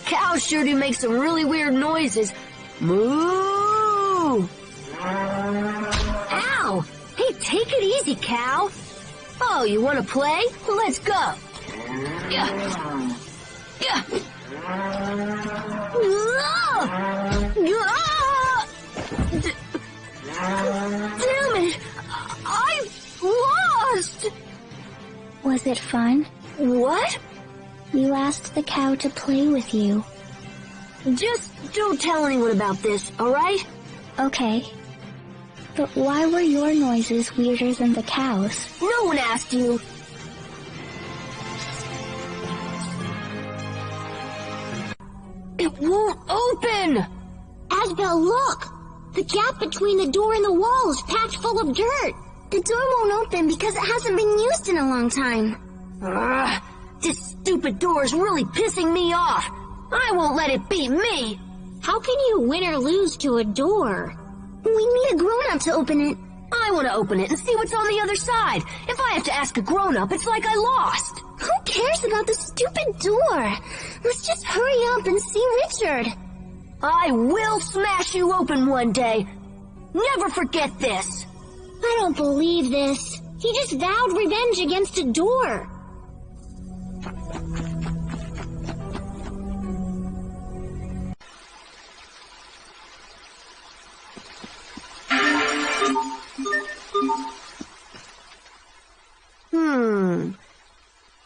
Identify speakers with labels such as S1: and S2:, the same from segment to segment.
S1: Cows sure do make some really weird noises. Moo! Ow! Hey, take it easy, cow. Oh, you want to play? Let's go. Yeah. Damn it! I lost!
S2: Was it fun?
S1: What?
S2: You asked the cow to play with you.
S1: Just don't tell anyone about this, alright?
S2: Okay. But why were your noises weirder than the cow's?
S1: No one asked you. It won't open!
S3: Asbel, look! The gap between the door and the wall is packed full of dirt. The door won't open because it hasn't been used in a long time.
S1: Ugh, this stupid door is really pissing me off. I won't let it beat me.
S3: How can you win or lose to a door? We need a grown-up to open it.
S1: I want to open it and see what's on the other side. If I have to ask a grown-up, it's like I lost.
S3: Who cares about the stupid door? Let's just hurry up and see Richard.
S1: I will smash you open one day. Never forget this.
S3: I don't believe this. He just vowed revenge against a door.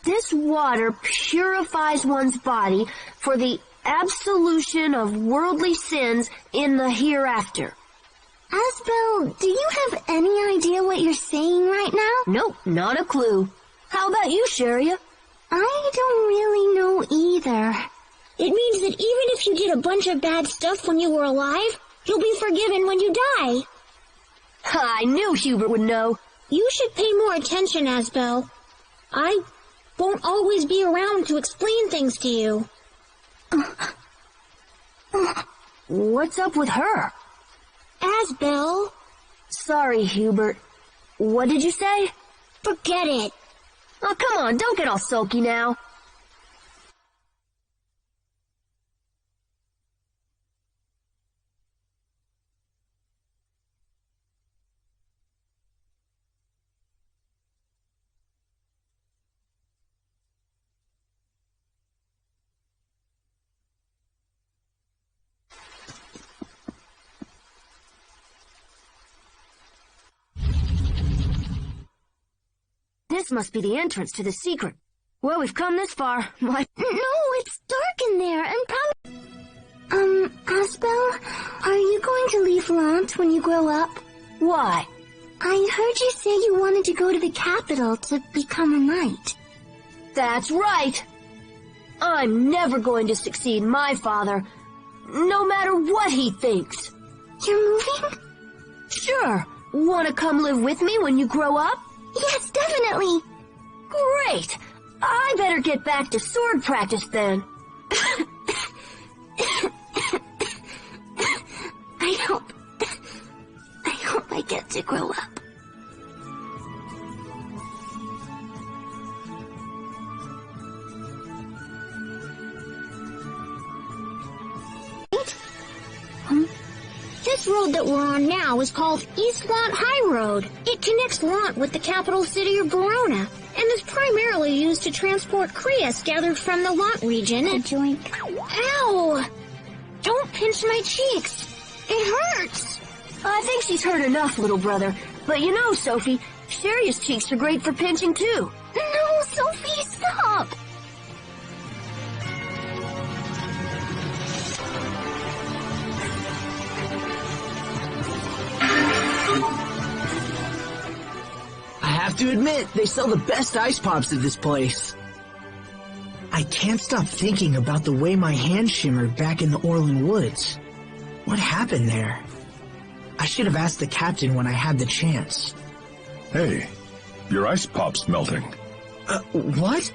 S1: This water purifies one's body for the absolution of worldly sins in the hereafter.
S3: Asbel, do you have any idea what you're saying right now?
S1: Nope, not a clue. How about you, Sheria?
S3: I don't really know either. It means that even if you did a bunch of bad stuff when you were alive, you'll be forgiven when you die.
S1: I knew Hubert would know.
S3: You should pay more attention, Asbel. I won't always be around to explain things to you.
S1: What's up with her?
S3: Asbel.
S1: Sorry, Hubert. What did you say?
S3: Forget it.
S1: Oh, come on, don't get all sulky now. This must be the entrance to the secret. Well, we've come this far. What?
S3: No, it's dark in there, and probably... Asbel, are you going to leave Lant when you grow up?
S1: Why?
S3: I heard you say you wanted to go to the capital to become a knight.
S1: That's right. I'm never going to succeed my father, no matter what he thinks.
S3: You're moving?
S1: Sure. Want to come live with me when you grow up?
S3: Yes, definitely.
S1: Great. I better get back to sword practice then.
S3: I hope I get to grow up. This road that we're on now is called East Lant High Road. It connects Lant with the capital city of Verona, and is primarily used to transport Krias gathered from the Lant region. Ow! Don't pinch my cheeks. It hurts.
S1: I think she's hurt enough, little brother. But you know, Sophie, Sheria's cheeks are great for pinching too.
S3: No, Sophie, stop!
S4: I have to admit, they sell the best ice pops at this place. I can't stop thinking about the way my hand shimmered back in the Orland Woods. What happened there? I should have asked the captain when I had the chance.
S5: Hey, your ice pop's melting.
S4: What?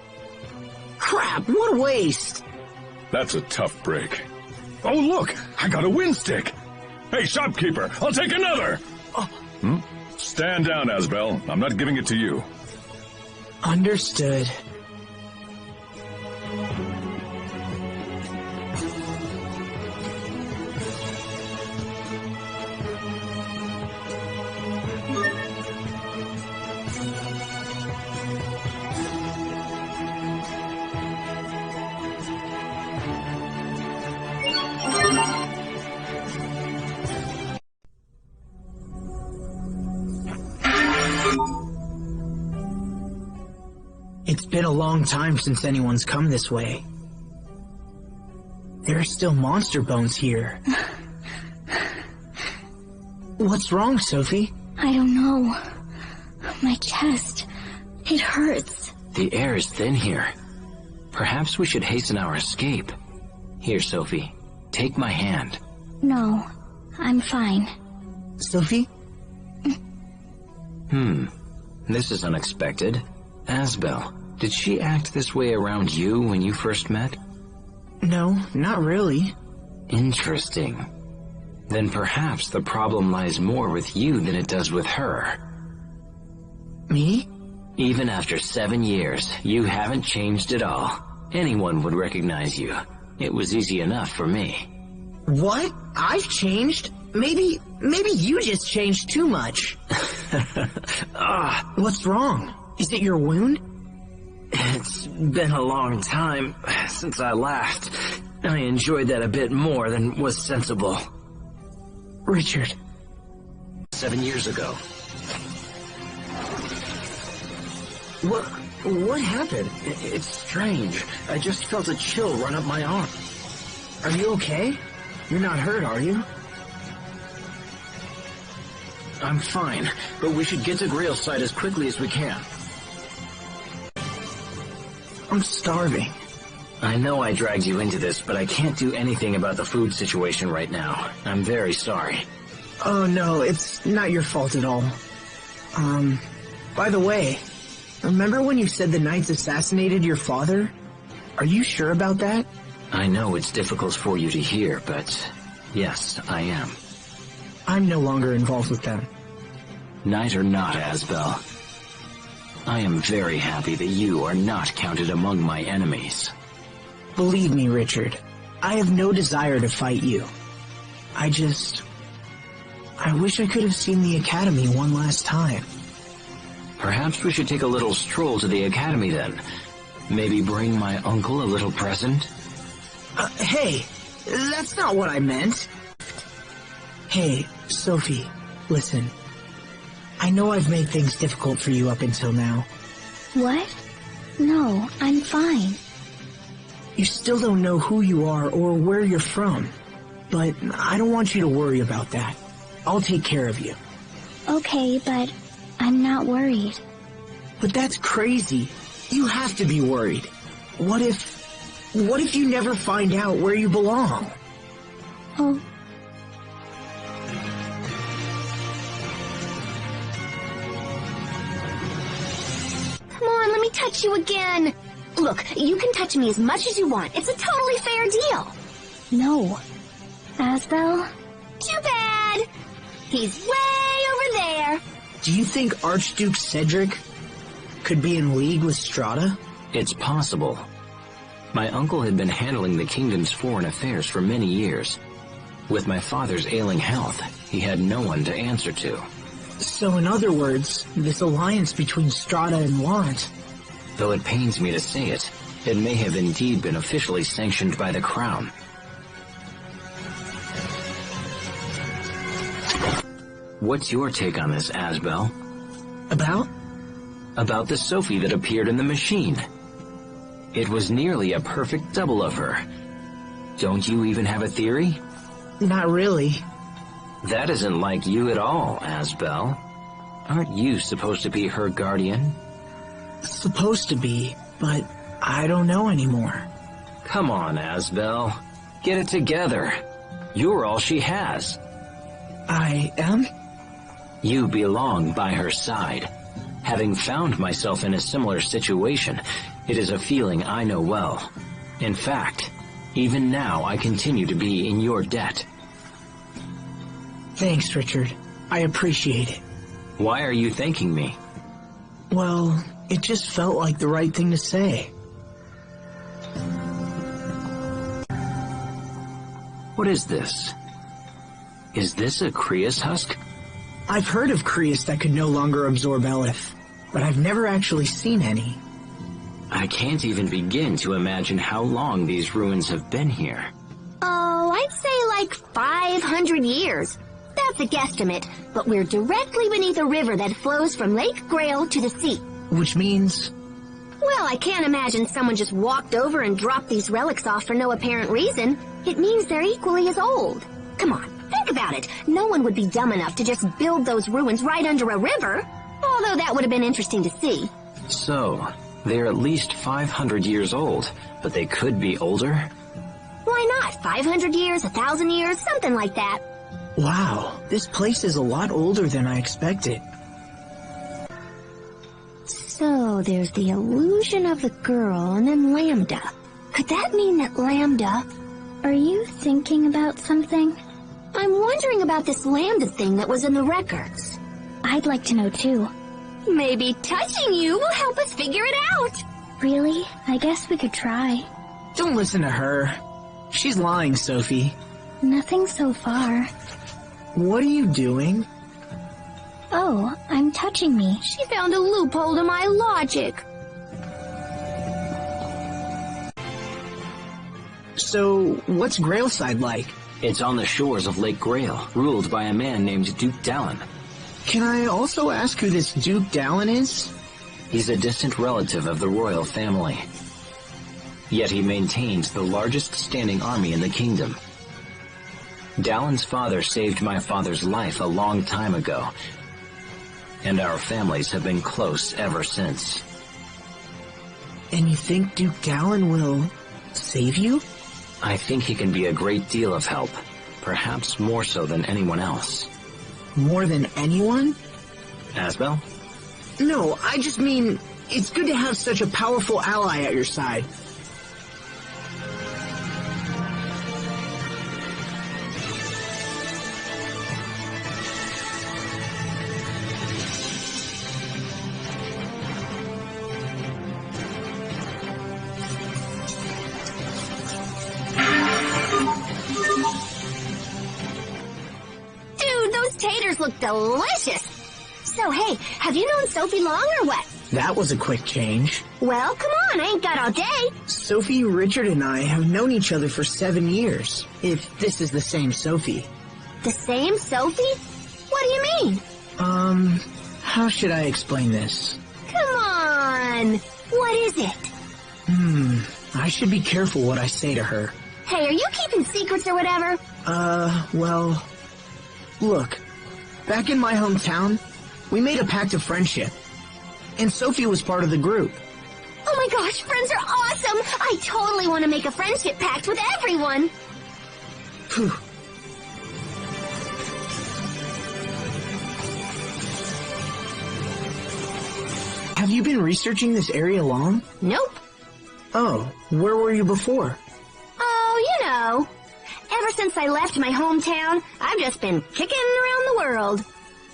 S4: Crap, what a waste!
S5: That's a tough break. Oh, look, I got a wind stick. Hey, shopkeeper, I'll take another. Stand down, Asbel. I'm not giving it to you.
S4: Understood. It's been a long time since anyone's come this way. There are still monster bones here. What's wrong, Sophie?
S2: I don't know. My chest. It hurts.
S6: The air is thin here. Perhaps we should hasten our escape. Here, Sophie. Take my hand.
S2: No, I'm fine.
S4: Sophie?
S6: This is unexpected. Asbel, did she act this way around you when you first met?
S4: No, not really.
S6: Interesting. Then perhaps the problem lies more with you than it does with her.
S4: Me?
S6: Even after 7 years, you haven't changed at all. Anyone would recognize you. It was easy enough for me.
S4: What? I've changed? Maybe you just changed too much. What's wrong? Is it your wound?
S6: It's been a long time since I laughed. I enjoyed that a bit more than was sensible.
S4: Richard.
S6: 7 years ago.
S4: What happened?
S6: It's strange. I just felt a chill run up my arm.
S4: Are you okay? You're not hurt, are you?
S6: I'm fine, but we should get to Grail's side as quickly as we can.
S4: I'm starving.
S6: I know I dragged you into this, but I can't do anything about the food situation right now. I'm very sorry.
S4: Oh no, it's not your fault at all. By the way, remember when you said the Knights assassinated your father? Are you sure about that?
S6: I know it's difficult for you to hear, but yes, I am.
S4: I'm no longer involved with them.
S6: Knight or not, Asbel, I am very happy that you are not counted among my enemies.
S4: Believe me, Richard, I have no desire to fight you. I wish I could have seen the Academy one last time.
S6: Perhaps we should take a little stroll to the Academy then. Maybe bring my uncle a little present?
S4: Hey, that's not what I meant. Hey, Sophie, listen. I know I've made things difficult for you up until now.
S2: What? No, I'm fine.
S4: You still don't know who you are or where you're from. But I don't want you to worry about that. I'll take care of you.
S2: Okay, but I'm not worried.
S4: But that's crazy. You have to be worried. What if you never find out where you belong?
S2: Oh.
S1: Come on, let me touch you again. Look, you can touch me as much as you want. It's a totally fair deal.
S2: No. Asbel?
S1: Too bad. He's way over there.
S4: Do you think Archduke Cedric could be in league with Strahta?
S6: It's possible. My uncle had been handling the kingdom's foreign affairs for many years. With my father's ailing health, he had no one to answer to.
S4: So in other words, this alliance between Strahta and Want...
S6: Though it pains me to say it, it may have indeed been officially sanctioned by the crown. What's your take on this, Asbel?
S4: About?
S6: About the Sophie that appeared in the machine. It was nearly a perfect double of her. Don't you even have a theory?
S4: Not really.
S6: That isn't like you at all, Asbel. Aren't you supposed to be her guardian?
S4: Supposed to be, but I don't know anymore.
S6: Come on, Asbel. Get it together. You're all she has.
S4: I am?
S6: You belong by her side. Having found myself in a similar situation, it is a feeling I know well. In fact, even now I continue to be in your debt.
S4: Thanks, Richard. I appreciate it.
S6: Why are you thanking me?
S4: Well, it just felt like the right thing to say.
S6: What is this? Is this a Crius husk?
S4: I've heard of Crius that could no longer absorb Eleth, but I've never actually seen any.
S6: I can't even begin to imagine how long these ruins have been here.
S1: Oh, I'd say like 500 years. That's a guesstimate, but we're directly beneath a river that flows from Lake Grail to the sea.
S4: Which means...
S3: Well, I can't imagine someone just walked over and dropped these relics off for no apparent reason. It means they're equally as old. Come on, think about it. No one would be dumb enough to just build those ruins right under a river. Although that would have been interesting to see.
S6: So, they're at least 500 years old, but they could be older?
S3: Why not? 500 years, 1,000 years, something like that.
S4: Wow, this place is a lot older than I expected.
S3: So, there's the illusion of the girl and then Lambda. Could that mean that Lambda...
S2: Are you thinking about something?
S3: I'm wondering about this Lambda thing that was in the records.
S2: I'd like to know too.
S3: Maybe touching you will help us figure it out.
S2: Really? I guess we could try.
S4: Don't listen to her. She's lying, Sophie.
S2: Nothing so far.
S4: What are you doing?
S2: Oh, I'm touching me.
S3: She found a loophole to my logic.
S4: So, what's Grailside like?
S6: It's on the shores of Lake Grail, ruled by a man named Duke Dallin.
S4: Can I also ask who this Duke Dallin is?
S6: He's a distant relative of the royal family. Yet he maintains the largest standing army in the kingdom. Dallin's father saved my father's life a long time ago, and our families have been close ever since.
S4: And you think Duke Dallin will save you?
S6: I think he can be a great deal of help, perhaps more so than anyone else.
S4: More than anyone?
S6: Asbel?
S4: No, I just mean, it's good to have such a powerful ally at your side.
S3: Look delicious. So, hey, have you known Sophie long or what?
S4: That was a quick change.
S3: Well, come on, I ain't got all day.
S4: Sophie, Richard, and I have known each other for 7 years, if this is the same Sophie.
S3: The same Sophie? What do you mean?
S4: How should I explain this?
S3: Come on. What is it?
S4: I should be careful what I say to her.
S3: Hey, are you keeping secrets or whatever?
S4: Well, look. Back in my hometown, we made a pact of friendship, and Sophie was part of the group.
S3: Oh my gosh, friends are awesome! I totally want to make a friendship pact with everyone!
S4: Phew. Have you been researching this area long?
S3: Nope.
S4: Oh, where were you before?
S3: Oh, you know. Ever since I left my hometown, I've just been kicking around the world.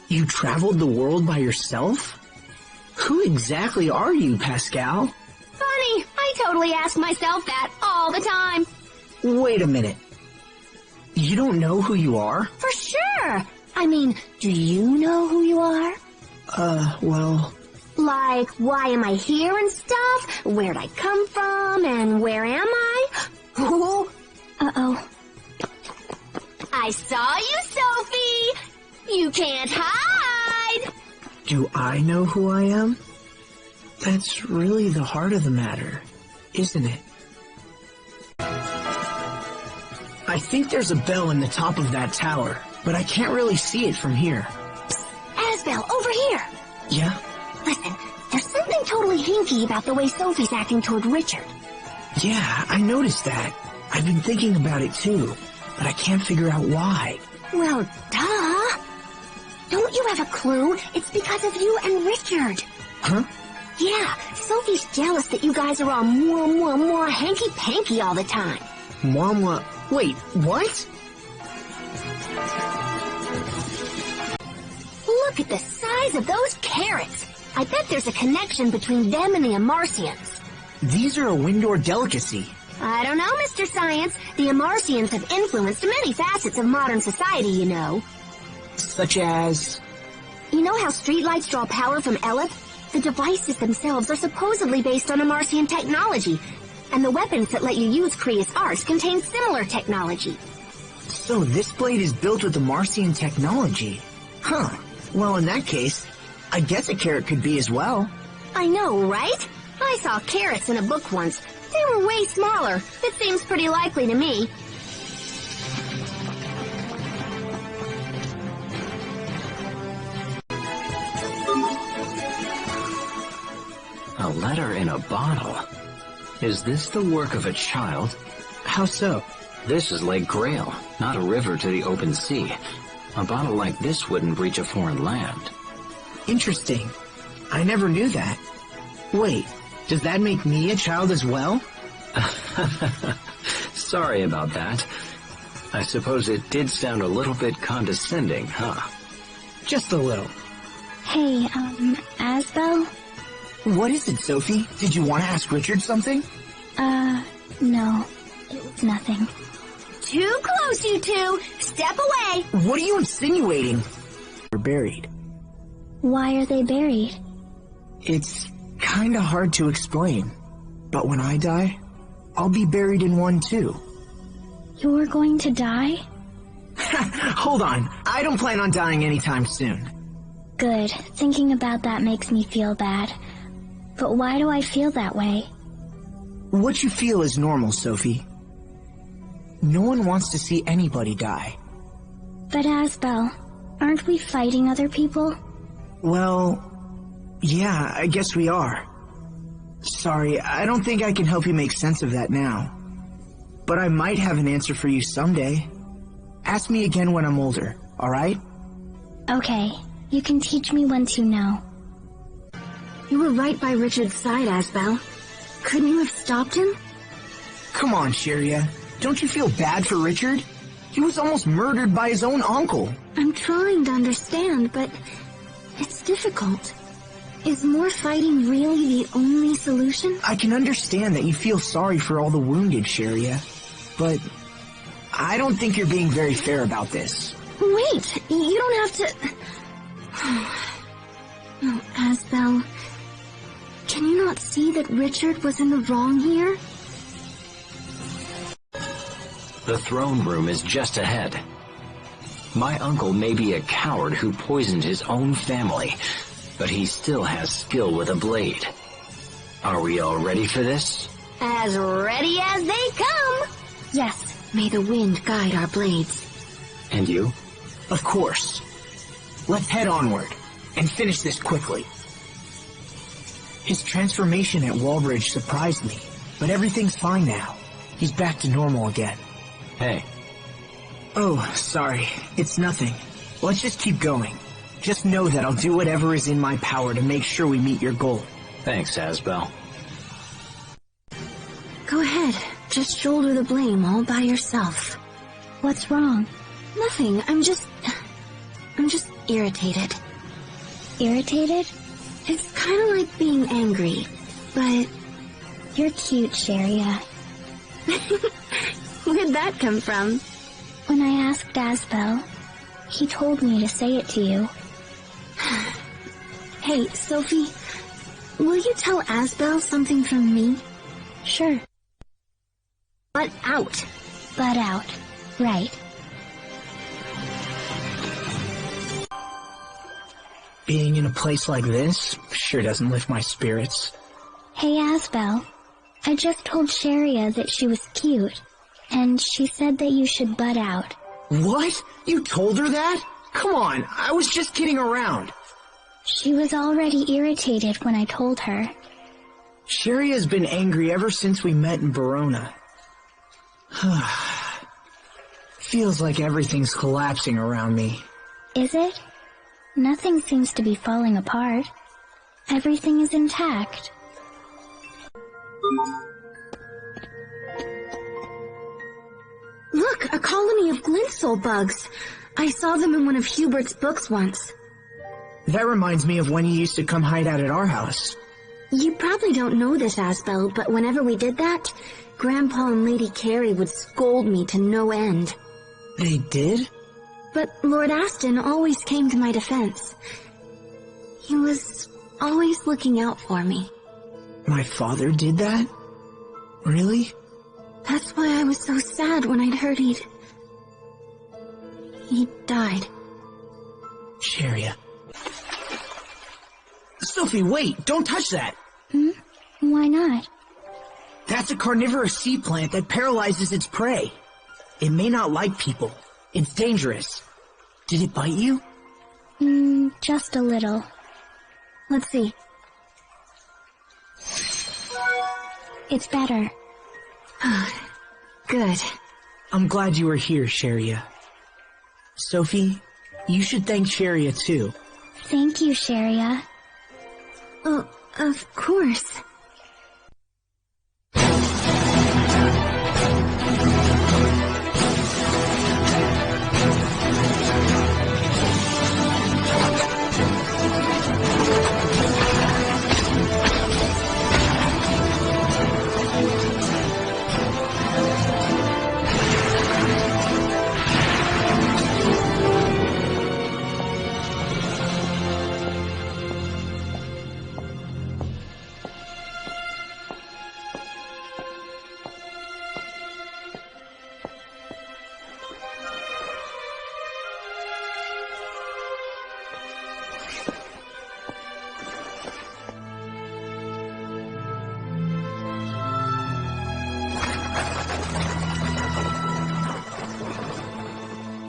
S4: You traveled the world by yourself? Who exactly are you, Pascal?
S3: Funny, I totally ask myself that all the time.
S4: Wait a minute. You don't know who you are?
S3: For sure. I mean, do you know who you are?
S4: Well...
S3: Like, why am I here and stuff? Where'd I come from and where am I? Oh.
S2: Uh-oh.
S3: I saw you, Sophie! You can't hide!
S4: Do I know who I am? That's really the heart of the matter, isn't it? I think there's a bell in the top of that tower, but I can't really see it from here.
S3: Asbel, over here!
S4: Yeah?
S3: Listen, there's something totally hinky about the way Sophie's acting toward Richard.
S4: Yeah, I noticed that. I've been thinking about it too, but I can't figure out why.
S3: Well, duh! Don't you have a clue? It's because of you and Richard.
S4: Huh?
S3: Yeah, Sophie's jealous that you guys are all more hanky-panky all the time.
S4: Mwah. Wait, what?
S3: Look at the size of those carrots. I bet there's a connection between them and the Amarcians.
S4: These are a Windor delicacy.
S3: I don't know, Mr. Science. The Amarcians have influenced many facets of modern society, you know.
S4: Such as?
S3: You know how streetlights draw power from Eleth? The devices themselves are supposedly based on Amarcian technology, and the weapons that let you use Kriya's arts contain similar technology.
S4: So this blade is built with Amarcian technology? Huh. Well, in that case, I guess a carrot could be as well.
S3: I know, right? I saw carrots in a book once. They were way smaller. It seems pretty likely to me.
S6: A letter in a bottle. Is this the work of a child?
S4: How so?
S6: This is Lake Grail, not a river to the open sea. A bottle like this wouldn't reach a foreign land.
S4: Interesting. I never knew that. Wait, does that make me a child as well?
S6: Sorry about that. I suppose it did sound a little bit condescending, huh?
S4: Just a little.
S2: Hey, Asbel?
S4: What is it, Sophie? Did you want to ask Richard something?
S2: No. It was nothing.
S3: Too close, you two. Step away.
S4: What are you insinuating? They're buried.
S2: Why are they buried?
S4: It's kinda hard to explain. But when I die, I'll be buried in one too.
S2: You're going to die?
S4: Hold on. I don't plan on dying anytime soon.
S2: Good. Thinking about that makes me feel bad. But why do I feel that way?
S4: What you feel is normal, Sophie. No one wants to see anybody die.
S2: But Asbel, aren't we fighting other people?
S4: Well, yeah, I guess we are. Sorry, I don't think I can help you make sense of that now. But I might have an answer for you someday. Ask me again when I'm older, alright?
S2: Okay, you can teach me once you know.
S3: You were right by Richard's side, Asbel. Couldn't you have stopped him?
S4: Come on, Sheria. Don't you feel bad for Richard? He was almost murdered by his own uncle.
S3: I'm trying to understand, but it's difficult. Is more fighting really the only solution?
S4: I can understand that you feel sorry for all the wounded, Sheria. But I don't think you're being very fair about this.
S3: Wait, you don't have to... Oh, Asbel, can you not see that Richard was in the wrong here?
S6: The throne room is just ahead. My uncle may be a coward who poisoned his own family, but he still has skill with a blade. Are we all ready for this?
S3: As ready as they come! Yes, may the wind guide our blades.
S6: And you?
S4: Of course. Let's head onward, and finish this quickly. His transformation at Walbridge surprised me, but everything's fine now. He's back to normal again.
S6: Hey.
S4: Oh, sorry. It's nothing. Let's just keep going. Just know that I'll do whatever is in my power to make sure we meet your goal.
S6: Thanks, Asbel.
S3: Go ahead. Just shoulder the blame all by yourself.
S2: What's wrong?
S3: Nothing. I'm just irritated.
S2: Irritated?
S3: It's kind of like being angry, but...
S2: You're cute, Sheria.
S3: Where'd that come from?
S2: When I asked Asbel, he told me to say it to you.
S3: Hey, Sophie, will you tell Asbel something from me?
S2: Sure.
S3: Butt out.
S2: Butt out. Right.
S4: Being in a place like this sure doesn't lift my spirits.
S2: Hey, Asbel. I just told Sheria that she was cute, and she said that you should butt out.
S4: What? You told her that? Come on, I was just kidding around.
S2: She was already irritated when I told her.
S4: Sheria's been angry ever since we met in Verona. Feels like everything's collapsing around me.
S2: Is it? Nothing seems to be falling apart. Everything is intact.
S3: Look, a colony of glintsoul bugs. I saw them in one of Hubert's books once.
S4: That reminds me of when you used to come hide out at our house.
S3: You probably don't know this, Asbel, but whenever we did that, Grandpa and Lady Carey would scold me to no end.
S4: They did?
S3: But Lord Aston always came to my defense. He was always looking out for me.
S4: My father did that? Really?
S3: That's why I was so sad when I'd heard he died.
S4: Sheria. Sophie, wait! Don't touch that!
S2: Why not?
S4: That's a carnivorous sea plant that paralyzes its prey. It may not like people. It's dangerous. Did it bite you?
S2: Just a little.
S1: Let's see.
S2: It's better.
S1: Good.
S4: I'm glad you were here, Sharia. Sophie, you should thank Sharia too.
S2: Thank you, Sharia.
S1: Oh, of course.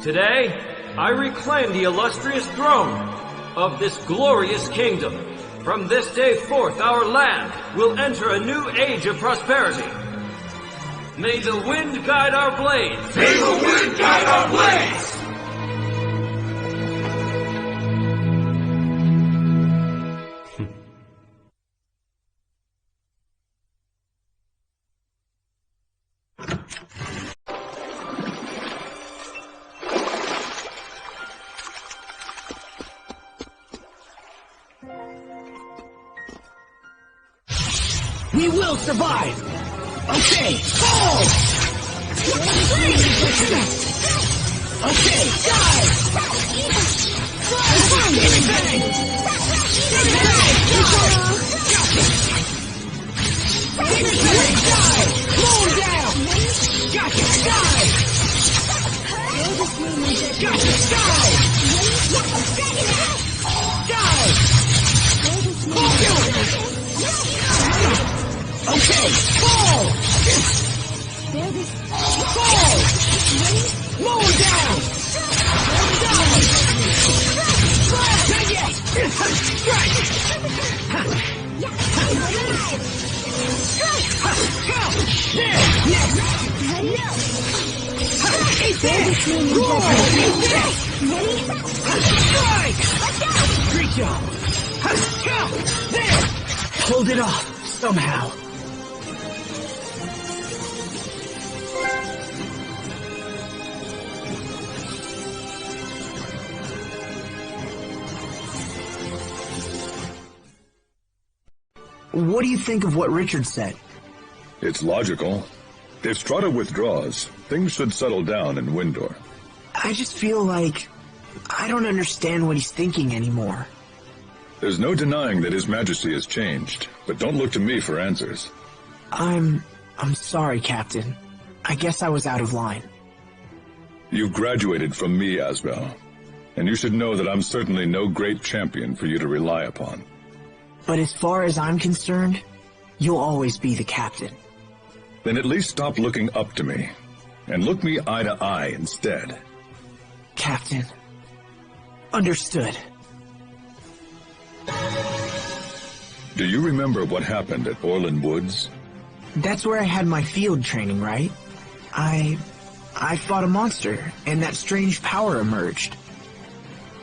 S7: Today, I reclaim the illustrious throne of this glorious kingdom. From this day forth, our land will enter a new age of prosperity. May the wind guide our blades! May the wind guide our blades!
S4: We will survive! Okay, fall! Okay, die! Give it bang! Give it bang! Give it bang! Die! Slow down! Gotcha! Die! Gotcha! Die! Die! Kill it! Okay, fall! Fall! Lower down! Die! Not yet! Strike! There! Next! Eat that! Roar! Eat that! Strike! Great job! There! Hold it off, somehow. What do you think of what Richard said?
S5: It's logical. If Strata withdraws, things should settle down in Windor.
S4: I just feel like I don't understand what he's thinking anymore.
S5: There's no denying that His Majesty has changed, but don't look to me for answers.
S4: I'm sorry, Captain. I guess I was out of line.
S5: You've graduated from me, Asbel, and you should know that I'm certainly no great champion for you to rely upon.
S4: But as far as I'm concerned, you'll always be the captain.
S5: Then at least stop looking up to me, and look me eye to eye instead.
S4: Captain. Understood.
S5: Do you remember what happened at Orland Woods?
S4: That's where I had my field training, right? I fought a monster, and that strange power emerged.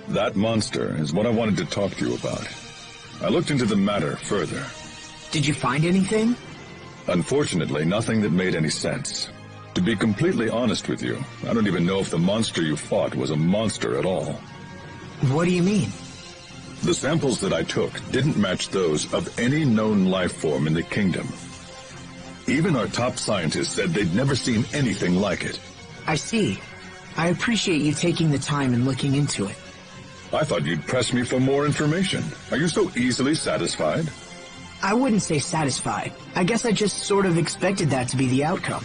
S5: That monster is what I wanted to talk to you about. I looked into the matter further.
S4: Did you find anything?
S5: Unfortunately, nothing that made any sense. To be completely honest with you, I don't even know if the monster you fought was a monster at all.
S4: What do you mean?
S5: The samples that I took didn't match those of any known life form in the kingdom. Even our top scientists said they'd never seen anything like it.
S4: I see. I appreciate you taking the time and looking into it.
S5: I thought you'd press me for more information. Are you so easily satisfied?
S4: I wouldn't say satisfied. I guess I just sort of expected that to be the outcome.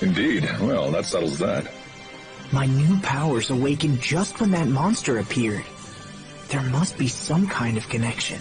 S5: Indeed. Well, that settles that.
S4: My new powers awakened just when that monster appeared. There must be some kind of connection.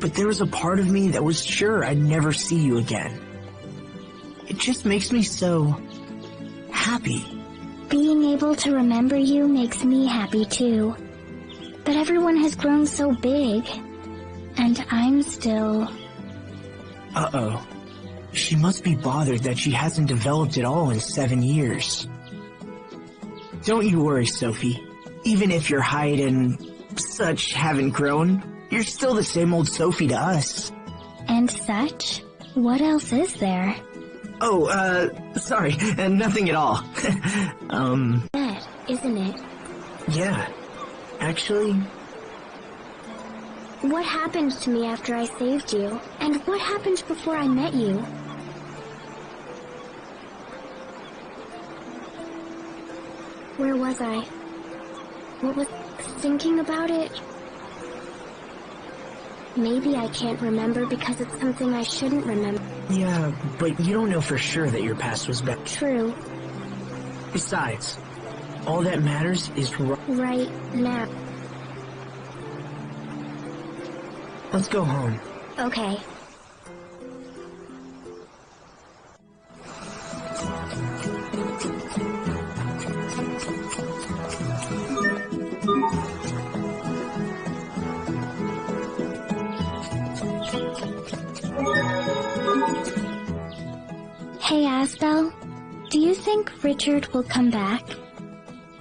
S4: But there was a part of me that was sure I'd never see you again. It just makes me so happy.
S2: Being able to remember you makes me happy too. But everyone has grown so big, and I'm still...
S4: Uh-oh. She must be bothered that she hasn't developed at all in 7 years. Don't you worry, Sophie. Even if your height and such haven't grown, you're still the same old Sophie to us.
S2: And such? What else is there?
S4: Oh, sorry, nothing at all.
S2: That, isn't it?
S4: Yeah. Actually...
S2: What happened to me after I saved you? And what happened before I met you? Where was I? What was thinking about it? Maybe I can't remember because it's something I shouldn't remember.
S4: Yeah, but you don't know for sure that your past was bad.
S2: True.
S4: Besides, all that matters is
S2: right now.
S4: Let's go home.
S2: Okay. Hey, Asbel, do you think Richard will come back?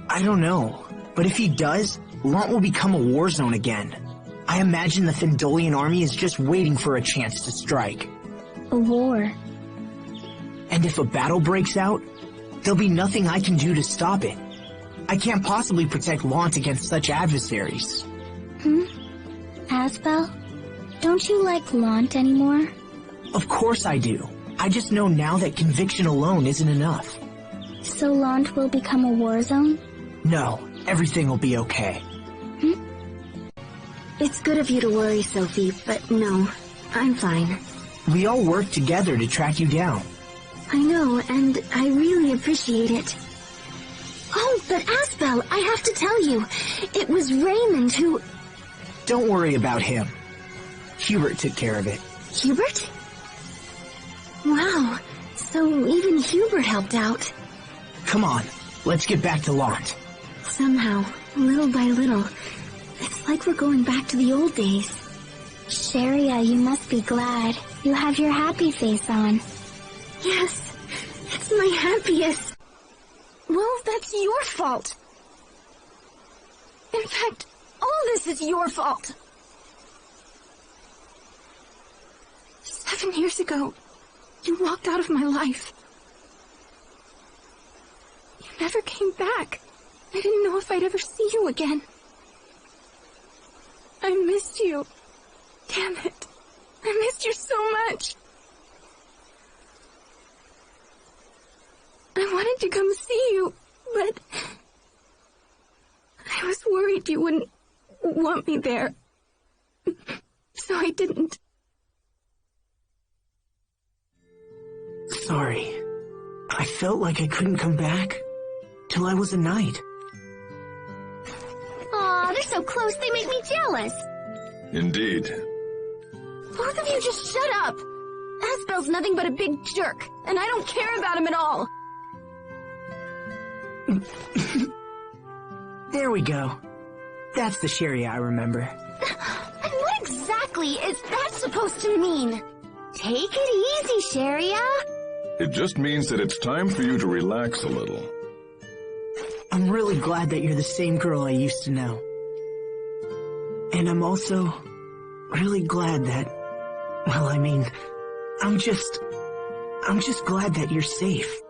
S4: I don't know, but if he does, Lunt will become a war zone again. I imagine the Fendolian army is just waiting for a chance to strike.
S2: A war.
S4: And if a battle breaks out, there'll be nothing I can do to stop it. I can't possibly protect Lunt against such adversaries.
S2: Asbel, don't you like Lunt anymore?
S4: Of course I do. I just know now that conviction alone isn't enough.
S2: So Lunt will become a war zone?
S4: No, everything will be okay.
S1: It's good of you to worry, Sophie, but no, I'm fine.
S4: We all worked together to track you down.
S1: I know, and I really appreciate it. Oh, but Asbel, I have to tell you, it was Raymond who...
S4: Don't worry about him. Hubert took care of it.
S1: Hubert? Wow, so even Hubert helped out.
S4: Come on, let's get back to Lunt.
S1: Somehow, little by little, it's like we're going back to the old days.
S2: Sharia, you must be glad. You have your happy face on.
S1: Yes, it's my happiest. Well, that's your fault. In fact, all this is your fault. 7 years ago, you walked out of my life. You never came back. I didn't know if I'd ever see you again. I missed you. Damn it. I missed you so much. I wanted to come see you, but I was worried you wouldn't want me there. So I didn't.
S4: Sorry. I felt like I couldn't come back till I was a knight.
S3: Aw, they're so close they make me jealous.
S5: Indeed.
S1: Both of you just shut up. Asbel's nothing but a big jerk, and I don't care about him at all.
S4: There we go. That's the Sharia I remember.
S3: And what exactly is that supposed to mean? Take it easy, Sharia.
S5: It just means that it's time for you to relax a little.
S4: I'm really glad that you're the same girl I used to know. And I'm also really glad that, well, I mean, I'm just glad that you're safe.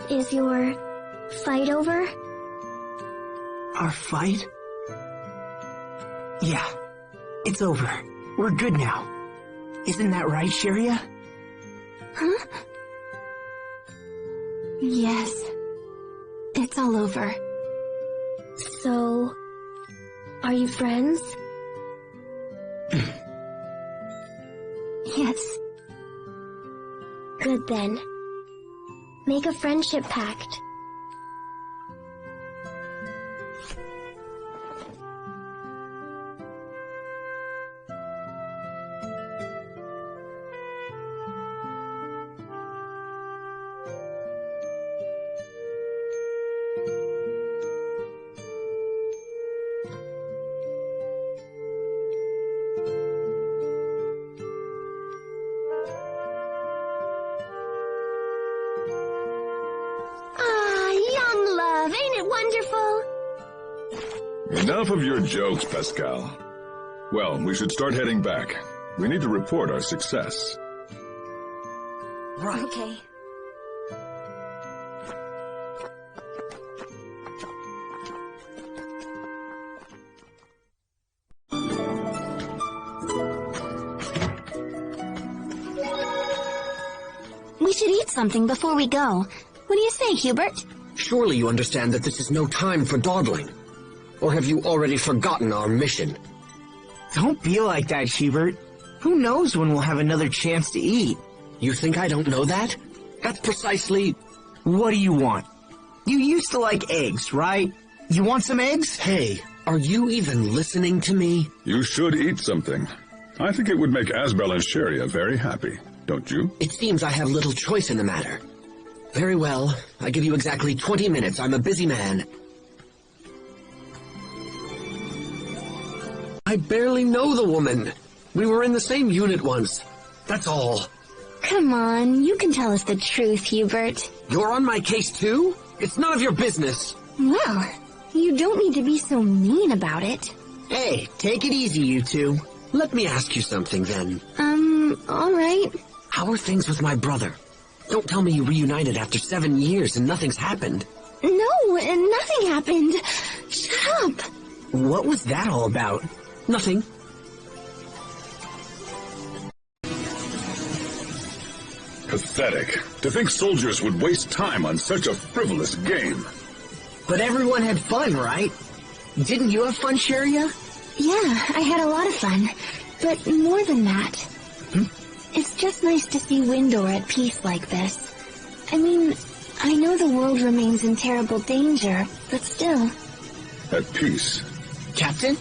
S2: Is your fight over?
S4: Our fight? Yeah, it's over. We're good now. Isn't that right, Sharia?
S1: Huh? Yes. It's all over.
S2: So, are you friends?
S1: Yes.
S2: Good then. Make a friendship pact.
S5: Enough of your jokes, Pascal. Well, we should start heading back. We need to report our success.
S1: Right. Okay.
S3: We should eat something before we go. What do you say, Hubert?
S8: Surely you understand that this is no time for dawdling. Or have you already forgotten our mission?
S4: Don't be like that, Hubert. Who knows when we'll have another chance to eat?
S8: You think I don't know that? That's precisely...
S4: What do you want? You used to like eggs, right? You want some eggs?
S8: Hey, are you even listening to me?
S5: You should eat something. I think it would make Asbel and Sheria very happy, don't you?
S8: It seems I have little choice in the matter. Very well. I give you exactly 20 minutes. I'm a busy man. I barely know the woman. We were in the same unit once. That's all.
S3: Come on, you can tell us the truth, Hubert.
S8: You're on my case too? It's none of your business.
S3: Well, you don't need to be so mean about it.
S8: Hey, take it easy, you two. Let me ask you something then.
S3: All right.
S8: How are things with my brother? Don't tell me you reunited after 7 years and nothing's happened.
S3: No, and nothing happened. Shut up.
S4: What was that all about?
S8: Nothing.
S5: Pathetic. To think soldiers would waste time on such a frivolous game.
S4: But everyone had fun, right? Didn't you have fun, Sheria?
S3: Yeah, I had a lot of fun. But more than that, it's just nice to see Windor at peace like this. I mean, I know the world remains in terrible danger, but still.
S5: At peace.
S4: Captain?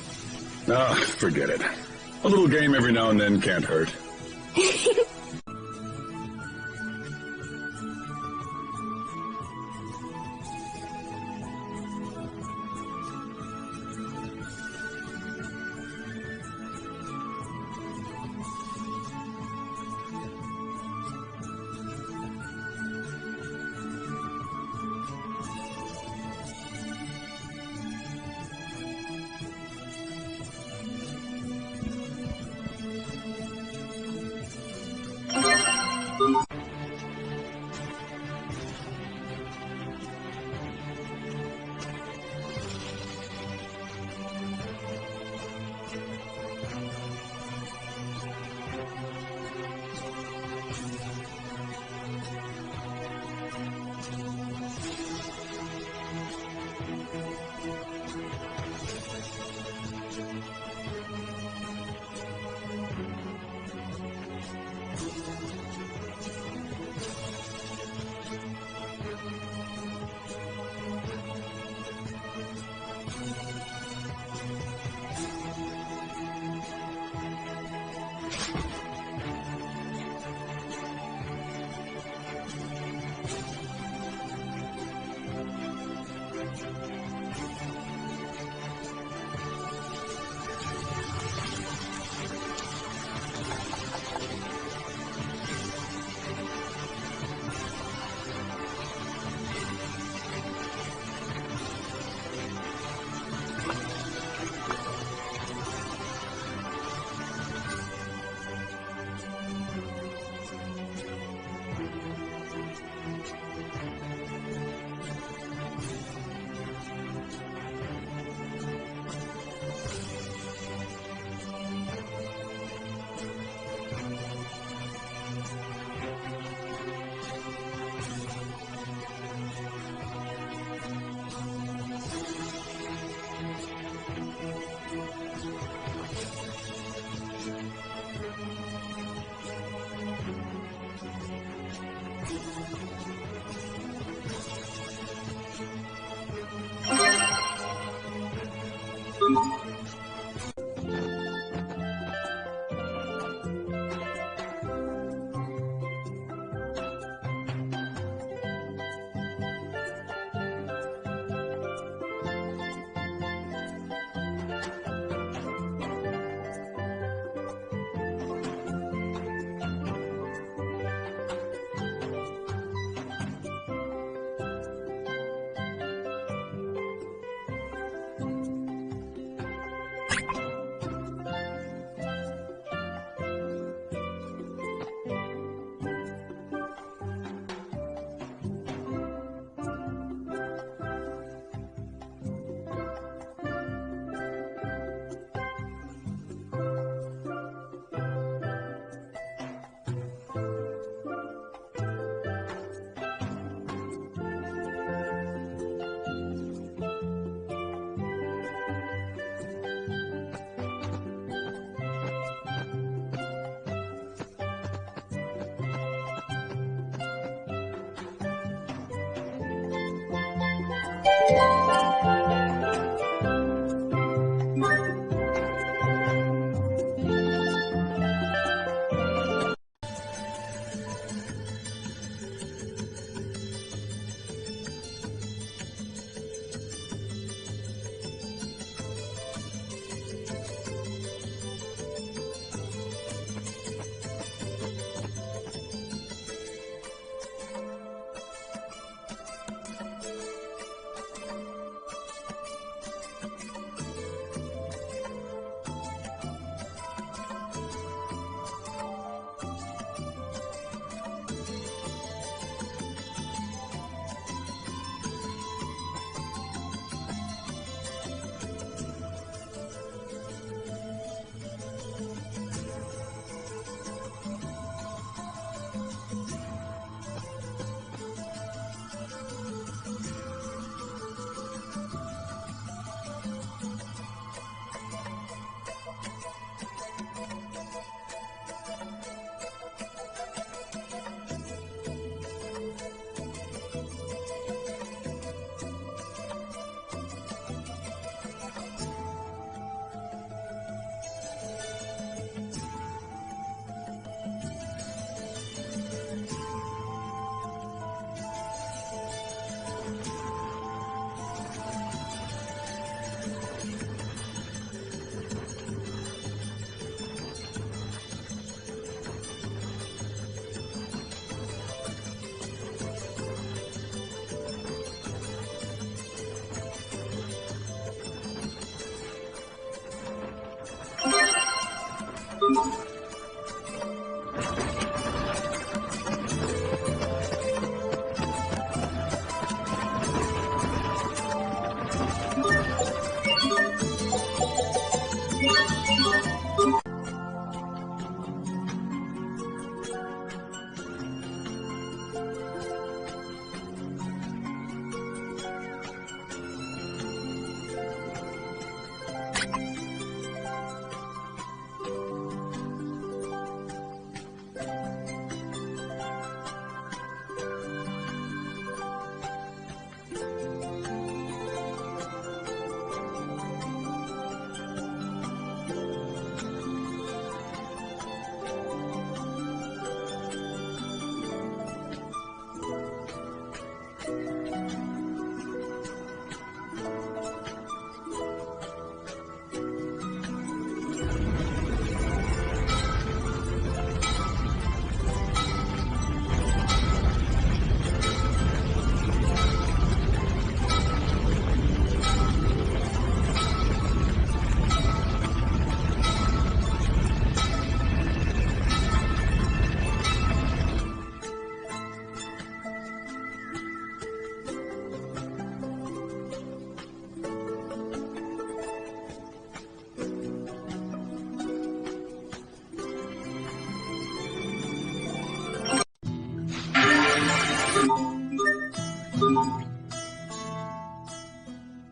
S5: Ah, forget it. A little game every now and then can't hurt.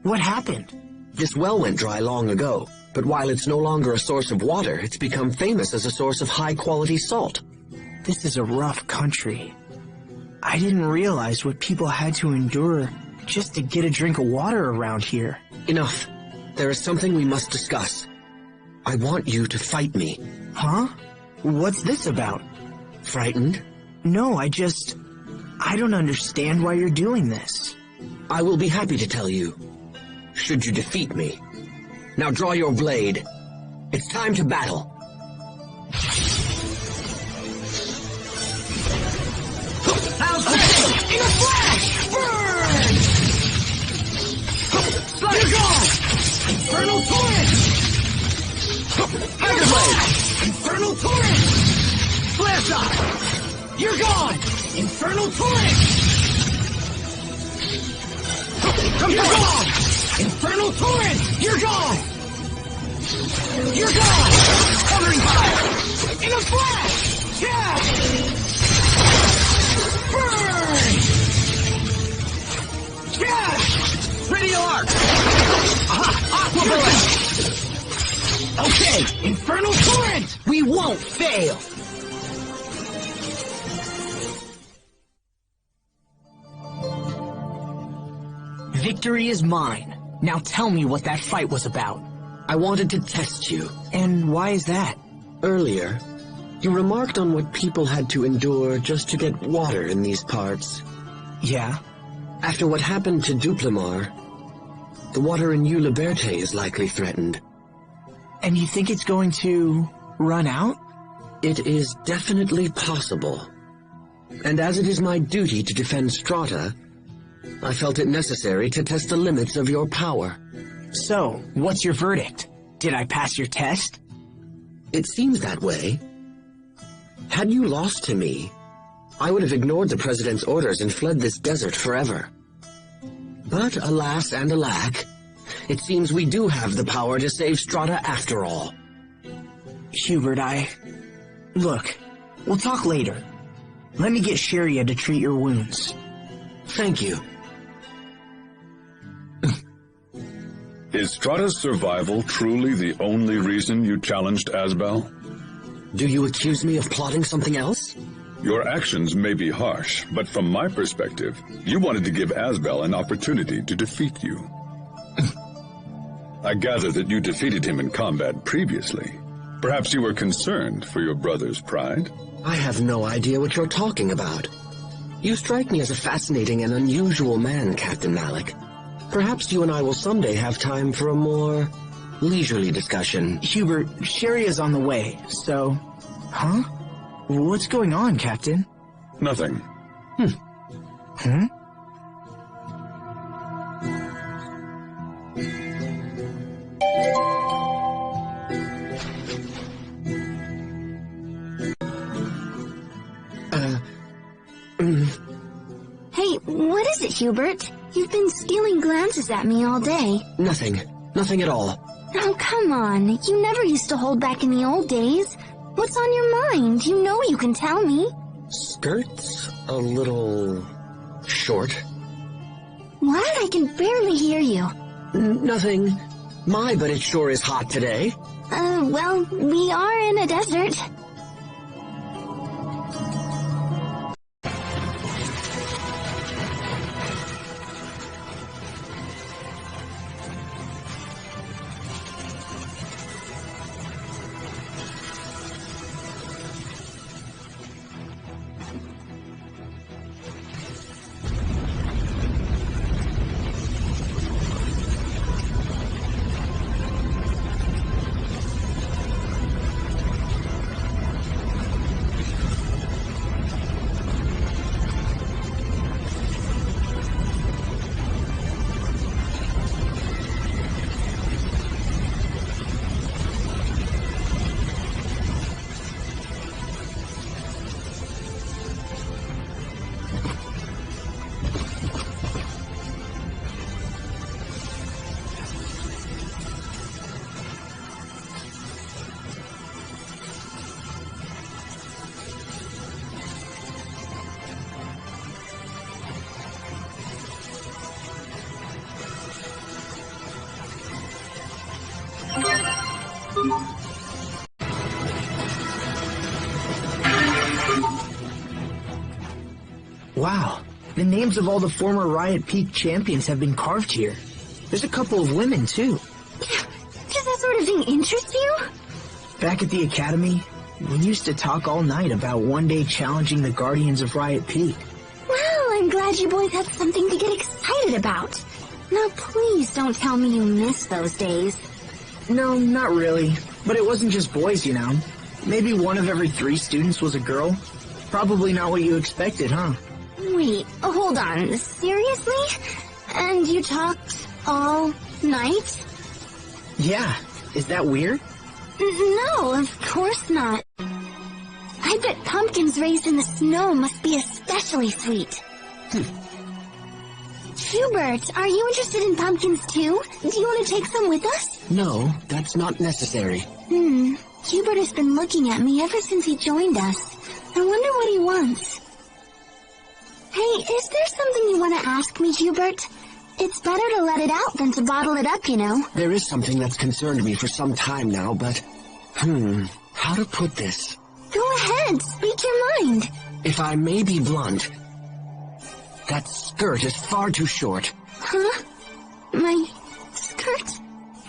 S4: What happened?
S8: This well went dry long ago, but while it's no longer a source of water, it's become famous as a source of high-quality salt.
S4: This is a rough country. I didn't realize what people had to endure just to get a drink of water around here.
S8: Enough. There is something we must discuss. I want you to fight me.
S4: Huh? What's this about?
S8: Frightened?
S4: No, I don't understand why you're doing this.
S8: I will be happy to tell you, should you defeat me. Now draw your blade. It's time to battle. How's this? In a flash! Burn! You're gone! Infernal Torrent! Tiger Blade! Infernal Torrent! Blast Eye! You're gone! Infernal Torrent! You're gone! Infernal Torrent! You're gone! You're gone! Covering fire! In a flash! Yeah! Burn! Yeah! Radial Arc! Aha! Aqua Bullet! Okay, Infernal Torrent! We won't fail!
S4: Victory is mine. Now tell me what that fight was about.
S8: I wanted to test you.
S4: And why is that?
S8: Earlier, you remarked on what people had to endure just to get water in these parts.
S4: Yeah?
S8: After what happened to Duplimar, the water in Eau Liberté is likely threatened.
S4: And you think it's going to run out?
S8: It is definitely possible. And as it is my duty to defend Strata, I felt it necessary to test the limits of your power.
S4: So, what's your verdict? Did I pass your test?
S8: It seems that way. Had you lost to me, I would have ignored the President's orders and fled this desert forever. But alas and alack, it seems we do have the power to save Strata after all.
S4: Hubert, Look, we'll talk later. Let me get Sheria to treat your wounds.
S8: Thank you.
S5: Is Strata's survival truly the only reason you challenged Asbel?
S8: Do you accuse me of plotting something else?
S5: Your actions may be harsh, but from my perspective, you wanted to give Asbel an opportunity to defeat you. I gather that you defeated him in combat previously. Perhaps you were concerned for your brother's pride?
S8: I have no idea what you're talking about. You strike me as a fascinating and unusual man, Captain Malik. Perhaps you and I will someday have time for a more leisurely discussion.
S4: Hubert, Sheria's on the way, so... Huh? What's going on, Captain?
S5: Nothing.
S4: Hmm?
S1: Hey, what is it, Hubert? You've been stealing glances at me all day.
S8: Nothing. Nothing at all.
S1: Oh, come on. You never used to hold back in the old days. What's on your mind? You know you can tell me.
S8: Skirts a little short.
S1: What? I can barely hear you.
S8: Nothing. My, but it sure is hot today.
S1: Well, we are in a desert.
S4: The names of all the former Riot Peak champions have been carved here. There's a couple of women, too.
S1: Does that sort of thing interest you?
S4: Back at the academy, we used to talk all night about one day challenging the Guardians of Riot Peak.
S1: Well, I'm glad you boys had something to get excited about. Now please don't tell me you miss those days.
S4: No, not really. But it wasn't just boys, you know. Maybe one of every 3 students was a girl. Probably not what you expected, huh?
S1: Wait, hold on. Seriously? And you talked all night?
S4: Yeah. Is that weird?
S1: No, of course not. I bet pumpkins raised in the snow must be especially sweet. Hubert, are you interested in pumpkins too? Do you want to take some with us?
S8: No, that's not necessary.
S1: Hubert has been looking at me ever since he joined us. I wonder what he wants. Hey, is there something you want to ask me, Hubert? It's better to let it out than to bottle it up, you know.
S8: There is something that's concerned me for some time now, but... how to put this?
S1: Go ahead, speak your mind.
S8: If I may be blunt, that skirt is far too short.
S1: Huh? My skirt?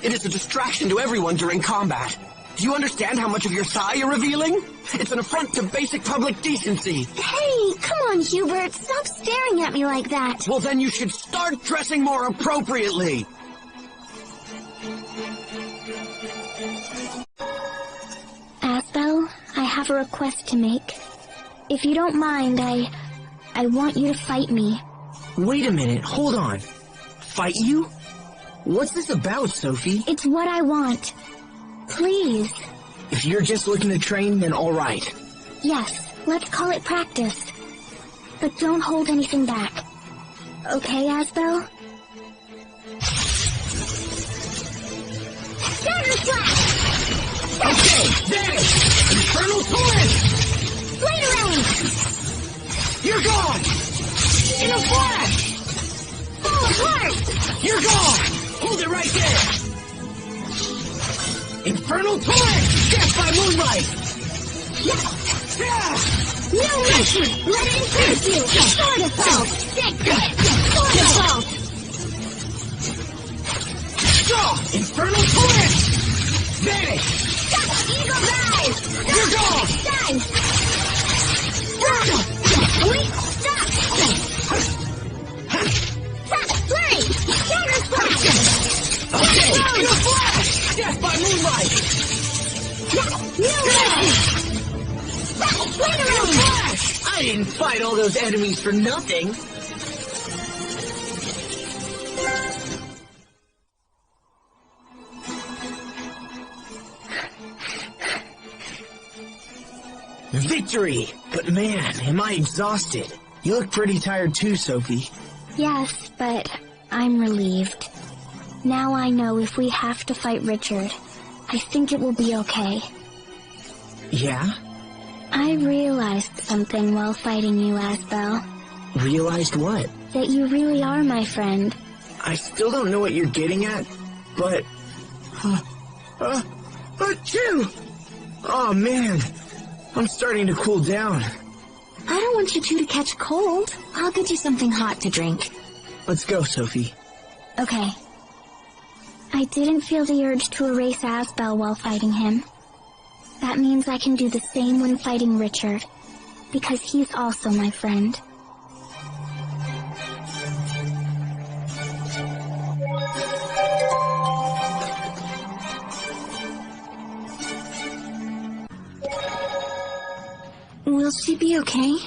S8: It is a distraction to everyone during combat. Do you understand how much of your thigh you're revealing? It's an affront to basic public decency.
S1: Hey, come on, Hubert. Stop staring at me like that.
S8: Well, then you should start dressing more appropriately.
S2: Asbel, I have a request to make. If you don't mind, I want you to fight me.
S4: Wait a minute, hold on. Fight you? What's this about, Sophie?
S2: It's what I want. Please.
S4: If you're just looking to train, then all right.
S2: Yes, let's call it practice. But don't hold anything back. Okay, Asbel?
S1: Dagger Slash!
S8: Okay, there! Infernal Torrent!
S1: Blade Range!
S8: You're gone! In a flash!
S1: Fall apart!
S8: You're gone! Hold it right there! Infernal Torrent! Death by moonlight!
S1: No mercy! Let it increase you! Sword Assault! Sword Assault!
S8: Draw! Infernal Torrent! Vanish!
S1: Eagle Dive!
S8: You're gone!
S1: Dive! Stop! Flurry! Dagger Slash!
S8: Okay, in a flash! Death by moonlight!
S1: No mercy!
S4: I didn't fight all those enemies for nothing. Victory! But man, am I exhausted. You look pretty tired too, Sophie.
S2: Yes, but I'm relieved. Now I know if we have to fight Richard, I think it will be okay.
S4: Yeah?
S2: I realized something while fighting you, Asbel.
S4: Realized what?
S2: That you really are my friend.
S4: I still don't know what you're getting at, but... Achoo! Oh man, I'm starting to cool down.
S1: I don't want you two to catch cold. I'll get you something hot to drink.
S4: Let's go, Sophie.
S2: Okay. I didn't feel the urge to erase Asbel while fighting him. That means I can do the same when fighting Richard, because he's also my friend.
S1: Will she be okay?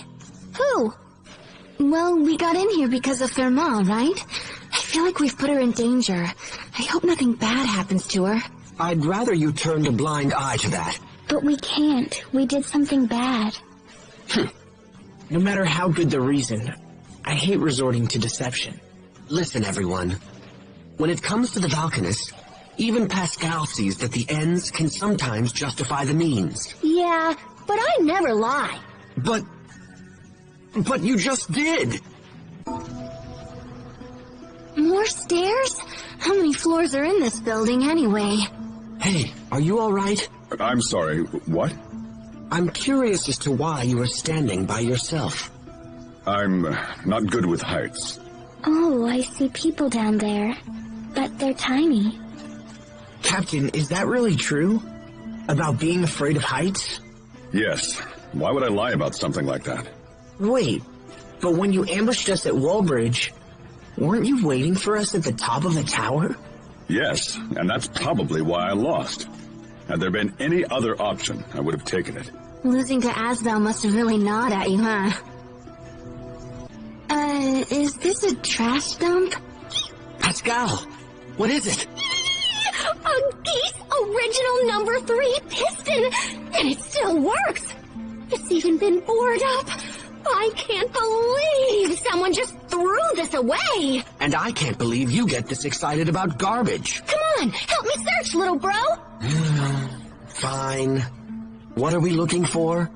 S1: Who? Well, we got in here because of Thermal, right? I feel like we've put her in danger. I hope nothing bad happens to her.
S8: I'd rather you turned a blind eye to that.
S2: But we can't. We did something bad.
S4: No matter how good the reason, I hate resorting to deception.
S8: Listen, everyone. When it comes to the Valkanist, even Pascal sees that the ends can sometimes justify the means.
S1: Yeah, but I never lie.
S8: But you just did!
S1: More stairs? How many floors are in this building anyway?
S8: Hey, are you alright?
S5: I'm sorry, what?
S8: I'm curious as to why you are standing by yourself.
S5: I'm not good with heights.
S2: Oh, I see people down there. But they're tiny.
S4: Captain, is that really true? About being afraid of heights?
S5: Yes. Why would I lie about something like that?
S4: Wait, but when you ambushed us at Wallbridge, weren't you waiting for us at the top of a tower?
S5: Yes, and that's probably why I lost. Had there been any other option, I would have taken it.
S3: Losing to Asbel must have really gnawed at you, huh?
S1: Is this a trash dump?
S8: Pascal, what is it?
S3: A Geese original number 3 piston! And it still works! It's even been bored up! I can't believe someone just threw this away!
S8: And I can't believe you get this excited about garbage.
S3: Come on, help me search, little bro!
S8: Fine. What are we looking for?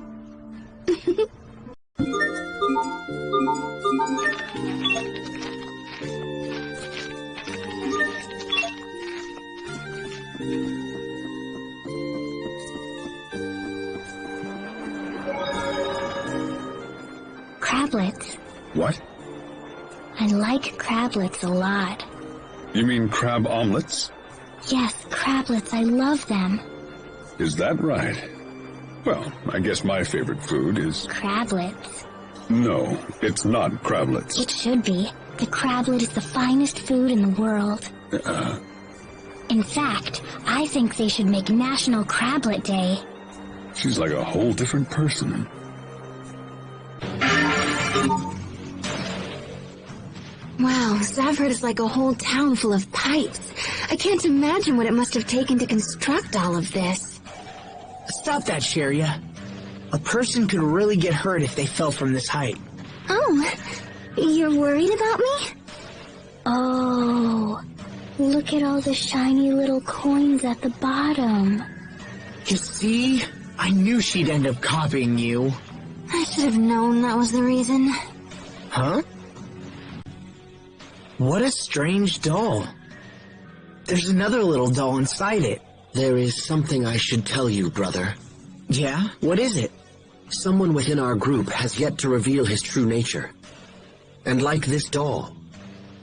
S2: Crablets.
S5: What?
S2: I like crablets a lot.
S5: You mean crab omelets?
S2: Yes, crablets, I love them.
S5: Is that right? Well, I guess my favorite food is...
S2: Crablets.
S5: No, it's not crablets.
S2: It should be. The crablet is the finest food in the world. In fact, I think they should make National Crablet Day.
S5: She's like a whole different person.
S1: Wow, Zavhert is like a whole town full of pipes. I can't imagine what it must have taken to construct all of this.
S4: Stop that, Sheria. A person could really get hurt if they fell from this height.
S1: Oh, you're worried about me?
S2: Oh, look at all the shiny little coins at the bottom.
S4: You see? I knew she'd end up copying you.
S1: I should have known that was the reason.
S4: Huh? What a strange doll. There's another little doll inside it.
S8: There is something I should tell you, brother.
S4: Yeah? What is it?
S8: Someone within our group has yet to reveal his true nature. And like this doll,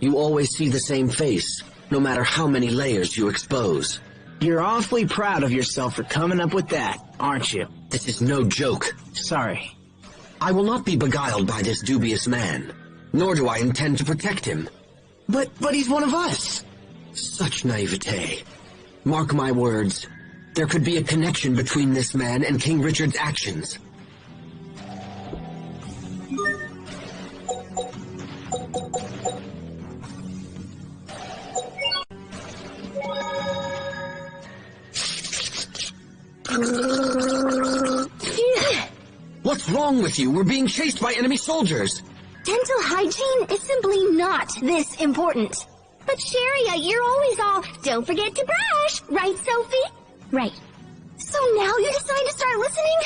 S8: you always see the same face, no matter how many layers you expose.
S4: You're awfully proud of yourself for coming up with that, aren't you?
S8: This is no joke.
S4: Sorry.
S8: I will not be beguiled by this dubious man, nor do I intend to protect him.
S4: But he's one of us.
S8: Such naivete. Mark my words, there could be a connection between this man and King Richard's actions. What's wrong with you? We're being chased by enemy soldiers.
S3: Dental hygiene is simply not this important. But Sheria, you're always all, don't forget to brush, right, Sophie?
S2: Right.
S3: So now you decide to start listening?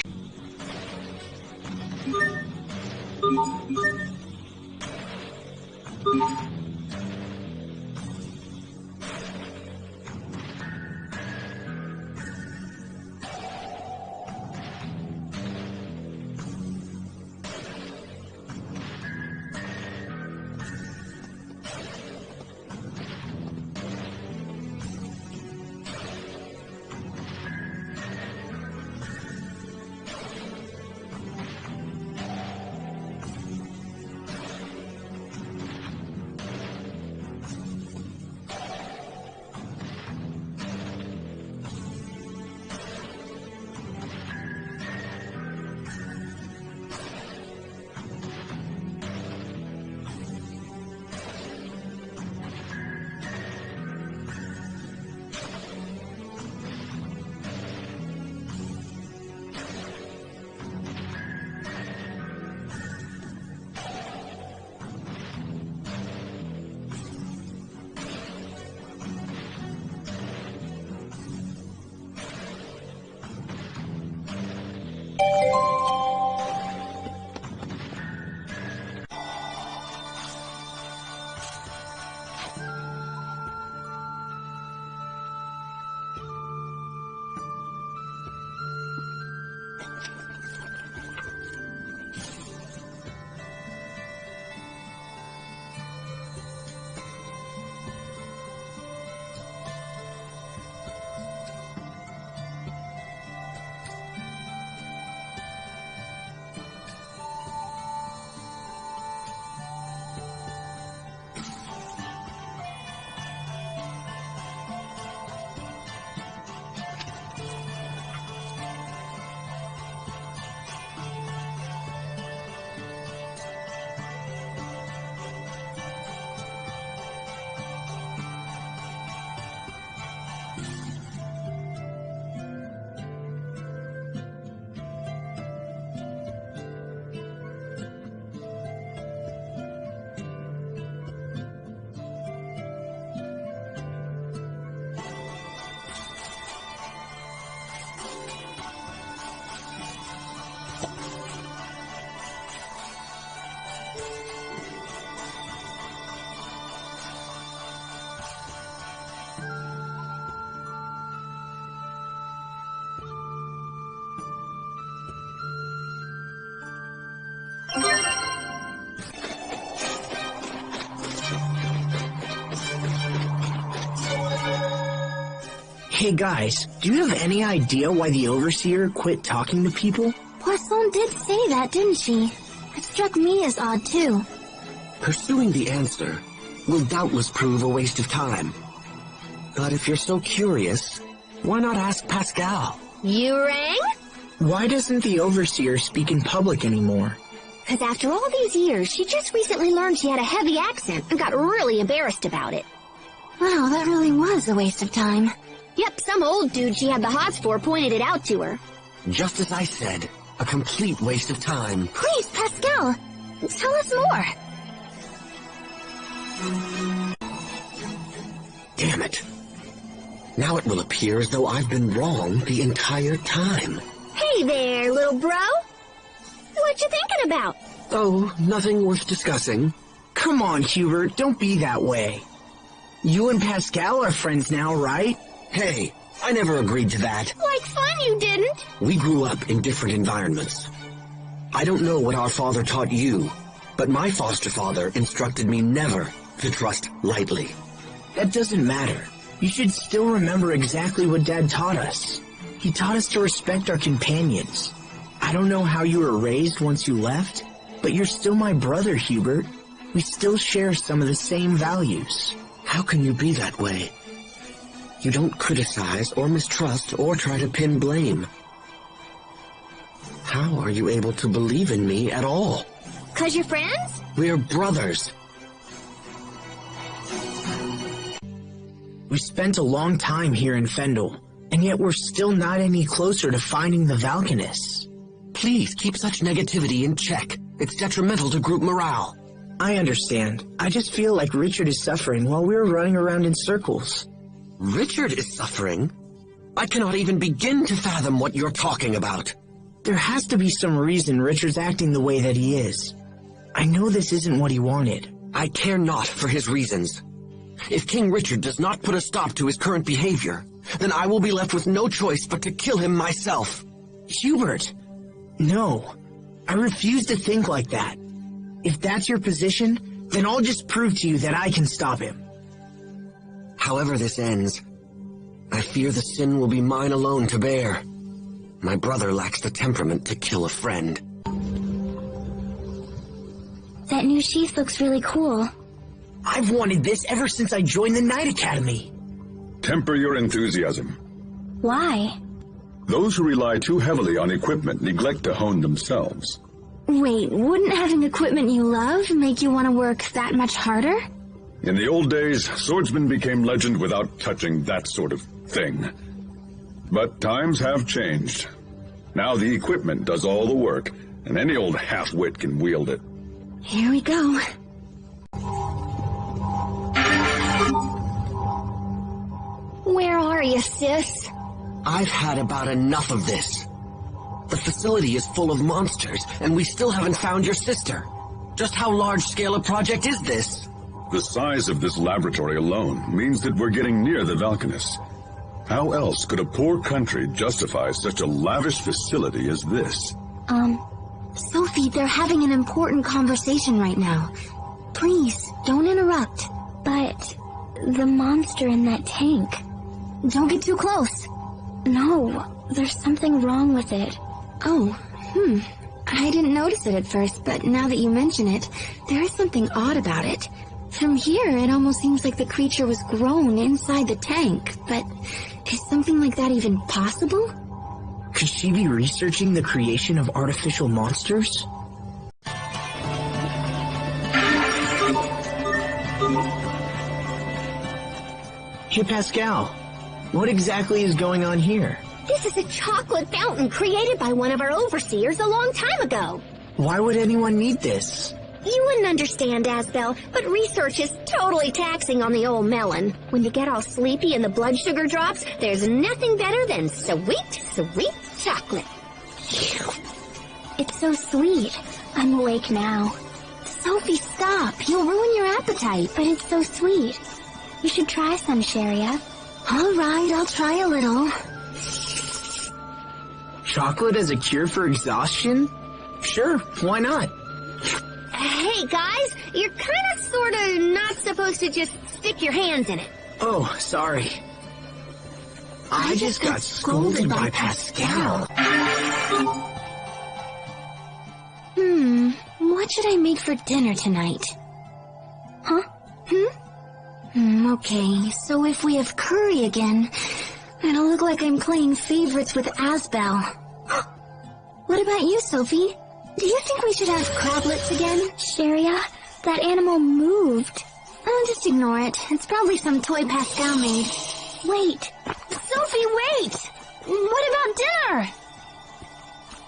S4: Hey guys, do you have any idea why the Overseer quit talking to people?
S1: Poisson did say that, didn't she? It struck me as odd, too.
S8: Pursuing the answer will doubtless prove a waste of time. But if you're so curious, why not ask Pascal?
S3: You rang?
S4: Why doesn't the Overseer speak in public anymore?
S3: Because after all these years, she just recently learned she had a heavy accent and got really embarrassed about it.
S1: Wow, that really was a waste of time.
S3: Yep, some old dude she had the hots for pointed it out to her.
S8: Just as I said, a complete waste of time.
S1: Please, Pascal, tell us more.
S8: Damn it. Now it will appear as though I've been wrong the entire time.
S3: Hey there, little bro. What you thinking about?
S8: Oh, nothing worth discussing.
S4: Come on, Hubert, don't be that way. You and Pascal are friends now, right?
S8: Hey, I never agreed to that.
S3: Like fun you didn't.
S8: We grew up in different environments. I don't know what our father taught you, but my foster father instructed me never to trust lightly.
S4: That doesn't matter. You should still remember exactly what Dad taught us. He taught us to respect our companions. I don't know how you were raised once you left, but you're still my brother, Hubert. We still share some of the same values.
S8: How can you be that way? You don't criticize or mistrust or try to pin blame. How are you able to believe in me at all?
S3: 'Cause you're friends?
S8: We're brothers.
S4: We spent a long time here in Fendel, and yet we're still not any closer to finding the Valkanists.
S8: Please keep such negativity in check. It's detrimental to group morale.
S4: I understand. I just feel like Richard is suffering while we're running around in circles.
S8: Richard is suffering? I cannot even begin to fathom what you're talking about.
S4: There has to be some reason Richard's acting the way that he is. I know this isn't what he wanted.
S8: I care not for his reasons. If King Richard does not put a stop to his current behavior, then I will be left with no choice but to kill him myself.
S4: Hubert! No. I refuse to think like that. If that's your position, then I'll just prove to you that I can stop him.
S8: However this ends, I fear the sin will be mine alone to bear. My brother lacks the temperament to kill a friend.
S2: That new sheath looks really cool.
S4: I've wanted this ever since I joined the Knight Academy.
S5: Temper your enthusiasm.
S2: Why?
S5: Those who rely too heavily on equipment neglect to hone themselves.
S1: Wait, wouldn't having equipment you love make you want to work that much harder?
S5: In the old days, swordsmen became legend without touching that sort of thing. But times have changed. Now the equipment does all the work, and any old half-wit can wield it.
S1: Here we go.
S3: Where are you, sis?
S8: I've had about enough of this. The facility is full of monsters, and we still haven't found your sister. Just how large-scale a project is this?
S5: The size of this laboratory alone means that we're getting near the Valkanists. How else could a poor country justify such a lavish facility as this?
S1: Sophie, they're having an important conversation right now. Please, don't interrupt.
S2: But the monster in that tank.
S1: Don't get too close.
S2: No, there's something wrong with it.
S1: Oh, I didn't notice it at first, but now that you mention it, there is something odd about it. From here, it almost seems like the creature was grown inside the tank, but is something like that even possible?
S4: Could she be researching the creation of artificial monsters? Hey, Pascal. What exactly is going on here?
S3: This is a chocolate fountain created by one of our overseers a long time ago.
S4: Why would anyone need this?
S3: You wouldn't understand, Asbel, but research is totally taxing on the old melon. When you get all sleepy and the blood sugar drops, there's nothing better than sweet, sweet chocolate.
S2: It's so sweet. I'm awake now.
S1: Sophie, stop. You'll ruin your appetite.
S2: But it's so sweet. You should try some, Sharia.
S1: All right, I'll try a little.
S4: Chocolate as a cure for exhaustion? Sure, why not?
S3: Hey, guys, you're kind of sort of not supposed to just stick your hands in it.
S4: Oh, sorry. I just got scolded by Pascal.
S1: What should I make for dinner tonight? Huh? Okay, so if we have curry again, it'll look like I'm playing favorites with Asbel. What about you, Sophie? Do you think we should have crablets again?
S2: Sheria, that animal moved.
S1: Oh, just ignore it. It's probably some toy Pascal made.
S2: Wait.
S1: Sophie, wait! What about dinner?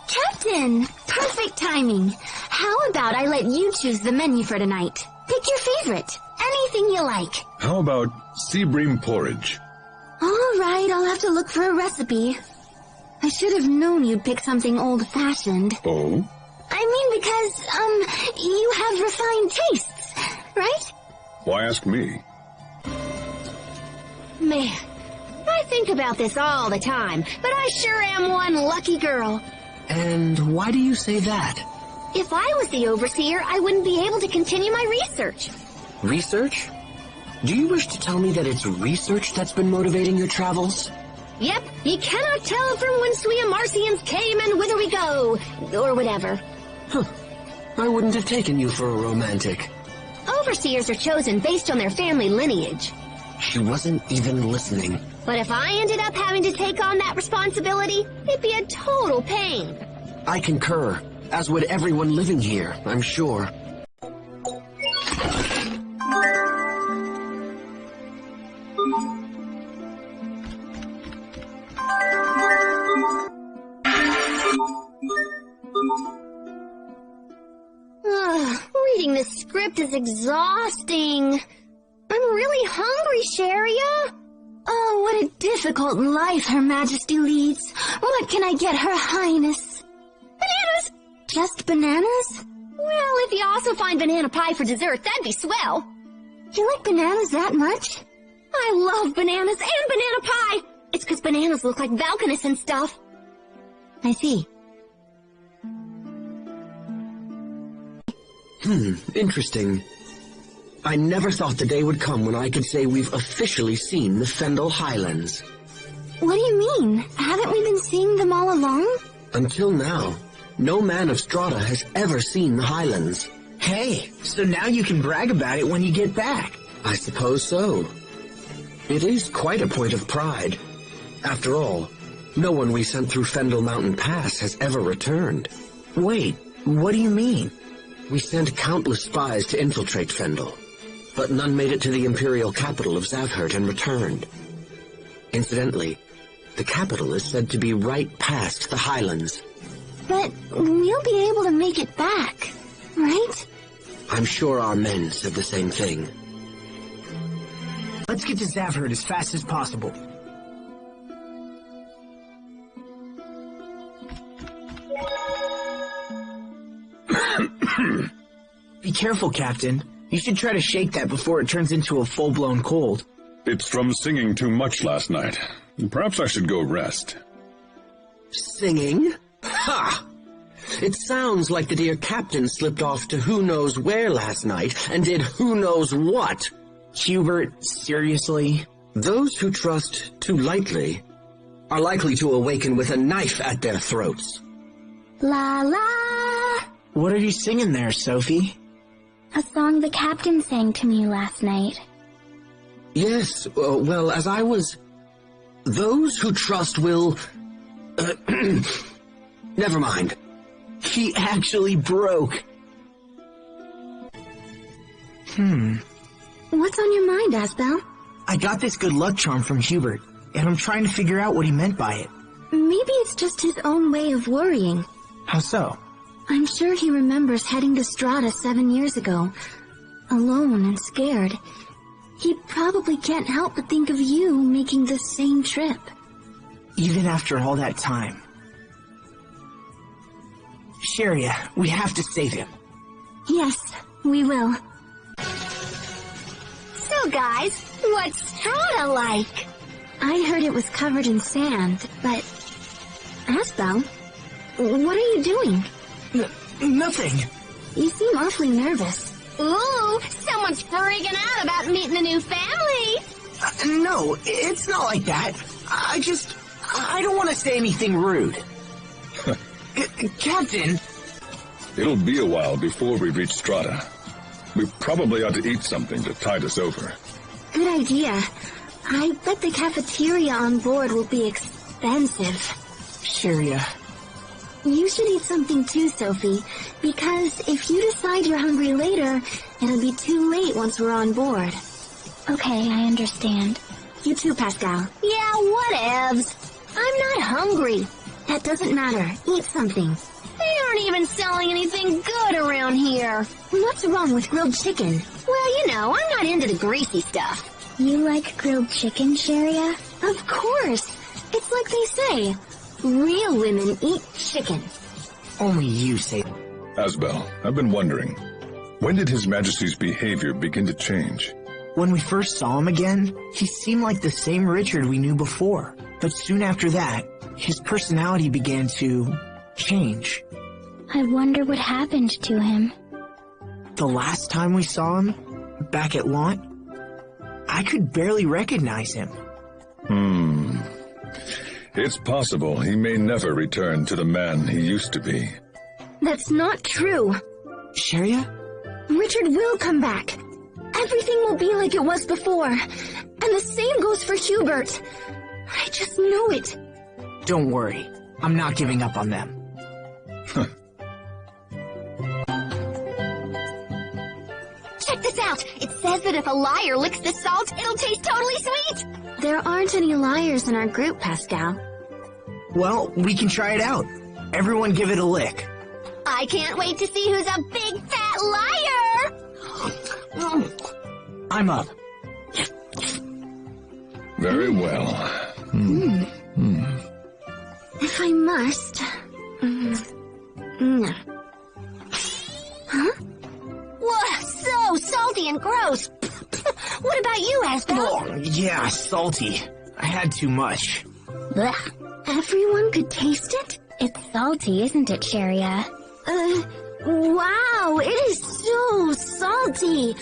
S1: Captain! Perfect timing. How about I let you choose the menu for tonight? Pick your favorite. Anything you like.
S5: How about sea bream porridge?
S1: All right, I'll have to look for a recipe. I should have known you'd pick something old-fashioned.
S5: Oh?
S1: I mean because, you have refined tastes, right?
S5: Why ask me?
S3: Man, I think about this all the time, but I sure am one lucky girl.
S8: And why do you say that?
S3: If I was the overseer, I wouldn't be able to continue my research.
S8: Research? Do you wish to tell me that it's research that's been motivating your travels?
S3: Yep, you cannot tell from whence we Amarcians came and whither we go, or whatever.
S8: Huh. I wouldn't have taken you for a romantic.
S3: Overseers are chosen based on their family lineage.
S8: She wasn't even listening.
S3: But if I ended up having to take on that responsibility, it'd be a total pain.
S8: I concur, as would everyone living here, I'm sure.
S3: Reading this script is exhausting. I'm really hungry, Sheria.
S1: Oh, what a difficult life Her Majesty leads. What can I get Her Highness?
S3: Bananas!
S1: Just bananas?
S3: Well, if you also find banana pie for dessert, that'd be swell.
S1: You like bananas that much?
S3: I love bananas and banana pie. It's 'cause bananas look like Valkanus and stuff.
S1: I see.
S8: Interesting. I never thought the day would come when I could say we've officially seen the Fendel Highlands.
S1: What do you mean? Haven't we been seeing them all along?
S8: Until now, no man of Strata has ever seen the Highlands.
S4: Hey, so now you can brag about it when you get back.
S8: I suppose so. It is quite a point of pride. After all, no one we sent through Fendel Mountain Pass has ever returned.
S4: Wait, what do you mean?
S8: We sent countless spies to infiltrate Fendel, but none made it to the imperial capital of Zavhert and returned. Incidentally, the capital is said to be right past the Highlands.
S1: But we'll be able to make it back, right?
S8: I'm sure our men said the same thing.
S4: Let's get to Zavhert as fast as possible. Be careful, Captain. You should try to shake that before it turns into a full-blown cold.
S5: It's from singing too much last night. Perhaps I should go rest.
S8: Singing? Ha! It sounds like the dear captain slipped off to who knows where last night and did who knows what.
S4: Hubert, seriously?
S8: Those who trust too lightly are likely to awaken with a knife at their throats.
S2: La la!
S4: What are you singing there, Sophie?
S2: A song the captain sang to me last night.
S8: Yes, well, as I was... Those who trust will... Never mind.
S4: He actually broke.
S1: What's on your mind, Asbel?
S4: I got this good luck charm from Hubert, and I'm trying to figure out what he meant by it.
S1: Maybe it's just his own way of worrying.
S4: How so?
S1: I'm sure he remembers heading to Strata 7 years ago, alone and scared. He probably can't help but think of you making the same trip.
S4: Even after all that time. Sheria, we have to save him.
S1: Yes, we will.
S3: So guys, what's Strata like?
S1: I heard it was covered in sand, but... Asbel, what are you doing?
S4: Nothing.
S1: You seem awfully nervous.
S3: Ooh, someone's freaking out about meeting a new family.
S4: No, it's not like that. I don't want to say anything rude. Captain!
S5: It'll be a while before we reach Strata. We probably ought to eat something to tide us over.
S1: Good idea. I bet the cafeteria on board will be expensive.
S4: Sharia.
S1: You should eat something too, Sophie, because if you decide you're hungry later, it'll be too late once we're on board.
S2: Okay, I understand.
S1: You too, Pascal.
S3: Yeah, whatevs. I'm not hungry.
S1: That doesn't matter. Eat something.
S3: They aren't even selling anything good around here.
S1: What's wrong with grilled chicken?
S3: Well, you know, I'm not into the greasy stuff.
S2: You like grilled chicken, Sharia?
S1: Of course. It's like they say. Real women eat chicken.
S4: Only you say.
S5: Asbel, I've been wondering, when did His Majesty's behavior begin to change?
S4: When we first saw him again, he seemed like the same Richard we knew before. But soon after that, his personality began to change.
S2: I wonder what happened to him.
S4: The last time we saw him, back at Launt, I could barely recognize him.
S5: It's possible he may never return to the man he used to be.
S1: That's not true.
S4: Sharia?
S1: Richard will come back. Everything will be like it was before. And the same goes for Hubert. I just know it.
S4: Don't worry. I'm not giving up on them.
S3: Check this out. It says that if a liar licks the salt, it'll taste totally sweet.
S1: There aren't any liars in our group, Pascal.
S4: Well, we can try it out. Everyone give it a lick.
S3: I can't wait to see who's a big fat liar.
S4: I'm up.
S5: Very well.
S1: If I must...
S3: Huh? Whoa, so salty and gross. What about you, Asbel?
S4: Oh, yeah, salty. I had too much.
S2: Blech.
S1: Everyone could taste it?
S2: It's salty, isn't it, Sharia?
S1: Wow, it is so salty.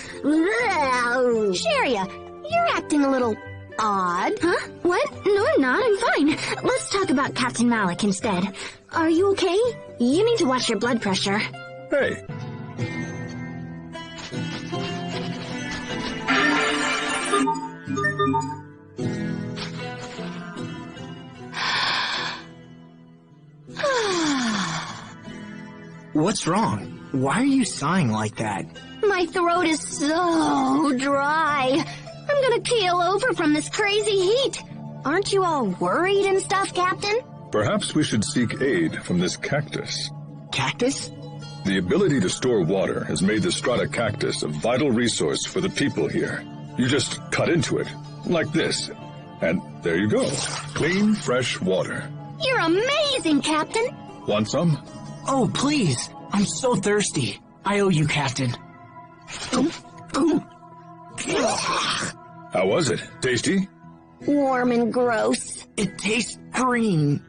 S3: Sharia, you're acting a little odd.
S1: Huh? What? No, I'm not. I'm fine. Let's talk about Captain Malik instead. Are you okay? You need to watch your blood pressure.
S5: Hey.
S4: What's wrong? Why are you sighing like that?
S3: My throat is so dry. I'm gonna keel over from this crazy heat. Aren't you all worried and stuff, Captain?
S5: Perhaps we should seek aid from this cactus.
S4: Cactus?
S5: The ability to store water has made the Strata cactus a vital resource for the people here. You just cut into it, like this, and there you go. Clean, fresh water.
S3: You're amazing, Captain.
S5: Want some?
S4: Oh, please. I'm so thirsty. I owe you, Captain.
S5: How was it? Tasty?
S3: Warm and gross.
S4: It tastes green.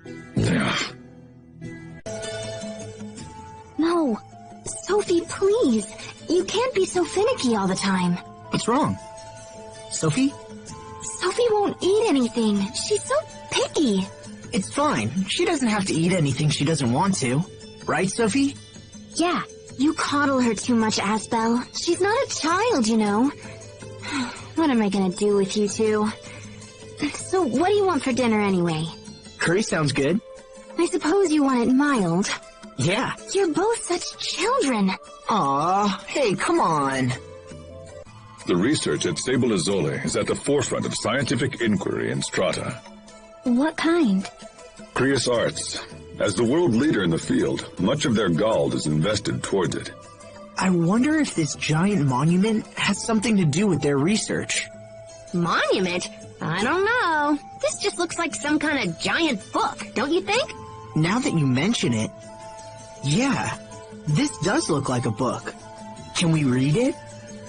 S1: No. Sophie, please. You can't be so finicky all the time.
S4: What's wrong? Sophie?
S1: Sophie won't eat anything. She's so picky.
S4: It's fine. She doesn't have to eat anything she doesn't want to. Right, Sophie?
S1: Yeah. You coddle her too much, Asbel. She's not a child, you know. What am I gonna do with you two? So, what do you want for dinner anyway?
S4: Curry sounds good.
S1: I suppose you want it mild.
S4: Yeah.
S1: You're both such children.
S4: Aw, hey, come on.
S5: The research at Sable Azole is at the forefront of scientific inquiry in Strata.
S2: What kind?
S5: Crius Arts. As the world leader in the field, much of their gold is invested towards it.
S4: I wonder if this giant monument has something to do with their research.
S3: Monument? I don't know. This just looks like some kind of giant book, don't you think?
S4: Now that you mention it, yeah, this does look like a book. Can we read it?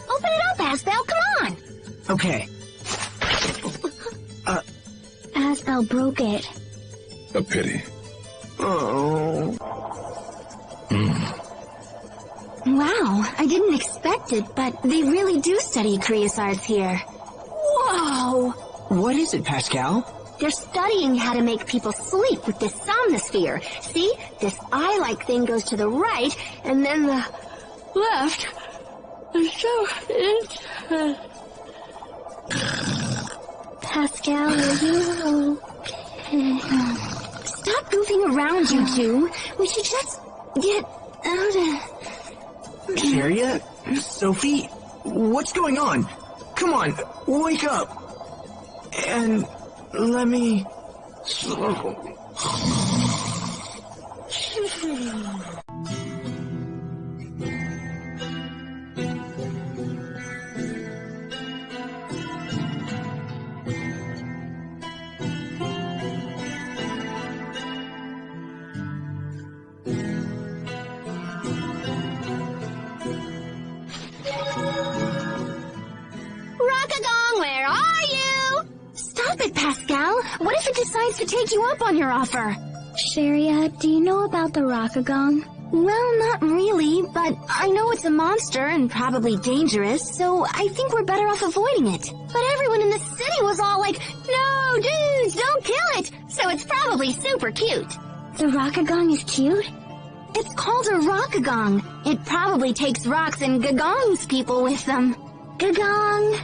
S3: Open it up, Asbel, come on!
S4: Okay.
S2: Asbel broke it.
S5: A pity.
S4: Oh.
S1: Wow, I didn't expect it, but they really do study Crius Arts here.
S3: Whoa!
S4: What is it, Pascal?
S3: They're studying how to make people sleep with this somnosphere. See? This eye-like thing goes to the right, and then the left. And so it's...
S2: Pascal, are you okay?
S3: Stop goofing around, you two. We should just get out of...
S4: Vesperia? Sophie? What's going on? Come on, wake up. And let me...
S3: Rockagong, where are you? Stop it, Pascal. What if it decides to take you up on your offer?
S2: Sharia, do you know about the Rockagong?
S3: Well, not really, but I know it's a monster and probably dangerous, so I think we're better off avoiding it. But everyone in the city was all like, no, dudes, don't kill it! So it's probably super cute.
S2: The Rockagong is cute?
S3: It's called a rockagong. It probably takes rocks and gagongs people with them. Gagong!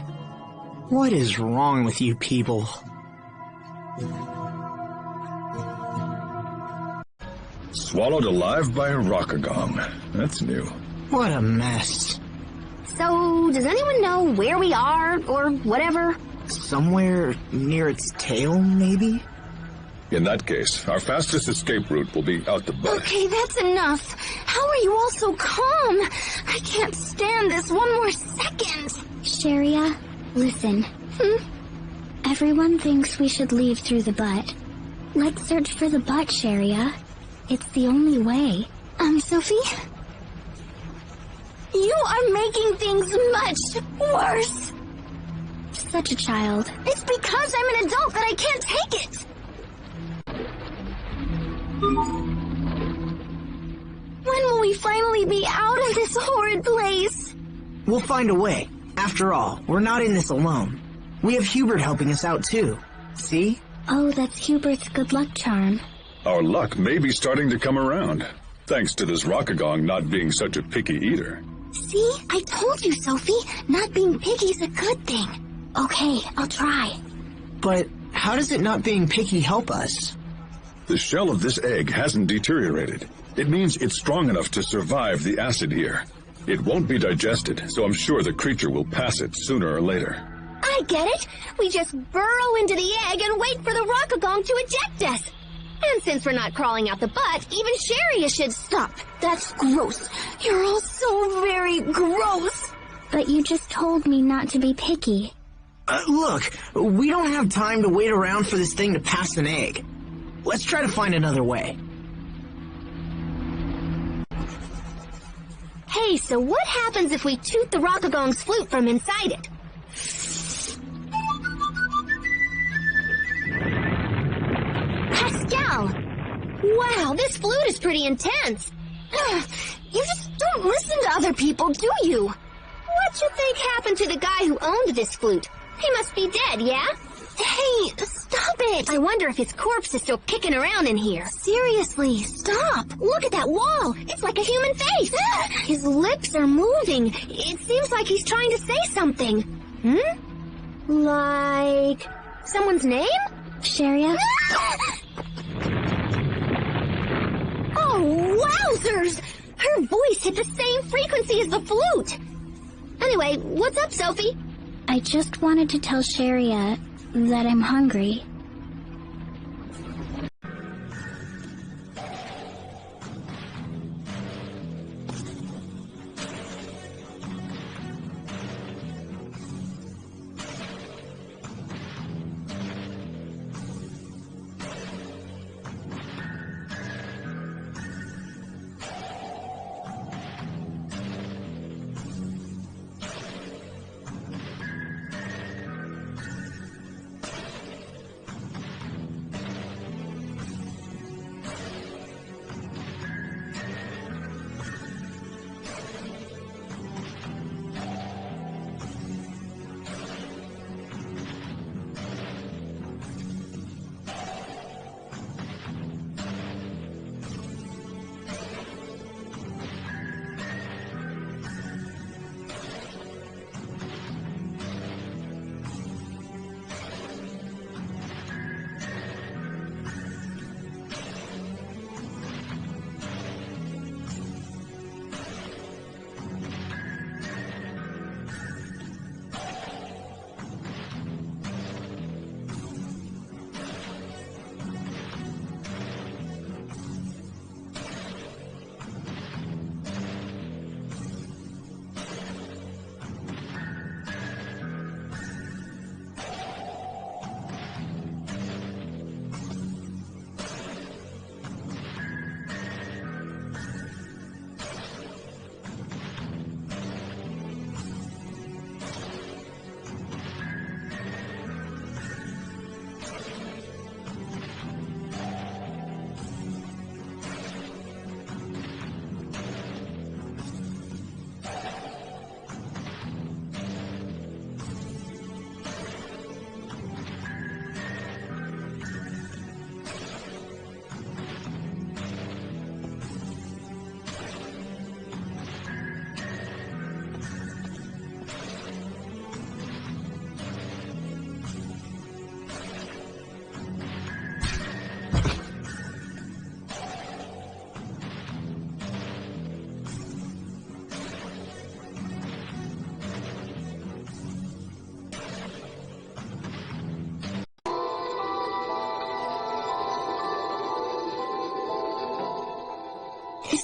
S4: What is wrong with you people?
S5: Swallowed alive by a rockagong. That's new.
S4: What a mess.
S3: So, does anyone know where we are, or whatever?
S4: Somewhere near its tail, maybe?
S5: In that case, our fastest escape route will be out the butt.
S3: Okay, that's enough. How are you all so calm? I can't stand this one more second.
S2: Sharia, listen. Everyone thinks we should leave through the butt. Let's search for the butt, Sharia. It's the only way.
S3: Sophie? You are making things much worse.
S2: Such a child.
S3: It's because I'm an adult that I can't take it. When will we finally be out of this horrid place?
S4: We'll find a way. After all, we're not in this alone. We have Hubert helping us out too. See?
S2: Oh, that's Hubert's good luck charm.
S5: Our luck may be starting to come around, thanks to this rockagong not being such a picky eater.
S3: See? I told you, Sophie. Not being picky's a good thing.
S2: Okay, I'll try.
S4: But how does it not being picky help us?
S5: The shell of this egg hasn't deteriorated. It means it's strong enough to survive the acid here. It won't be digested, so I'm sure the creature will pass it sooner or later.
S3: I get it. We just burrow into the egg and wait for the rockagong to eject us. And since we're not crawling out the butt, even Sharia should stop. That's gross. You're all so very gross.
S2: But you just told me not to be picky.
S4: Look, we don't have time to wait around for this thing to pass an egg. Let's try to find another way.
S3: Hey, so what happens if we toot the rockagong's flute from inside it? Pascal! Wow, this flute is pretty intense. You just don't listen to other people, do you? What you think happened to the guy who owned this flute? He must be dead, yeah? Hey, stop it! I wonder if his corpse is still kicking around in here. Seriously, stop! Look at that wall! It's like a human face! His lips are moving. It seems like he's trying to say something. Like... someone's name?
S2: Sharia?
S3: Oh, wowzers! Her voice hit the same frequency as the flute! Anyway, what's up, Sophie?
S2: I just wanted to tell Sharia that I'm hungry.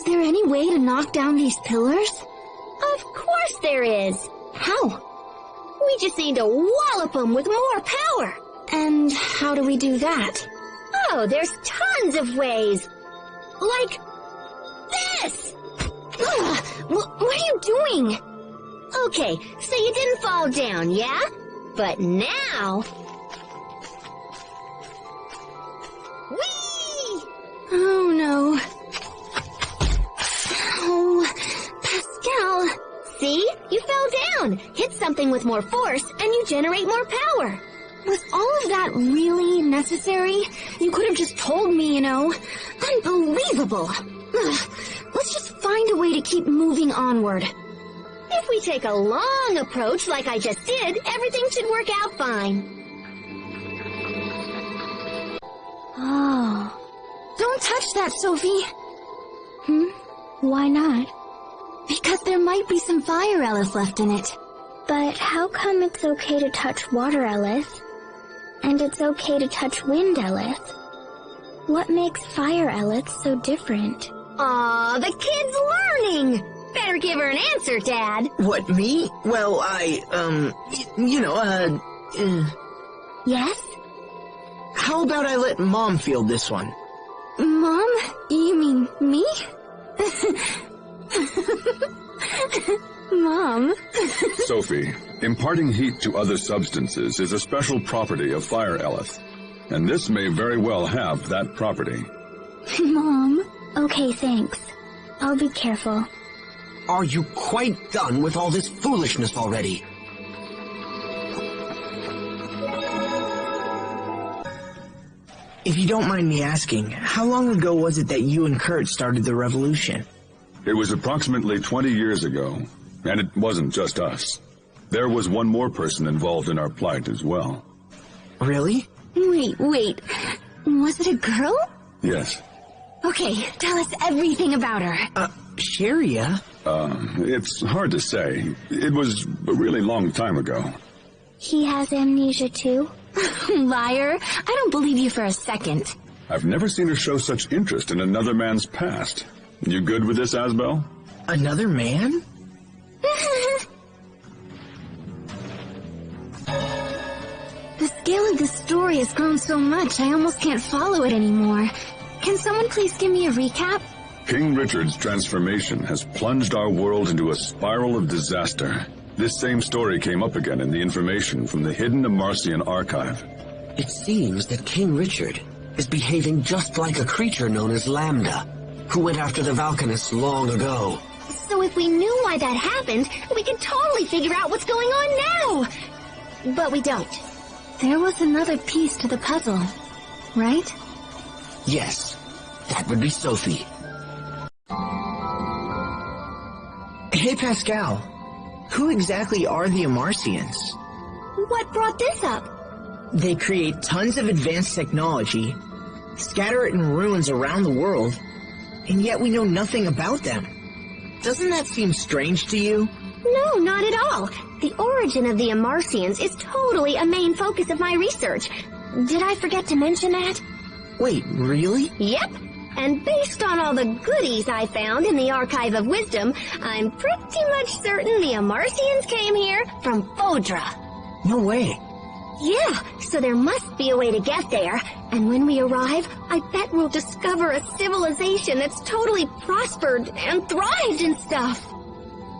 S1: there any way to knock down these pillars?
S3: Of course there is.
S1: How?
S3: We just need to wallop them with more power.
S1: And how do we do that?
S3: Oh, there's tons of ways. Like this!
S1: Ugh, what are you doing?
S3: Okay, so you didn't fall down, yeah? But now... Whee!
S1: Oh no. Oh, Pascal.
S3: See? You fell down. Hit something with more force, and you generate more power.
S1: Was all of that really necessary? You could have just told me, you know. Unbelievable. Ugh, let's just find a way to keep moving onward.
S3: If we take a long approach like I just did, everything should work out fine.
S1: Oh. Don't touch that, Sophie.
S2: Why not?
S1: Because there might be some fire Ellis left in it.
S2: But how come it's okay to touch water, Ellis? And it's okay to touch wind, Ellis? What makes fire, Ellis, so different?
S3: Aw, the kid's learning! Better give her an answer, Dad.
S4: What, me? Well,
S2: Yes?
S4: how about I let Mom field this one?
S1: Mom? You mean me? Mom?
S5: Sophie, imparting heat to other substances is a special property of fire Elith, and this may very well have that property.
S1: Mom?
S2: Okay, thanks. I'll be careful.
S8: Are you quite done with all this foolishness already?
S4: If you don't mind me asking, how long ago was it that you and Kurt started the revolution?
S5: It was approximately 20 years ago, and it wasn't just us. There was one more person involved in our plight as well.
S4: Really?
S1: Wait. Was it a girl?
S5: Yes.
S1: Okay, tell us everything about her.
S4: Sharia?
S5: It's hard to say. It was a really long time ago.
S2: He has amnesia too?
S1: Liar. I don't believe you for a second.
S5: I've never seen her show such interest in another man's past. You good with this, Asbel?
S4: Another man?
S1: The scale of the story has grown so much, I almost can't follow it anymore. Can someone please give me a recap?
S5: King Richard's transformation has plunged our world into a spiral of disaster. This same story came up again in the information from the hidden Amarcian archive.
S8: It seems that King Richard is behaving just like a creature known as Lambda, who went after the Valkanists long ago.
S3: So if we knew why that happened, we could totally figure out what's going on now. But we don't.
S1: There was another piece to the puzzle, right?
S8: Yes, that would be Sophie.
S4: Hey, Pascal. Who exactly are the Amarcians?
S3: What brought this up?
S4: They create tons of advanced technology, scatter it in ruins around the world, and yet we know nothing about them. Doesn't that seem strange to you?
S3: No, not at all. The origin of the Amarcians is totally a main focus of my research. Did I forget to mention that?
S4: Wait, really?
S3: Yep. And based on all the goodies I found in the Archive of Wisdom, I'm pretty much certain the Amarcians came here from Fodra.
S4: No way.
S3: Yeah, so there must be a way to get there. And when we arrive, I bet we'll discover a civilization that's totally prospered and thrived and stuff.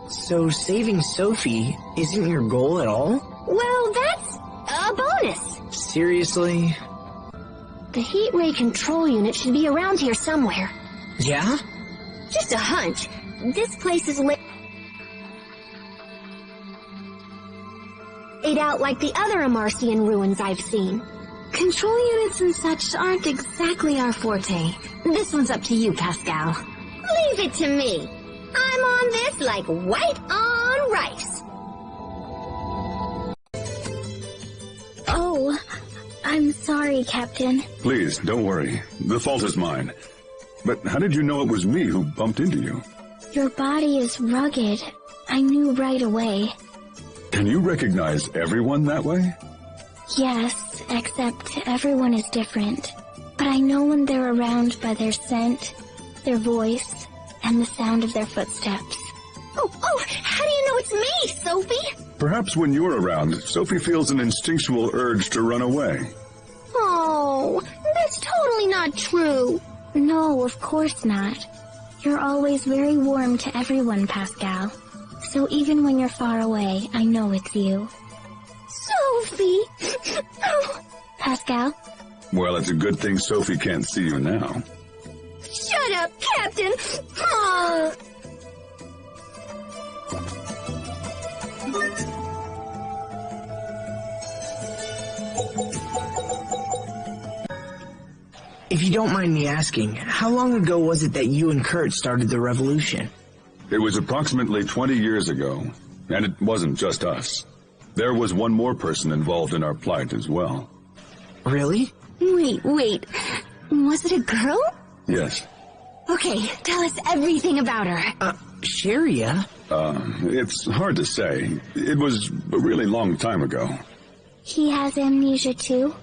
S4: So saving Sophie isn't your goal at all?
S3: Well, that's a bonus.
S4: Seriously?
S3: The heat ray control unit should be around here somewhere.
S4: Yeah?
S3: Just a hunch. This place is laid out like the other Amarcian ruins I've seen.
S1: Control units and such aren't exactly our forte. This one's up to you, Pascal.
S3: Leave it to me. I'm on this like white on rice.
S2: Oh, I'm sorry, Captain.
S5: Please, don't worry. The fault is mine. But how did you know it was me who bumped into you?
S2: Your body is rugged. I knew right away.
S5: Can you recognize everyone that way?
S2: Yes, except everyone is different. But I know when they're around by their scent, their voice, and the sound of their footsteps.
S3: Oh, how do you know it's me, Sophie?
S5: Perhaps when you're around, Sophie feels an instinctual urge to run away.
S3: Oh, that's totally not true.
S2: No, of course not. You're always very warm to everyone, Pascal. So even when you're far away, I know it's you.
S3: Sophie! Oh.
S2: Pascal?
S5: Well, it's a good thing Sophie can't see you now.
S3: Shut up, Captain! Oh.
S4: If you don't mind me asking, how long ago was it that you and Kurt started the revolution?
S5: It was approximately 20 years ago, and it wasn't just us. There was one more person involved in our plight as well.
S4: Really?
S1: Wait. Was it a girl?
S5: Yes.
S1: Okay, tell us everything about her.
S4: Sharia?
S5: It's hard to say. It was a really long time ago.
S2: He has amnesia too?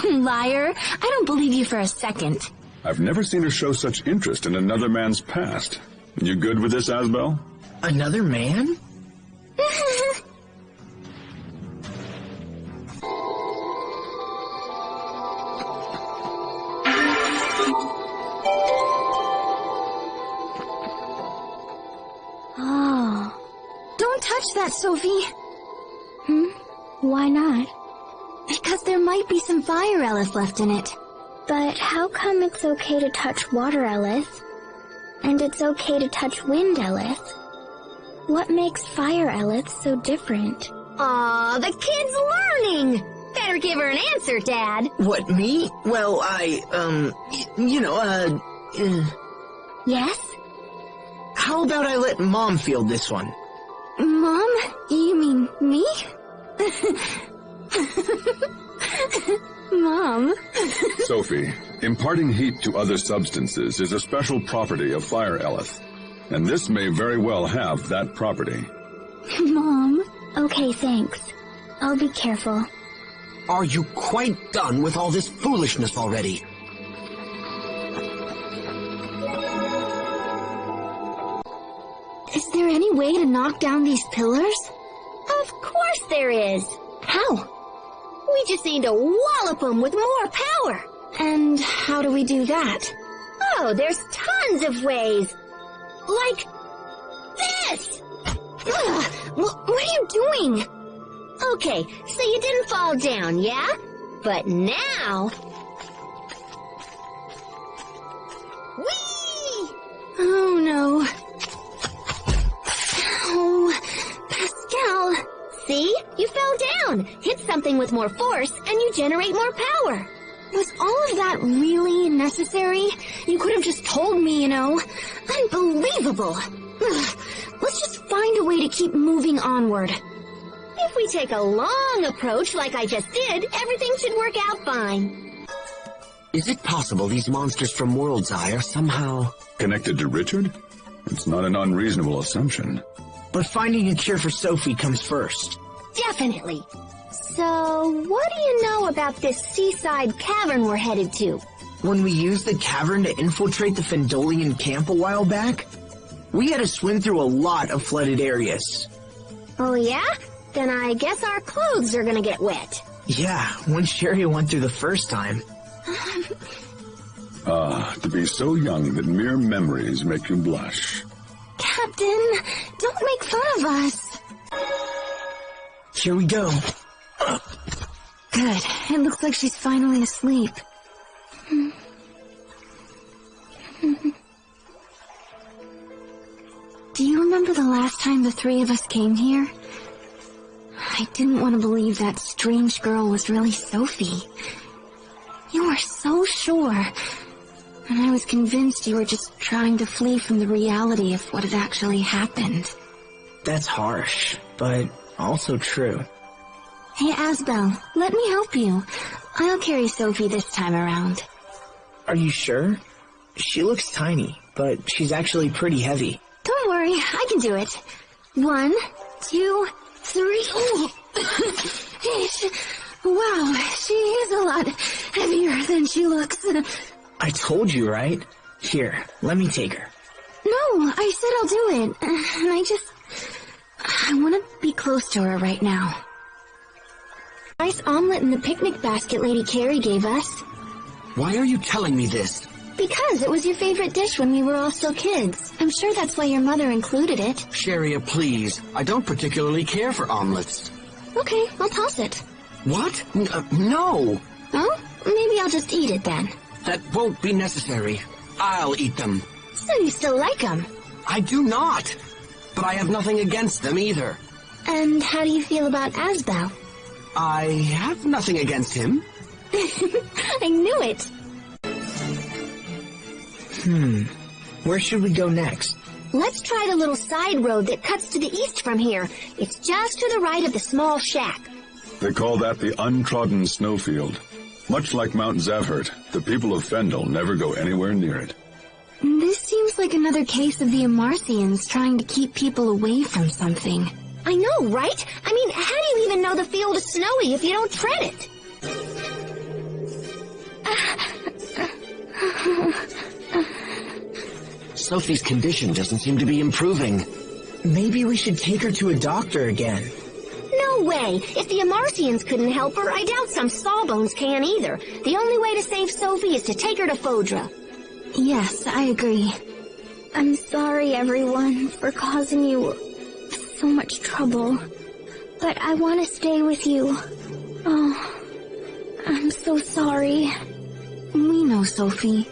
S1: Liar. I don't believe you for a second.
S5: I've never seen her show such interest in another man's past. You good with this, Asbel?
S4: Another man?
S1: Don't touch that, Sophie.
S2: Why not?
S1: Because there might be some fire Ellis left in it.
S2: But how come it's okay to touch water, Ellis? And it's okay to touch wind, Ellis? What makes fire, Ellis, so different?
S3: Aw, the kid's learning! Better give her an answer, Dad.
S4: What, me? Well,
S2: Yes?
S4: how about I let Mom field this one?
S1: Mom? You mean me? Mom?
S5: Sophie, imparting heat to other substances is a special property of fire Ellis, and this may very well have that property.
S1: Mom?
S2: Okay, thanks. I'll be careful.
S8: Are you quite done with all this foolishness already?
S1: Is there any way to knock down these pillars?
S3: Of course there is.
S1: How?
S3: We just need to wallop them with more power.
S1: And how do we do that?
S3: Oh, there's tons of ways. Like this.
S1: Ugh, what are you doing?
S3: Okay, so you didn't fall down, yeah? But now... Whee!
S1: Oh no. Oh, Pascal.
S3: See? You fell down. Hit something with more force, and you generate more power.
S1: Was all of that really necessary? You could have just told me, you know. Unbelievable. Ugh. Let's just find a way to keep moving onward.
S3: If we take a long approach like I just did, everything should work out fine.
S8: Is it possible these monsters from World's Eye are somehow...
S5: Connected to Richard? It's not an unreasonable assumption.
S4: But finding a cure for Sophie comes first.
S3: Definitely. So, what do you know about this seaside cavern we're headed to?
S4: When we used the cavern to infiltrate the Fendolian camp a while back, we had to swim through a lot of flooded areas.
S3: Oh yeah? Then I guess our clothes are gonna get wet.
S4: Yeah, when Sherry went through the first time.
S5: To be so young that mere memories make you blush.
S1: Captain, don't make fun of us.
S4: Here we go.
S1: Good. It looks like she's finally asleep. Do you remember the last time the three of us came here? I didn't want to believe that strange girl was really Sophie. You were so sure. And I was convinced you were just trying to flee from the reality of what had actually happened.
S4: That's harsh, but also true.
S1: Hey, Asbel, let me help you. I'll carry Sophie this time around.
S4: Are you sure? She looks tiny, but she's actually pretty heavy.
S1: Don't worry, I can do it. 1, 2, 3. Wow, she is a lot heavier than she looks.
S4: I told you, right? Here, let me take her.
S1: No, I said I'll do it. And I want to be close to her right now. Nice omelet in the picnic basket Lady Carrie gave us.
S8: Why are you telling me this?
S1: Because it was your favorite dish when we were all still kids. I'm sure that's why your mother included it.
S8: Sharia, please. I don't particularly care for omelets.
S1: Okay, I'll toss it.
S8: What? No.
S1: Oh? Maybe I'll just eat it then.
S8: That won't be necessary. I'll eat them.
S1: So you still like them?
S8: I do not. But I have nothing against them either.
S1: And how do you feel about Asbel?
S8: I have nothing against him.
S1: I knew it.
S4: Where should we go next?
S3: Let's try the little side road that cuts to the east from here. It's just to the right of the small shack.
S5: They call that the untrodden snowfield. Much like Mount Zevhert, the people of Fendel never go anywhere near it.
S1: This seems like another case of the Amarcians trying to keep people away from something.
S3: I know, right? I mean, how do you even know the field is snowy if you don't tread it?
S8: Sophie's condition doesn't seem to be improving.
S4: Maybe we should take her to a doctor again.
S3: No way! If the Amarcians couldn't help her, I doubt some Sawbones can either. The only way to save Sophie is to take her to Fodra.
S1: Yes, I agree.
S2: I'm sorry, everyone, for causing you so much trouble. But I want to stay with you. Oh, I'm so sorry.
S1: We know, Sophie.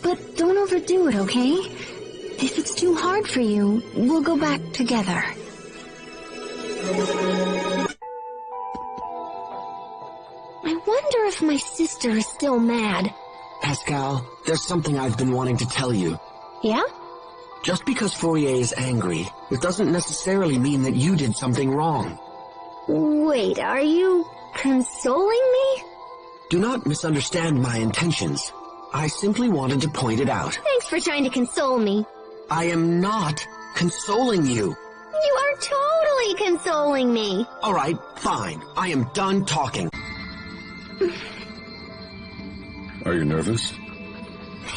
S1: But don't overdo it, okay? If it's too hard for you, we'll go back together.
S3: I wonder if my sister is still mad.
S8: Pascal, there's something I've been wanting to tell you.
S3: Yeah?
S8: Just because Fourier is angry, it doesn't necessarily mean that you did something wrong.
S3: Wait, are you consoling me?
S8: Do not misunderstand my intentions. I simply wanted to point it out.
S3: Thanks for trying to console me.
S8: I am not consoling you.
S3: You are totally consoling me.
S8: All right, fine. I am done talking.
S5: Are you nervous?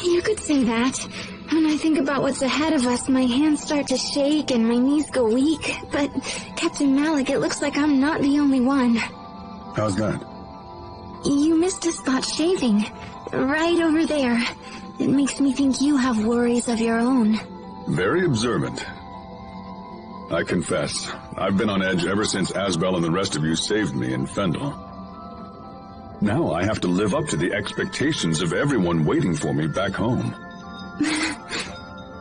S1: You could say that. When I think about what's ahead of us, my hands start to shake and my knees go weak. But, Captain Malik, it looks like I'm not the only one.
S5: How's that?
S1: You missed a spot shaving. Right over there. It makes me think you have worries of your own.
S5: Very observant. I confess, I've been on edge ever since Asbel and the rest of you saved me in Fendel. Now I have to live up to the expectations of everyone waiting for me back home.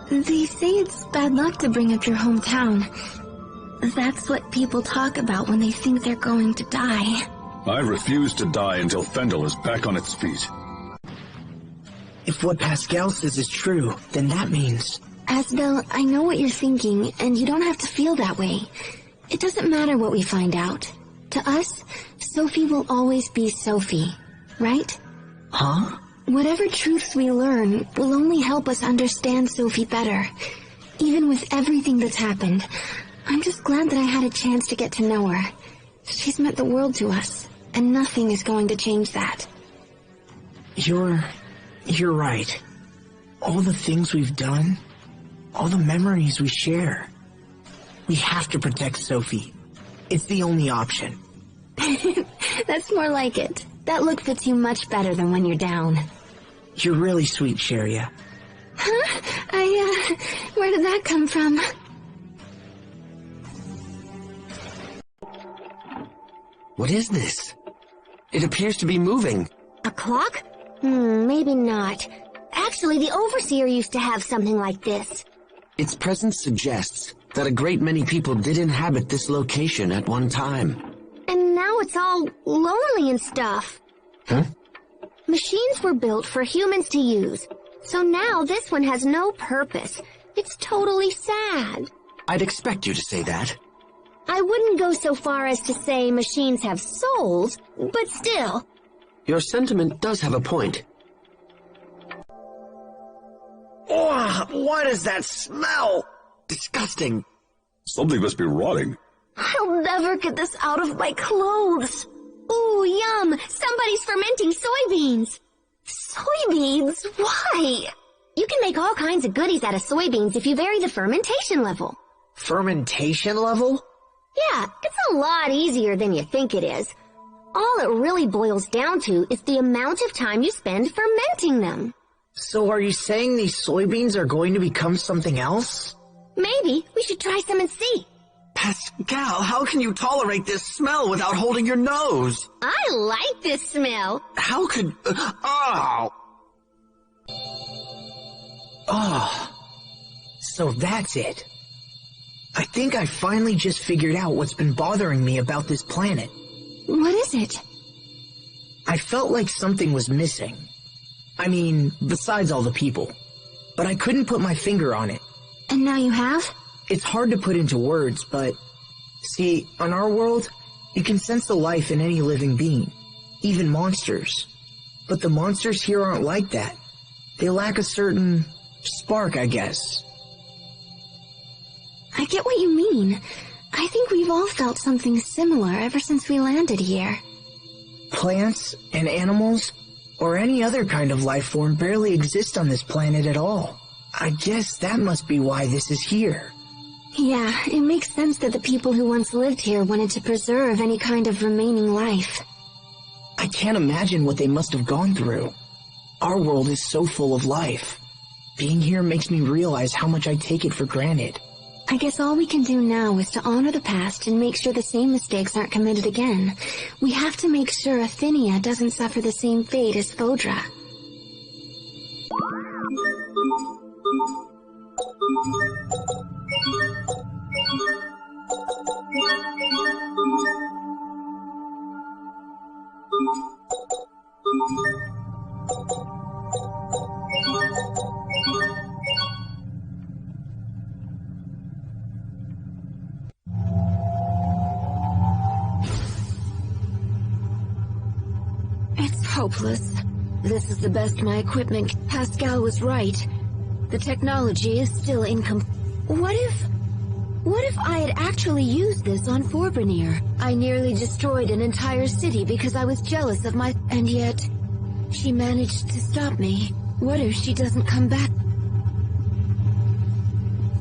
S1: They say it's bad luck to bring up your hometown. That's what people talk about when they think they're going to die.
S5: I refuse to die until Fendel is back on its feet.
S4: If what Pascal says is true, then that means...
S1: Asbel, I know what you're thinking, and you don't have to feel that way. It doesn't matter what we find out. To us, Sophie will always be Sophie, right?
S4: Huh?
S1: Whatever truths we learn will only help us understand Sophie better. Even with everything that's happened, I'm just glad that I had a chance to get to know her. She's meant the world to us, and nothing is going to change that.
S4: You're right. All the things we've done, all the memories we share. We have to protect Sophie. It's the only option.
S1: That's more like it. That look fits you much better than when you're down.
S4: You're really sweet, Sharia.
S1: Huh? Where did that come from?
S8: What is this? It appears to be moving.
S3: A clock? Maybe not. Actually, the Overseer used to have something like this.
S8: Its presence suggests that a great many people did inhabit this location at one time.
S3: And now it's all lonely and stuff.
S8: Huh?
S3: Machines were built for humans to use, so now this one has no purpose. It's totally sad.
S8: I'd expect you to say that.
S3: I wouldn't go so far as to say machines have souls, but still.
S8: Your sentiment does have a point.
S9: Oh, what is that smell?
S8: Disgusting.
S5: Something must be rotting.
S3: I'll never get this out of my clothes. Ooh, yum! Somebody's fermenting soybeans. Soybeans? Why? You can make all kinds of goodies out of soybeans if you vary the fermentation level.
S4: Fermentation level?
S3: Yeah, it's a lot easier than you think it is. All it really boils down to is the amount of time you spend fermenting them.
S4: So are you saying these soybeans are going to become something else?
S3: Maybe we should try some and see.
S9: Pascal, how can you tolerate this smell without holding your nose?
S3: I like this smell.
S9: How could... oh!
S4: Oh, so that's it. I think I finally just figured out what's been bothering me about this planet.
S1: What is it?
S4: I felt like something was missing. I mean, besides all the people. But I couldn't put my finger on it.
S1: And now you have?
S4: It's hard to put into words, but... See, on our world, you can sense the life in any living being. Even monsters. But the monsters here aren't like that. They lack a certain... spark, I guess.
S1: I get what you mean. I think we've all felt something similar ever since we landed here.
S4: Plants and animals, or any other kind of life form barely exist on this planet at all. I guess that must be why this is here.
S1: Yeah, it makes sense that the people who once lived here wanted to preserve any kind of remaining life.
S4: I can't imagine what they must have gone through. Our world is so full of life. Being here makes me realize how much I take it for granted.
S1: I guess all we can do now is to honor the past and make sure the same mistakes aren't committed again. We have to make sure Athenea doesn't suffer the same fate as Fodra.
S10: It's hopeless. This is the best my equipment... Pascal was right. The technology is still incomplete. What if I had actually used this on Forbanier? I nearly destroyed an entire city because I was jealous of my... And yet, she managed to stop me. What if she doesn't come back?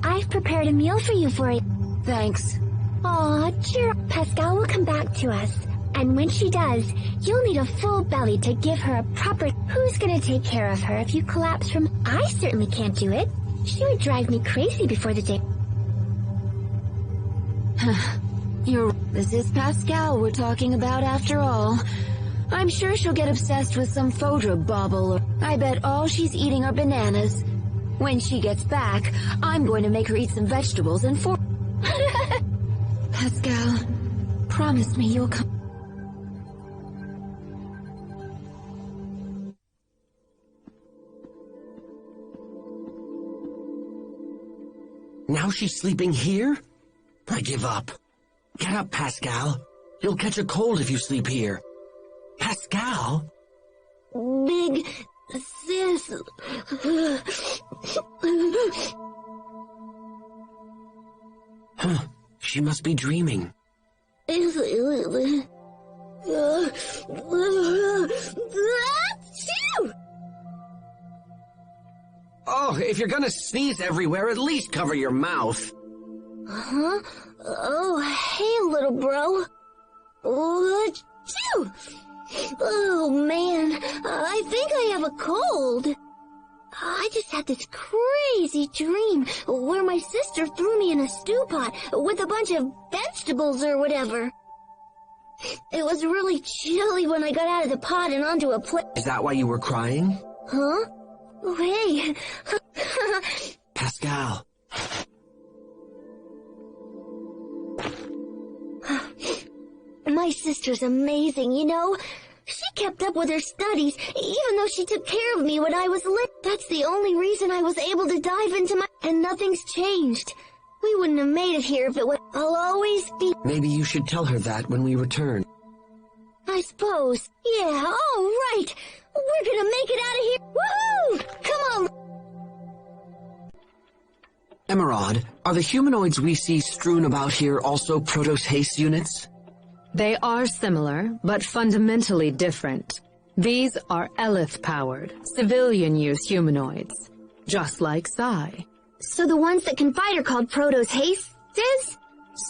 S2: I've prepared a meal for you for it.
S10: Thanks.
S2: Aw, cheer up. Pascal will come back to us. And when she does, you'll need a full belly to give her a proper... Who's gonna take care of her if you collapse from... I certainly can't do it. She would drive me crazy before the day...
S10: This is Pascal we're talking about after all. I'm sure she'll get obsessed with some Fodra bauble. I bet all she's eating are bananas. When she gets back, I'm going to make her eat some vegetables and Pascal, promise me you'll come...
S8: Now she's sleeping here? I give up. Get up, Pascal. You'll catch a cold if you sleep here. Pascal?
S3: Big sis.
S8: Huh. She must be dreaming. Oh, if you're gonna sneeze everywhere, at least cover your mouth.
S3: Huh? Oh, hey, little bro. Achoo! Oh, man, I think I have a cold. I just had this crazy dream where my sister threw me in a stew pot with a bunch of vegetables or whatever. It was really chilly when I got out of the pot and onto a plate.
S8: Is that why you were crying?
S3: Huh? Oh, hey.
S8: Pascal.
S3: My sister's amazing, you know? She kept up with her studies, even though she took care of me when I was little. That's the only reason I was able to dive into my... And nothing's changed. We wouldn't have made it here if it was... I'll always be...
S8: Maybe you should tell her that when we return.
S3: I suppose. Yeah, all right. We're gonna make it out of here. Woohoo! Come on.
S8: Emerald, are the humanoids we see strewn about here also Protos Haste units?
S11: They are similar, but fundamentally different. These are Elith-powered, civilian-use humanoids. just like Psy.
S3: So the ones that can fight are called Proto's Hastes?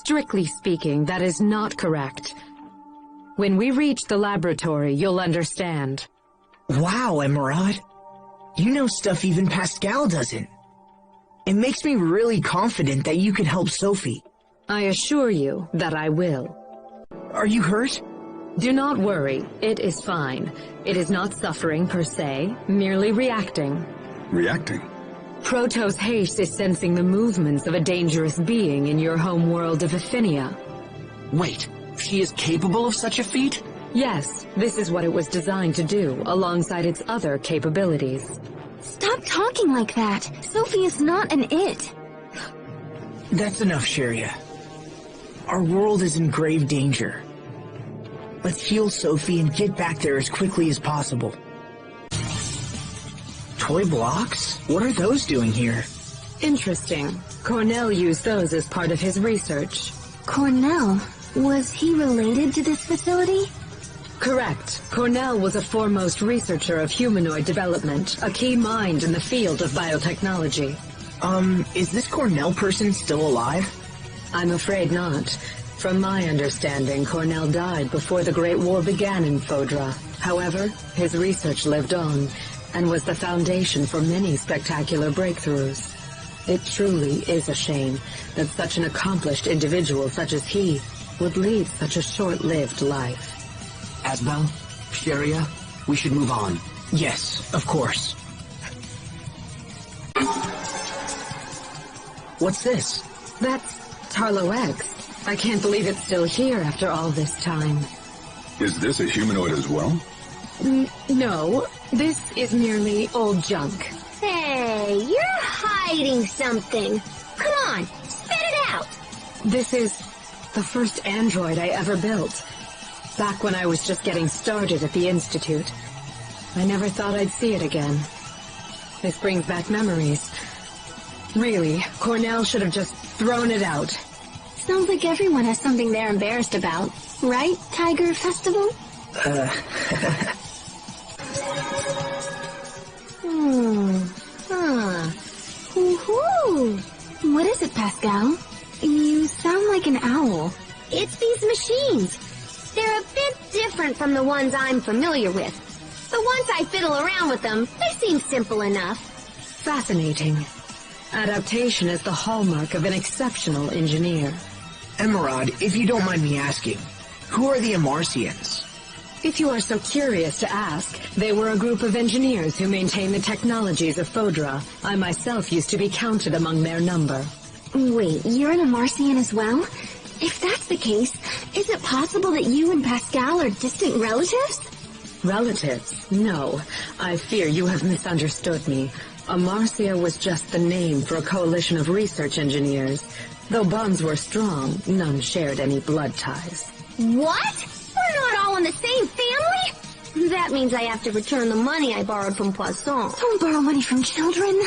S11: Strictly speaking, that is not correct. When we reach the laboratory, you'll understand.
S4: Wow, Emerald. You know stuff even Pascal doesn't. It makes me really confident that you can help Sophie.
S11: I assure you that I will.
S4: Are you hurt?
S11: Do not worry, it is fine. It is not suffering per se, merely reacting.
S5: Reacting?
S11: Proto's haste is sensing the movements of a dangerous being in your home world of Efinia.
S9: Wait, she is capable of such a feat?
S11: Yes, this is what it was designed to do, alongside its other capabilities.
S1: Stop talking like that. Sophie is not an it.
S4: That's enough, Sheria. Our world is in grave danger. Let's heal Sophie and get back there as quickly as possible. Toy blocks? What are those doing here?
S11: Interesting. Cornell used those as part of his research.
S1: Cornell? Was he related to this facility?
S11: Correct. Cornell was a foremost researcher of humanoid development, a key mind in the field of biotechnology.
S4: Is this Cornell person still alive?
S11: I'm afraid not. From my understanding, Cornell died before the Great War began in Fodra. However, his research lived on, and was the foundation for many spectacular breakthroughs. It truly is a shame that such an accomplished individual such as he would lead such a short-lived life.
S9: Asbel, Sheria, we should move on.
S4: Yes, of course. What's this?
S11: That's Tarlo X. I can't believe it's still here after all this time.
S5: Is this a humanoid as well?
S11: No, this is merely old junk.
S3: Hey, you're hiding something. Come on, spit it out.
S11: This is the first android I ever built. Back when I was just getting started at the Institute. I never thought I'd see it again. This brings back memories. Really, Cornell should have just thrown it out.
S1: Sounds like everyone has something they're embarrassed about. Right, Tiger Festival? Woohoo! What is it, Pascal? You sound like an owl.
S3: It's these machines. They're a bit different from the ones I'm familiar with. But once I fiddle around with them, they seem simple enough.
S11: Fascinating. Adaptation is the hallmark of an exceptional engineer.
S4: Emerald, if you don't mind me asking, who are the Amarcians?
S11: If you are so curious to ask, they were a group of engineers who maintain the technologies of Fodra. I myself used to be counted among their number.
S1: Wait, you're an Amarcian as well? If that's the case, is it possible that you and Pascal are distant relatives?
S11: Relatives? No. I fear you have misunderstood me. Amarcia was just the name for a coalition of research engineers. Though bonds were strong, none shared any blood ties.
S3: What? We're not all in the same family? That means I have to return the money I borrowed from Poisson.
S1: Don't borrow money from children.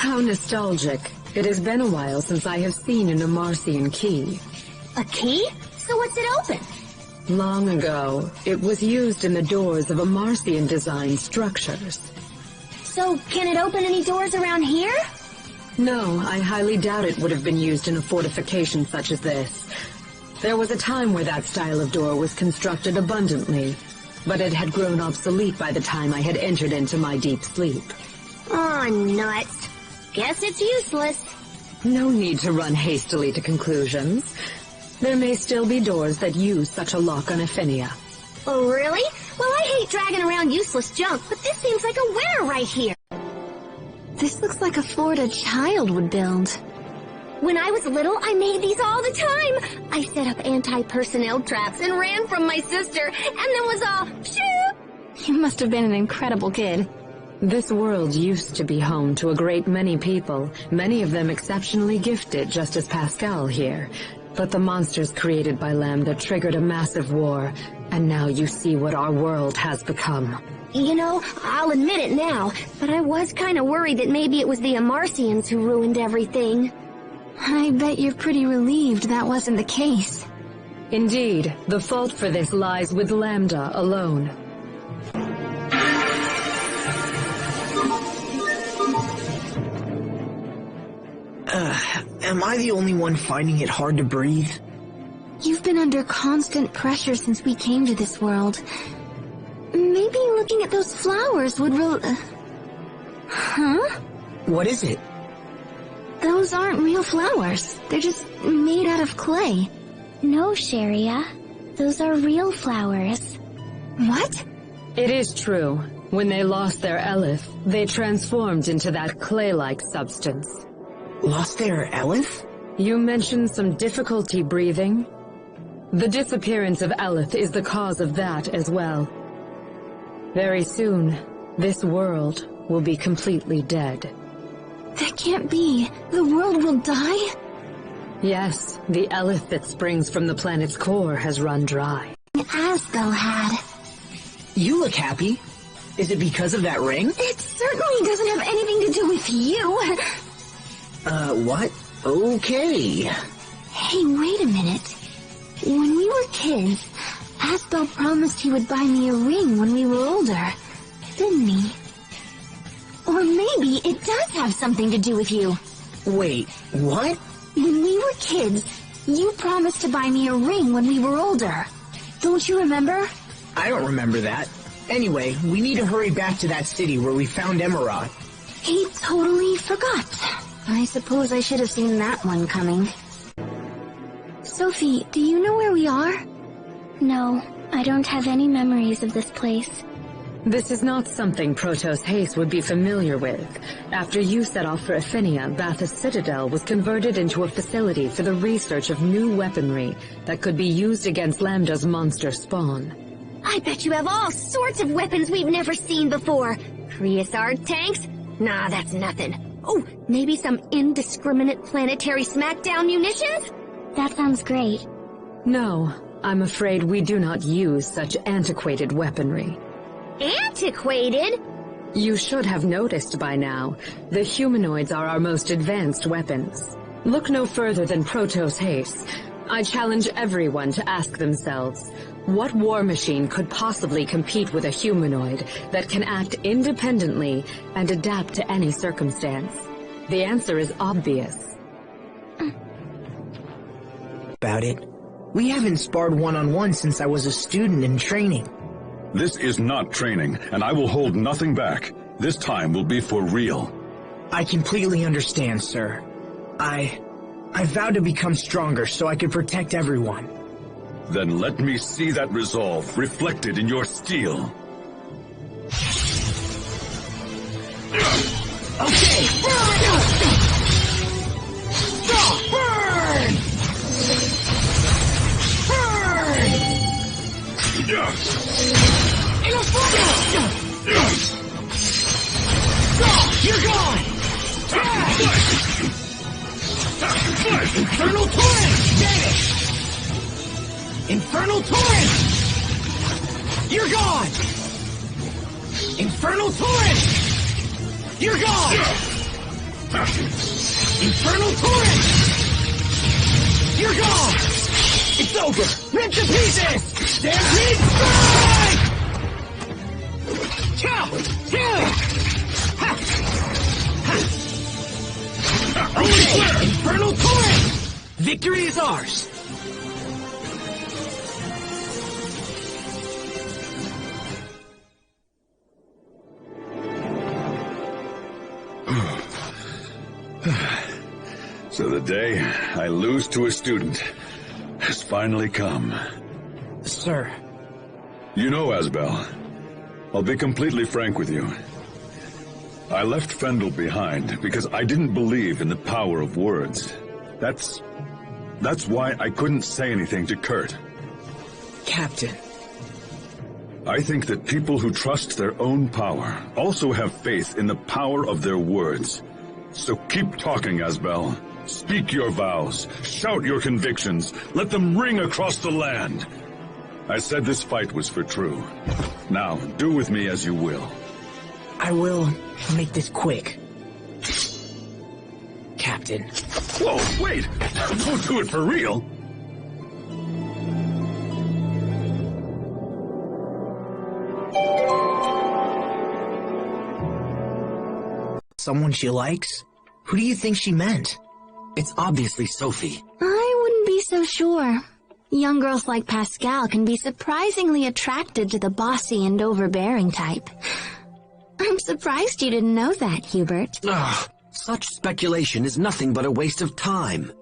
S11: How nostalgic. It has been a while since I have seen an Amarcian key.
S3: A key? So what's it open?
S11: Long ago, it was used in the doors of Amarcian design structures.
S3: So, can it open any doors around here?
S11: No, I highly doubt it would have been used in a fortification such as this. There was a time where that style of door was constructed abundantly, but it had grown obsolete by the time I had entered into my deep sleep.
S3: Aw, nuts. Guess it's useless.
S11: No need to run hastily to conclusions. There may still be doors that use such a lock on Ephenia.
S3: Oh, really? Well, I hate dragging around useless junk, but this seems like a winner right here.
S2: This looks like a fort a child would build.
S3: When I was little, I made these all the time. I set up anti-personnel traps and ran from my sister, and then was all, shoo!
S2: You must have been an incredible kid.
S11: This world used to be home to a great many people, many of them exceptionally gifted, just as Pascal here. But the monsters created by Lambda triggered a massive war, and now you see what our world has become.
S3: You know, I'll admit it now, but I was kind of worried that maybe it was the Amarcians who ruined everything.
S2: I bet you're pretty relieved that wasn't the case.
S11: Indeed, the fault for this lies with Lambda alone.
S4: Am I the only one finding it hard to breathe?
S2: You've been under constant pressure since we came to this world. Maybe looking at those flowers would Huh?
S4: What is it?
S2: Those aren't real flowers. They're just made out of clay.
S1: No, Sheria. Those are real flowers.
S2: What?
S11: It is true. When they lost their Elif, they transformed into that clay-like substance.
S4: Lost their Elif?
S11: You mentioned some difficulty breathing. The disappearance of Elif is the cause of that as well. Very soon, this world will be completely dead.
S2: That can't be. The world will die?
S11: Yes, the Elif that springs from the planet's core has run dry.
S2: Asbel had.
S4: You look happy. Is it because of that ring?
S2: It certainly doesn't have anything to do with you.
S4: What? Okay.
S2: Hey, wait a minute. When we were kids, Asbel promised he would buy me a ring when we were older, didn't he?
S3: Or maybe it does have something to do with you.
S4: Wait, what?
S2: When we were kids, you promised to buy me a ring when we were older. Don't you remember?
S4: I don't remember that. Anyway, we need to hurry back to that city where we found Emerald.
S2: He totally forgot. I suppose I should have seen that one coming. Sophie, do you know where we are?
S1: No, I don't have any memories of this place.
S11: This is not something Protoss Haste would be familiar with. After you set off for Ephenia, Bathos Citadel was converted into a facility for the research of new weaponry that could be used against Lambda's monster spawn.
S3: I bet you have all sorts of weapons we've never seen before. Creosote tanks? Nah, that's nothing. Oh, maybe some indiscriminate planetary smackdown munitions?
S1: That sounds great.
S11: No, I'm afraid we do not use such antiquated weaponry.
S3: Antiquated?
S11: You should have noticed by now. The humanoids are our most advanced weapons. Look no further than Protoss Haste. I challenge everyone to ask themselves, what war machine could possibly compete with a humanoid that can act independently and adapt to any circumstance? The answer is obvious.
S4: About it. We haven't sparred one-on-one since I was a student in training.
S5: This is not training, and I will hold nothing back. This time will be for real.
S4: I completely understand, sir. I vowed to become stronger so I could protect everyone.
S5: Then let me see that resolve reflected in your steel.
S4: Okay! Burn! You're gone! Infernal Torrent! Vanish! Infernal Torrent! You're gone! Infernal Torrent! You're gone! Infernal Torrent! You're gone! It's over! Rip to pieces! Stampede strike! Chow! Chow! Ha! Ha! Infernal Torrent! Victory is ours!
S5: So the day I lose to a student has finally come.
S4: Sir.
S5: You know, Asbel, I'll be completely frank with you. I left Fendel behind because I didn't believe in the power of words. That's why I couldn't say anything to Kurt.
S4: Captain.
S5: I think that people who trust their own power also have faith in the power of their words. So keep talking, Asbel. Speak your vows. Shout your convictions. Let them ring across the land. I said this fight was for true. Now, do with me as you will.
S4: I will make this quick. Captain.
S5: Whoa, wait! Don't do it for real!
S4: Someone she likes? Who do you think she meant?
S8: It's obviously Sophie.
S1: I wouldn't be so sure. Young girls like Pascal can be surprisingly attracted to the bossy and overbearing type. I'm surprised you didn't know that, Hubert.
S8: Ugh, such speculation is nothing but a waste of time.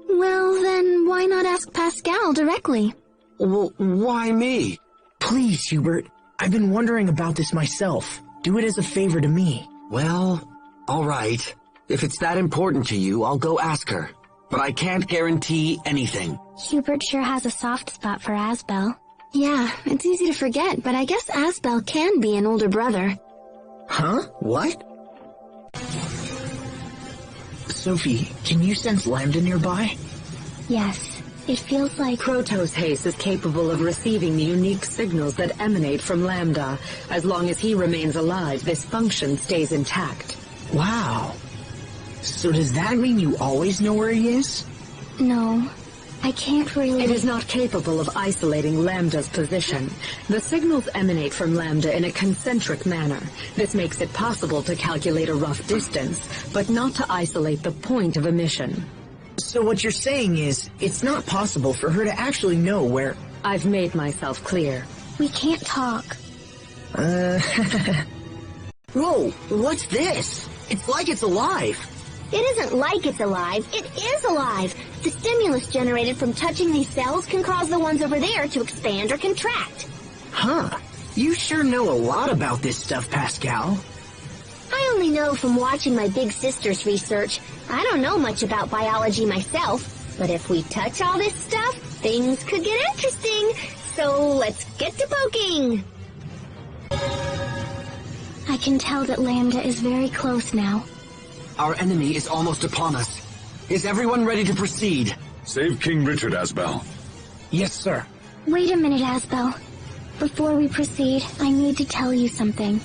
S1: Well, then why not ask Pascal directly?
S8: Well, why me?
S4: Please, Hubert. I've been wondering about this myself. Do it as a favor to me.
S8: Well, all right. If it's that important to you, I'll go ask her. But I can't guarantee anything.
S2: Hubert sure has a soft spot for Asbel.
S1: Yeah, it's easy to forget, but I guess Asbel can be an older brother.
S4: Huh? What? Sophie, can you sense Lambda nearby?
S2: Yes, it feels like...
S11: Proto's haste is capable of receiving the unique signals that emanate from Lambda. As long as he remains alive, this function stays intact.
S4: Wow. So does that mean you always know where he is?
S2: No, I can't really...
S11: It is not capable of isolating Lambda's position. The signals emanate from Lambda in a concentric manner. This makes it possible to calculate a rough distance, but not to isolate the point of emission.
S4: So what you're saying is, it's not possible for her to actually know where...
S11: I've made myself clear.
S2: We can't talk.
S4: Whoa, what's this? It's like it's alive.
S3: It isn't like it's alive, it is alive! The stimulus generated from touching these cells can cause the ones over there to expand or contract.
S4: Huh. You sure know a lot about this stuff, Pascal.
S3: I only know from watching my big sister's research. I don't know much about biology myself, but if we touch all this stuff, things could get interesting. So let's get to poking!
S2: I can tell that Lambda is very close now.
S8: Our enemy is almost upon us. Is everyone ready to proceed?
S5: Save King Richard, Asbel.
S4: Yes, sir.
S2: Wait a minute, Asbel. Before we proceed, I need to tell you something.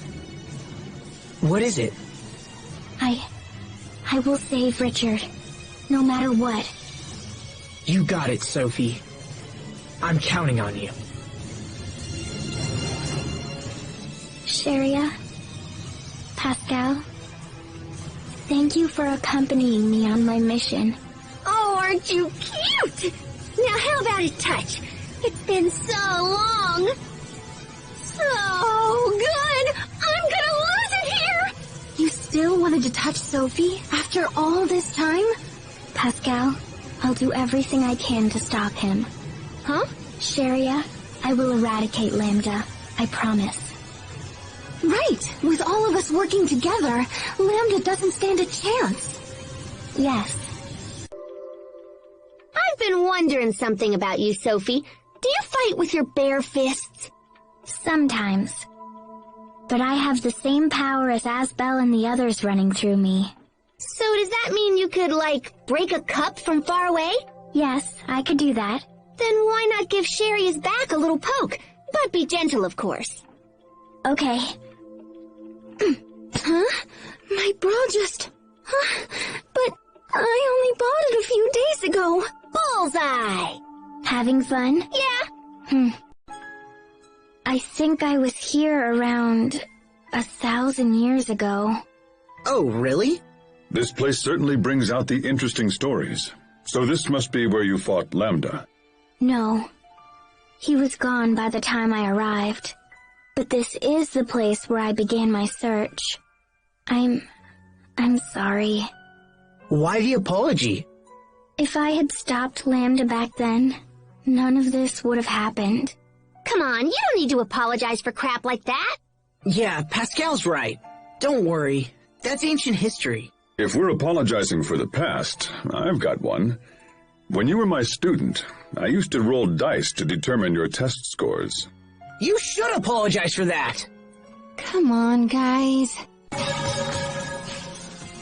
S4: What is it?
S2: I will save Richard. No matter what.
S4: You got it, Sophie. I'm counting on you.
S2: Sheria, Pascal, thank you for accompanying me on my mission.
S3: Oh, aren't you cute? Now how about a touch? It's been so long. So good. I'm gonna lose it here.
S1: You still wanted to touch Sophie after all this time?
S2: Pascal, I'll do everything I can to stop him.
S1: Huh?
S2: Sheria, I will eradicate Lambda. I promise.
S1: Right. With all of us working together, Lambda doesn't stand a chance.
S2: Yes.
S3: I've been wondering something about you, Sophie. Do you fight with your bare fists?
S2: Sometimes. But I have the same power as Asbel and the others running through me.
S3: So does that mean you could, break a cup from far away?
S2: Yes, I could do that.
S3: Then why not give Sheria's back a little poke? But be gentle, of course.
S2: Okay.
S1: Huh? My bra just... Huh? But
S2: I only bought it a few days ago.
S3: Bullseye!
S2: Having fun?
S3: Yeah.
S2: I think I was here around 1,000 years ago.
S9: Oh, really?
S5: This place certainly brings out the interesting stories. So this must be where you fought Lambda.
S2: No. He was gone by the time I arrived. But this is the place where I began my search. I'm sorry.
S4: Why the apology?
S2: If I had stopped Lambda back then, none of this would have happened.
S3: Come on, you don't need to apologize for crap like that.
S4: Yeah, Pascal's right. Don't worry. That's ancient history.
S5: If we're apologizing for the past, I've got one. When you were my student, I used to roll dice to determine your test scores.
S4: You should apologize for that.
S10: Come on, guys.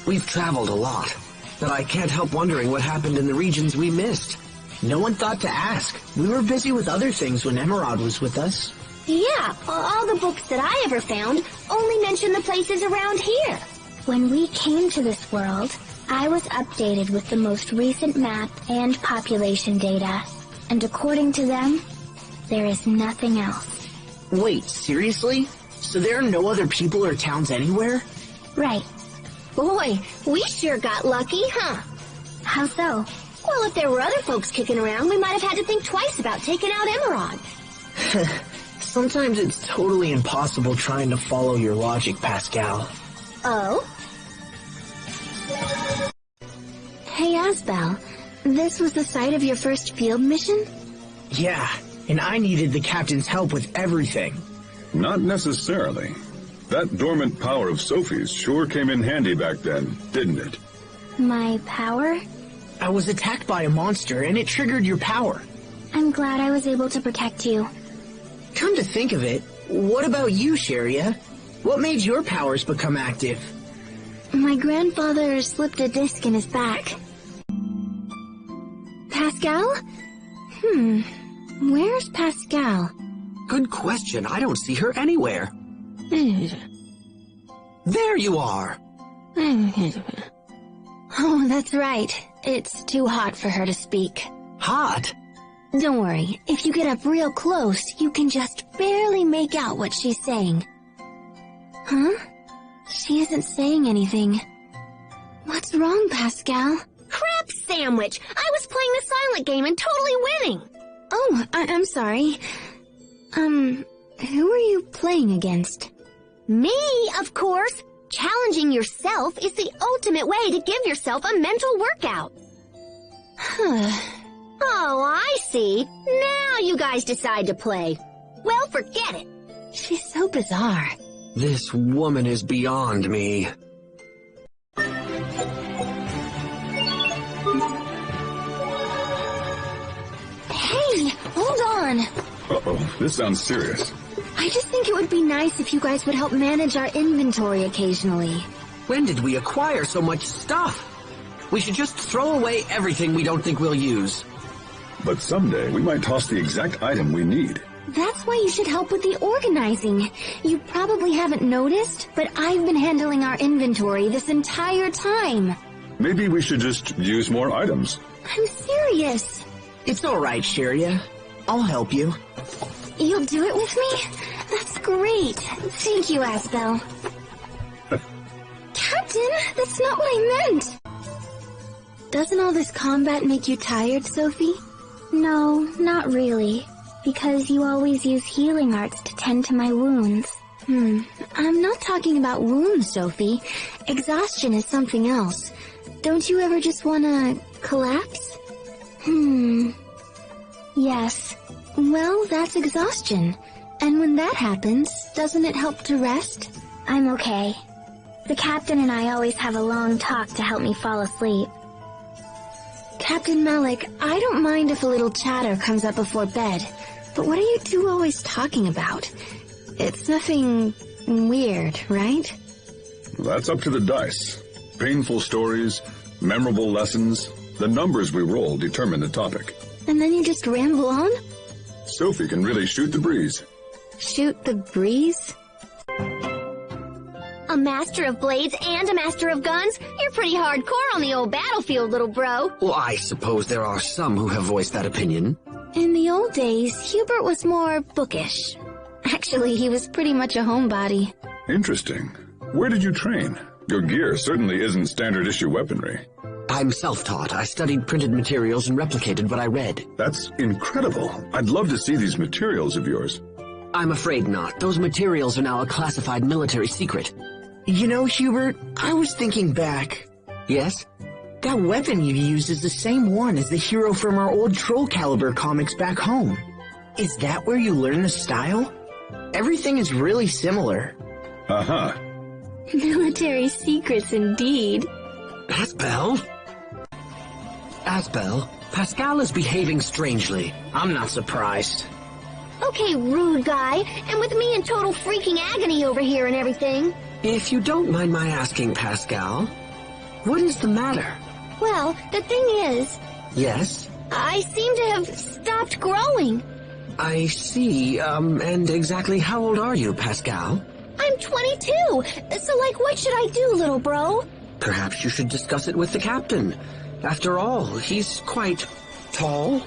S8: We've traveled a lot, but I can't help wondering what happened in the regions we missed.
S4: No one thought to ask. We were busy with other things when Emerald was with us.
S3: Yeah, all the books that I ever found only mention the places around here.
S2: When we came to this world, I was updated with the most recent map and population data. And according to them, there is nothing else.
S4: Wait, seriously? So there are no other people or towns anywhere?
S2: Right.
S3: Boy, we sure got lucky, huh?
S2: How so?
S3: Well, if there were other folks kicking around, we might have had to think twice about taking out Emerald.
S4: Sometimes it's totally impossible trying to follow your logic, Pascal.
S3: Oh?
S10: Hey, Asbel, this was the site of your first field mission?
S4: Yeah, and I needed the captain's help with everything.
S5: Not necessarily. That dormant power of Sophie's sure came in handy back then, didn't it?
S2: My power?
S4: I was attacked by a monster, and it triggered your power.
S2: I'm glad I was able to protect you.
S4: Come to think of it, what about you, Sheria? What made your powers become active?
S10: My grandfather slipped a disc in his back. Pascal? Where's Pascal?
S8: Good question. I don't see her anywhere. There you are.
S10: Oh, that's right. It's too hot for her to speak.
S8: Hot?
S10: Don't worry. If you get up real close, you can just barely make out what she's saying. Huh? She isn't saying anything. What's wrong, Pascal?
S3: Crap sandwich! I was playing the silent game and totally winning!
S10: Oh, I'm sorry. Who are you playing against?
S3: Me, of course! Challenging yourself is the ultimate way to give yourself a mental workout. Oh, I see. Now you guys decide to play. Well, forget it.
S10: She's so bizarre.
S8: This woman is beyond me.
S10: Hey, hold on.
S5: Uh-oh, this sounds serious.
S10: I just think it would be nice if you guys would help manage our inventory occasionally.
S8: When did we acquire so much stuff? We should just throw away everything we don't think we'll use.
S5: But someday we might toss the exact item we need.
S10: That's why you should help with the organizing. You probably haven't noticed, but I've been handling our inventory this entire time.
S5: Maybe we should just use more items.
S10: I'm serious.
S4: It's alright, Sheria. I'll help you.
S10: You'll do it with me? That's great. Thank you, Asbel. Captain, that's not what I meant. Doesn't all this combat make you tired, Sophie?
S2: No, not really. Because you always use healing arts to tend to my wounds.
S10: I'm not talking about wounds, Sophie. Exhaustion is something else. Don't you ever just wanna collapse?
S2: Yes.
S10: Well, that's exhaustion. And when that happens, doesn't it help to rest?
S2: I'm okay. The captain and I always have a long talk to help me fall asleep.
S10: Captain Malik, I don't mind if a little chatter comes up before bed, but what are you two always talking about? It's nothing weird, right?
S5: That's up to the dice. Painful stories, memorable lessons, the numbers we roll determine the topic.
S10: And then you just ramble on?
S5: Sophie can really shoot the breeze.
S10: Shoot the breeze?
S3: A master of blades and a master of guns? You're pretty hardcore on the old battlefield, little bro.
S8: Well, I suppose there are some who have voiced that opinion.
S2: In the old days, Hubert was more bookish. Actually, he was pretty much a homebody.
S5: Interesting. Where did you train? Your gear certainly isn't standard-issue weaponry.
S8: I'm self-taught. I studied printed materials and replicated what I read.
S5: That's incredible. I'd love to see these materials of yours.
S8: I'm afraid not. Those materials are now a classified military secret.
S4: You know, Hubert, I was thinking back.
S8: Yes?
S4: That weapon you used is the same one as the hero from our old Troll Caliber comics back home. Is that where you learned the style? Everything is really similar.
S5: Uh-huh.
S2: Military secrets indeed.
S8: Asbel? Asbel, Pascal is behaving strangely.
S4: I'm not surprised.
S3: Okay, rude guy. And with me in total freaking agony over here and everything.
S8: If you don't mind my asking, Pascal, what is the matter?
S3: Well, the thing is...
S8: Yes?
S3: I seem to have stopped growing.
S8: I see, and exactly how old are you, Pascal?
S3: I'm 22, so what should I do, little bro?
S8: Perhaps you should discuss it with the captain. After all, he's quite tall.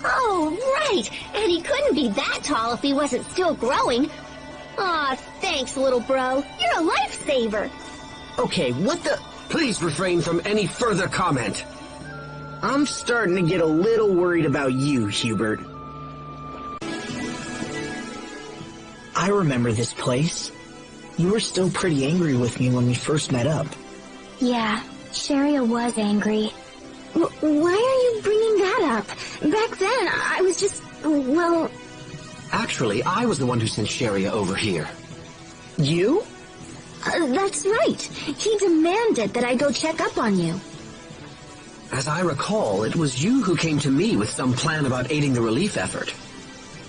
S3: Oh, right, and he couldn't be that tall if he wasn't still growing. Aw, thanks, little bro. You're a lifesaver.
S4: Okay, what the...
S8: Please refrain from any further comment.
S4: I'm starting to get a little worried about you, Hubert. I remember this place. You were still pretty angry with me when we first met up.
S2: Yeah, Sharia was angry.
S3: Why are you bringing that up? Back then, I was just, well...
S8: Actually, I was the one who sent Sharia over here.
S4: You?
S3: That's right. He demanded that I go check up on you.
S8: As I recall, it was you who came to me with some plan about aiding the relief effort.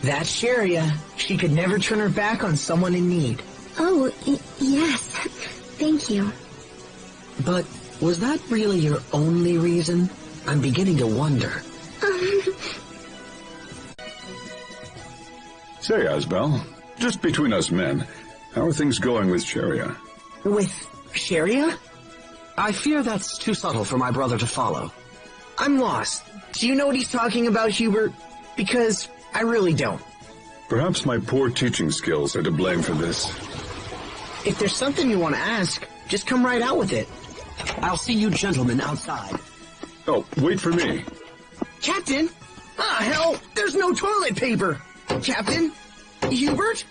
S4: That's Sharia. She could never turn her back on someone in need.
S3: Oh, yes. Thank you.
S8: But was that really your only reason? I'm beginning to wonder.
S5: Say, Asbel, just between us men, how are things going with Sharia?
S4: With Sharia?
S8: I fear that's too subtle for my brother to follow.
S4: I'm lost. Do you know what he's talking about, Hubert? Because I really don't.
S5: Perhaps my poor teaching skills are to blame for this.
S4: If there's something you want to ask, just come right out with it.
S8: I'll see you gentlemen outside.
S5: Oh, wait for me.
S4: Captain! Ah, hell, there's no toilet paper! Captain? Hubert?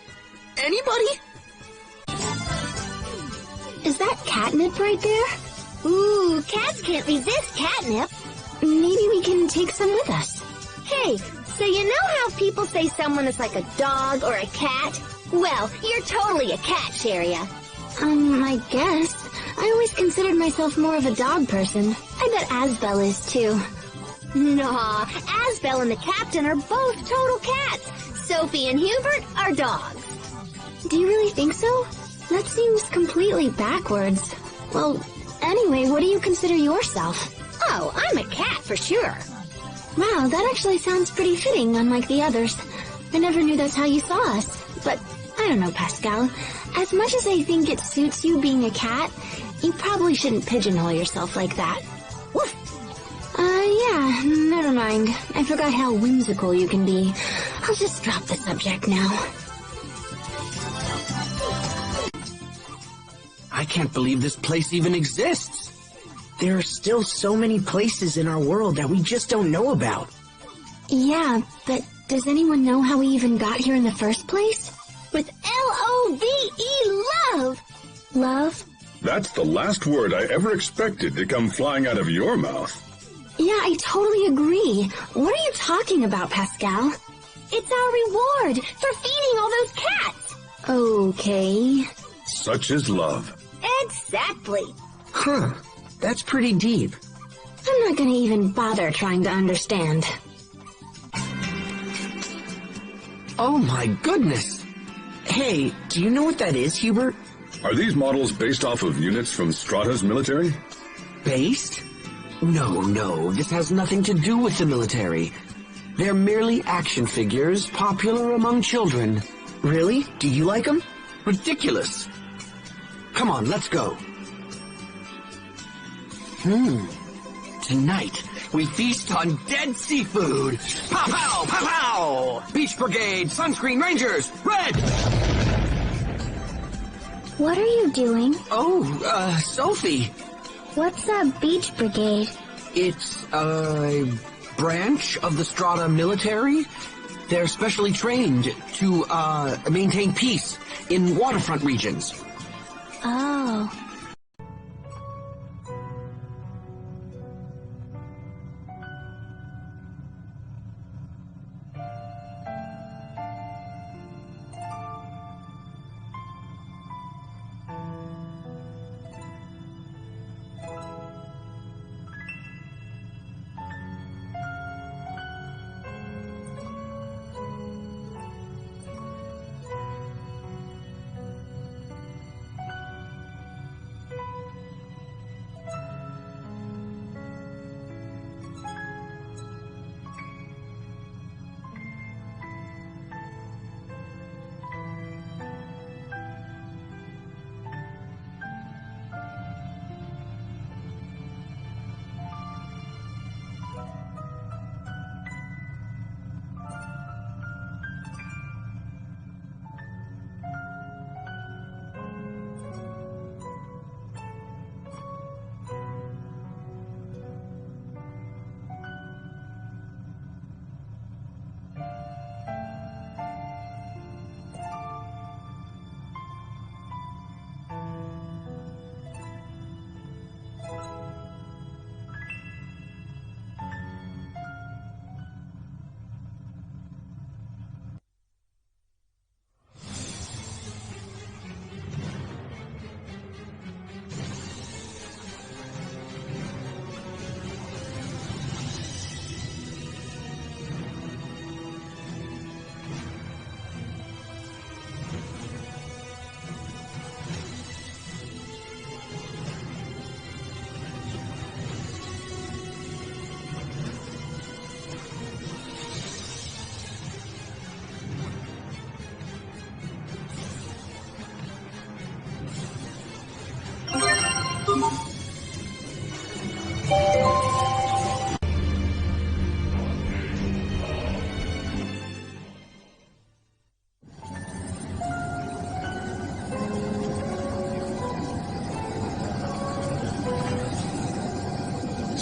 S4: Anybody?
S3: Is that catnip right there? Ooh, cats can't resist catnip.
S2: Maybe we can take some with us.
S3: Hey, so you know how people say someone is like a dog or a cat? Well, you're totally a cat, Sharia.
S2: I guess. I always considered myself more of a dog person. I bet Asbel is too.
S3: Nah, Asbel and the captain are both total cats. Sophie and Hubert are dogs.
S2: Do you really think so? That seems completely backwards. Well, anyway, what do you consider yourself?
S3: Oh, I'm a cat for sure.
S2: Wow, that actually sounds pretty fitting, unlike the others. I never knew that's how you saw us. But, I don't know, Pascal. As much as I think it suits you being a cat, you probably shouldn't pigeonhole yourself like that.
S3: Woof.
S2: Yeah, never mind. I forgot how whimsical you can be. I'll just drop the subject now.
S8: I can't believe this place even exists.
S4: There are still so many places in our world that we just don't know about.
S2: Yeah, but does anyone know how we even got here in the first place?
S3: With L-O-V-E, love!
S2: Love?
S5: That's the last word I ever expected to come flying out of your mouth.
S2: Yeah, I totally agree. What are you talking about, Pascal?
S3: It's our reward for feeding all those cats.
S2: Okay.
S5: Such is love.
S3: Exactly.
S4: Huh. That's pretty deep.
S2: I'm not gonna even bother trying to understand.
S8: Oh my goodness!
S4: Hey, do you know what that is, Hubert?
S5: Are these models based off of units from Strata's military?
S8: Based? No, this has nothing to do with the military. They're merely action figures popular among children.
S4: Really? Do you like them?
S8: Ridiculous. Come on, let's go. Tonight, we feast on dead seafood. Pow pow, pow pow! Beach Brigade, Sunscreen Rangers, red!
S2: What are you doing?
S8: Oh, Sophie.
S2: What's a beach brigade?
S8: It's a branch of the Strata military. They're specially trained to, maintain peace in waterfront regions.
S2: Oh.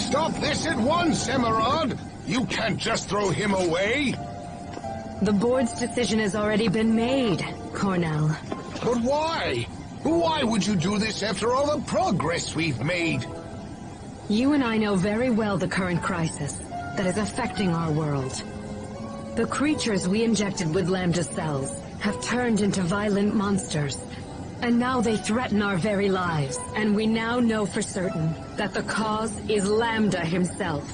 S12: Stop this at once, Emerald! You can't just throw him away!
S11: The board's decision has already been made, Cornell.
S12: But why? Why would you do this after all the progress we've made?
S11: You and I know very well the current crisis that is affecting our world. The creatures we injected with Lambda cells have turned into violent monsters, and now they threaten our very lives, and we now know for certain that the cause is Lambda himself.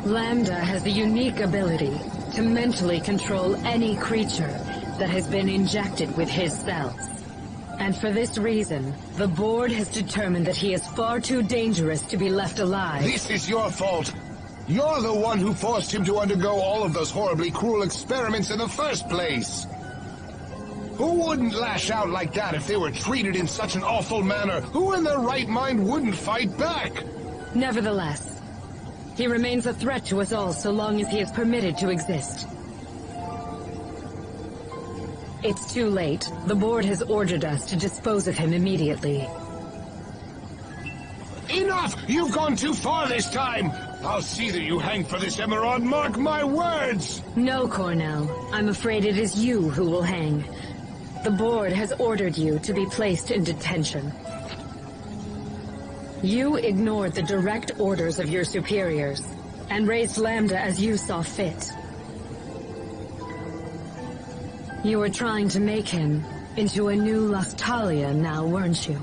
S11: Lambda has the unique ability to mentally control any creature that has been injected with his cells. And for this reason, the board has determined that he is far too dangerous to be left alive.
S12: This is your fault. You're the one who forced him to undergo all of those horribly cruel experiments in the first place. Who wouldn't lash out like that if they were treated in such an awful manner? Who in their right mind wouldn't fight back?
S11: Nevertheless, he remains a threat to us all so long as he is permitted to exist. It's too late. The board has ordered us to dispose of him immediately.
S12: Enough! You've gone too far this time! I'll see that you hang for this, Emerald, mark my words!
S11: No, Cornell. I'm afraid it is you who will hang. The board has ordered you to be placed in detention. You ignored the direct orders of your superiors, and raised Lambda as you saw fit. You were trying to make him into a new Lustalia now, weren't you?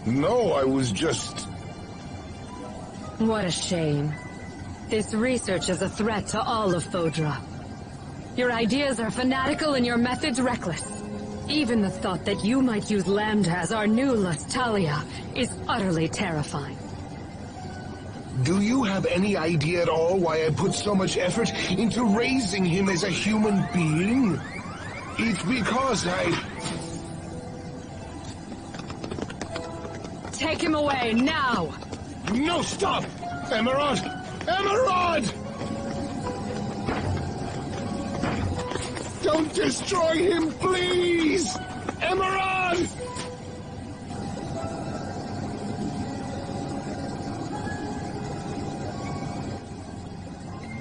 S12: No, I was just...
S11: What a shame. This research is a threat to all of Fodra. Your ideas are fanatical and your methods reckless. Even the thought that you might use Lambda as our new Lustalia is utterly terrifying.
S12: Do you have any idea at all why I put so much effort into raising him as a human being? It's because
S11: Take him away, now!
S12: No, stop! Emerald! Emerald! Don't destroy him, please! Emerald!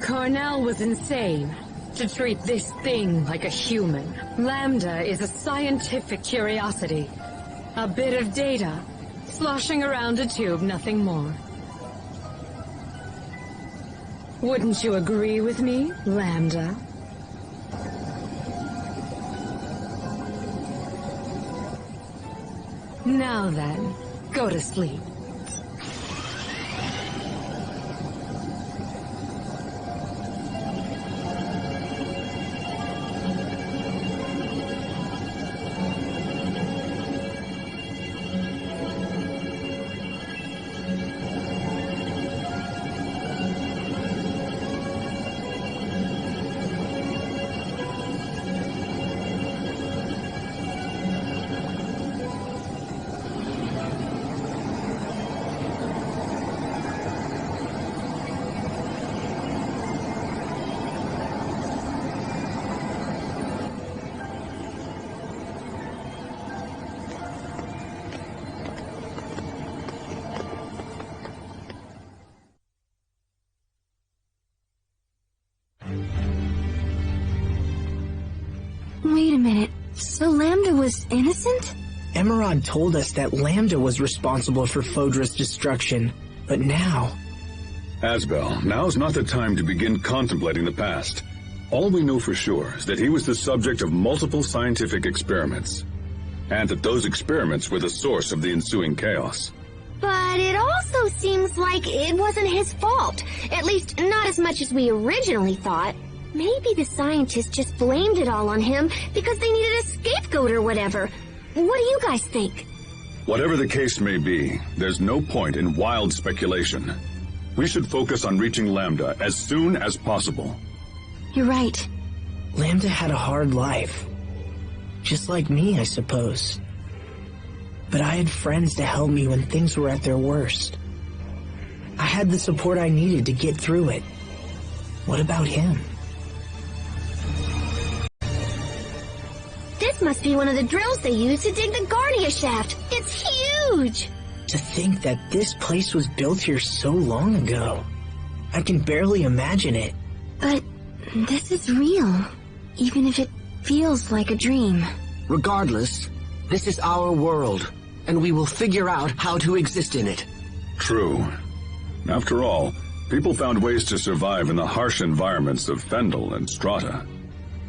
S11: Cornell was insane to treat this thing like a human. Lambda is a scientific curiosity. A bit of data, sloshing around a tube, nothing more. Wouldn't you agree with me, Lambda? Now then, go to sleep.
S1: Wait a minute. So Lambda was innocent?
S4: Emerald told us that Lambda was responsible for Fodra's destruction, but now...
S5: Asbel, now's not the time to begin contemplating the past. All we know for sure is that he was the subject of multiple scientific experiments, and that those experiments were the source of the ensuing chaos.
S3: But it also seems like it wasn't his fault. At least, not as much as we originally thought. Maybe the scientists just blamed it all on him because they needed a scapegoat or whatever. What do you guys think?
S5: Whatever the case may be, there's no point in wild speculation. We should focus on reaching Lambda as soon as possible.
S1: You're right.
S4: Lambda had a hard life. Just like me, I suppose. But I had friends to help me when things were at their worst. I had the support I needed to get through it. What about him?
S3: This must be one of the drills they use to dig the Guardia shaft. It's huge!
S4: To think that this place was built here so long ago. I can barely imagine it.
S1: But this is real, even if it feels like a dream.
S8: Regardless, this is our world, and we will figure out how to exist in it.
S5: True. After all, people found ways to survive in the harsh environments of Fendel and Strata.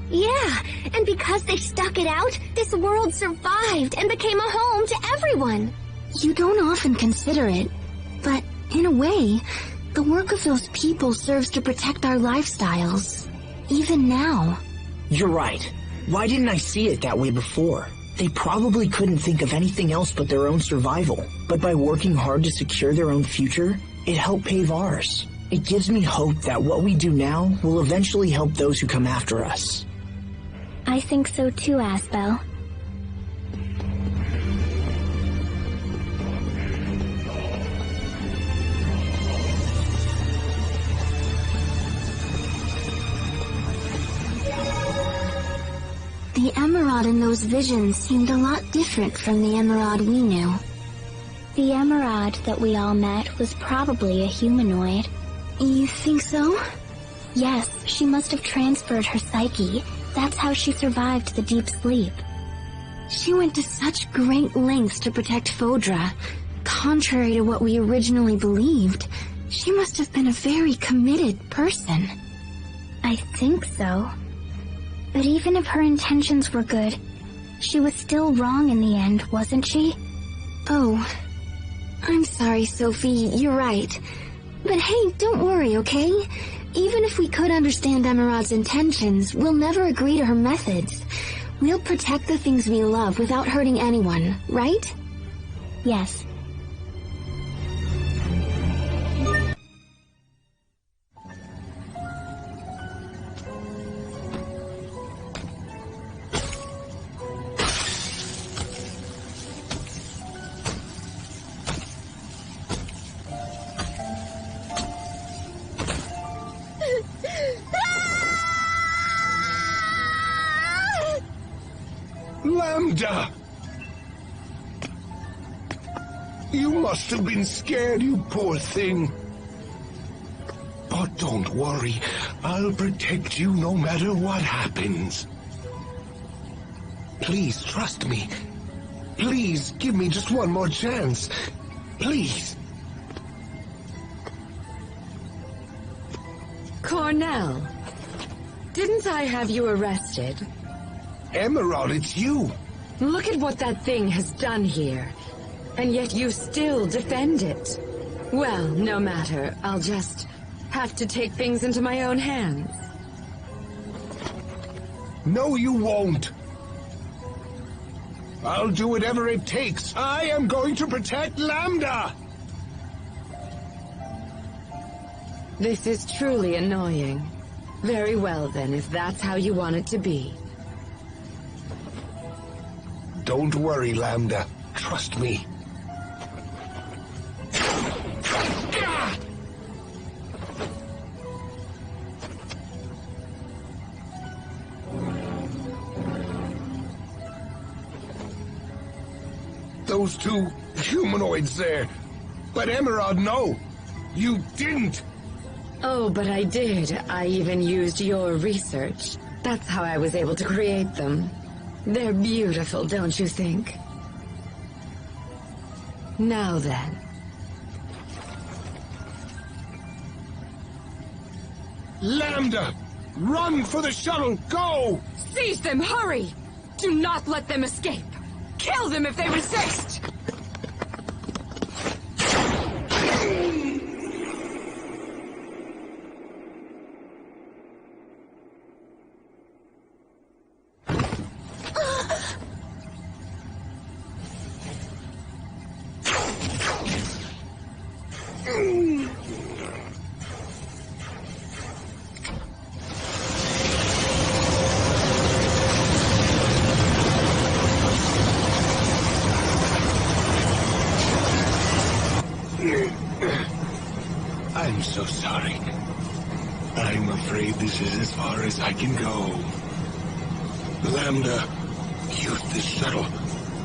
S3: Yeah, and because they stuck it out, this world survived and became a home to everyone.
S1: You don't often consider it, but in a way, the work of those people serves to protect our lifestyles, even now.
S4: You're right. Why didn't I see it that way before? They probably couldn't think of anything else but their own survival, but by working hard to secure their own future, it helped pave ours. It gives me hope that what we do now will eventually help those who come after us.
S2: I think so too, Asbel.
S1: The Emerald in those visions seemed a lot different from the Emerald we knew.
S2: The Emerald that we all met was probably a humanoid.
S1: You think so?
S2: Yes, she must have transferred her psyche. That's how she survived the deep sleep.
S1: She went to such great lengths to protect Fodra. Contrary to what we originally believed, she must have been a very committed person.
S2: I think so. But even if her intentions were good, she was still wrong in the end, wasn't she?
S1: Oh, I'm sorry, Sophie, you're right. But hey, don't worry, okay? Even if we could understand Emerald's intentions, we'll never agree to her methods. We'll protect the things we love without hurting anyone, right?
S2: Yes.
S12: Lambda! You must have been scared, you poor thing. But don't worry, I'll protect you no matter what happens. Please trust me. Please give me just one more chance. Please.
S11: Cornell, didn't I have you arrested?
S12: Emerald, it's you.
S11: Look at what that thing has done here. And yet you still defend it. Well, no matter. I'll just have to take things into my own hands.
S12: No, you won't. I'll do whatever it takes. I am going to protect Lambda!
S11: This is truly annoying. Very well then, if that's how you want it to be.
S12: Don't worry, Lambda. Trust me. Those two humanoids there. But Emerald, no. You didn't.
S11: Oh, but I did. I even used your research. That's how I was able to create them. They're beautiful, don't you think? Now then.
S12: Lambda! Run for the shuttle! Go!
S11: Seize them! Hurry! Do not let them escape! Kill them if they resist!
S12: I'm so sorry. I'm afraid this is as far as I can go. Lambda, use this shuttle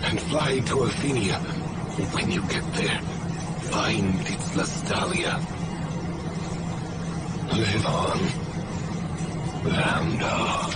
S12: and fly to Athenia. When you get there, find its Lestalia. Live on, Lambda.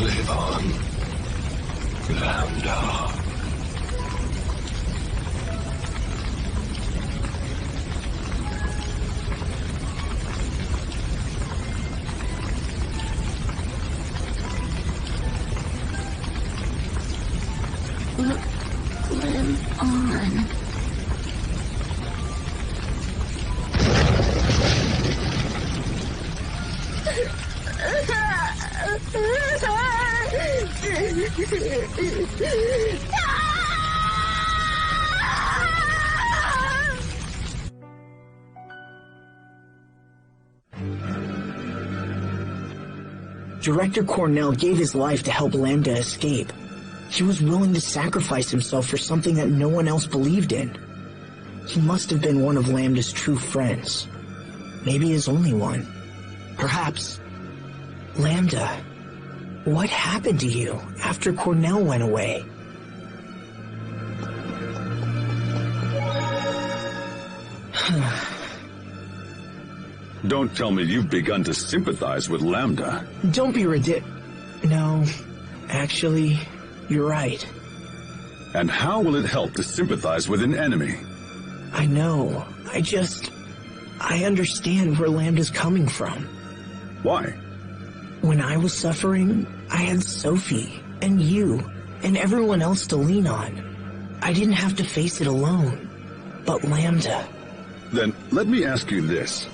S12: Live on, Lambda.
S1: Live on.
S4: Director Cornell gave his life to help Lambda escape. He was willing to sacrifice himself for something that no one else believed in. He must have been one of Lambda's true friends. Maybe his only one. Perhaps. Lambda, what happened to you after Cornell went away?
S5: Don't tell me you've begun to sympathize with Lambda.
S4: Don't be ridiculous. No, Actually, you're right.
S5: And how will it help to sympathize with an enemy?
S4: I know. I understand where Lambda's coming from.
S5: Why?
S4: When I was suffering, I had Sophie, and you, and everyone else to lean on. I didn't have to face it alone. But Lambda...
S5: Then let me ask you this.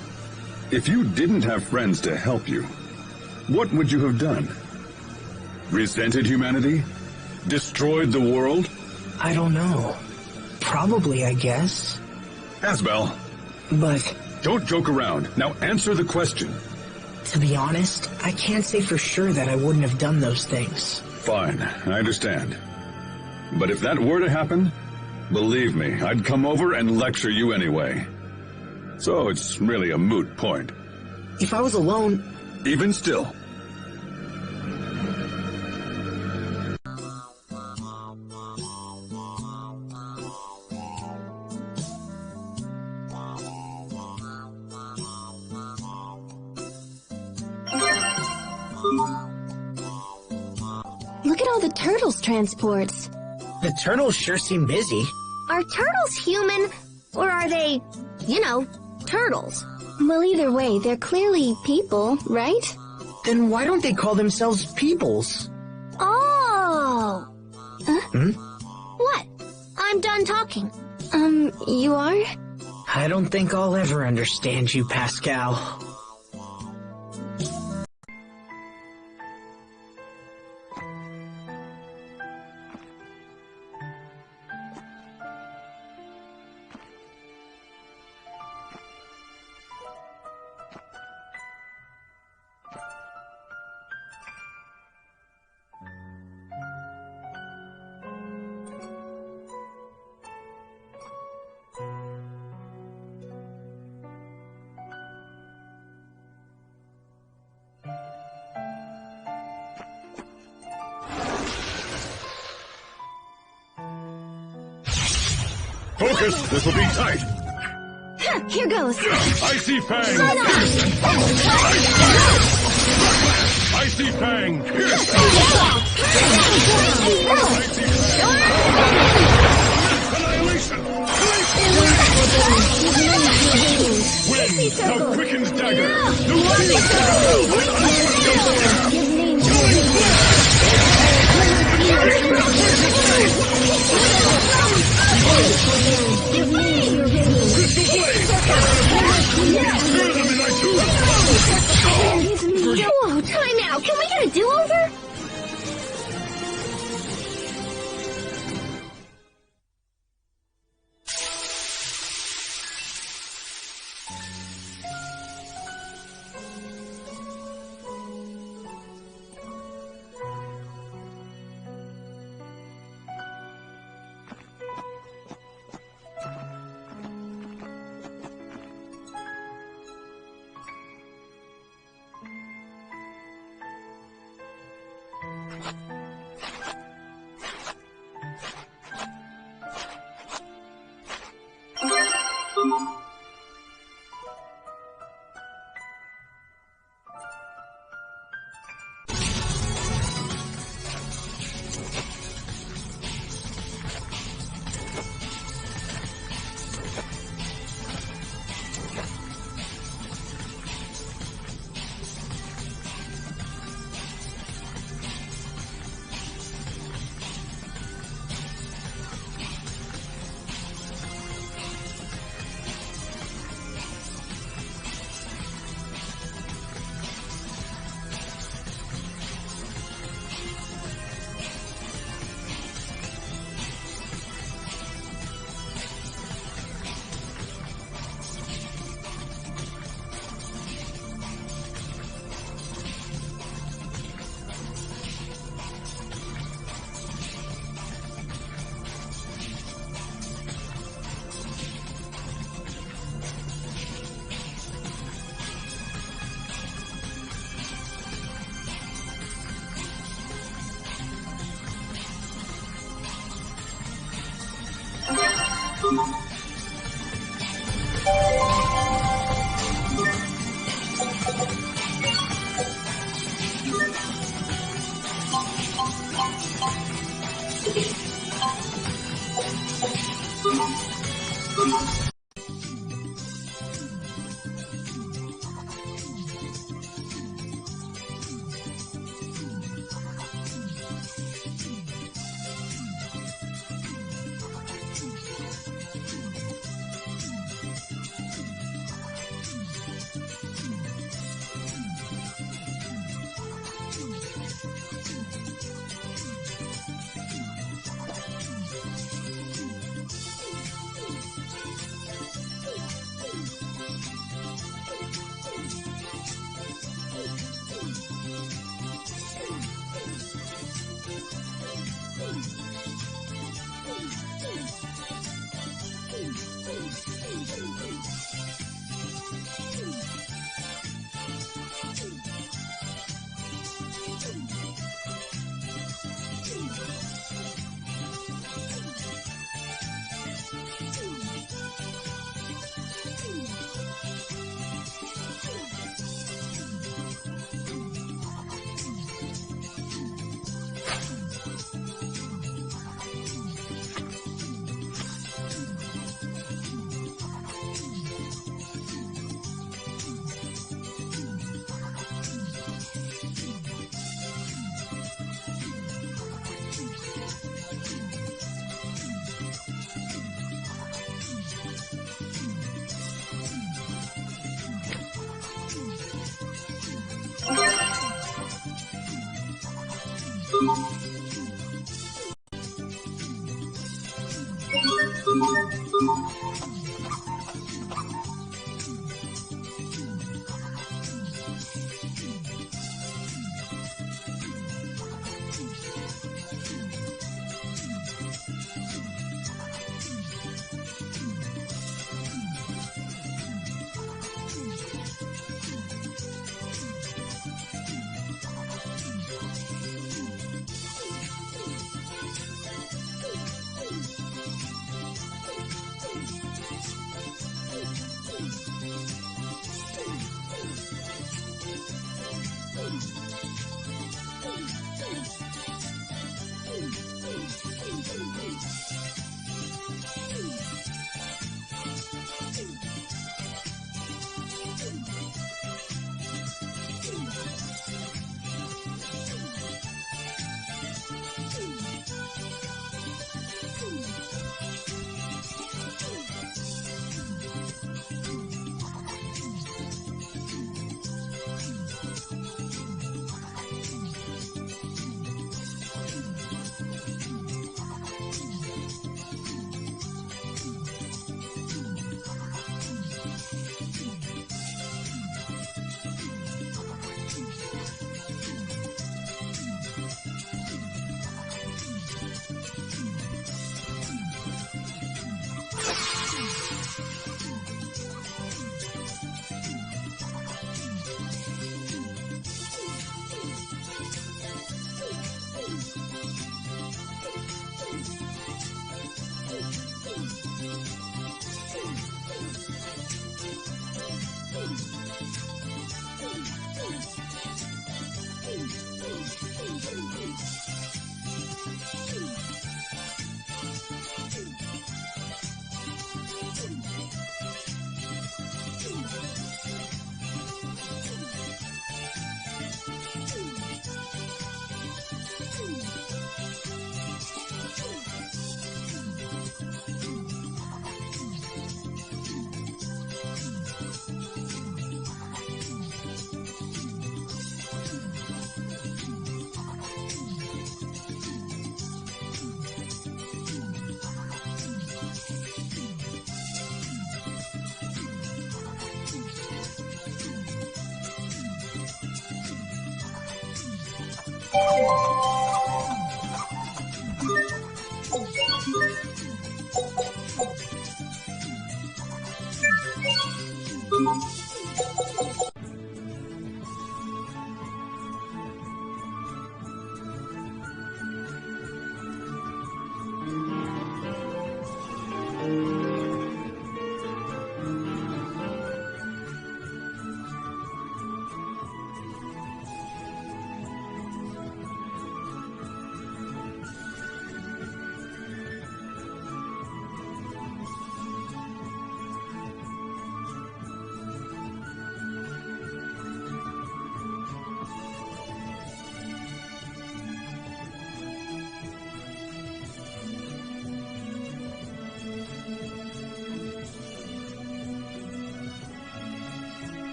S5: If you didn't have friends to help you, what would you have done? Resented humanity? Destroyed the world?
S4: I don't know. Probably, I guess.
S5: Asbel.
S4: But...
S5: Don't joke around. Now answer the question.
S4: To be honest, I can't say for sure that I wouldn't have done those things.
S5: Fine, I understand. But if that were to happen, believe me, I'd come over and lecture you anyway. So it's really a moot point.
S4: If I was alone...
S5: Even still.
S3: Look at all the turtles' transports.
S4: The turtles sure seem busy.
S3: Are turtles human, or are they, turtles?
S2: Well, either way, they're clearly people, right?
S4: Then why don't they call themselves peoples?
S3: Oh!
S4: Hmm?
S3: What? I'm done talking.
S2: You are?
S4: I don't think I'll ever understand you, Pascal.
S5: Focus! This will be tight!
S3: Here goes!
S5: Icy Fang! Icy Fang! Pierce! Annihilation! Wind! Now quickens dagger!
S3: Whoa, time out! Can we get a do-over?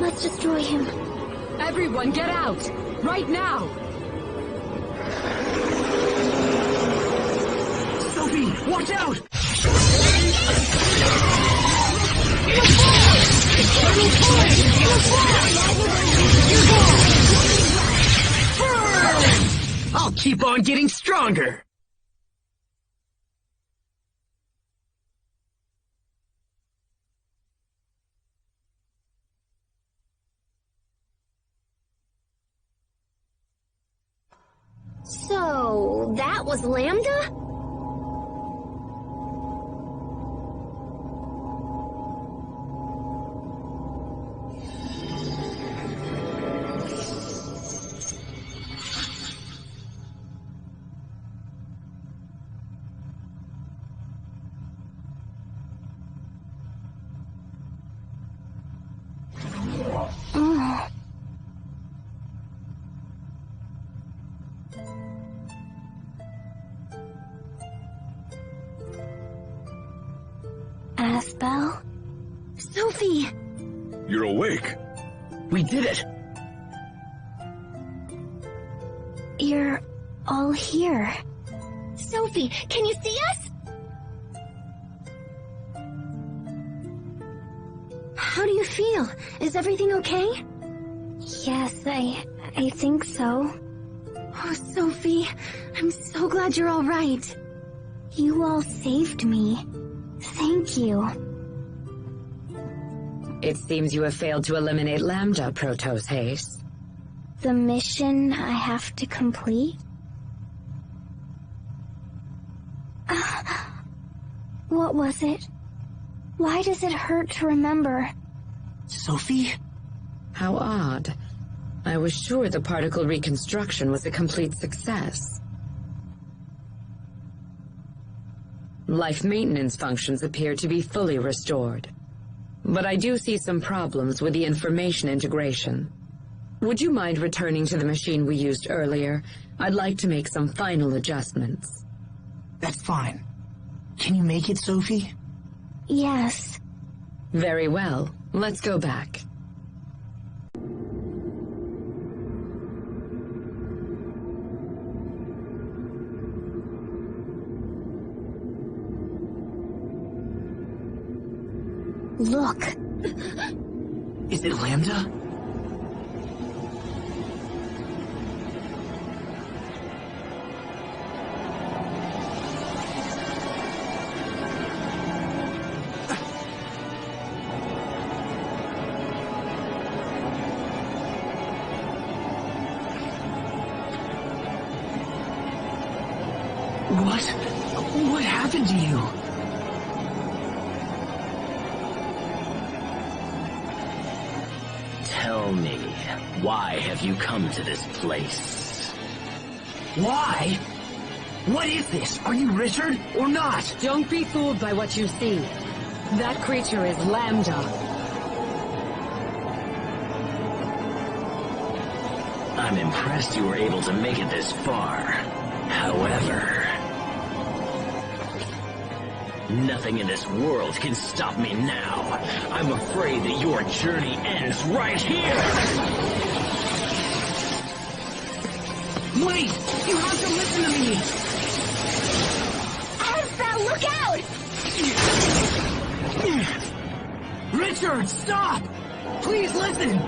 S2: Let's destroy him.
S11: Everyone, get out! Right now!
S9: Sophie, watch out!
S4: I'll keep on getting stronger.
S3: So, that was Lambda?
S2: Asbel?
S3: Sophie!
S5: You're awake.
S4: We did it.
S2: You're all here.
S3: Sophie, can you see us? How do you feel? Is everything okay?
S2: Yes, I think so.
S3: Oh, Sophie, I'm so glad you're all right.
S2: You all saved me. Thank you.
S11: It seems you have failed to eliminate Lambda, Protoss Haste.
S2: The mission I have to complete? What was it? Why does it hurt to remember?
S4: Sophie?
S11: How odd. I was sure the particle reconstruction was a complete success. Life maintenance functions appear to be fully restored. But I do see some problems with the information integration. Would you mind returning to the machine we used earlier? I'd like to make some final adjustments.
S4: That's fine. Can you make it, Sophie?
S2: Yes.
S11: Very well. Let's go back.
S2: Look.
S4: Is it Lambda? What happened to you?
S6: Tell me, why have you come to this place?
S4: Why? What is this? Are you Richard or not?
S11: Don't be fooled by what you see. That creature is Lambda.
S6: I'm impressed you were able to make it this far. However, nothing in this world can stop me now. I'm afraid that your journey ends right here!
S4: Wait! You have to listen to me!
S3: Asbel, look out!
S4: Richard, stop! Please listen!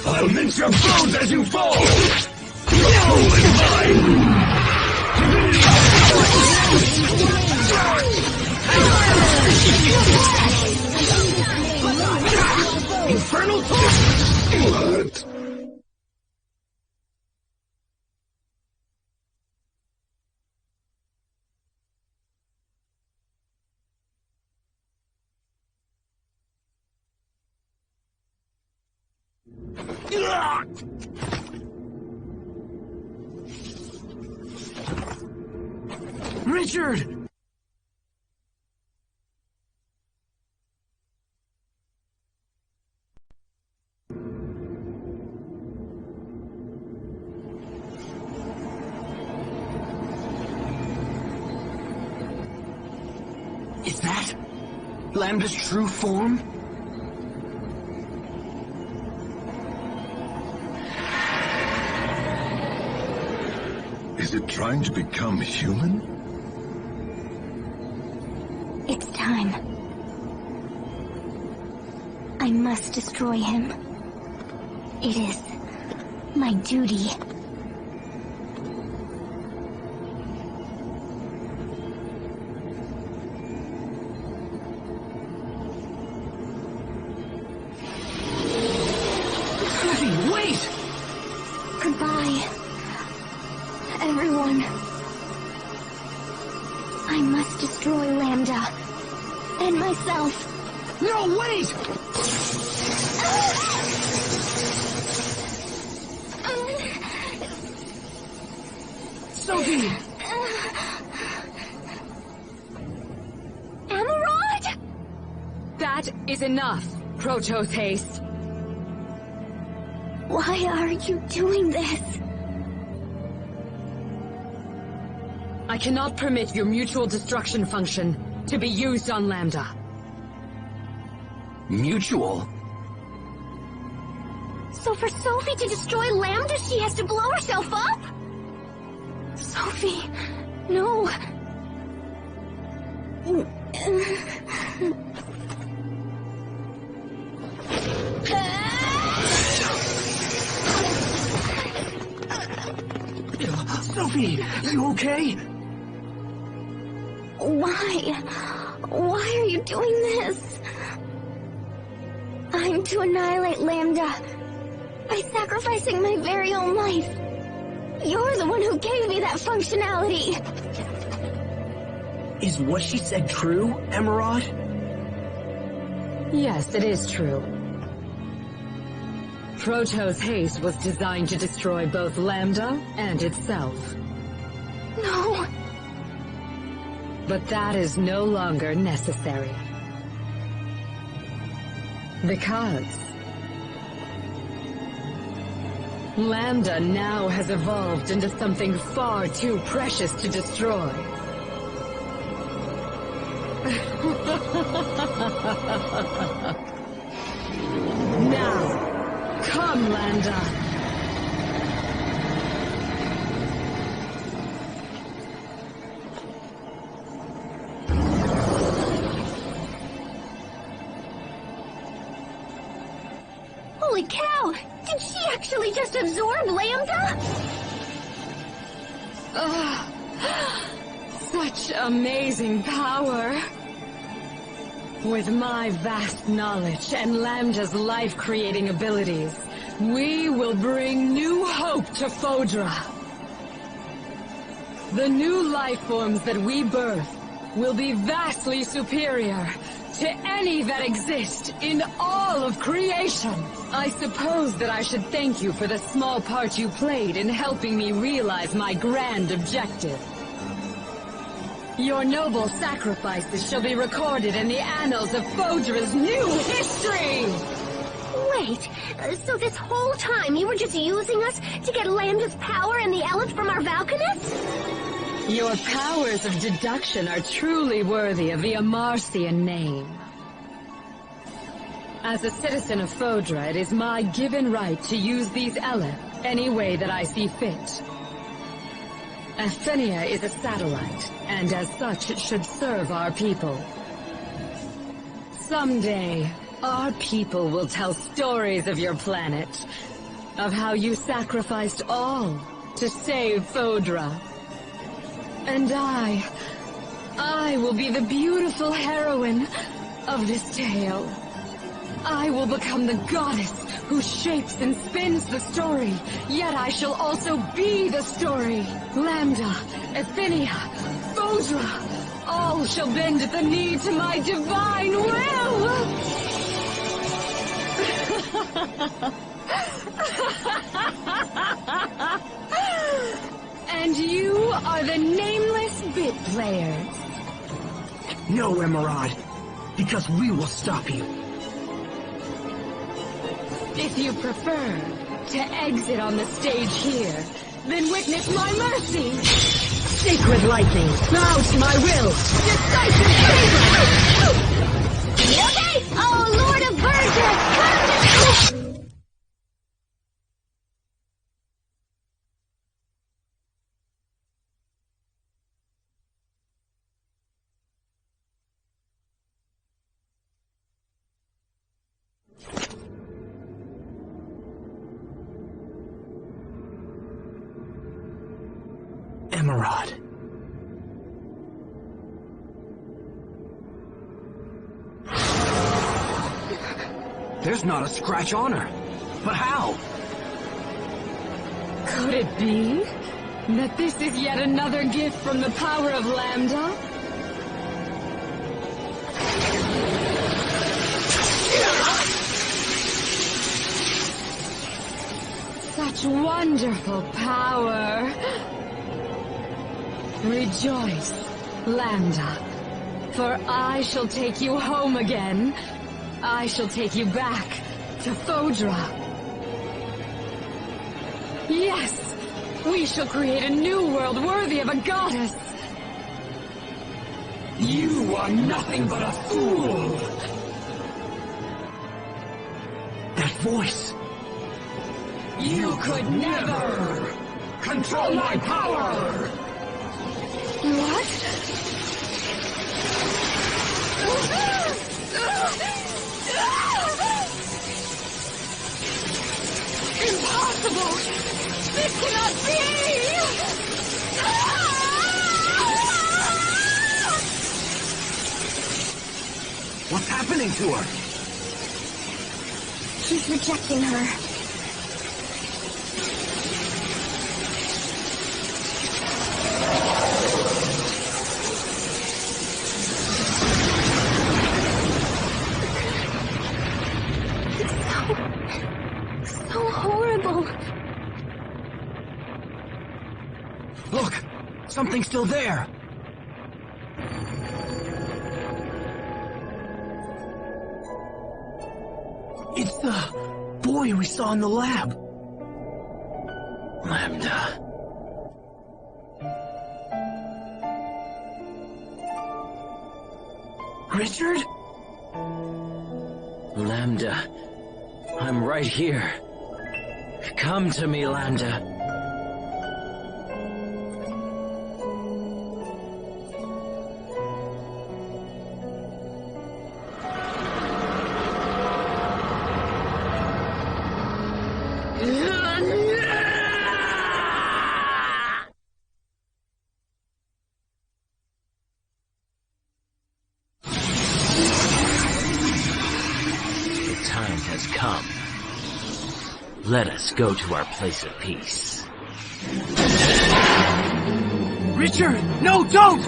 S5: I'll mince your bones as you fall! Your soul is mine!
S4: Infernal torch!
S5: What?
S4: Richard! Is that Lambda's true form?
S5: Is it trying to become human?
S2: It's time. I must destroy him. It is my duty.
S4: Sophie, wait!
S2: Goodbye, everyone. I must destroy Lambda and myself.
S4: No, wait! Sophie!
S2: Amarant!
S11: That is enough, Protoss Haste.
S2: Why are you doing this?
S11: I cannot permit your mutual destruction function to be used on Lambda.
S4: Mutual?
S3: So for Sophie to destroy Lambda, she has to blow herself up?
S2: Sophie, no.
S4: Sophie! Sophie, you okay?
S2: Why? Why are you doing this? I'm to annihilate Lambda by sacrificing my very own life. You're the one who gave me that functionality.
S4: Is what she said true, Emerald?
S11: Yes, it is true. Proto's haste was designed to destroy both Lambda and itself.
S2: No.
S11: But that is no longer necessary. Because Lambda now has evolved into something far too precious to destroy. Now, come, Lambda.
S3: Holy cow! Did she actually just absorb Lambda?
S11: Such amazing power! With my vast knowledge and Lambda's life-creating abilities, we will bring new hope to Fodra. The new life forms that we birth will be vastly superior to any that exist in all of creation. I suppose that I should thank you for the small part you played in helping me realize my grand objective. Your noble sacrifices shall be recorded in the annals of Fodra's new history!
S3: Wait, so this whole time you were just using us to get Lambda's power and the Elith from our Valkanists?
S11: Your powers of deduction are truly worthy of the Amarcian name. As a citizen of Fodra, it is my given right to use these Elith any way that I see fit. Athenia is a satellite, and as such it should serve our people. Someday, our people will tell stories of your planet, of how you sacrificed all to save Fodra. And I will be the beautiful heroine of this tale. I will become the goddess who shapes and spins the story, yet I shall also be the story. Lambda, Athenia, Fodra, all shall bend at the knee to my divine will! And you are the nameless bit players.
S4: No, Emerald, because we will stop you.
S11: If you prefer to exit on the stage here, then witness my mercy! Sacred lightning, bow to my will! Decisive favor!
S3: Okay! Oh, Lord of Virgins, come to...
S4: Emerald. There's not a scratch on her. But how?
S11: Could it be that this is yet another gift from the power of Lambda? Such wonderful power! Rejoice, Lambda, for I shall take you home again. I shall take you back to Fodra. Yes, we shall create a new world worthy of a goddess.
S13: You are nothing but a fool!
S4: That voice!
S13: You could never control my power!
S2: What?
S11: Impossible! This cannot be!
S9: happening to her?
S2: He's rejecting her. It's so horrible.
S4: Look! Something's still there! It's the boy we saw in the lab.
S6: Lambda.
S4: Richard?
S6: Lambda. I'm right here. Come to me, Lambda. Let us go to our place of peace.
S4: Richard! No, don't!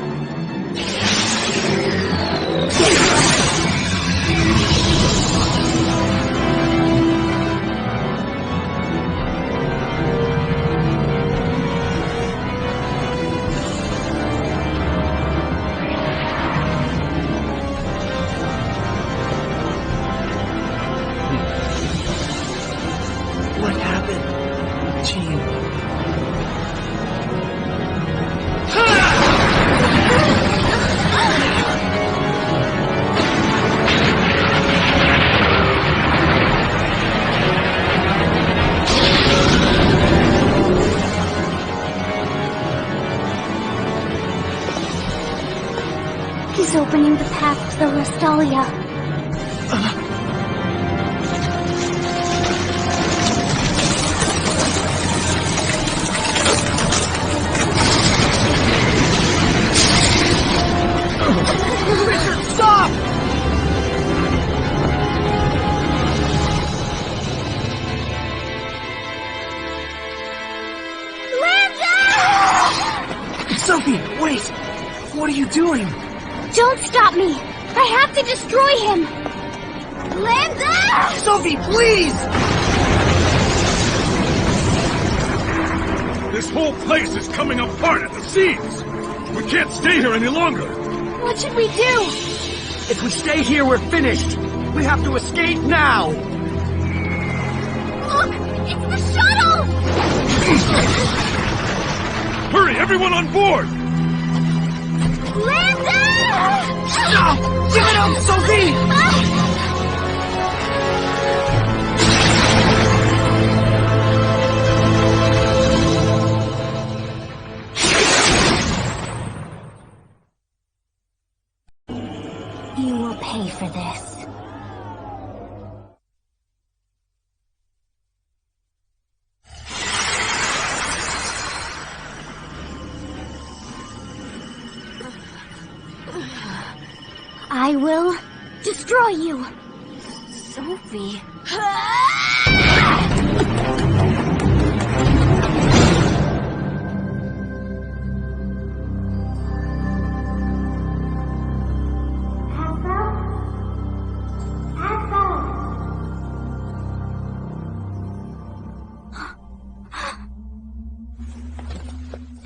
S2: He's opening the path to the Vesperia.
S4: Richard, stop!
S2: Lambda!
S4: Sophie, wait! What are you doing?
S2: Don't stop me! I have to destroy him! Lambda!
S4: Sophie, please!
S5: This whole place is coming apart at the seams! We can't stay here any longer!
S2: What should we do?
S4: If we stay here, we're finished! We have to escape now!
S2: Look! It's the shuttle!
S5: Hurry, everyone on board!
S2: Lambda!
S4: Stop! Give it up, Sophie!
S2: You will pay for this. I will destroy you.
S10: Sophie.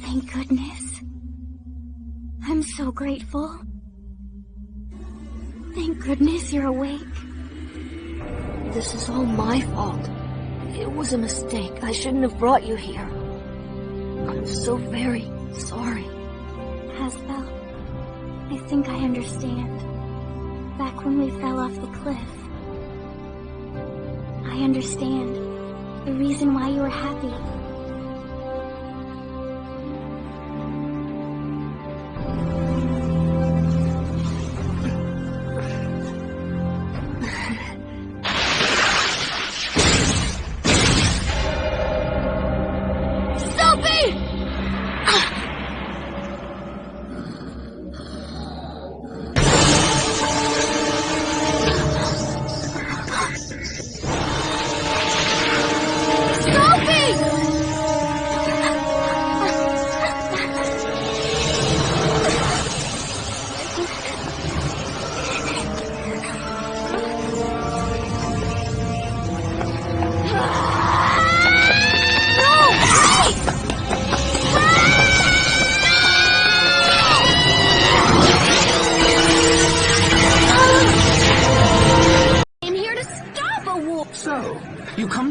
S2: Thank goodness. I'm so grateful. Thank goodness you're awake.
S10: This is all my fault. It was a mistake. I shouldn't have brought you here. I'm so very sorry.
S2: Asbel, I think I understand. Back when we fell off the cliff. I understand the reason why you were happy.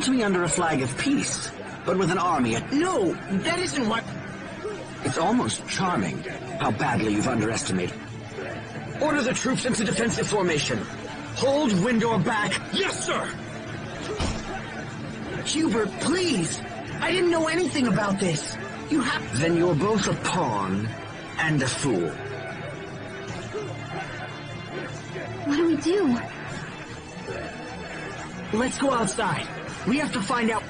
S9: come to me under a flag of peace, but with an army at...
S4: No, that isn't what...
S9: It's almost charming how badly you've underestimated.
S8: Order the troops into defensive formation. Hold Windor back.
S4: Yes, sir! Hubert, please! I didn't know anything about this. You have...
S9: Then you're both a pawn and a fool.
S2: What do we do?
S4: Let's go outside. We have to find out...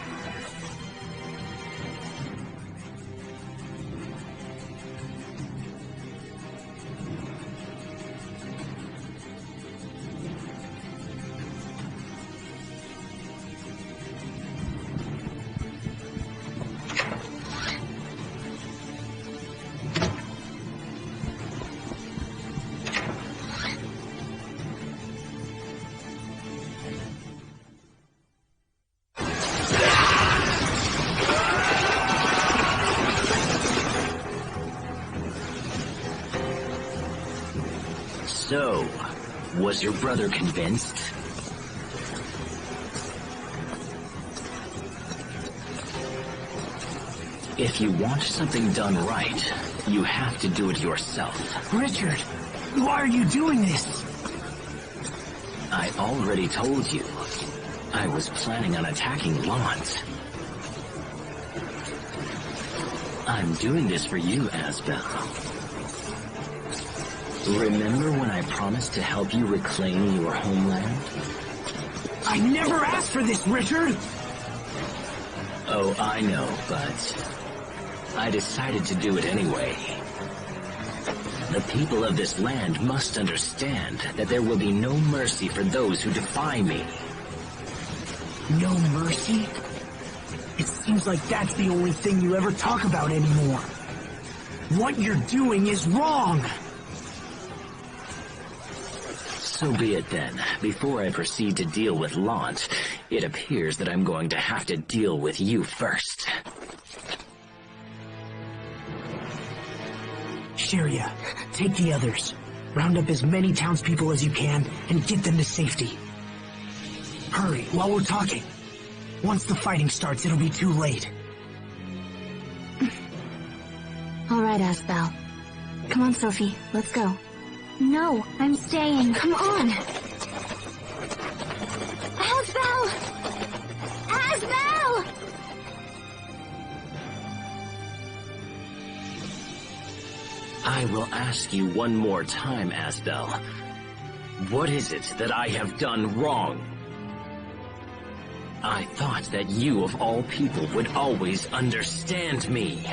S6: So, was your brother convinced? If you want something done right, you have to do it yourself.
S4: Richard, why are you doing this?
S6: I already told you. I was planning on attacking Lant. I'm doing this for you, Asbel. Remember when I promised to help you reclaim your homeland?
S4: I never asked for this, Richard!
S6: Oh, I know, but I decided to do it anyway. The people of this land must understand that there will be no mercy for those who defy me.
S4: No mercy? It seems like that's the only thing you ever talk about anymore. What you're doing is wrong!
S6: So be it then. Before I proceed to deal with Lant, it appears that I'm going to have to deal with you first.
S4: Sharia, take the others. Round up as many townspeople as you can and get them to safety. Hurry, while we're talking. Once the fighting starts, it'll be too late.
S1: All right, Asbel. Come on, Sophie, let's go.
S2: No, I'm staying.
S1: Come on!
S2: Asbel! Asbel!
S6: I will ask you one more time, Asbel. What is it that I have done wrong? I thought that you, of all people, would always understand me.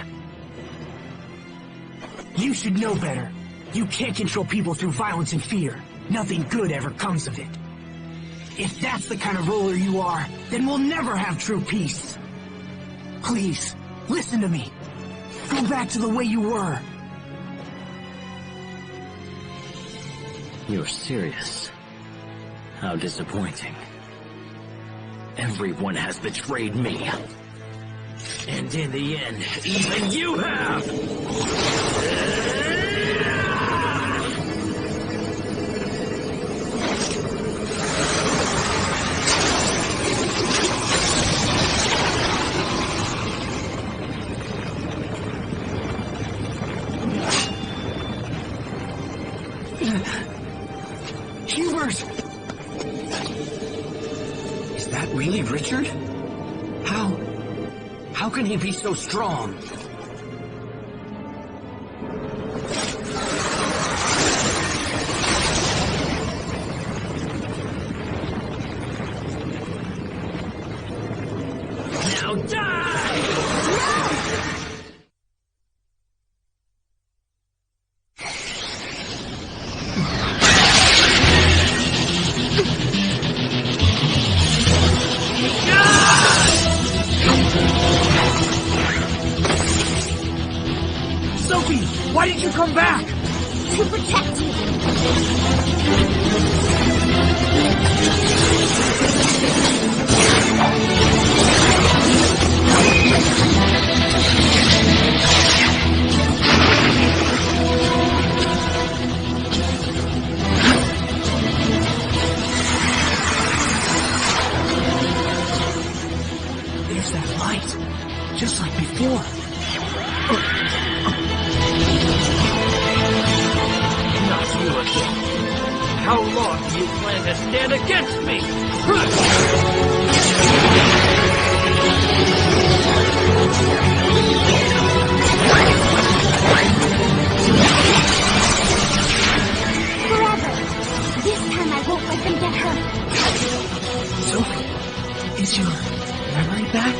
S4: You should know better. You can't control people through violence and fear. Nothing good ever comes of it. If that's the kind of ruler you are, then we'll never have true peace. Please, listen to me. Go back to the way you were.
S6: You're serious? How disappointing. Everyone has betrayed me. And in the end, even you have!
S4: Hubert!
S8: Is that really Richard? How can he be so strong?
S6: Now die!
S4: Sophie, why did you come back?
S2: To protect you.
S7: to stand against me!
S1: Forever! This time I won't let them get hurt.
S4: Sophie, is your memory back?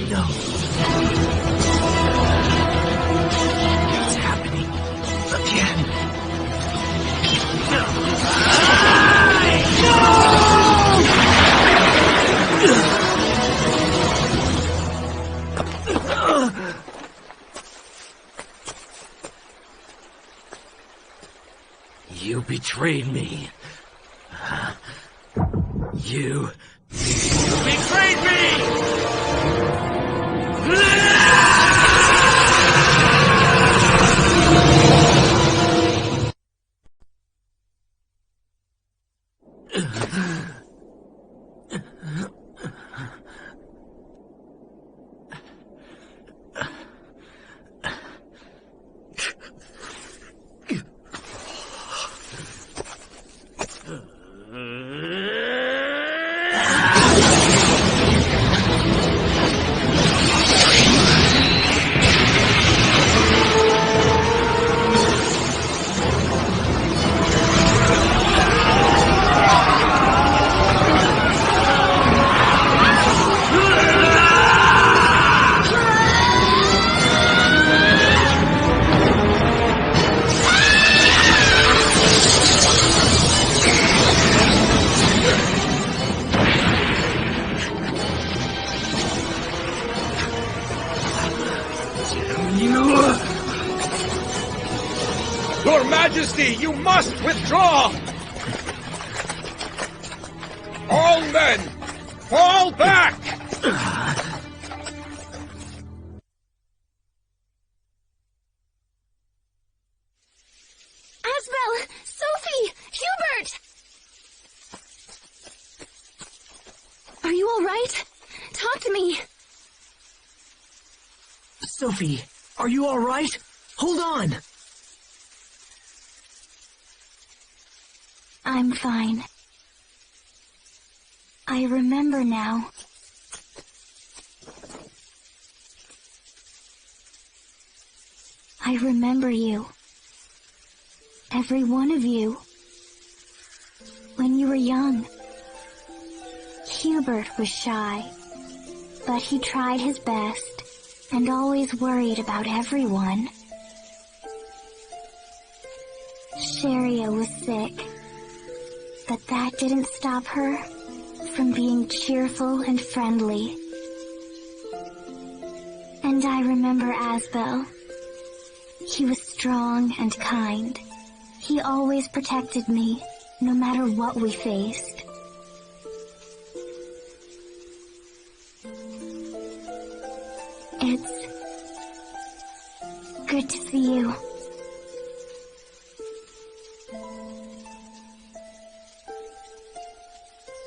S4: No. It's happening again.
S7: You betrayed me. You betrayed me!
S14: Your Majesty, you must withdraw! All men, fall back!
S1: Asbel! Sophie! Hubert! Are you all right? Talk to me.
S4: Sophie, are you all right? Hold on.
S2: I'm fine. I remember now. I remember you. Every one of you. When you were young. Hubert was shy, but he tried his best and always worried about everyone. Sharia was sick, but that didn't stop her from being cheerful and friendly. And I remember Asbel. He was strong and kind. He always protected me, no matter what we faced. It's good to see you.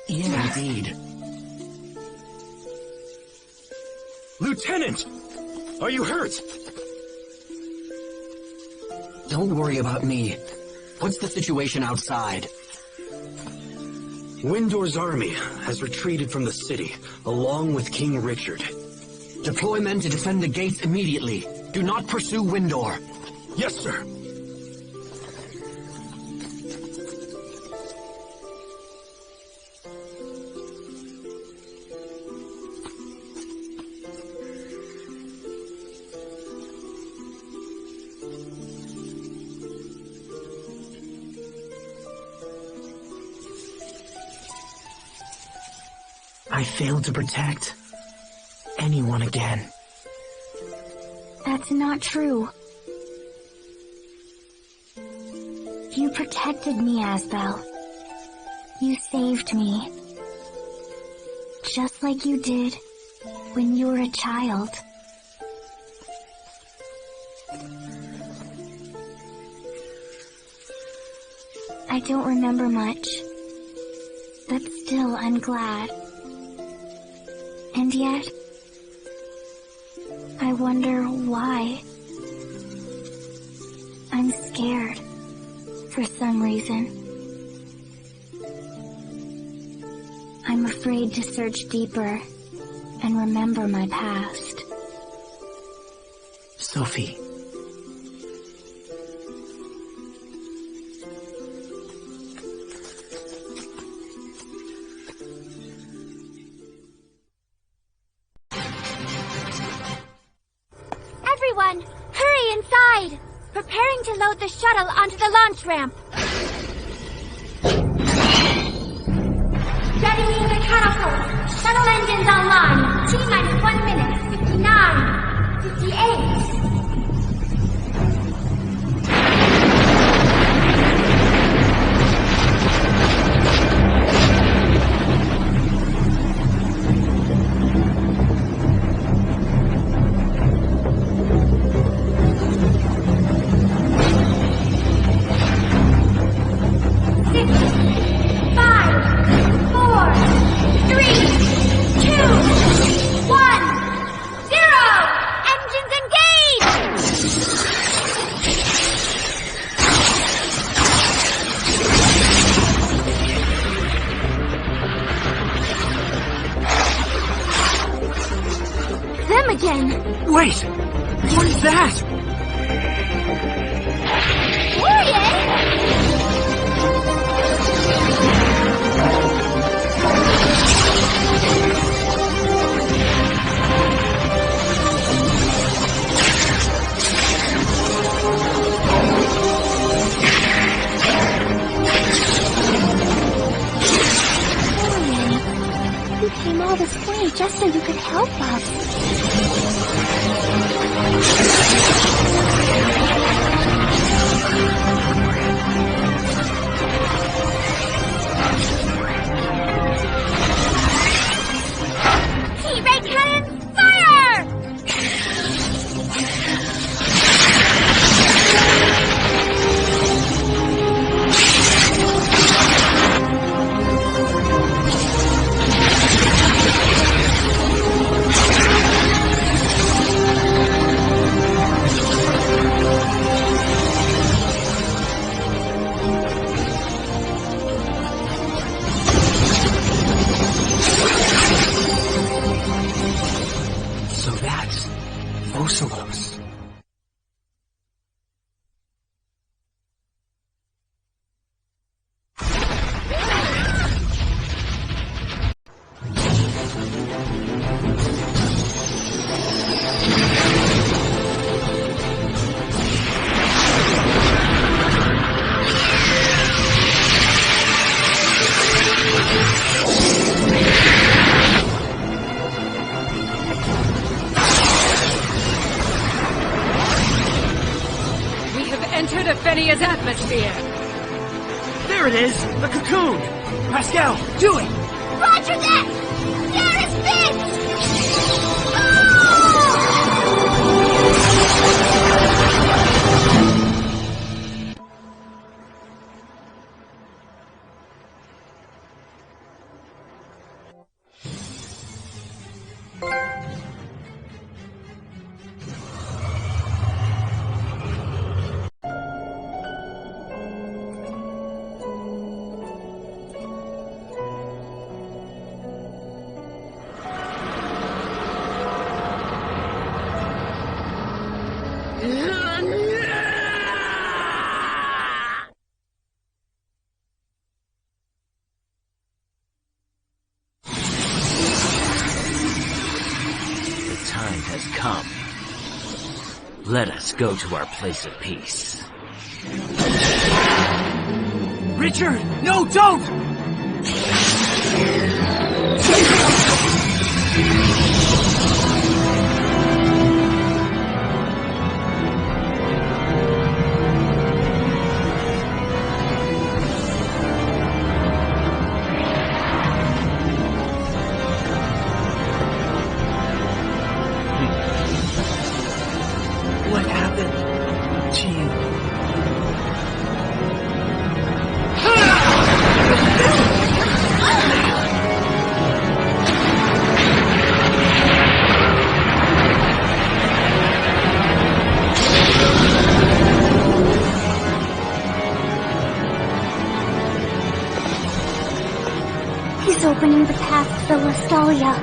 S4: Yeah, indeed.
S15: Lieutenant! Are you hurt?
S8: Don't worry about me. What's the situation outside?
S15: Windor's army has retreated from the city, along with King Richard.
S8: Deploy men to defend the gates immediately. Do not pursue Windor.
S15: Yes, sir.
S4: I failed to protect anyone again.
S2: That's not true. You protected me, Asbel. You saved me. Just like you did when you were a child. I don't remember much, still I'm glad. And yet, I wonder why. I'm scared, for some reason. I'm afraid to search deeper and remember my past.
S4: Sophie.
S3: Everyone, hurry inside! Preparing to load the shuttle onto the launch ramp. Readying the catapult. Shuttle engines online. T-minus 1 minute. 59. 58.
S4: Wait! What is that?
S2: You came all this way just so you could help us.
S3: T-ray cannon, fire!
S16: Vesperia's atmosphere.
S4: There it is! The cocoon! Pascal, do it!
S3: Roger that! There is Fitz!
S6: Let us go to our place of peace.
S4: Richard! No, don't! What happened to you?
S2: opening the path to the Vestaria.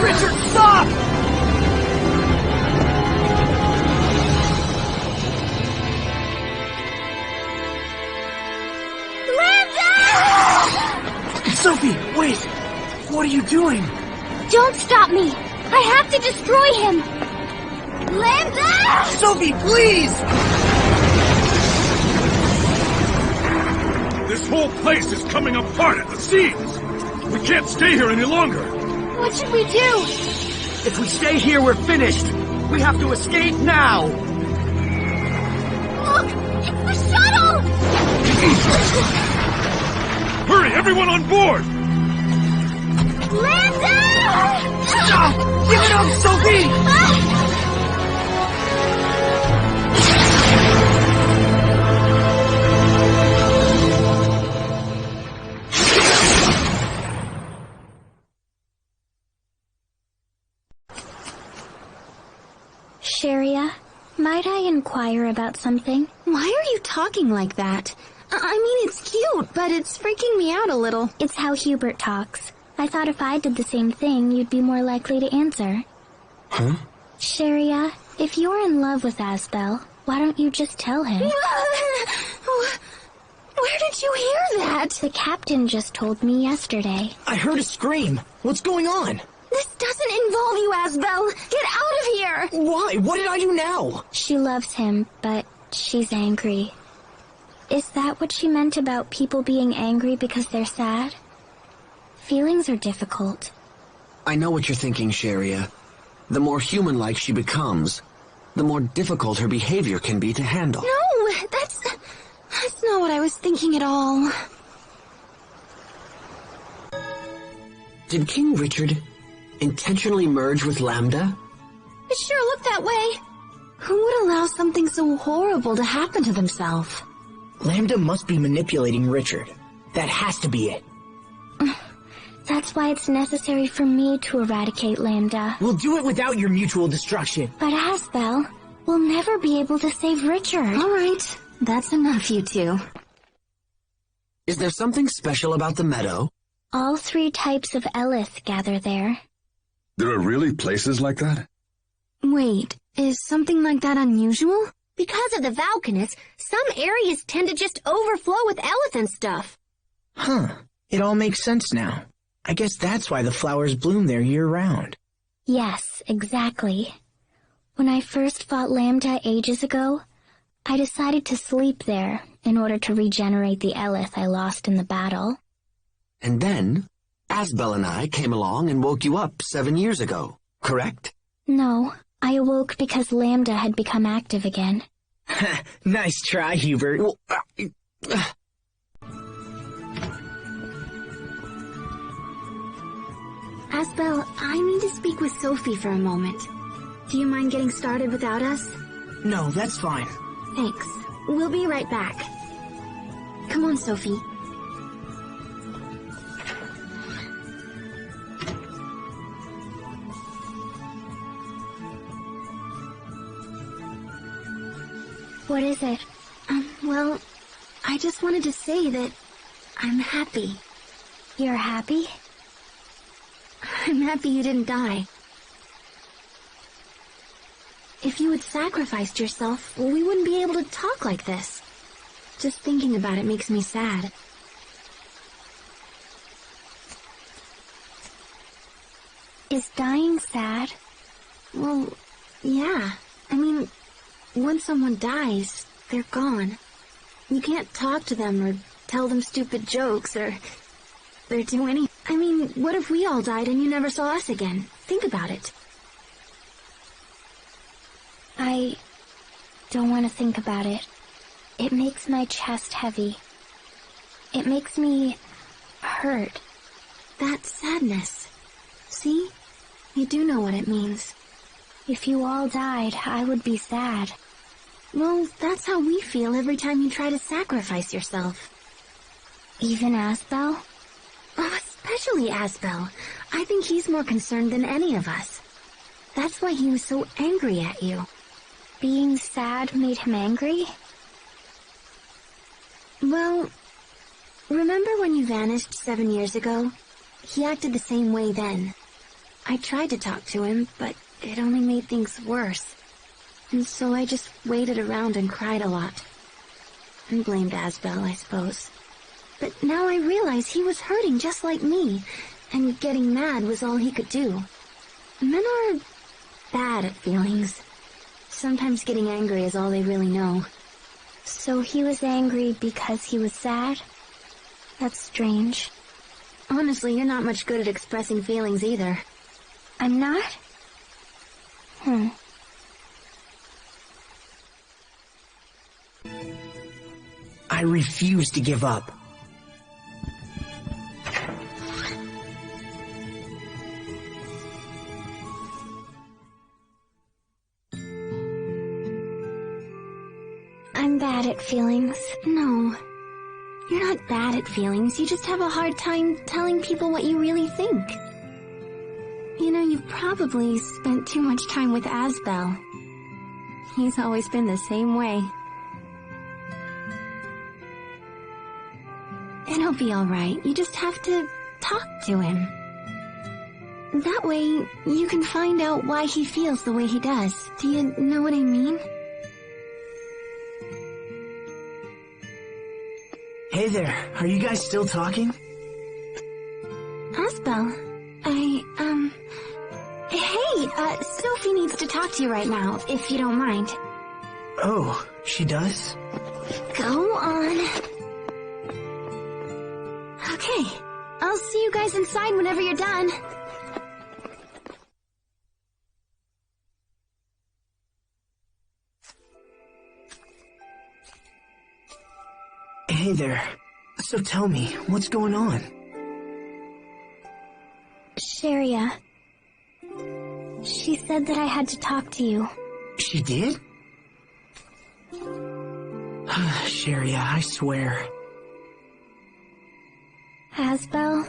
S4: Richard, stop! Sophie, wait! What are you doing?
S2: Don't stop me! I have to destroy him!
S1: Lambda!
S4: Sophie, please!
S5: This whole place is coming apart at the seams! We can't stay here any longer!
S2: What should we do?
S4: If we stay here, we're finished! We have to escape now!
S1: Look! It's the shuttle!
S5: Hurry, everyone on board!
S1: Lambda!
S4: Stop! Give it up, Sophie!
S2: Sharia, might I inquire about something?
S10: Why are you talking like that? I mean, it's cute, but it's freaking me out a little.
S2: It's how Hubert talks. I thought if I did the same thing, you'd be more likely to answer.
S8: Huh?
S2: Sharia, if you're in love with Asbel, why don't you just tell him?
S10: Where did you hear that?
S2: The captain just told me yesterday.
S4: I heard a scream. What's going on?
S10: This doesn't involve you, Asbel. Get out of here!
S4: Why? What did I do now?
S2: She loves him, but she's angry. Is that what she meant about people being angry because they're sad? Feelings are difficult.
S8: I know what you're thinking, Sharia. The more human-like she becomes, the more difficult her behavior can be to handle.
S10: No, that's not what I was thinking at all.
S8: Did King Richard intentionally merge with Lambda?
S10: It sure looked that way. Who would allow something so horrible to happen to themselves?
S4: Lambda must be manipulating Richard. That has to be it.
S2: That's why it's necessary for me to eradicate Lambda.
S4: We'll do it without your mutual destruction.
S2: But Asbel, we'll never be able to save Richard.
S10: All right, that's enough, you two.
S8: Is there something special about the meadow?
S2: All 3 types of Elith gather there.
S5: There are really places like that?
S10: Wait, is something like that unusual?
S3: Because of the Valkanists, some areas tend to just overflow with elephant stuff.
S4: Huh. It all makes sense now. I guess that's why the flowers bloom there year-round.
S2: Yes, exactly. When I first fought Lambda ages ago, I decided to sleep there in order to regenerate the Elith I lost in the battle.
S8: And then, Asbel and I came along and woke you up 7 years ago, correct?
S2: No, I awoke because Lambda had become active again.
S4: Nice try, Hubert.
S8: Well,
S10: Asbel, I need to speak with Sophie for a moment. Do you mind getting started without us?
S4: No, that's fine.
S10: Thanks. We'll be right back. Come on, Sophie.
S2: What is it?
S10: Well, I just wanted to say that I'm happy.
S2: You're happy?
S10: I'm happy you didn't die. If you had sacrificed yourself, we wouldn't be able to talk like this. Just thinking about it makes me sad.
S2: Is dying sad?
S10: Well, yeah. I mean, once someone dies, they're gone. You can't talk to them or tell them stupid jokes or do anything. I mean, what if we all died and you never saw us again? Think about it.
S2: I don't want to think about it. It makes my chest heavy. It makes me hurt.
S10: That's sadness. See? You do know what it means.
S2: If you all died, I would be sad.
S10: Well, that's how we feel every time you try to sacrifice yourself.
S2: Even Asbel?
S10: Oh, especially
S2: especially Asbel. I think he's more concerned than any of us. That's why he was so angry at you. Being sad made him angry? Well, remember when you vanished 7 years ago? He acted the same way then. I tried to talk to him, but it only made things worse. And so I just waited around and cried a lot. And blamed Asbel, I suppose. But now I realize he was hurting just like me, and getting mad was all he could do. Men are bad at feelings. Sometimes getting angry is all they really know. So he was angry because he was sad? That's strange. Honestly, you're not much good at expressing feelings either. I'm not?
S4: I refuse to give up.
S2: I'm bad at feelings. No. You're not bad at feelings, you just have a hard time telling people what you really think. You know, you've probably spent too much time with Asbel. He's always been the same way. It'll be alright, you just have to talk to him. That way, you can find out why he feels the way he does. Do you know what I mean?
S4: Hey there, are you guys still talking?
S2: Asbel, hey, Sophie needs to talk to you right now, if you don't mind.
S4: Oh, she does?
S2: Go on. Okay, I'll see you guys inside whenever you're done.
S4: Hey there. So tell me, what's going on?
S2: Sheria. She said that I had to talk to you.
S4: She did? Sheria, I swear.
S2: Asbel?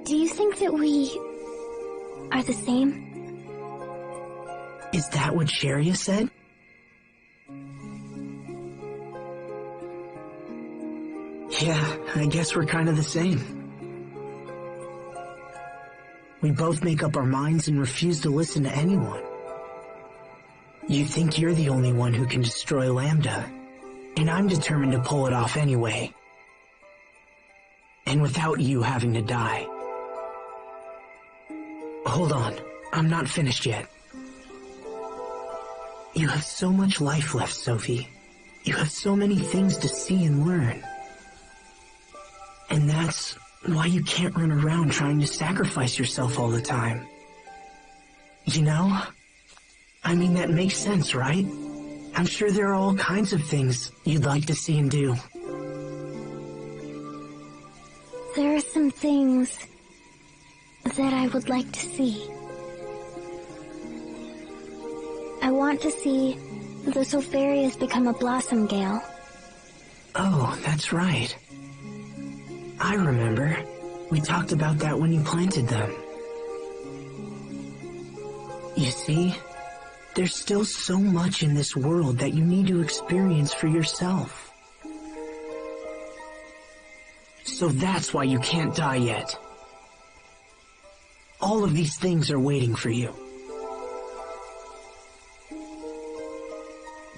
S2: Do you think that we are the same?
S4: Is that what Sheria said? Yeah, I guess we're kind of the same. We both make up our minds and refuse to listen to anyone. You think you're the only one who can destroy Lambda, and I'm determined to pull it off anyway. And without you having to die. Hold on, I'm not finished yet. You have so much life left, Sophie. You have so many things to see and learn. And that's why you can't run around trying to sacrifice yourself all the time. You know? I mean, that makes sense, right? I'm sure there are all kinds of things you'd like to see and do.
S2: There are some things that I would like to see. I want to see the Vesperia become a blossom gale.
S4: Oh, that's right. I remember. We talked about that when you planted them. You see, there's still so much in this world that you need to experience for yourself. So that's why you can't die yet. All of these things are waiting for you.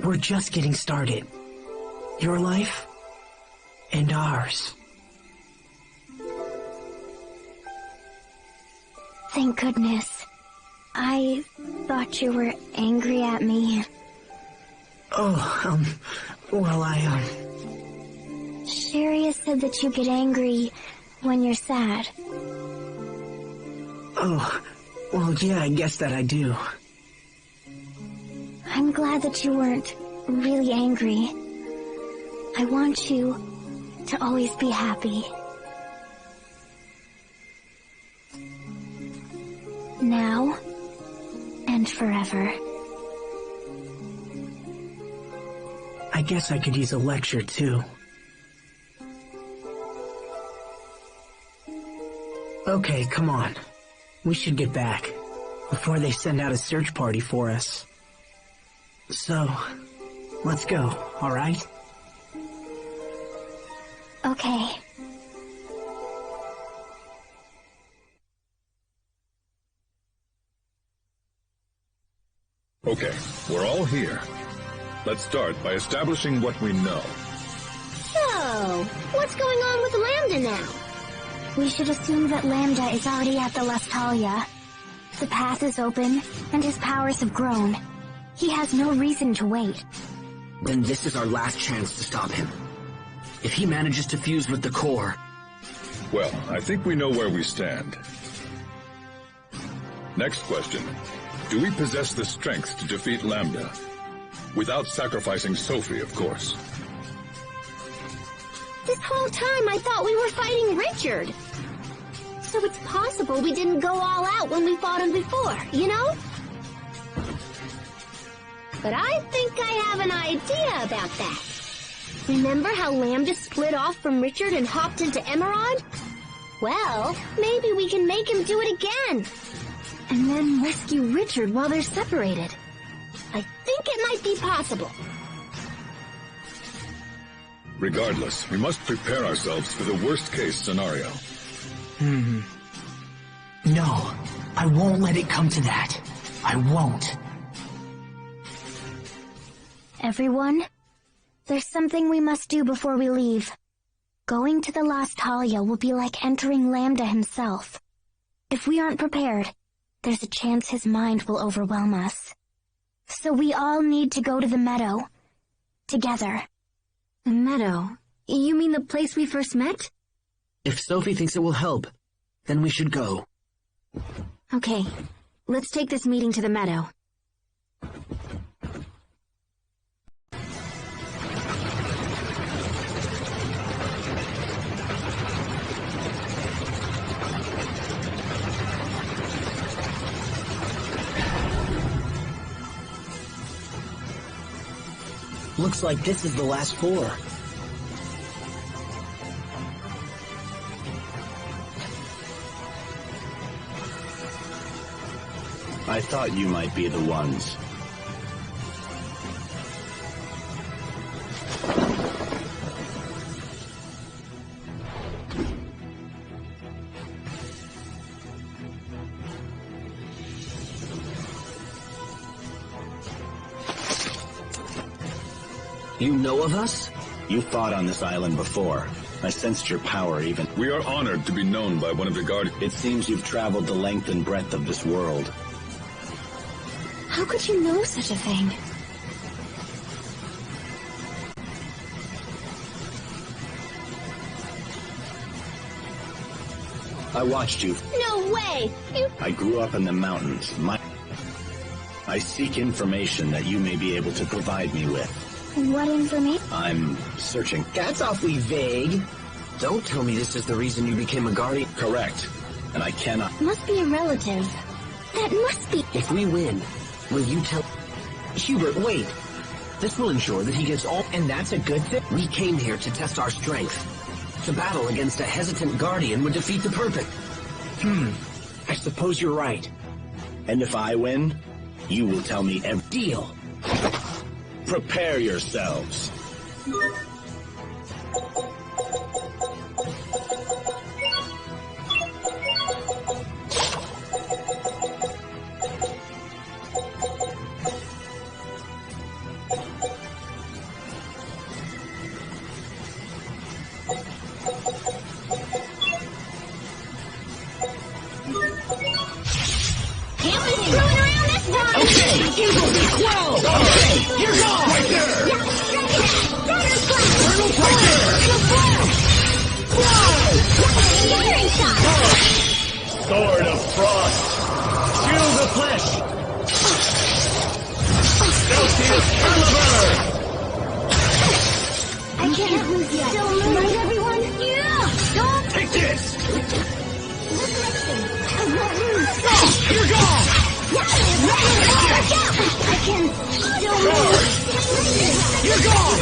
S4: We're just getting started. Your life and ours.
S2: Thank goodness. I thought you were angry at me.
S4: Oh, well,
S2: Sheria said that you get angry when you're sad.
S4: Oh, well, yeah, I guess that I do.
S2: I'm glad that you weren't really angry. I want you to always be happy. Now and forever.
S4: I guess I could use a lecture, too. Okay, come on. We should get back before they send out a search party for us. So, let's go, alright?
S2: Okay.
S5: Okay, we're all here. Let's start by establishing what we know.
S3: So, what's going on with Lambda now?
S2: We should assume that Lambda is already at the Lestalia. The path is open, and his powers have grown. He has no reason to wait.
S8: Then this is our last chance to stop him. If he manages to fuse with the core...
S5: Well, I think we know where we stand. Next question. Do we possess the strength to defeat Lambda? Without sacrificing Sophie, of course.
S3: This whole time I thought we were fighting Richard. So it's possible we didn't go all out when we fought him before, you know? But I think I have an idea about that. Remember how Lambda split off from Richard and hopped into Emerald? Well, maybe we can make him do it again.
S10: And then rescue Richard while they're separated.
S3: I think it might be possible.
S5: Regardless, we must prepare ourselves for the worst-case scenario.
S4: No, I won't let it come to that. I won't.
S2: Everyone, there's something we must do before we leave. Going to the Lestalia will be like entering Lambda himself. If we aren't prepared, there's a chance his mind will overwhelm us. So we all need to go to the meadow. Together.
S10: The meadow? You mean the place we first met?
S8: If Sophie thinks it will help, then we should go.
S10: Okay, let's take this meeting to the meadow.
S8: Looks like this is the last four.
S6: I thought you might be the ones.
S8: You know of us?
S6: You fought on this island before. I sensed your power even.
S5: We are honored to be known by one of the Guardians.
S6: It seems you've traveled the length and breadth of this world.
S10: How could you know such a thing?
S6: I watched you.
S3: No way!
S6: I grew up in the mountains. I seek information that you may be able to provide me with.
S2: What information?
S6: I'm searching.
S8: That's awfully vague. Don't tell me this is the reason you became a Guardian.
S6: Correct. And I cannot...
S2: Must be a relative. That must be...
S8: If we win, will you tell... Hubert, wait. This will ensure that he gets all... And that's a good thing. We came here to test our strength. To battle against a hesitant Guardian would defeat the purpose.
S4: I suppose you're right.
S6: And if I win, you will tell me every...
S8: Deal.
S6: Prepare yourselves. Sword of Frost! Shield of Flesh! Celsius Caliber!
S2: I can't lose yet. Still move. Right, everyone? Yeah! Don't...
S6: Take this!
S2: I won't lose.
S6: You're gone!
S2: I can still move.
S6: You're gone!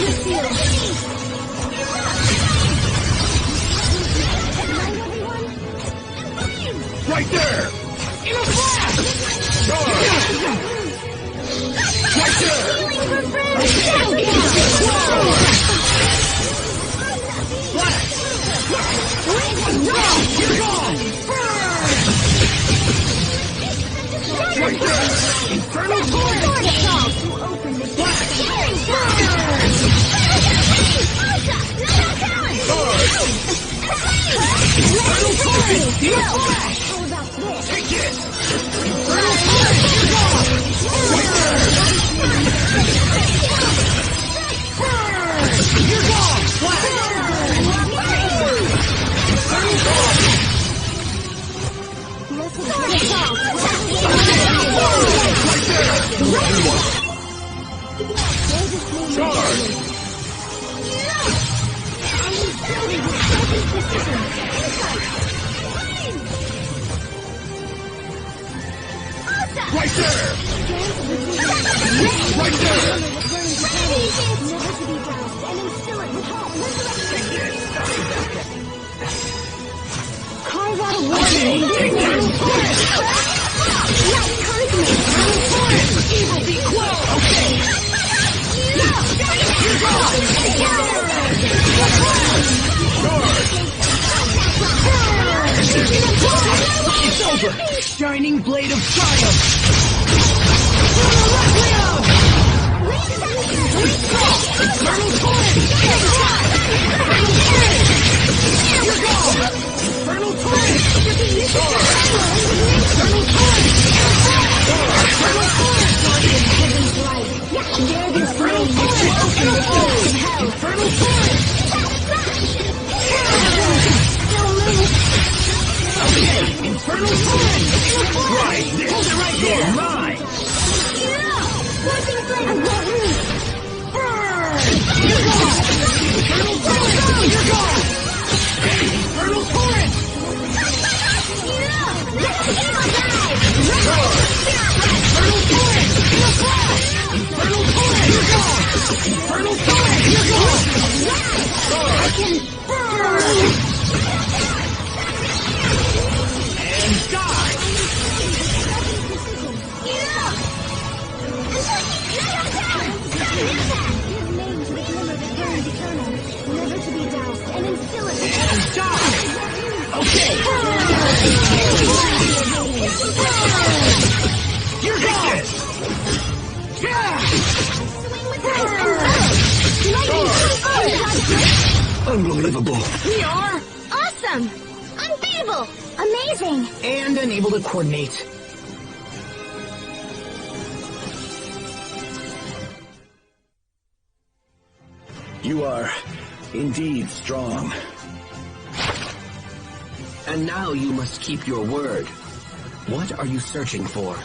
S13: Take it! You're gone! Charge! Right there! Right there!
S1: Carve out a warning!
S13: Evil be quelled! Okay! You're gone!
S4: It's over! Shining blade of triumph!
S13: Infernal torrent! You're gone! Infernal torrent! Infernal torrent! Infernal torrent! Infernal torrent! Okay, infernal torrent! Right, hold it right there! Mine! Burn! You're gone! Infernal torrent! You're gone! Infernal torrent! Infernal torrent! Infernal torrent! You're gone! Infernal torrent! You're gone! I can burn! And die!
S1: Never to be doused and instill it.
S13: And die! Okay! You're gone!
S4: Unbelievable.
S3: We are awesome! Unbeatable! Amazing!
S4: And unable to coordinate.
S15: You are indeed strong.
S8: And now you must keep your word. What are you searching for?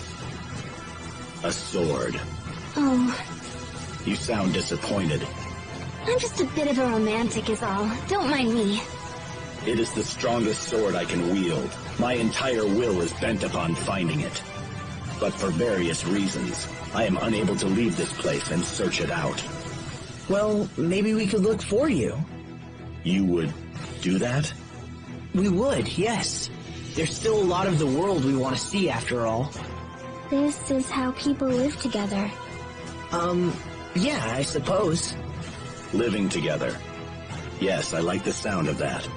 S15: A sword.
S2: Oh,
S15: You sound disappointed.
S2: I'm just a bit of a romantic is all. Don't mind me.
S15: It is the strongest sword I can wield. My entire will is bent upon finding it. But for various reasons, I am unable to leave this place and search it out.
S4: Well, maybe we could look for you.
S15: You would do that?
S4: We would, yes. There's still a lot of the world we want to see after all.
S2: This is how people live together.
S4: Yeah, I suppose.
S15: Living together. Yes, I like the sound of that.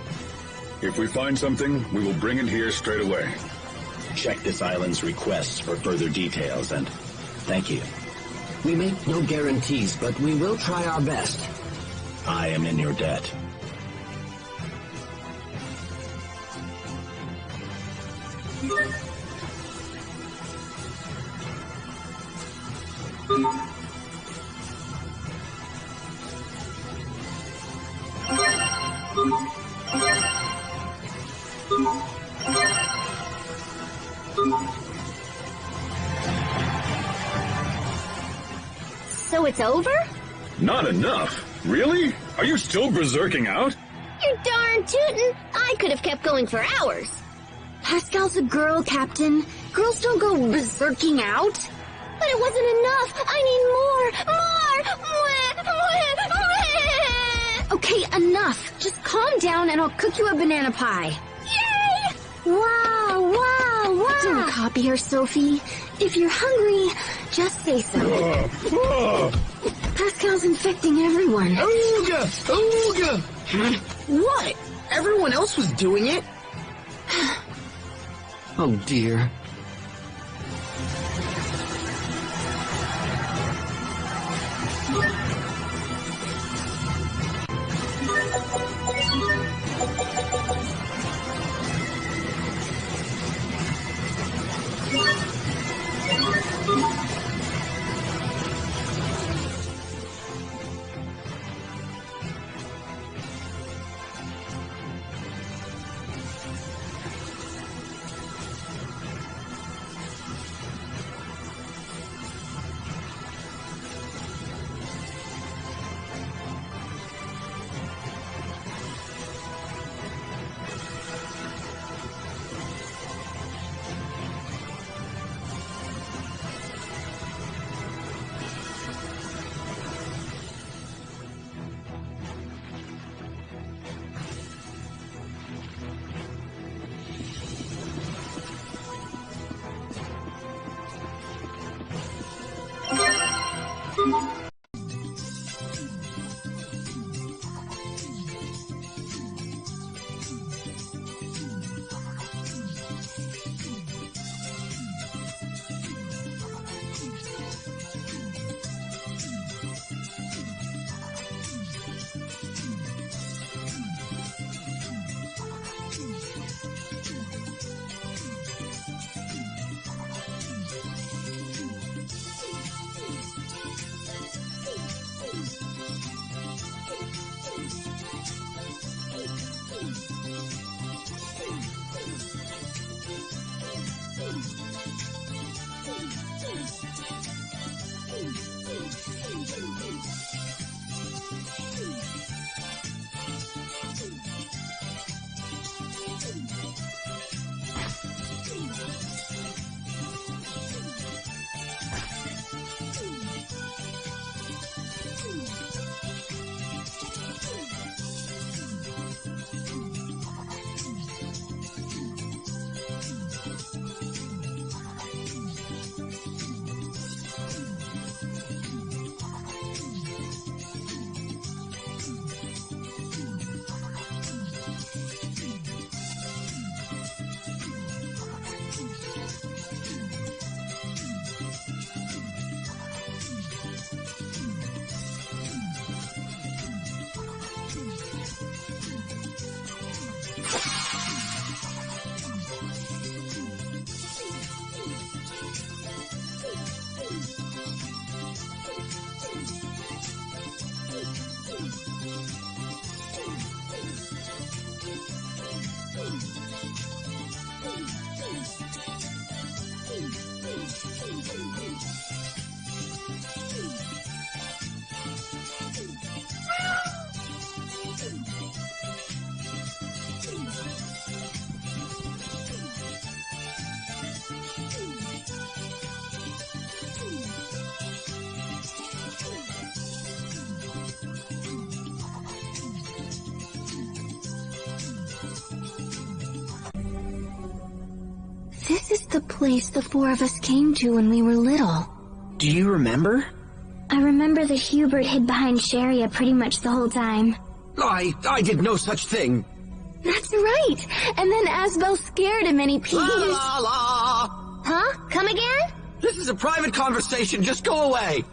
S5: If we find something, we will bring it here straight away.
S15: Check this island's requests for further details, and thank you.
S8: We make no guarantees, but we will try our best.
S15: I am in your debt.
S3: So it's over?
S5: Not enough. Really? Are you still berserking out?
S3: You're darn tootin'. I could have kept going for hours. Pascal's a girl, Captain. Girls don't go berserking out. But it wasn't enough. I need more. Okay, enough. Just calm down and I'll cook you a banana pie. Yay! Wow, wow, wow. Don't copy her, Sophie. If you're hungry, just say so. Pascal's infecting everyone.
S4: Ooga! Ooga! What? Everyone else was doing it?
S8: Oh dear.
S1: This is the place the four of us came to when we were little.
S4: Do you remember?
S2: I remember that Hubert hid behind Sharia pretty much the whole time.
S8: I did no such thing.
S1: That's right. And then Asbel scared him and he peed.
S8: La la!
S3: Huh? Come again?
S8: This is a private conversation. Just go away.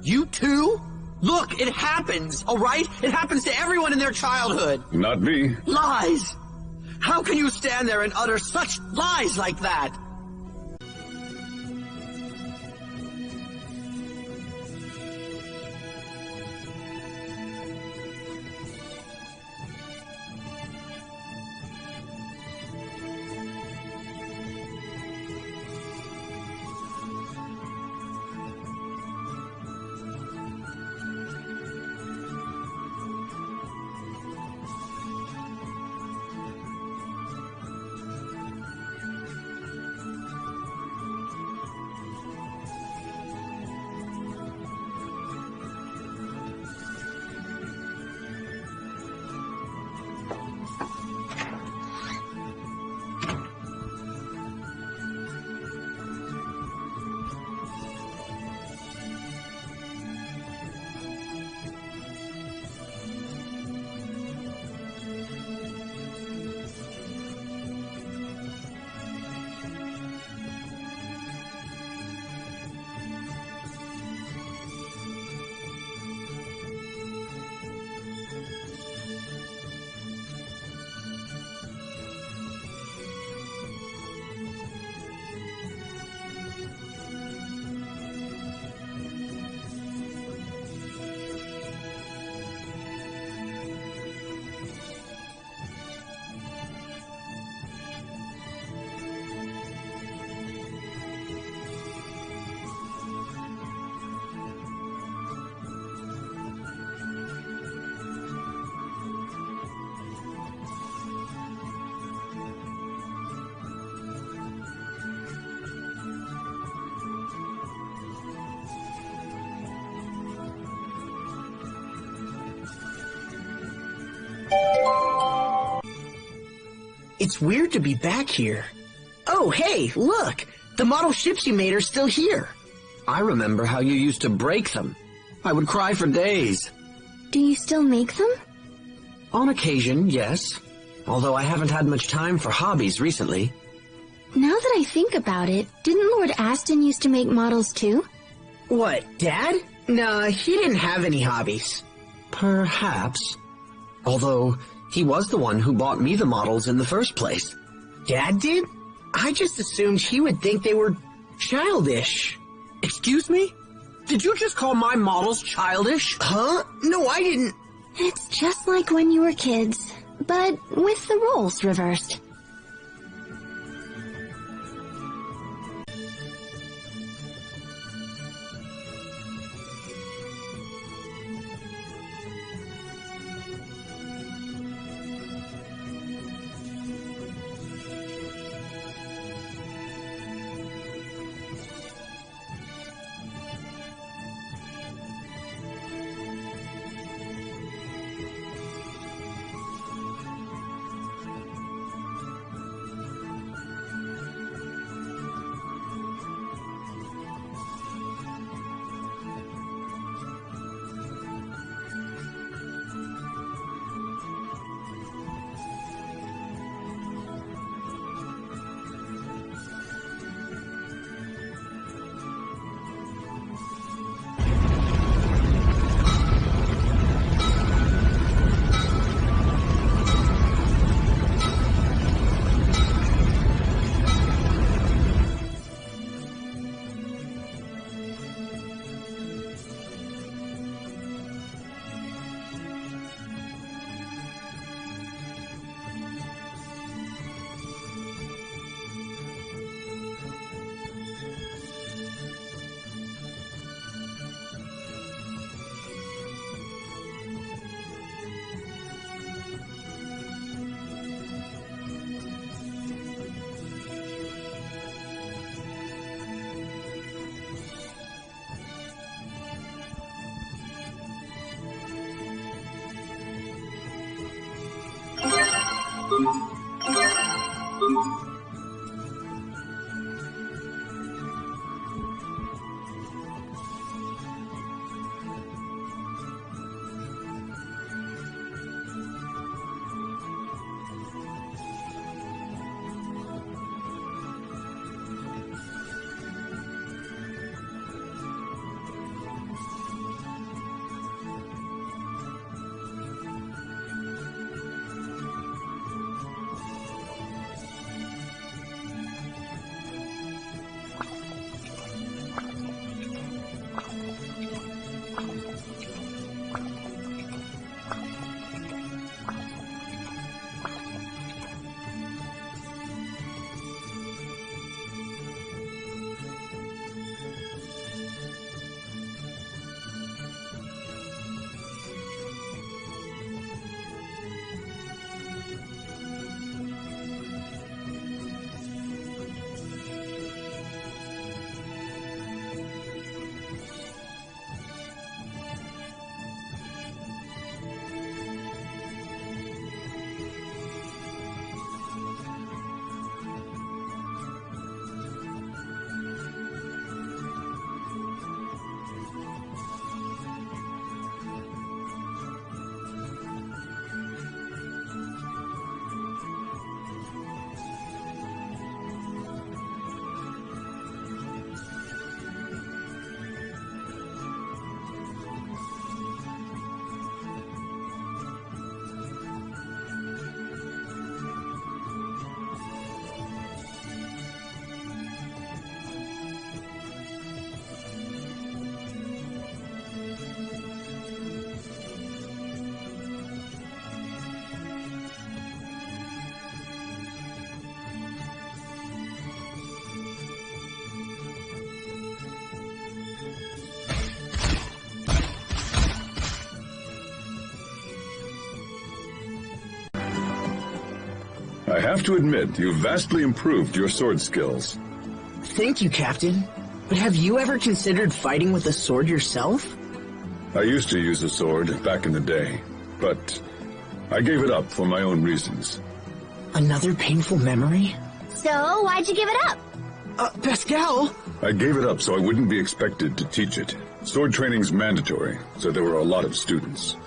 S8: You too? Look, it happens, all right? It happens to everyone in their childhood.
S5: Not me.
S8: Lies! How can you stand there and utter such lies like that?
S4: It's weird to be back here. Oh, hey, look! The model ships you made are still here.
S8: I remember how you used to break them. I would cry for days.
S1: Do you still make them?
S8: On occasion, yes. Although I haven't had much time for hobbies recently.
S1: Now that I think about it, didn't Lord Aston used to make models too?
S4: What, Dad? Nah, he didn't have any hobbies.
S8: Perhaps. Although, he was the one who bought me the models in the first place.
S4: Dad did? I just assumed he would think they were childish.
S8: Excuse me? Did you just call my models childish?
S4: Huh? No, I didn't.
S1: It's just like when you were kids, but with the roles reversed.
S5: I have to admit, you've vastly improved your sword skills.
S4: Thank you, Captain. But have you ever considered fighting with a sword yourself?
S5: I used to use a sword back in the day, but I gave it up for my own reasons.
S4: Another painful memory?
S3: So, why'd you give it up?
S4: Pascal!
S5: I gave it up so I wouldn't be expected to teach it. Sword training's mandatory, so there were a lot of students.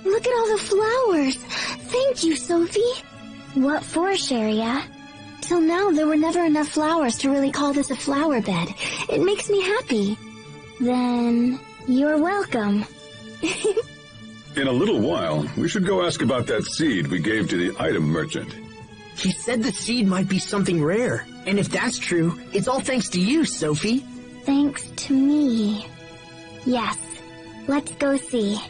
S1: Look at all the flowers. Thank you, Sophie.
S2: What for, Sheria?
S1: Till now, there were never enough flowers to really call this a flower bed. It makes me happy.
S2: Then, you're welcome.
S5: In a little while, we should go ask about that seed we gave to the item merchant.
S4: He said the seed might be something rare. And if that's true, it's all thanks to you, Sophie.
S2: Thanks to me. Yes. Let's go see.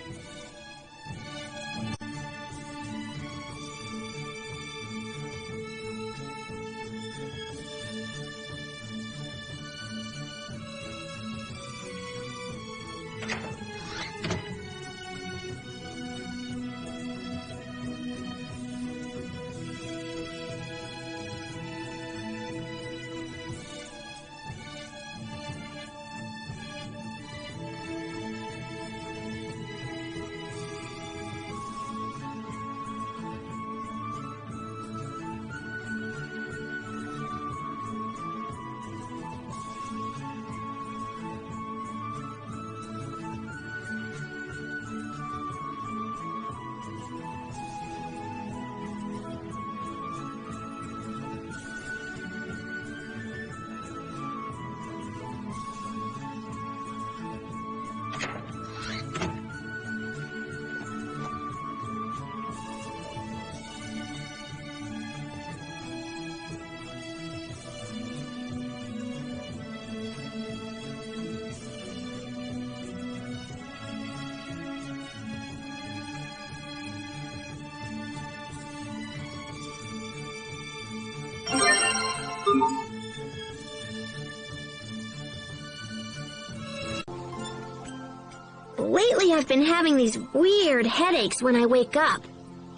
S3: been having these weird headaches when I wake up.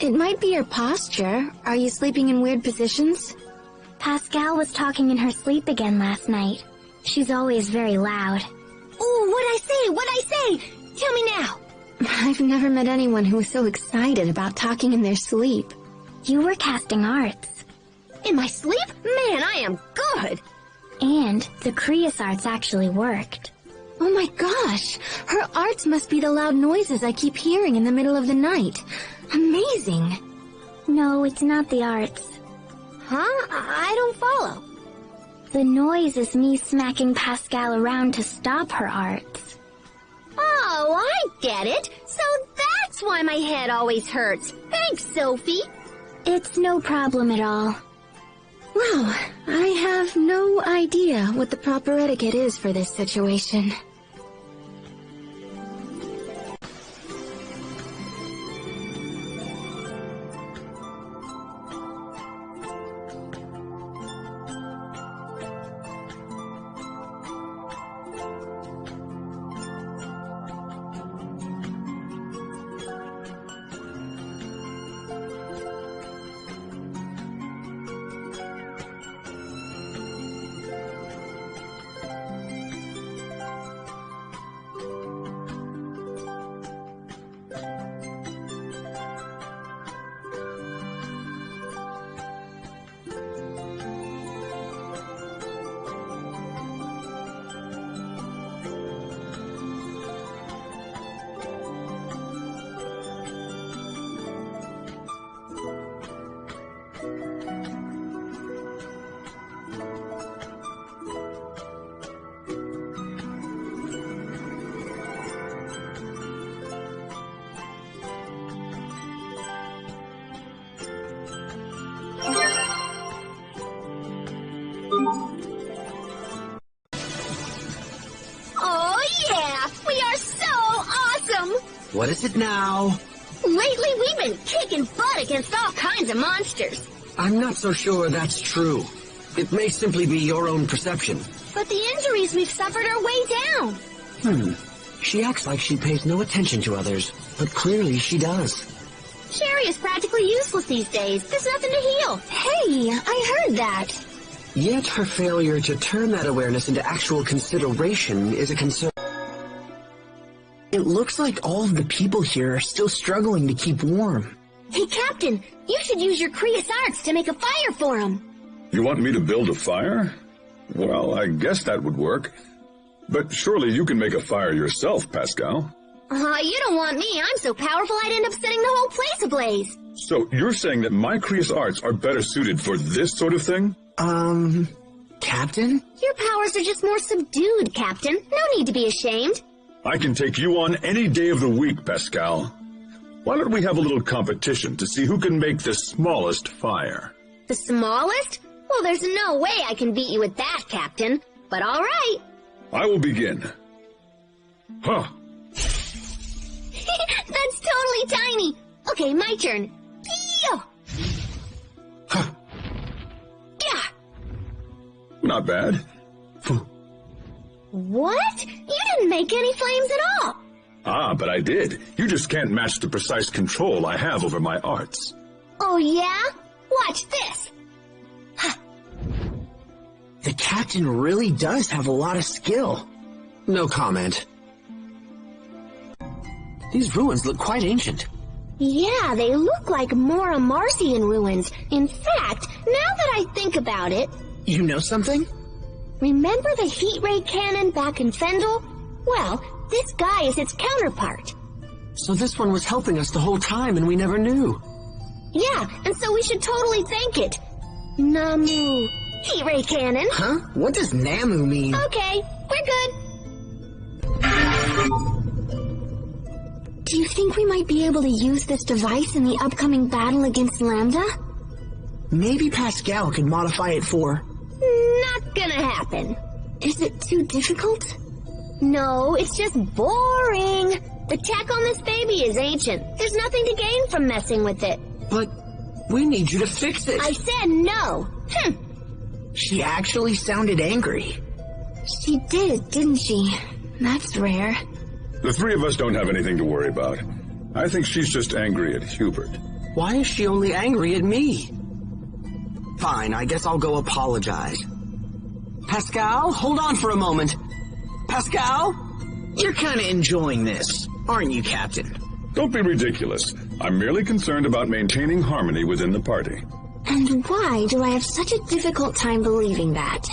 S10: It might be your posture. Are you sleeping in weird positions?
S2: Pascal was talking in her sleep again last night. She's always very loud.
S3: Ooh, what'd I say? Tell me now.
S10: I've never met anyone who was so excited about talking in their sleep.
S2: You were casting arts.
S3: In my sleep? Man, I am good.
S2: And the Creus arts actually worked.
S10: Oh my gosh! Her arts must be the loud noises I keep hearing in the middle of the night. Amazing!
S2: No, it's not the arts.
S3: Huh? I don't follow.
S2: The noise is me smacking Pascal around to stop her arts.
S3: Oh, I get it. So that's why my head always hurts. Thanks, Sophie.
S2: It's no problem at all.
S10: Wow, I have no idea what the proper etiquette is for this situation.
S8: What is it now?
S3: Lately, we've been kicking butt against all kinds of monsters.
S8: I'm not so sure that's true. It may simply be your own perception.
S3: But the injuries we've suffered are way down.
S8: She acts like she pays no attention to others, but clearly she does.
S3: Sherry is practically useless these days. There's nothing to heal.
S10: Hey, I heard that.
S8: Yet her failure to turn that awareness into actual consideration is a concern.
S4: It looks like all of the people here are still struggling to keep warm.
S3: Hey, Captain, you should use your Creus arts to make a fire for them.
S5: You want me to build a fire? Well, I guess that would work. But surely you can make a fire yourself, Pascal.
S3: You don't want me. I'm so powerful I'd end up setting the whole place ablaze.
S5: So you're saying that my Creus arts are better suited for this sort of thing?
S4: Captain?
S3: Your powers are just more subdued, Captain. No need to be ashamed.
S5: I can take you on any day of the week, Pascal. Why don't we have a little competition to see who can make the smallest fire?
S3: The smallest? Well, there's no way I can beat you at that, Captain. But all right.
S5: I will begin. Huh.
S3: That's totally tiny. Okay, my turn.
S5: Huh.
S3: Yeah.
S5: Not bad.
S3: What? You didn't make any flames at all.
S5: Ah, but I did. You just can't match the precise control I have over my arts.
S3: Oh, yeah? Watch this.
S4: The captain really does have a lot of skill.
S8: No comment. These ruins look quite ancient.
S3: Yeah, they look like more Marcian ruins. In fact, now that I think about it...
S4: You know something?
S3: Remember the heat ray cannon back in Fendel? Well, this guy is its counterpart.
S8: So this one was helping us the whole time and we never knew.
S3: Yeah, and so we should totally thank it. Namu. Heat ray cannon.
S4: Huh? What does Namu mean?
S3: Okay, we're good.
S10: Do you think we might be able to use this device in the upcoming battle against Lambda?
S4: Maybe Pascal could modify it for...
S3: Not gonna happen.
S10: Is it too difficult?
S3: No, it's just boring. The tech on this baby is ancient. There's nothing to gain from messing with it.
S8: But we need you to fix it.
S3: I said no.
S4: She actually sounded angry.
S10: She did, didn't she? That's rare.
S5: The three of us don't have anything to worry about. I think she's just angry at Hubert.
S8: Why is she only angry at me? Fine, I guess I'll go apologize. Pascal, hold on for a moment. Pascal?
S4: You're kinda enjoying this, aren't you, Captain?
S5: Don't be ridiculous. I'm merely concerned about maintaining harmony within the party.
S1: And why do I have such a difficult time believing that?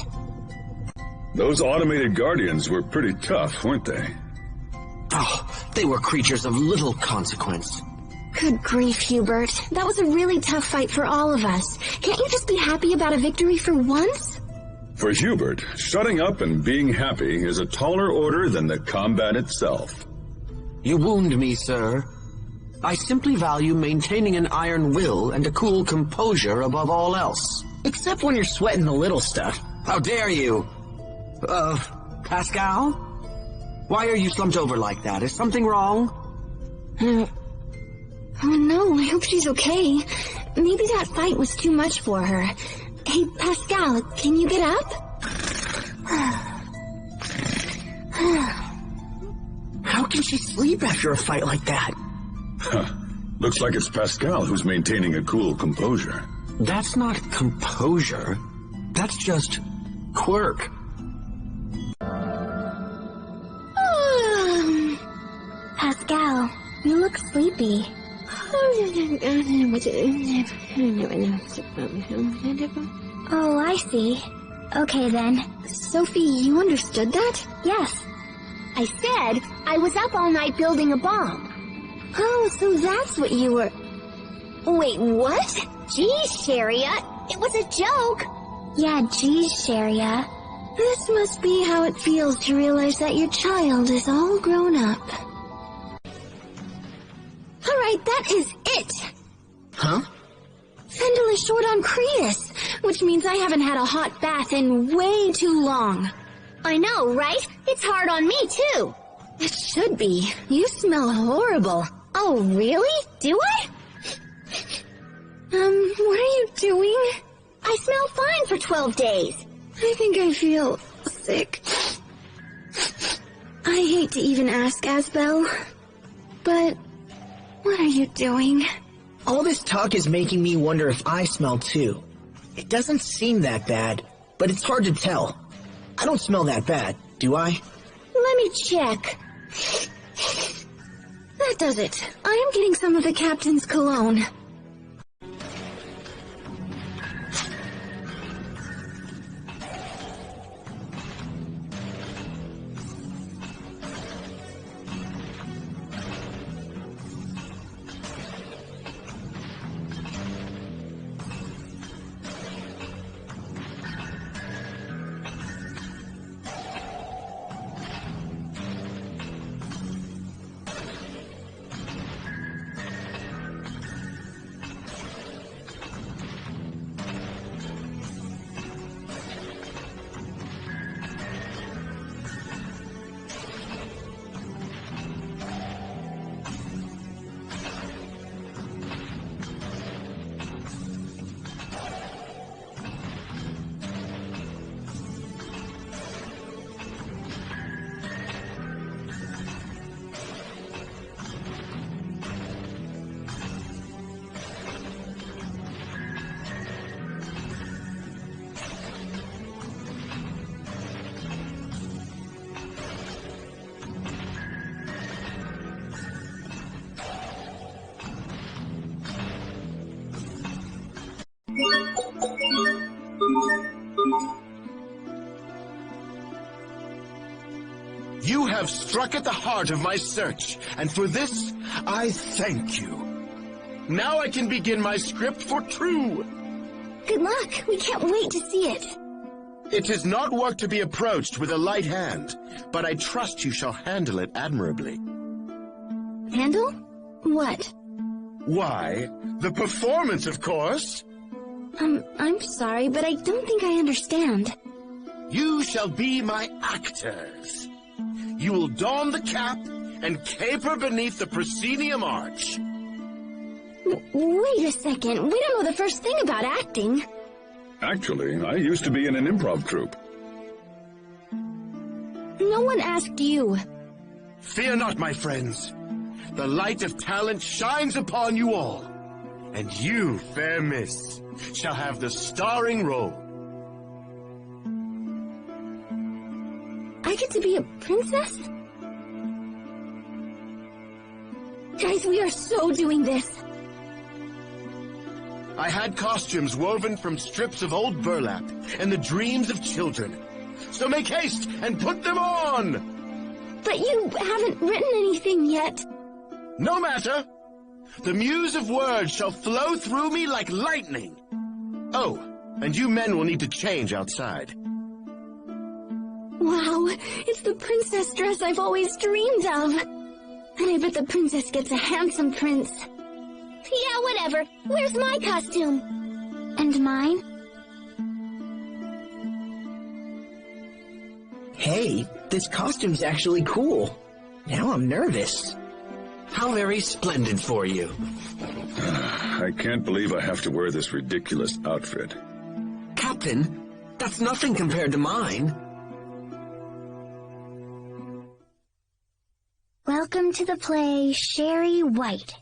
S5: Those automated guardians were pretty tough, weren't they?
S8: Oh, they were creatures of little consequence.
S1: Good grief, Hubert. That was a really tough fight for all of us. Can't you just be happy about a victory for once?
S5: For Hubert, shutting up and being happy is a taller order than the combat itself.
S8: You wound me, sir. I simply value maintaining an iron will and a cool composure above all else.
S4: Except when you're sweating the little stuff.
S8: How dare you? Pascal? Why are you slumped over like that? Is something wrong?
S1: Oh no, I hope she's okay. Maybe that fight was too much for her. Hey, Pascal, can you get up?
S4: How can she sleep after a fight like that?
S5: Huh. Looks like it's Pascal who's maintaining a cool composure.
S8: That's not composure. That's just quirk.
S2: Pascal, you look sleepy. Oh, I see. Okay then.
S1: Sophie, you understood that?
S2: Yes.
S3: I said I was up all night building a bomb.
S1: Oh, so that's what you were...
S3: Wait, what? Geez, Sharia, it was a joke.
S2: Yeah, geez, Sharia.
S1: This must be how it feels to realize that your child is all grown up. Alright, that is it!
S4: Huh?
S1: Fendel is short on Creus, which means I haven't had a hot bath in way too long.
S3: I know, right? It's hard on me, too.
S1: It should be. You smell horrible.
S3: Oh, really? Do I?
S1: What are you doing?
S3: I smell fine for 12 days.
S1: I think I feel sick. I hate to even ask, Asbel, but what are you doing?
S4: All this talk is making me wonder if I smell too. It doesn't seem that bad, but it's hard to tell. I don't smell that bad, do I?
S3: Let me check.
S1: That does it. I am getting some of the captain's cologne.
S12: You have struck at the heart of my search, and for this, I thank you. Now I can begin my script for True.
S1: Good luck. We can't wait to see it.
S12: It is not work to be approached with a light hand, but I trust you shall handle it admirably.
S1: Handle? What?
S12: Why, the performance, of course.
S1: I'm sorry, but I don't think I understand.
S12: You shall be my actors. You will don the cap and caper beneath the proscenium arch.
S1: Wait a second. We don't know the first thing about acting.
S5: Actually, I used to be in an improv troupe.
S1: No one asked you.
S12: Fear not, my friends. The light of talent shines upon you all. And you, fair miss, shall have the starring role.
S1: I get to be a princess? Guys, we are so doing this.
S12: I had costumes woven from strips of old burlap and the dreams of children. So make haste and put them on!
S1: But you haven't written anything yet.
S12: No matter. The muse of words shall flow through me like lightning. Oh, and you men will need to change outside.
S1: Wow, it's the princess dress I've always dreamed of. And I bet the princess gets a handsome prince.
S3: Yeah, whatever. Where's my costume?
S2: And mine?
S4: Hey, this costume's actually cool. Now I'm nervous.
S8: How very splendid for you.
S5: I can't believe I have to wear this ridiculous outfit.
S8: Captain, that's nothing compared to mine.
S2: Welcome to the play Sherry White.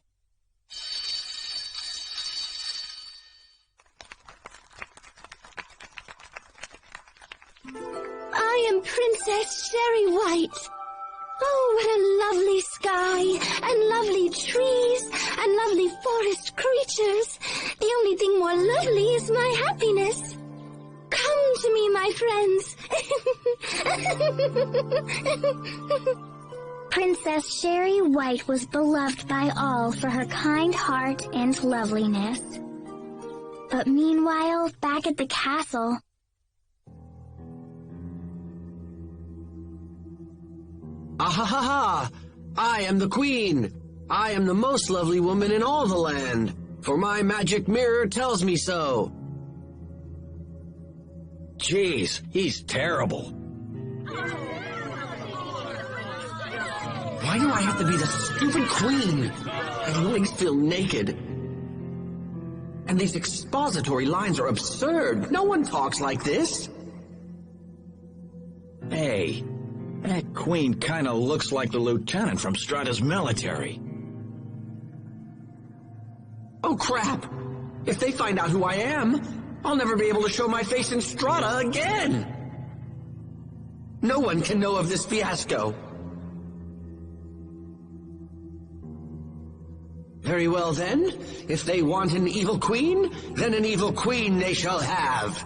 S1: I am Princess Sherry White. Oh, what a lovely sky, and lovely trees, and lovely forest creatures. The only thing more lovely is my happiness. Come to me, my friends.
S2: Princess Sherry White was beloved by all for her kind heart and loveliness. But meanwhile, back at the castle...
S8: Ahahaha! I am the queen! I am the most lovely woman in all the land, for my magic mirror tells me so.
S6: Jeez, he's terrible.
S8: Why do I have to be the stupid queen? My legs feel naked. And these expository lines are absurd. No one talks like this.
S6: Hey, that queen kinda looks like the lieutenant from Strata's military.
S8: Oh crap! If they find out who I am, I'll never be able to show my face in Strata again! No one can know of this fiasco. Very well then, if they want an evil queen, then an evil queen they shall have.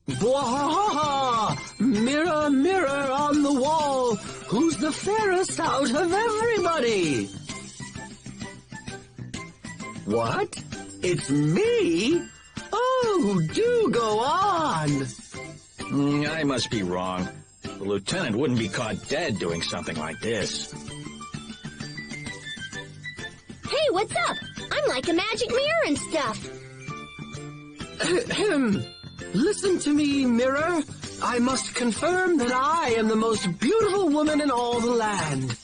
S8: Bwahaha! Mirror, mirror on the wall, who's the fairest out of everybody? What? It's me? Oh, do go on!
S6: I must be wrong. The lieutenant wouldn't be caught dead doing something like this.
S3: Hey, what's up? I'm like a magic mirror and stuff.
S8: Listen to me, mirror. I must confirm that I am the most beautiful woman in all the land.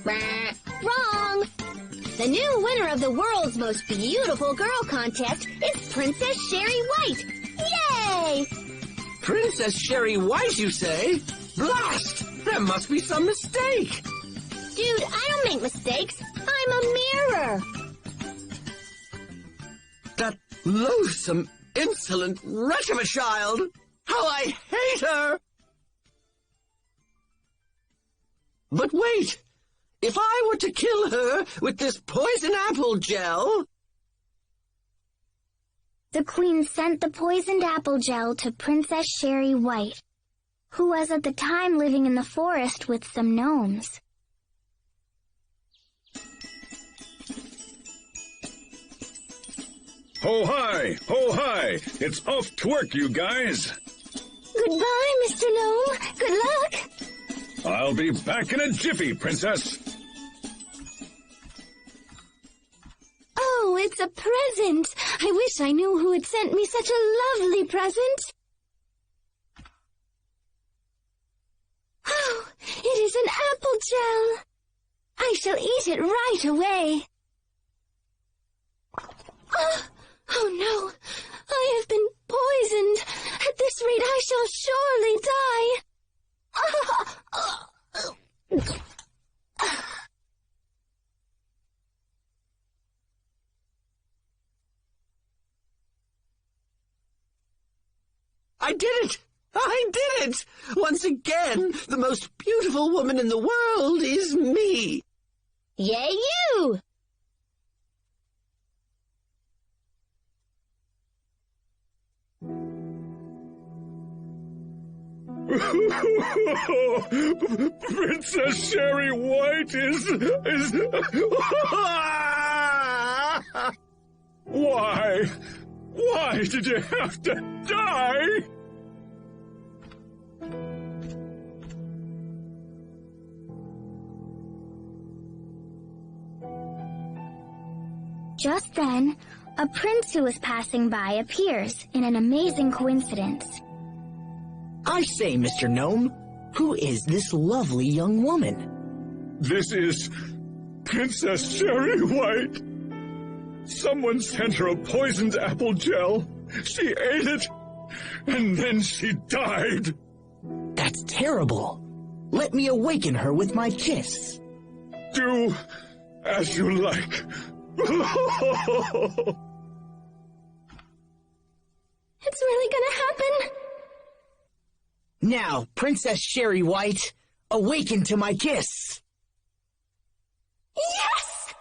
S3: Wrong! The new winner of the world's most beautiful girl contest is Princess Sherry White. Yay!
S8: Princess Sherry White, you say? Blast! There must be some mistake.
S3: Dude, I don't make mistakes. I'm a mirror.
S8: That loathsome, insolent wretch of a child! How I hate her! But wait! If I were to kill her with this poison apple gel...
S2: The queen sent the poisoned apple gel to Princess Sherry White, who was at the time living in the forest with some gnomes.
S5: Ho hi! Ho hi! It's off to work, you guys!
S1: Goodbye, Mr. Gnome. Good luck.
S5: I'll be back in a jiffy, Princess!
S1: Oh, it's a present. I wish I knew who had sent me such a lovely present. Oh, it is an apple gel. I shall eat it right away. Oh no, I have been poisoned. At this rate, I shall surely die.
S8: I did it! I did it! Once again, the most beautiful woman in the world is me!
S3: Yay, you!
S5: Princess Sherry White is... Why? Why did you have to die?
S2: Just then, a prince who was passing by appears in an amazing coincidence.
S4: I say, Mr. Gnome, who is this lovely young woman?
S5: This is Princess Sherry White. Someone sent her a poisoned apple gel. She ate it, and then she died.
S4: That's terrible. Let me awaken her with my kiss.
S5: Do as you like.
S1: It's really gonna happen?
S4: Now, Princess Sherry White, awaken to my kiss.
S1: Yes!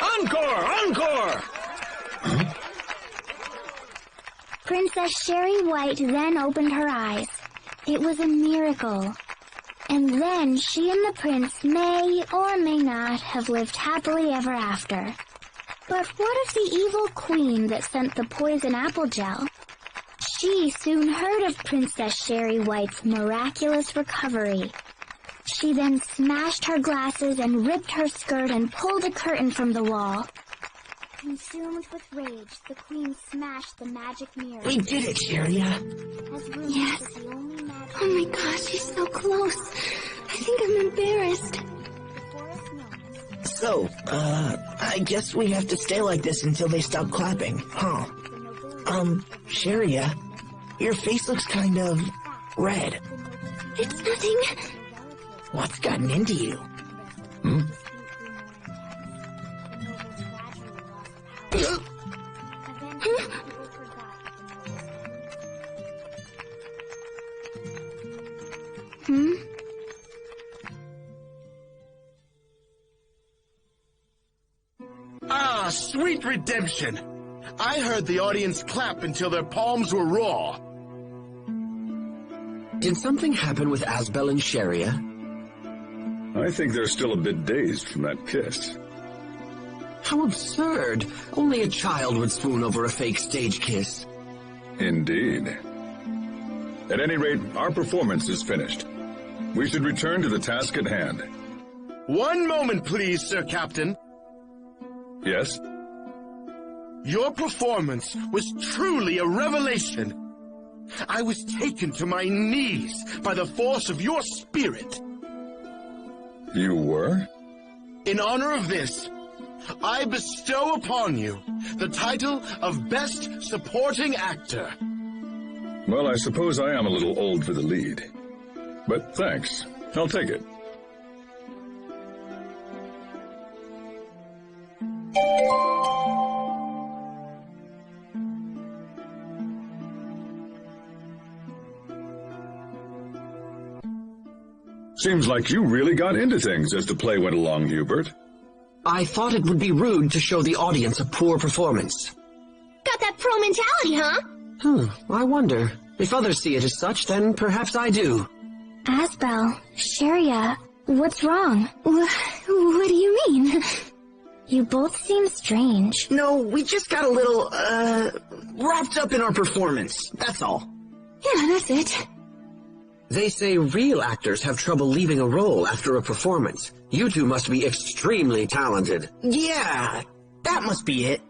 S14: Encore! Encore!
S2: Huh? Princess Sherry White then opened her eyes. It was a miracle. And then she and the prince may or may not have lived happily ever after. But what of the evil queen that sent the poison apple gel? She soon heard of Princess Sherry White's miraculous recovery. She then smashed her glasses and ripped her skirt and pulled a curtain from the wall. Consumed with rage, the queen smashed the magic mirror.
S4: We did it, Sheria.
S1: Yes. Oh my gosh, she's so close. I think I'm embarrassed.
S4: So, I guess we have to stay like this until they stop clapping, huh? Sheria, your face looks kind of red.
S1: It's nothing.
S4: What's gotten into you?
S12: Ah, sweet redemption! I heard the audience clap until their palms were raw.
S8: Did something happen with Asbel and Sheria?
S5: I think they're still a bit dazed from that kiss.
S8: How absurd! Only a child would swoon over a fake stage kiss.
S5: Indeed. At any rate, our performance is finished. We should return to the task at hand.
S12: One moment, please, Sir Captain.
S5: Yes?
S12: Your performance was truly a revelation. I was taken to my knees by the force of your spirit.
S5: You were?
S12: In honor of this, I bestow upon you the title of Best Supporting Actor.
S5: Well, I suppose I am a little old for the lead. But thanks. I'll take it. Seems like you really got into things as the play went along, Hubert.
S8: I thought it would be rude to show the audience a poor performance.
S3: Got that pro mentality, huh?
S8: I wonder. If others see it as such, then perhaps I do.
S2: Asbel, Sheria, what's wrong?
S1: What do you mean?
S2: You both seem strange.
S4: No, we just got a little, wrapped up in our performance. That's all.
S1: Yeah, that's it.
S8: They say real actors have trouble leaving a role after a performance. You two must be extremely talented.
S4: Yeah, that must be it.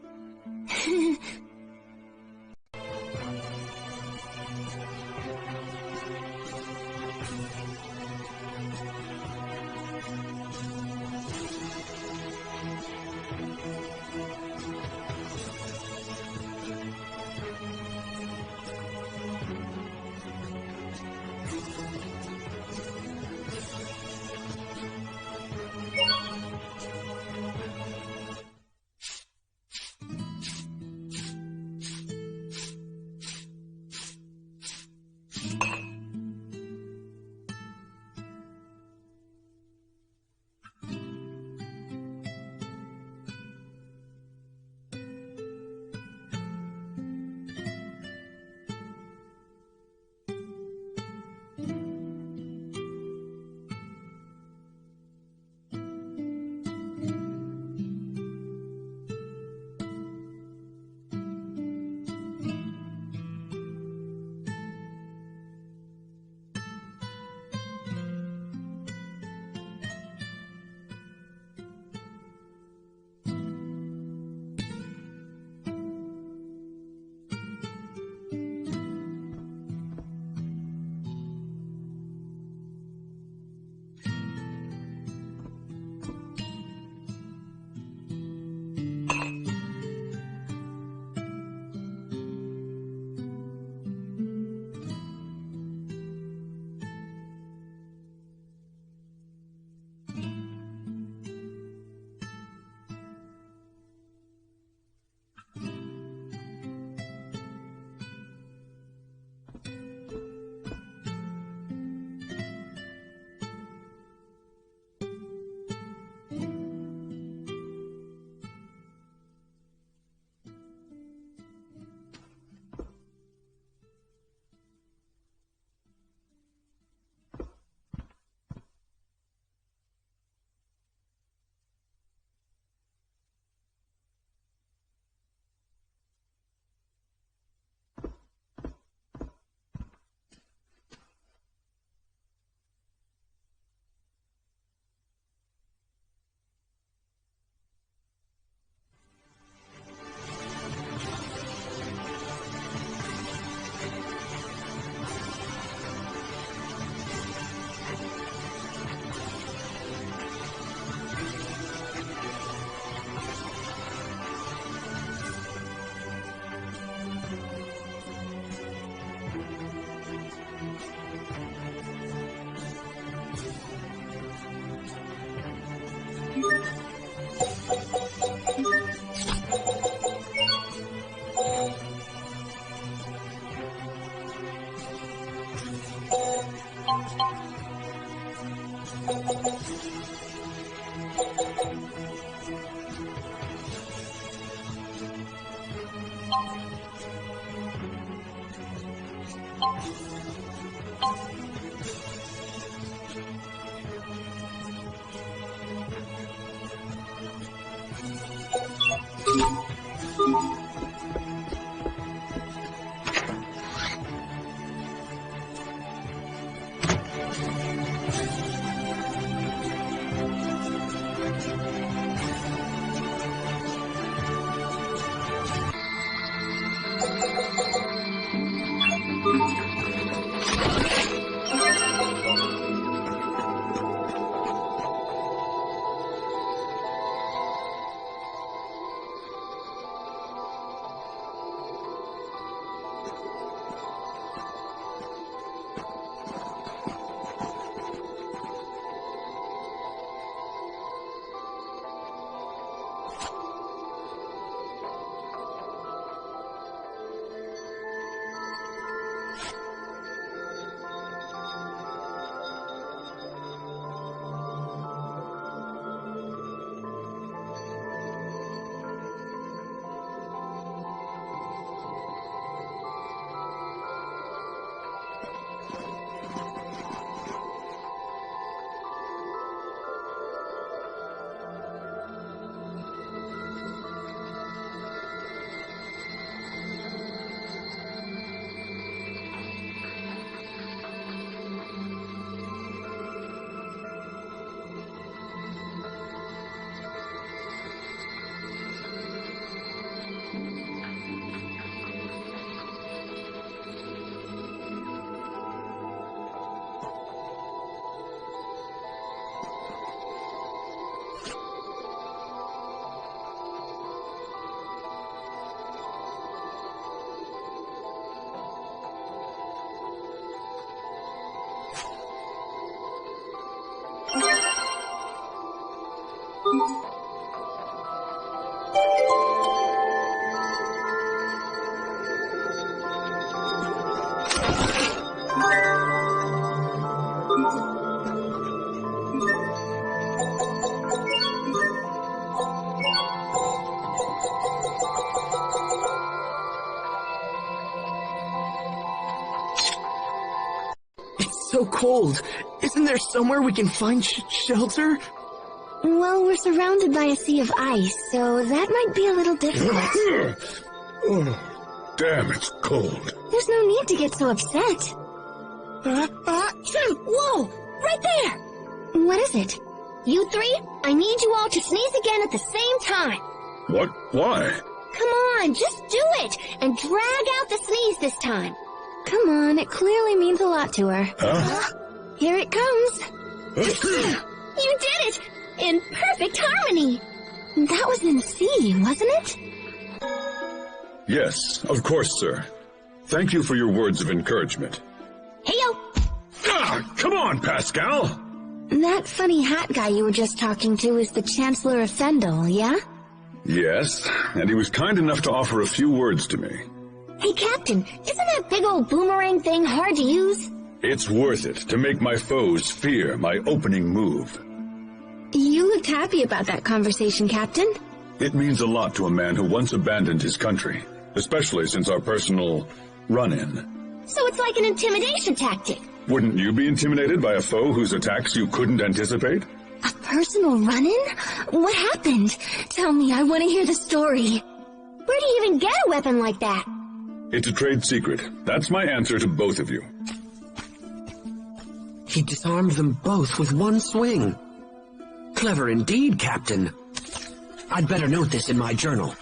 S4: So cold. Isn't there somewhere we can find shelter?
S1: Well, we're surrounded by a sea of ice, so that might be a little difficult.
S5: Oh, damn, it's cold.
S1: There's no need to get so upset.
S3: Whoa! Right there!
S1: What is it?
S3: You three, I need you all to sneeze again at the same time.
S5: What? Why?
S3: Come on, just do it! And drag out the sneeze this time.
S1: Come on, it clearly means a lot to her.
S5: Huh?
S1: Here it comes.
S3: You did it! In perfect harmony!
S1: That was in C, wasn't it?
S5: Yes, of course, sir. Thank you for your words of encouragement.
S3: Heyo!
S5: Come on, Pascal!
S1: That funny hat guy you were just talking to is the Chancellor of Fendel, yeah?
S5: Yes, and he was kind enough to offer a few words to me.
S3: Hey, Captain, isn't that big old boomerang thing hard to use?
S5: It's worth it to make my foes fear my opening move.
S1: You looked happy about that conversation, Captain.
S5: It means a lot to a man who once abandoned his country, especially since our personal run-in.
S3: So it's like an intimidation tactic.
S5: Wouldn't you be intimidated by a foe whose attacks you couldn't anticipate?
S1: A personal run-in? What happened? Tell me, I want to hear the story.
S3: Where do you even get a weapon like that?
S5: It's a trade secret. That's my answer to both of you.
S8: He disarmed them both with one swing. Clever indeed, Captain. I'd better note this in my journal.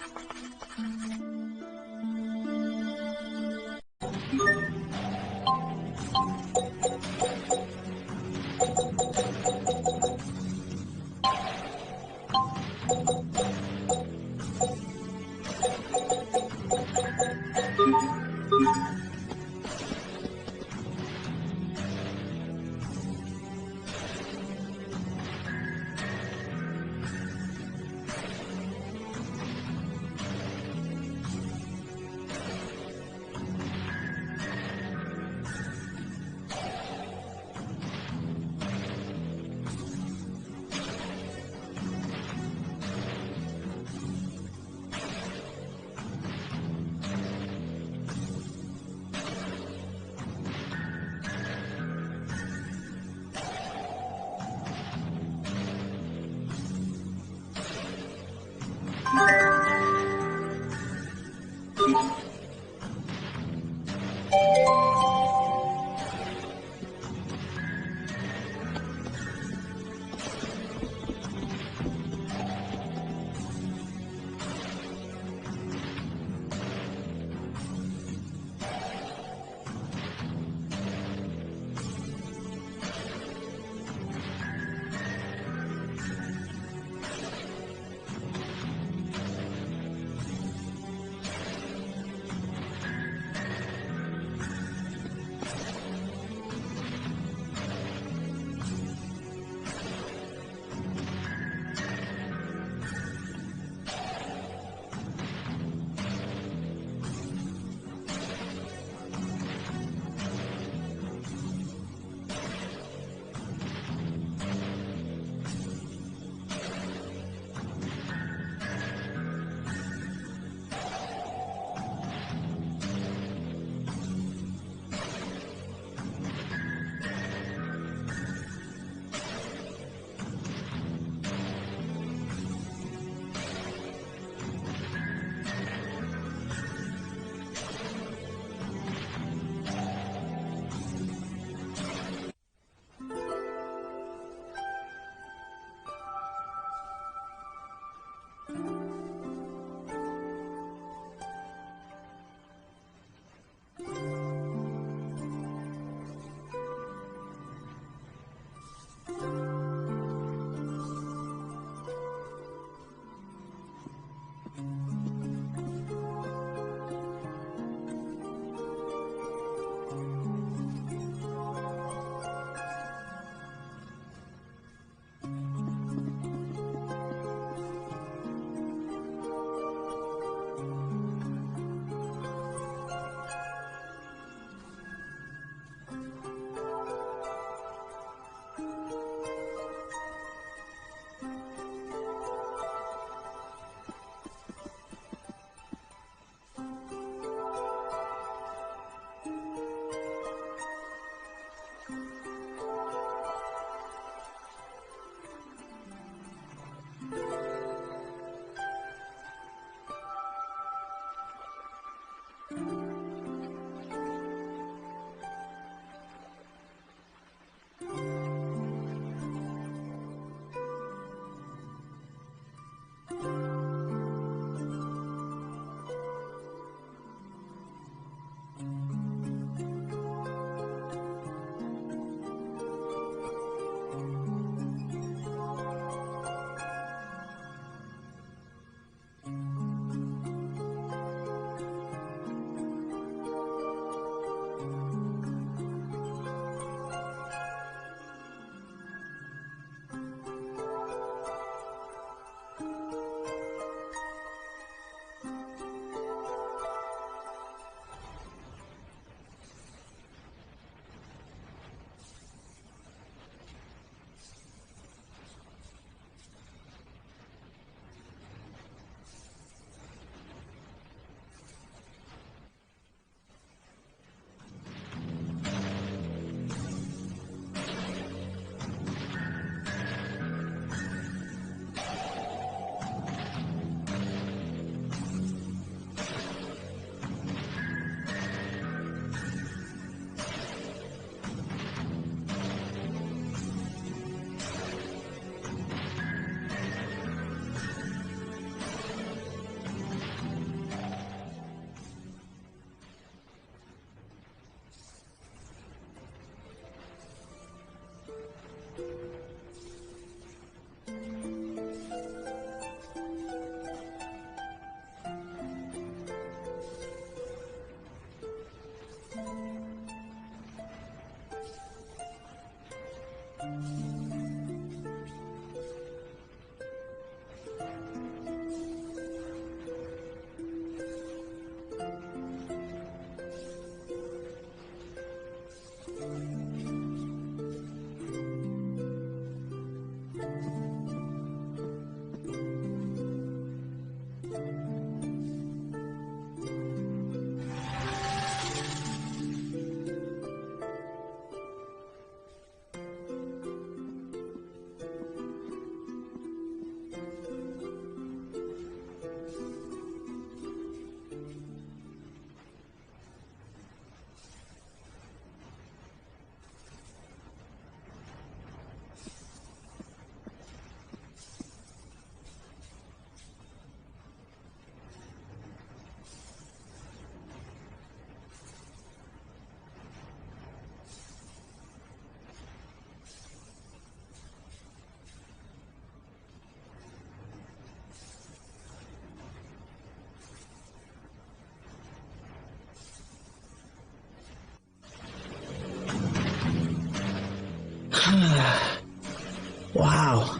S4: Wow.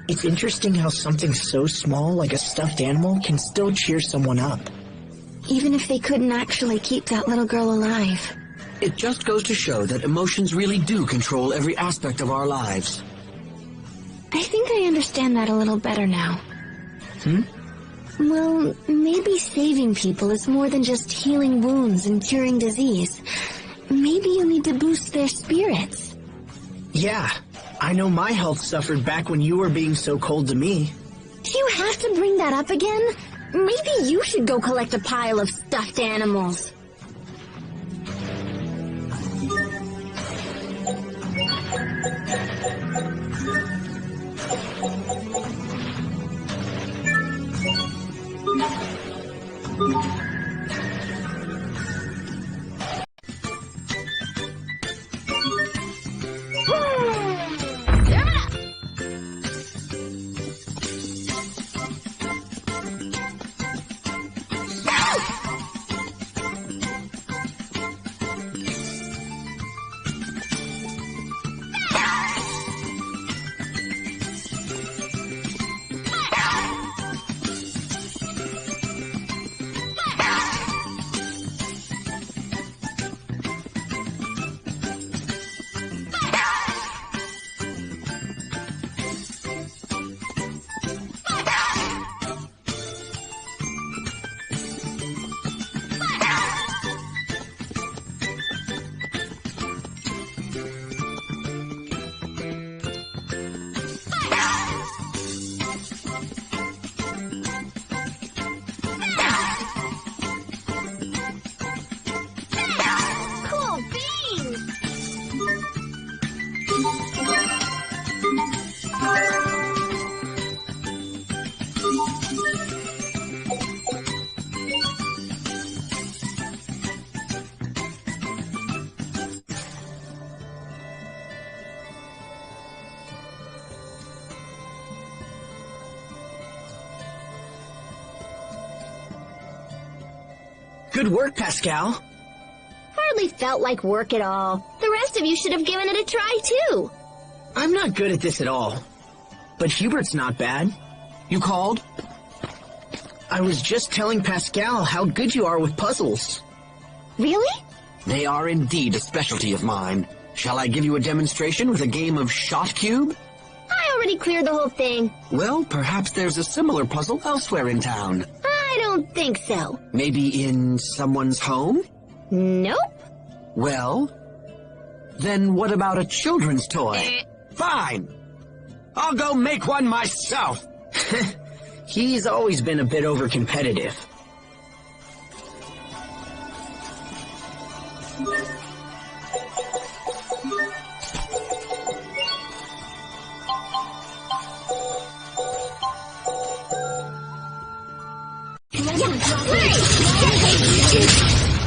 S4: It's interesting how something so small like a stuffed animal can still cheer someone up.
S10: Even if they couldn't actually keep that little girl alive.
S8: It just goes to show that emotions really do control every aspect of our lives.
S10: I think I understand that a little better now. Well, maybe saving people is more than just healing wounds and curing disease. Maybe you need to boost their spirits.
S4: Yeah, I know my health suffered back when you were being so cold to me.
S3: Do you have to bring that up again? Maybe you should go collect a pile of stuffed animals.
S4: Good work, Pascal.
S3: Hardly felt like work at all. The rest of you should have given it a try, too.
S4: I'm not good at this at all. But Hubert's not bad. You called? I was just telling Pascal how good you are with puzzles.
S3: Really?
S8: They are indeed a specialty of mine. Shall I give you a demonstration with a game of Shot Cube?
S3: I already cleared the whole thing.
S8: Well, perhaps there's a similar puzzle elsewhere in town.
S3: I don't think so.
S8: Maybe in someone's home?
S3: Nope.
S8: Well, then what about a children's toy? Fine. I'll go make one myself.
S4: He's always been a bit over-competitive.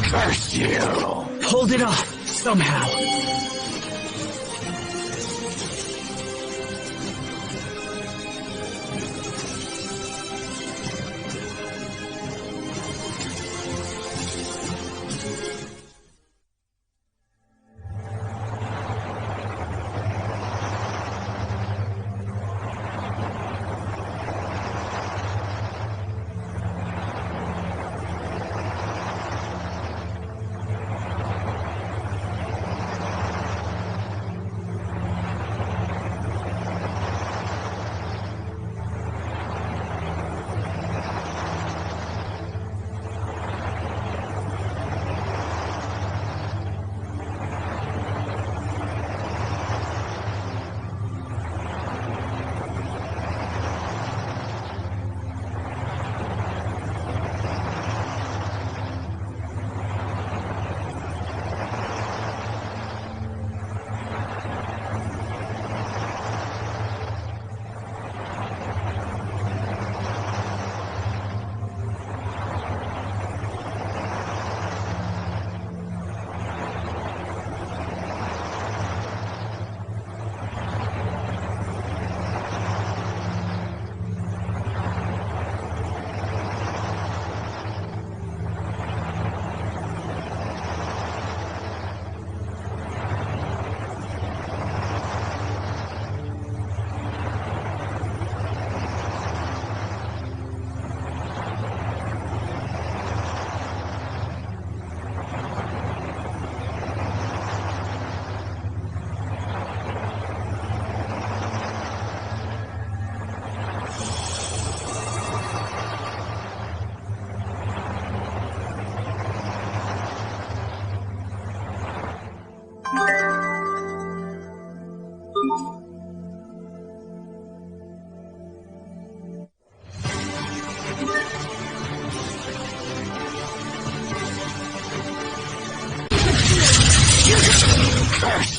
S8: Curse you!
S4: Pulled it off, somehow.
S13: Curse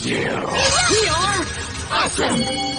S13: you! We are awesome!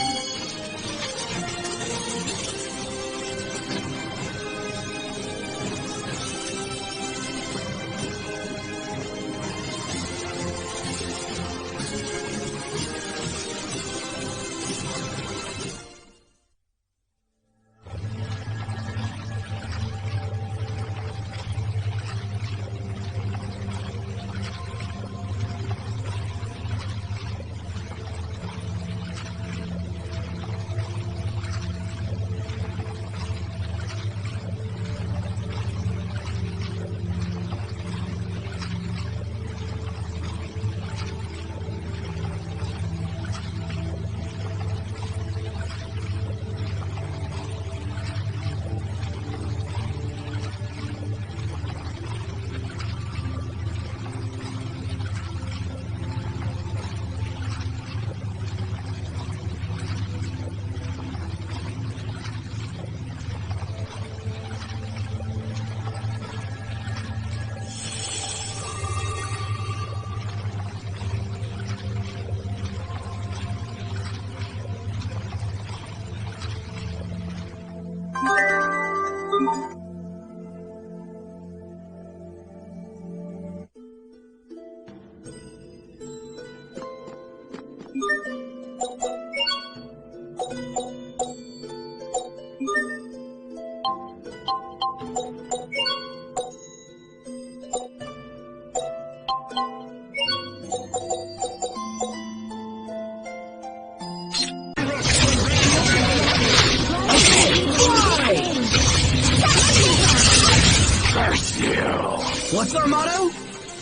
S4: What's our motto?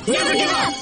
S4: Never give up!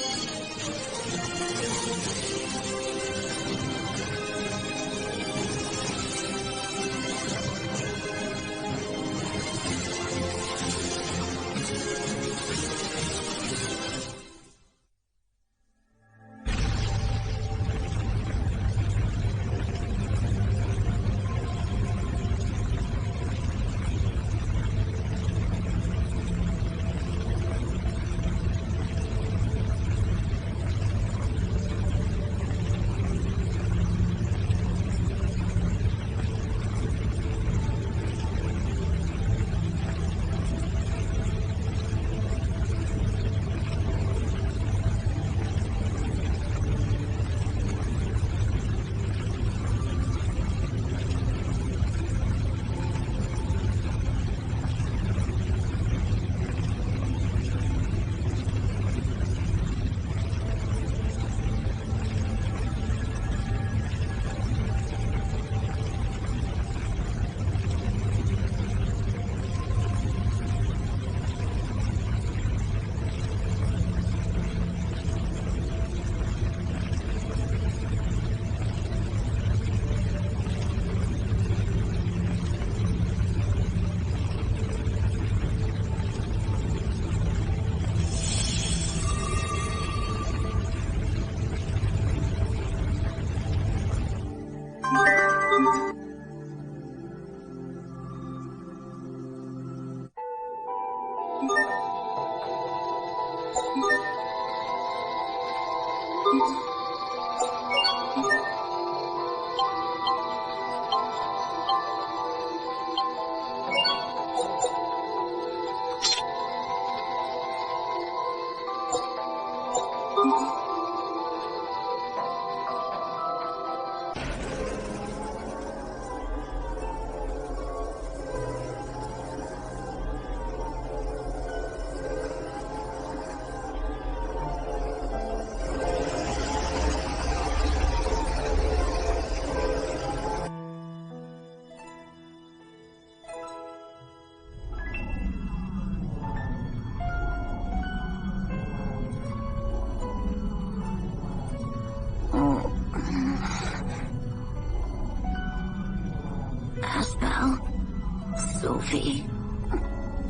S1: Sophie,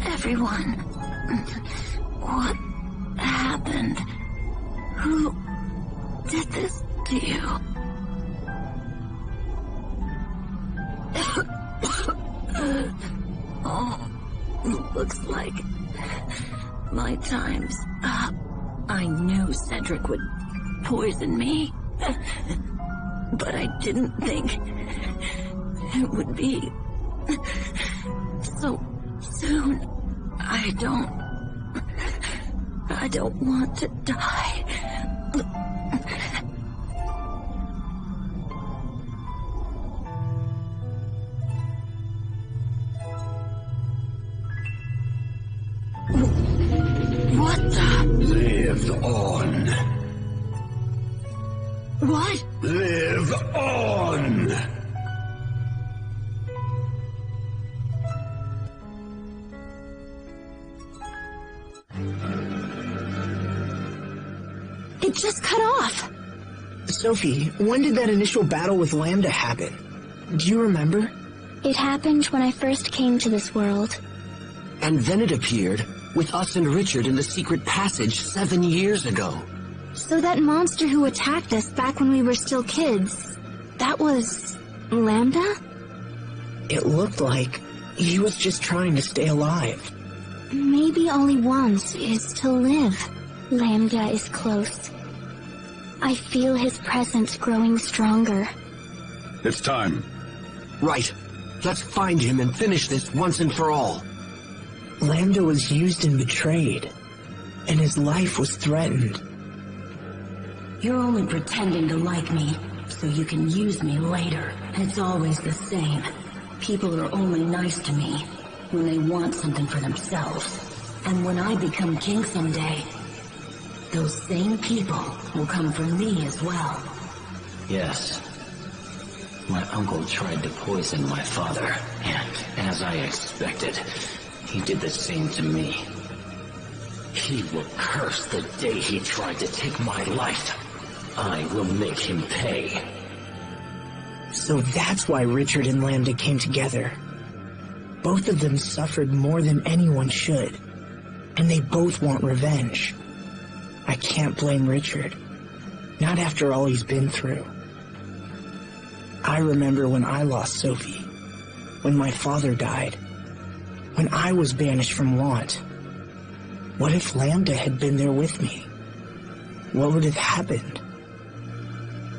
S1: everyone, what happened? Who did this to you?
S10: Oh, looks like my time's up. I knew Cedric would poison me, but I didn't think it would be so soon. I don't want to die. What the?
S15: Live on.
S10: What?
S15: Live on!
S1: It just cut off.
S4: Sophie, when did that initial battle with Lambda happen? Do you remember?
S2: It happened when I first came to this world.
S8: And then it appeared with us and Richard in the secret passage 7 years ago.
S1: So that monster who attacked us back when we were still kids, that was Lambda?
S4: It looked like he was just trying to stay alive.
S1: Maybe all he wants is to live.
S2: Lambda is close. I feel his presence growing stronger.
S5: It's time.
S8: Right. Let's find him and finish this once and for all.
S4: Lambda was used and betrayed, and his life was threatened.
S10: You're only pretending to like me, so you can use me later. It's always the same. People are only nice to me when they want something for themselves. And when I become king someday, those same people will come for me as well.
S6: Yes. My uncle tried to poison my father, and as I expected, he did the same to me. He will curse the day he tried to take my life. I will make him pay.
S4: So that's why Richard and Lambda came together. Both of them suffered more than anyone should, and they both want revenge. I can't blame Richard. Not after all he's been through. I remember when I lost Sophie, when my father died, when I was banished from Want. What if Lambda had been there with me? What would have happened?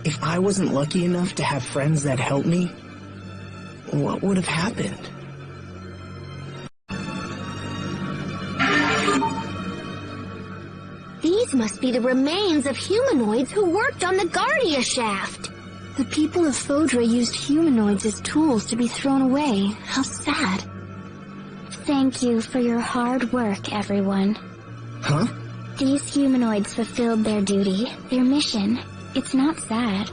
S4: If I wasn't lucky enough to have friends that helped me, what would have happened?
S3: These must be the remains of humanoids who worked on the Guardia shaft.
S1: The people of Fodra used humanoids as tools to be thrown away. How sad.
S2: Thank you for your hard work, everyone.
S4: Huh?
S2: These humanoids fulfilled their duty, their mission. It's not sad.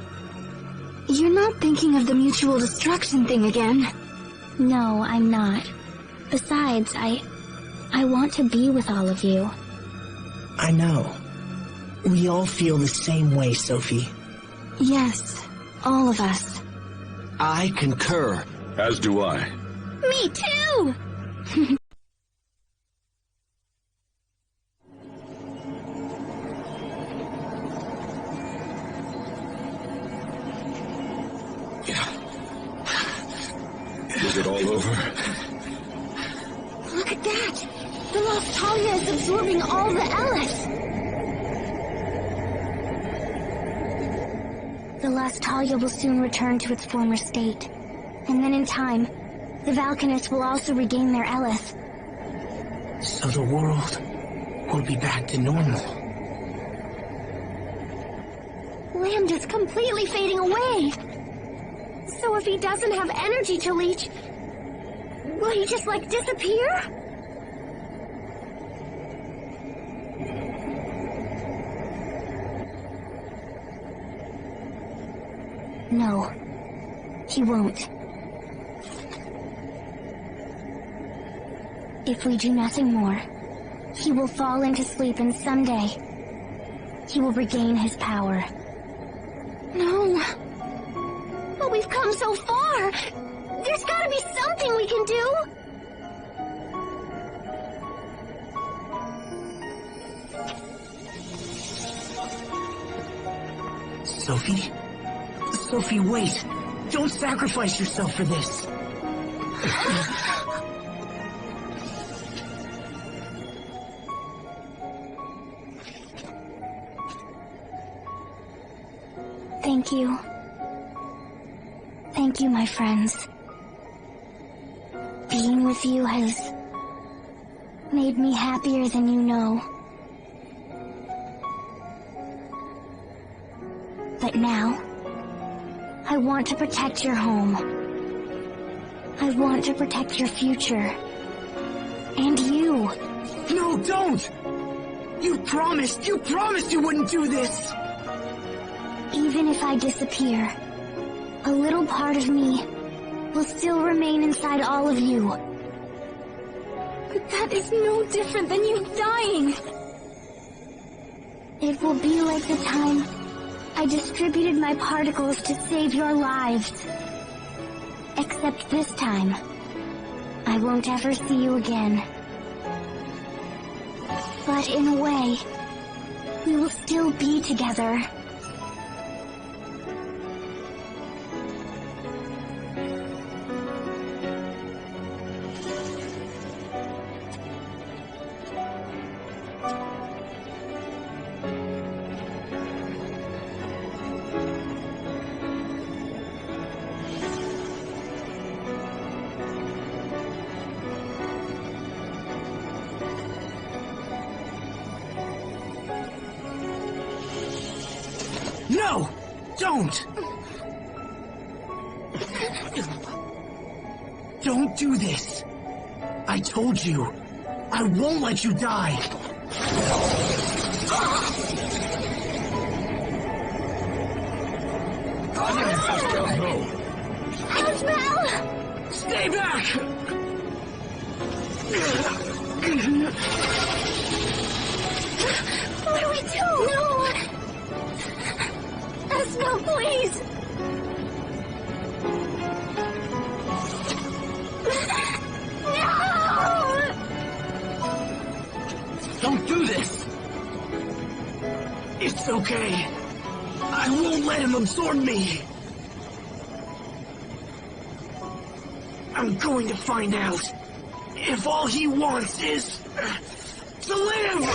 S1: You're not thinking of the mutual destruction thing again?
S2: No, I'm not. Besides, I want to be with all of you.
S4: I know. We all feel the same way, Sophie.
S1: Yes, all of us.
S8: I concur.
S5: As do I.
S3: Me too!
S5: Is it all over?
S3: Look at that! The Lost Talia is absorbing all the Ellis!
S2: The Lost Talia will soon return to its former state. And then in time, the Valkanists will also regain their Ellis.
S4: So the world will be back to normal.
S3: Lambda's completely fading away! So if he doesn't have energy to leech, will he just, like, disappear?
S2: No, he won't. If we do nothing more, he will fall into sleep and someday, he will regain his power.
S3: No. But we've come so far! There's gotta be something we can do!
S4: Sophie? Sophie, wait! Don't sacrifice yourself for this!
S2: Thank you. Thank you, my friends. Being with you has made me happier than you know. But now, I want to protect your home. I want to protect your future. And you.
S4: No, don't! You promised you wouldn't do this!
S2: Even if I disappear, a little part of me will still remain inside all of you.
S1: But that is no different than you dying!
S2: It will be like the time I distributed my particles to save your lives. Except this time, I won't ever see you again. But in a way, we will still be together.
S4: No! Don't! Don't do this! I told you, I won't let you die!
S14: No!
S1: Asbel!
S4: Stay back!
S1: What do we do? No! Asbel, please! No!
S4: Don't do this! It's okay. I won't let him absorb me! I'm going to find out if all he wants is to live!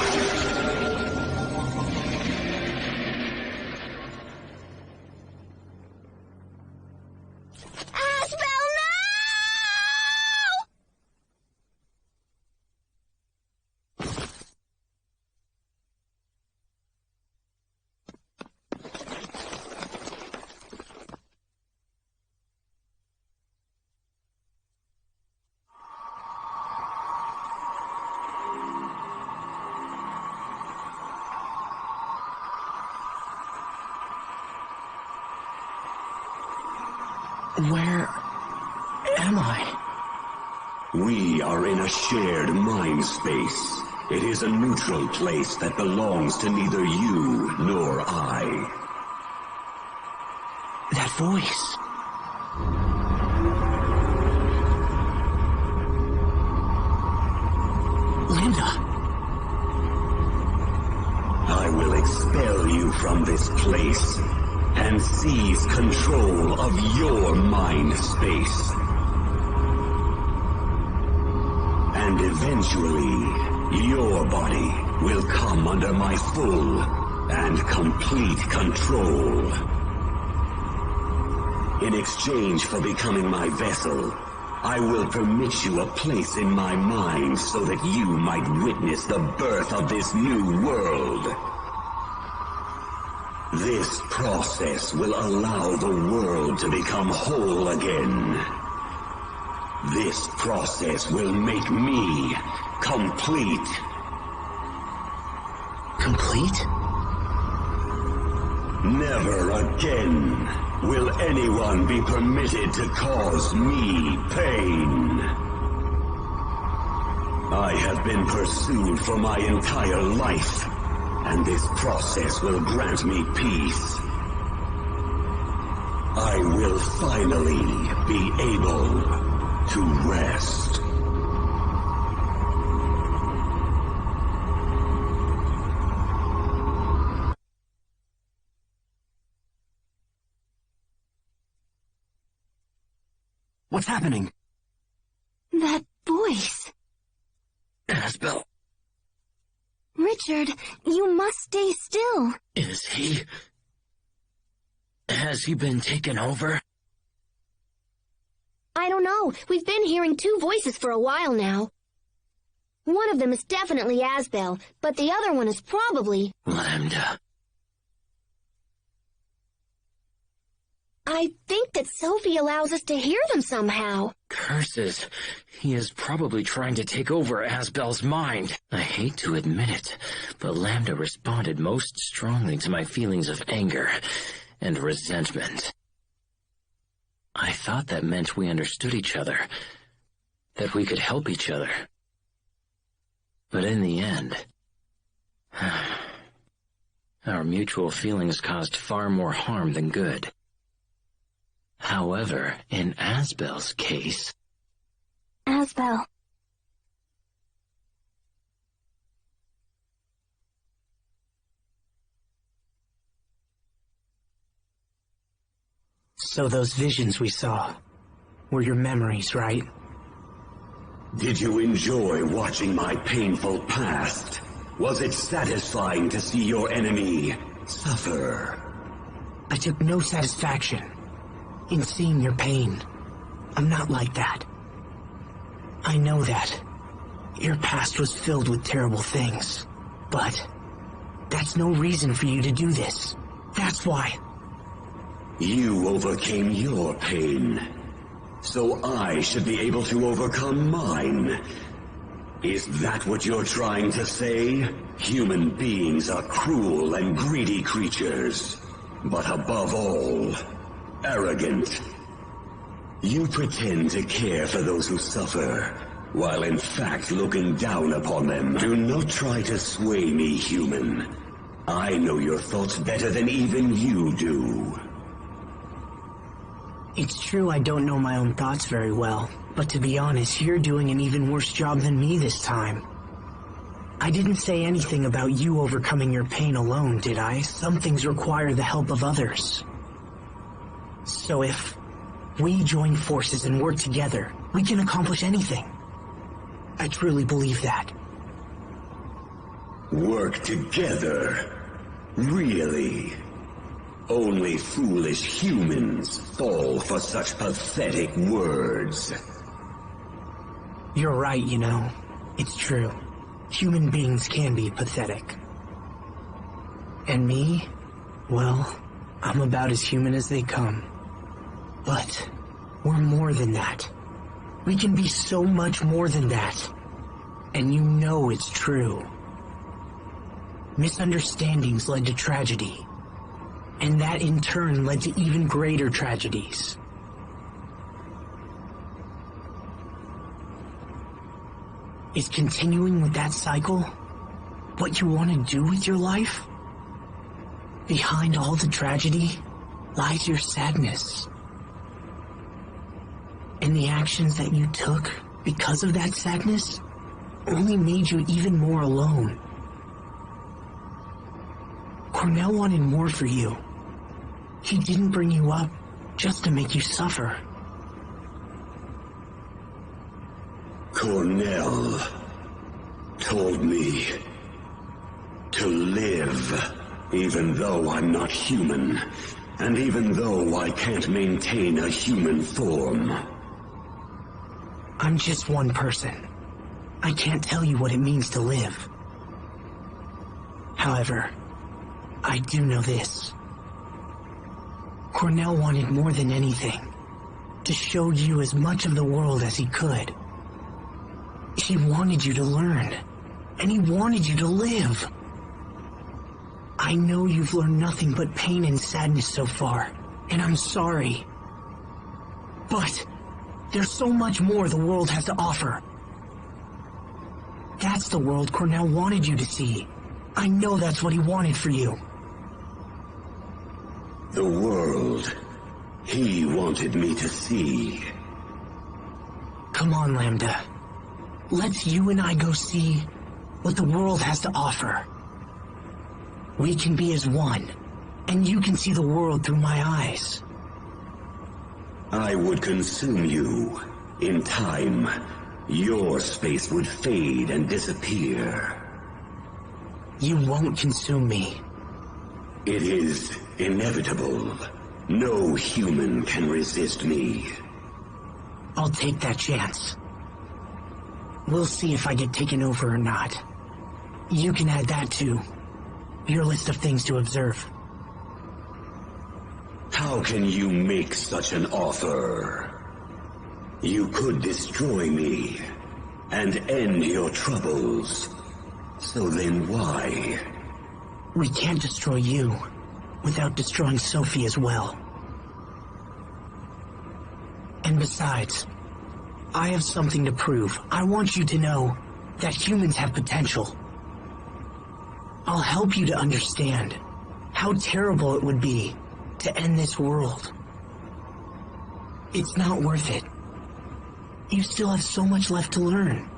S4: Where am I?
S15: We are in a shared mind space. It is a neutral place that belongs to neither you nor I.
S4: That voice. Linda.
S15: I will expel you from this place and seize control of your mind space. And eventually, your body will come under my full and complete control. In exchange for becoming my vessel, I will permit you a place in my mind so that you might witness the birth of this new world. This process will allow the world to become whole again. This process will make me complete.
S4: Complete?
S15: Never again will anyone be permitted to cause me pain. I have been pursued for my entire life, and this process will grant me peace. I will finally be able to rest.
S4: What's happening?
S1: That voice.
S8: Asbel.
S1: Richard, you must stay still.
S8: Is he... Has he been taken over?
S3: I don't know. We've been hearing two voices for a while now. One of them is definitely Asbel, but the other one is probably...
S8: Lambda.
S3: I think that Sophie allows us to hear them somehow.
S8: Curses. He is probably trying to take over Asbel's mind. I hate to admit it, but Lambda responded most strongly to my feelings of anger and resentment. I thought that meant we understood each other, that we could help each other. But in the end, our mutual feelings caused far more harm than good. However, in Asbel's case...
S2: Asbel.
S4: So those visions we saw were your memories, right?
S15: Did you enjoy watching my painful past? Was it satisfying to see your enemy suffer?
S4: I took no satisfaction in seeing your pain. I'm not like that. I know that. Your past was filled with terrible things. But that's no reason for you to do this. That's why.
S15: You overcame your pain, so I should be able to overcome mine. Is that what you're trying to say? Human beings are cruel and greedy creatures, but above all, arrogant. You pretend to care for those who suffer, while in fact looking down upon them. Do not try to sway me, human. I know your thoughts better than even you do.
S4: It's true I don't know my own thoughts very well, but to be honest, you're doing an even worse job than me this time. I didn't say anything about you overcoming your pain alone, did I? Some things require the help of others. So if we join forces and work together, we can accomplish anything. I truly believe that.
S15: Work together? Really? Only foolish humans fall for such pathetic words.
S4: You're right, you know. It's true. Human beings can be pathetic. And me? Well, I'm about as human as they come. But we're more than that. We can be so much more than that. And you know it's true. Misunderstandings led to tragedy. And that in turn led to even greater tragedies. Is continuing with that cycle what you want to do with your life? Behind all the tragedy lies your sadness. And the actions that you took because of that sadness only made you even more alone. Cornell wanted more for you. He didn't bring you up just to make you suffer.
S15: Cornell told me to live, even though I'm not human, and even though I can't maintain a human form.
S4: I'm just one person. I can't tell you what it means to live. However, I do know this. Cornell wanted more than anything to show you as much of the world as he could. He wanted you to learn, and he wanted you to live. I know you've learned nothing but pain and sadness so far, and I'm sorry. But there's so much more the world has to offer. That's the world Cornell wanted you to see. I know that's what he wanted for you.
S15: The world he wanted me to see.
S4: Come on, Lambda. Let's you and I go see what the world has to offer. We can be as one, and you can see the world through my eyes.
S15: I would consume you in time, your space would fade and disappear.
S4: You won't consume me.
S15: It is inevitable. No human can resist me.
S4: I'll take that chance. We'll see if I get taken over or not. You can add that to your list of things to observe.
S15: How can you make such an offer? You could destroy me and end your troubles. So then why?
S4: We can't destroy you without destroying Sophie as well. And besides, I have something to prove. I want you to know that humans have potential. I'll help you to understand how terrible it would be to end this world. It's not worth it. You still have so much left to learn.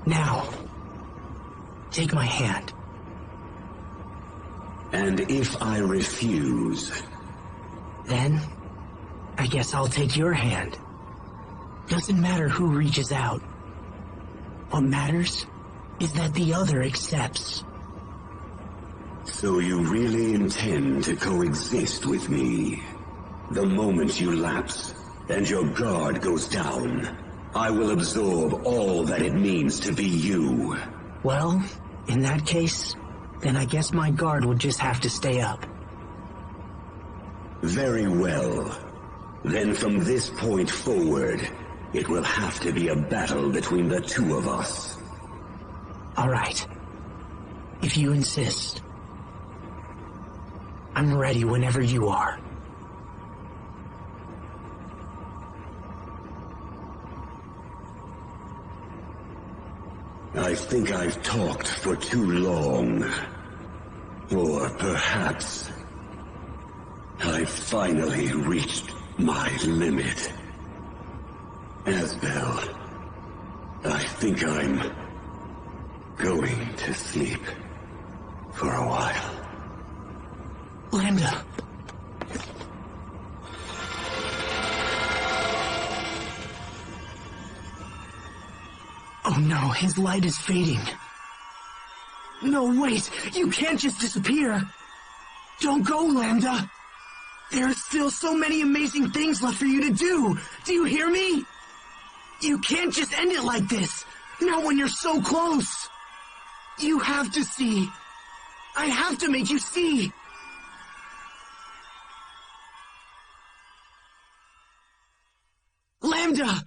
S4: Now, take my hand.
S15: And if I refuse?
S4: Then, I guess I'll take your hand. Doesn't matter who reaches out. What matters is that the other accepts.
S15: So you really intend to coexist with me? The moment you lapse and your guard goes down, I will absorb all that it means to be you.
S4: Well, in that case, then I guess my guard would just have to stay up.
S15: Very well. Then from this point forward, it will have to be a battle between the two of us.
S4: All right. If you insist. I'm ready whenever you are.
S15: I think I've talked for too long. Or perhaps I've finally reached my limit. Asbel, I think I'm going to sleep for a while.
S4: Lambda. Oh no, his light is fading. No, wait! You can't just disappear! Don't go, Lambda! There are still so many amazing things left for you to do! Do you hear me? You can't just end it like this! Not when you're so close! You have to see! I have to make you see! Lambda!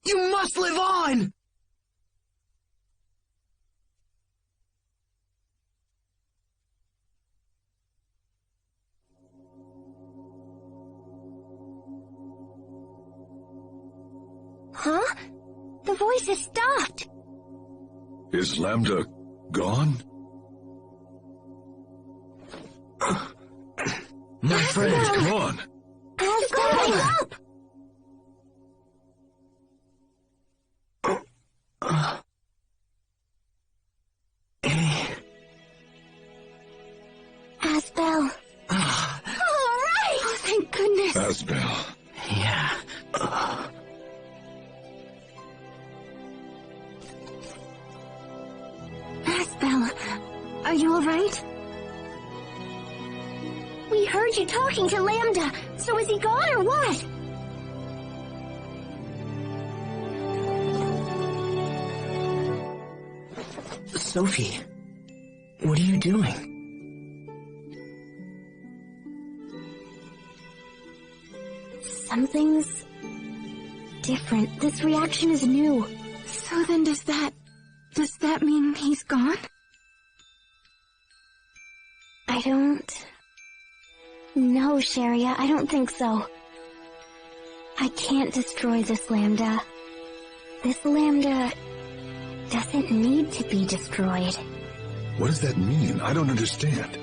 S4: You must live on!
S3: Huh? The voice has stopped.
S5: Is Lambda gone? My friend, come on.
S3: Asbel!
S4: Up!
S3: Asbel. All right!
S1: Oh, thank goodness.
S5: Asbel.
S4: Yeah.
S1: Asbel, are you all right?
S3: We heard you talking to Lambda, so is he gone or what?
S4: Sophie, what are you doing?
S2: Something's different. This reaction is new.
S1: So then does that mean he's gone?
S2: I don't... No, Sharia, I don't think so. I can't destroy this Lambda. This Lambda doesn't need to be destroyed.
S5: What does that mean? I don't understand.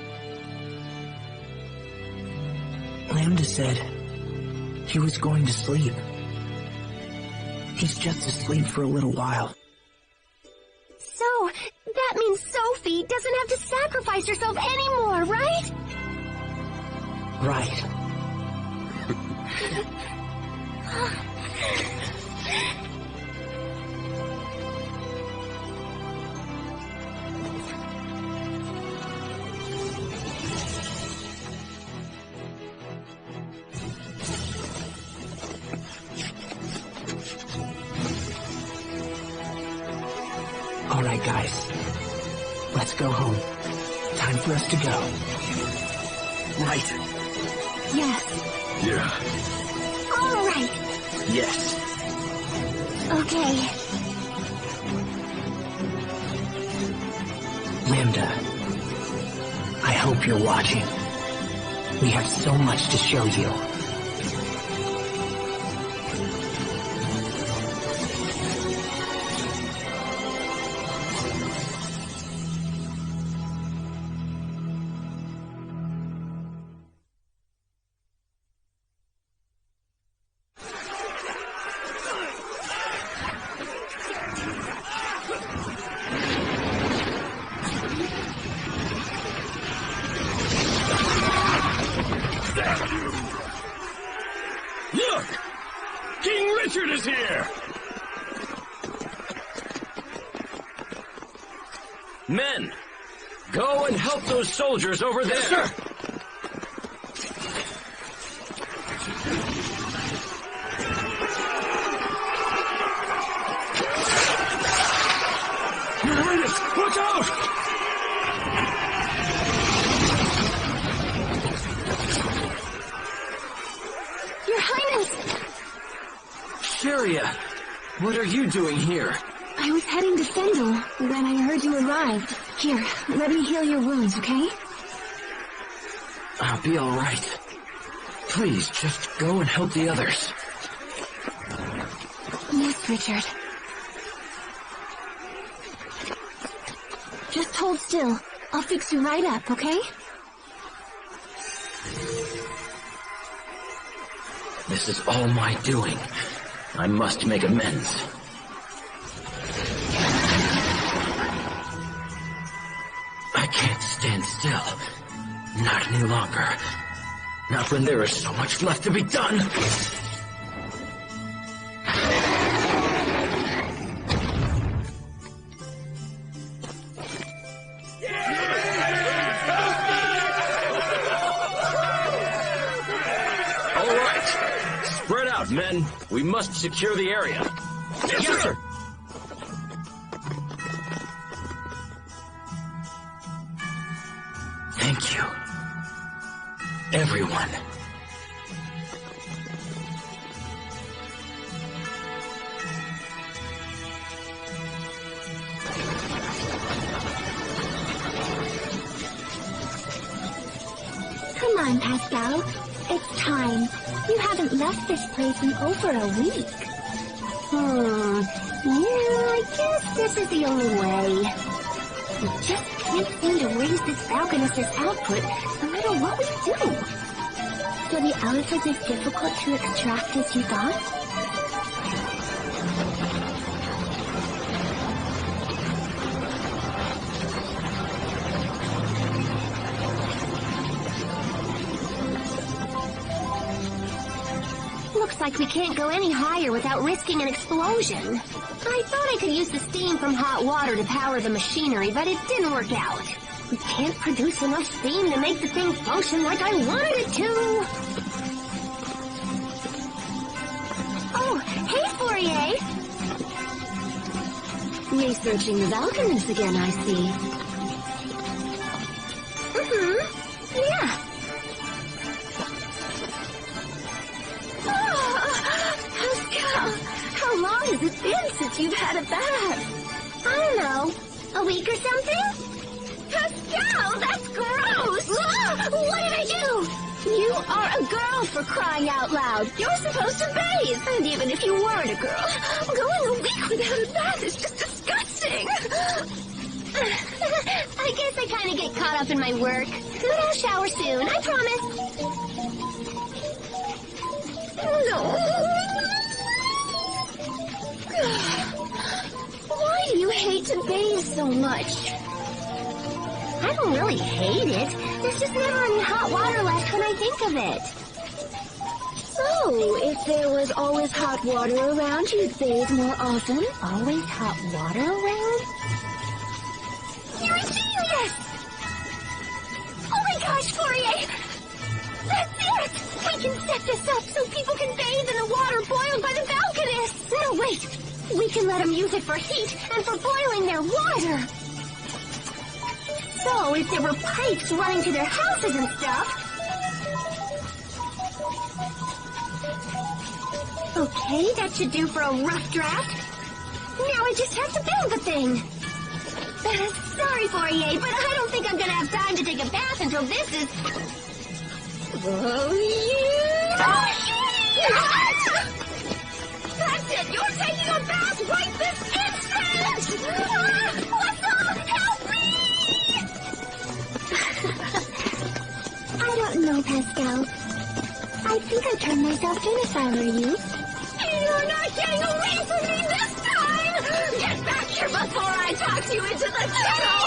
S4: Lambda said he was going to sleep. He's just asleep for a little while.
S3: So, that means Sophie doesn't have to sacrifice herself anymore, right?
S4: Right. Alright, guys. Let's go home. Time for us to go. Right.
S1: Yes.
S5: Yeah.
S1: All right.
S4: Yes.
S1: Okay.
S4: Lambda, I hope you're watching. We have so much to show you.
S7: Look! King Richard is here! Men, go and help those soldiers over there. Yes, sir. Your Highness, watch out!
S1: Your Highness!
S7: Vesperia, what are you doing here?
S1: I was heading to Fendel when I heard you arrived. Here, let me heal your wounds, okay?
S7: I'll be alright. Please, just go and help the others.
S1: Yes, Richard. Just hold still. I'll fix you right up, okay?
S6: This is all my doing. I must make amends. I can't stand still. Not any longer. Not when there is so much left to be done.
S7: All right. Spread out, men. We must secure the area. Yes, sir.
S6: Thank you. Everyone.
S2: Come on, Pascal. It's time. You haven't left this place in over a week.
S3: Yeah, I guess this is the only way. We just can't seem to raise this Falconess's output no matter what we do.
S2: So the output is difficult to extract as you thought?
S3: Looks like we can't go any higher without risking an explosion. I thought I could use the steam from hot water to power the machinery, but it didn't work out. We can't produce enough steam to make the thing function like I wanted it to.
S1: Oh, hey, Fourier! Researching the Valkyness again, I see.
S3: Yeah.
S1: Pascal, how long has it been since you've had a bath?
S3: I don't know. A week or something?
S1: Pascal, that's gross!
S3: What did I do?
S1: You are a girl, for crying out loud. You're supposed to bathe. And even if you weren't a girl, going a week without a bath is just disgusting.
S3: I guess I kind of get caught up in my work. But I'll shower soon, I promise.
S1: No. Why do you hate to bathe so much?
S3: I don't really hate it. There's just never any hot water left when I think of it.
S1: So, if there was always hot water around, you'd bathe more often?
S3: Always hot water around?
S1: You're a genius! Oh my gosh, Fourier! That's it! We can set this up so people can bathe in the water boiled by the Valkyness!
S3: No, wait! We
S1: can let them use it for heat and for boiling their water. So, if there were pipes running to their houses and stuff... Okay, that should do for a rough draft. Now I just have to build the thing. Sorry, Fourier, but I don't think I'm gonna have time to take a bath until this is... Oh, yeah! That's it! You're taking a bath right this instant! What's help me!
S2: I don't know, Pascal. I think I'd turn myself in if I were you.
S1: You're not getting away from me this time! Get back here before I toss you into the kettle!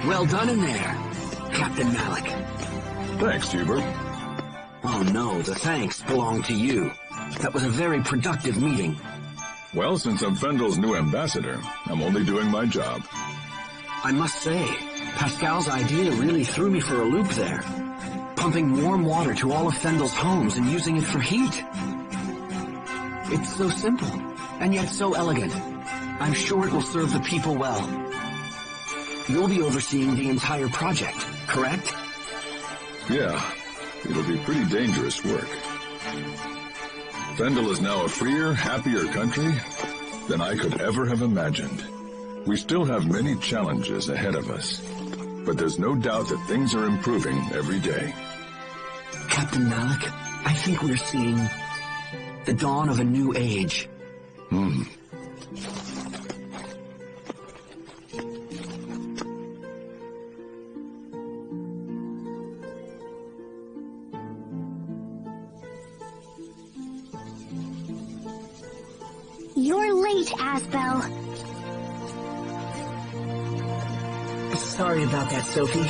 S8: Well done in there, Captain Malik.
S5: Thanks, Hubert.
S8: Oh no, the thanks belong to you. That was a very productive meeting.
S5: Well, since I'm Fendel's new ambassador, I'm only doing my job.
S8: I must say, Pascal's idea really threw me for a loop there. Pumping warm water to all of Fendel's homes and using it for heat. It's so simple, and yet so elegant. I'm sure it will serve the people well. You'll be overseeing the entire project, correct?
S5: Yeah, it'll be pretty dangerous work. Fendel is now a freer, happier country than I could ever have imagined. We still have many challenges ahead of us, but there's no doubt that things are improving every day.
S8: Captain Malik, I think we're seeing the dawn of a new age.
S2: You're late, Asbel.
S4: Sorry about that, Sophie.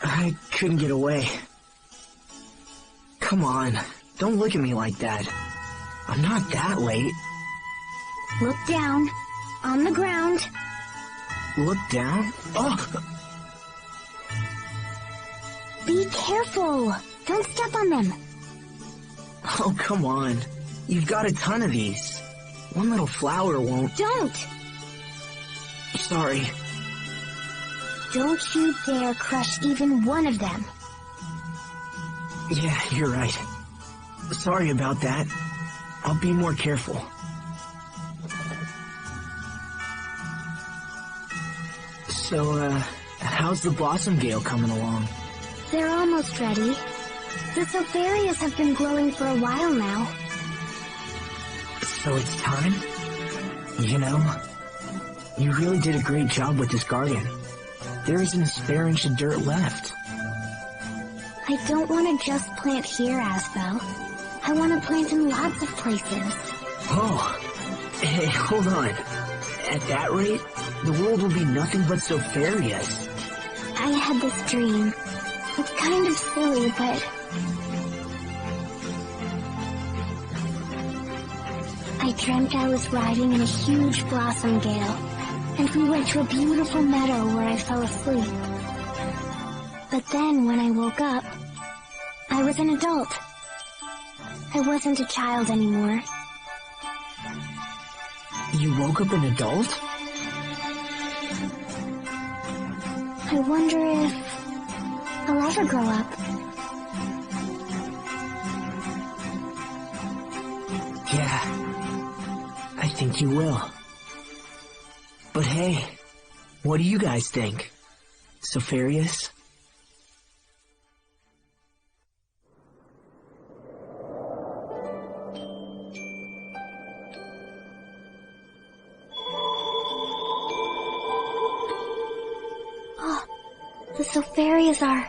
S4: I couldn't get away. Come on, don't look at me like that. I'm not that late.
S2: Look down. On the ground.
S4: Look down? Oh!
S2: Be careful. Don't step on them.
S4: Oh, come on. You've got a ton of these. One little flower won't...
S2: Don't!
S4: Sorry.
S2: Don't you dare crush even one of them.
S4: Yeah, you're right. Sorry about that. I'll be more careful. So, how's the Blossom Gale coming along?
S2: They're almost ready. The Vesperia have been glowing for a while now.
S4: So it's time? You know, you really did a great job with this garden. There isn't a spare inch of dirt left.
S2: I don't want to just plant here, Asbel. I want to plant in lots of places.
S4: Oh, hey, hold on. At that rate, the world will be nothing but Vesperia.
S2: I had this dream. It's kind of silly, but... I dreamt I was riding in a huge blossom gale, and we went to a beautiful meadow where I fell asleep. But then, when I woke up, I was an adult. I wasn't a child anymore.
S4: You woke up an adult?
S2: I wonder if I'll ever grow up.
S4: Yeah, I think you will. But hey, what do you guys think? Vesperia?
S2: Oh, the Vesperia are...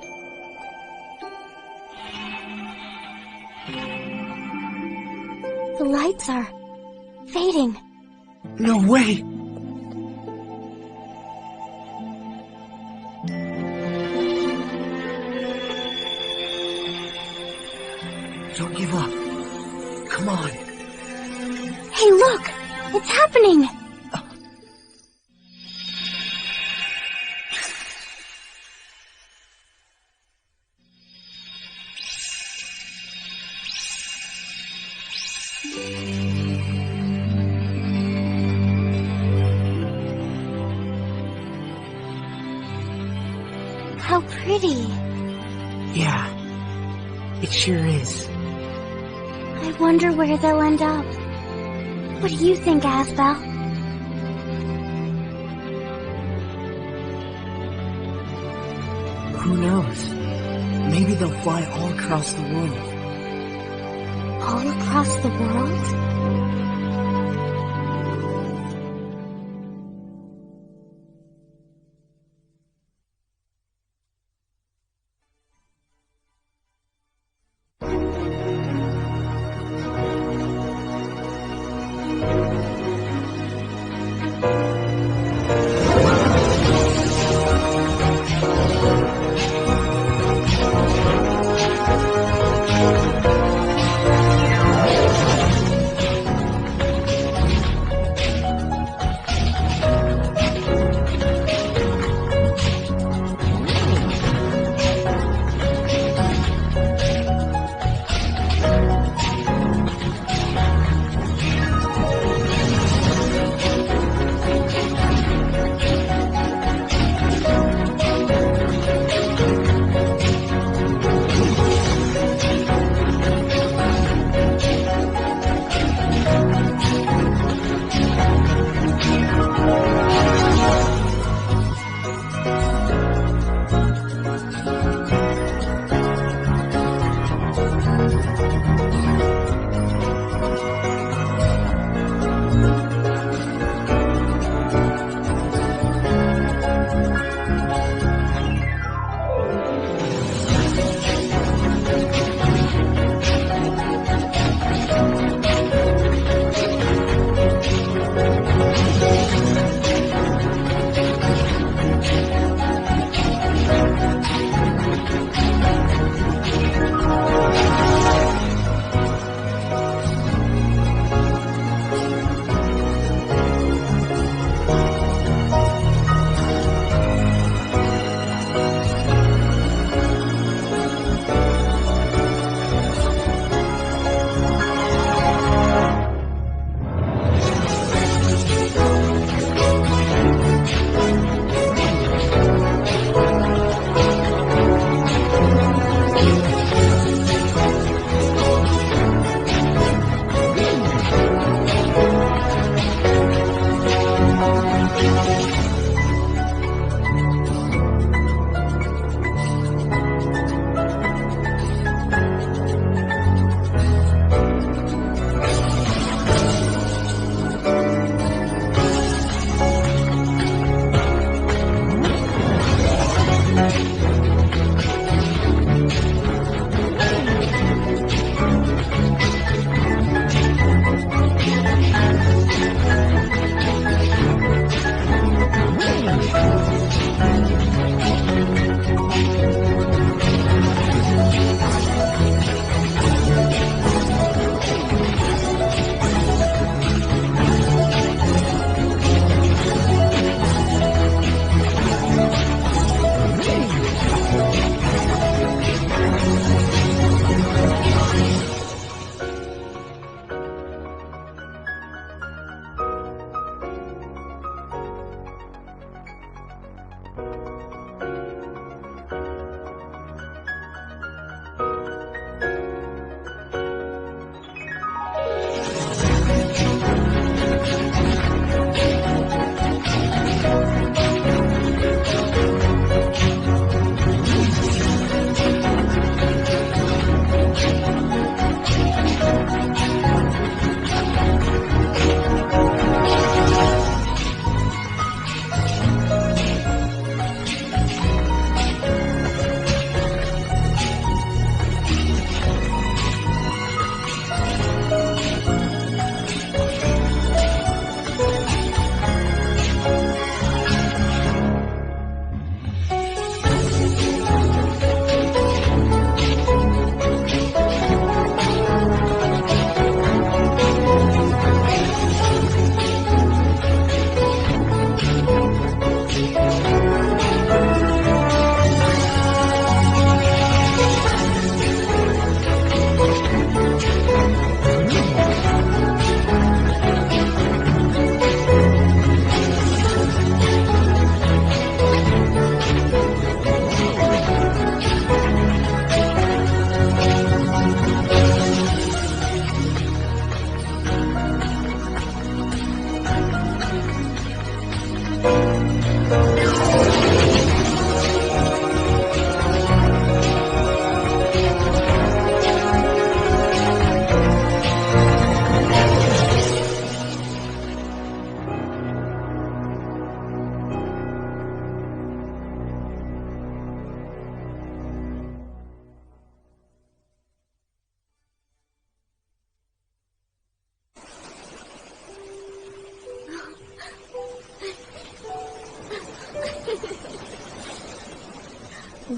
S2: The lights are fading.
S4: No way! Don't give up. Come on.
S2: Hey, look! It's happening! How pretty.
S4: Yeah, it sure is.
S2: I wonder where they'll end up. What do you think, Asbel?
S4: Who knows? Maybe they'll fly all across the world.
S2: All across the world?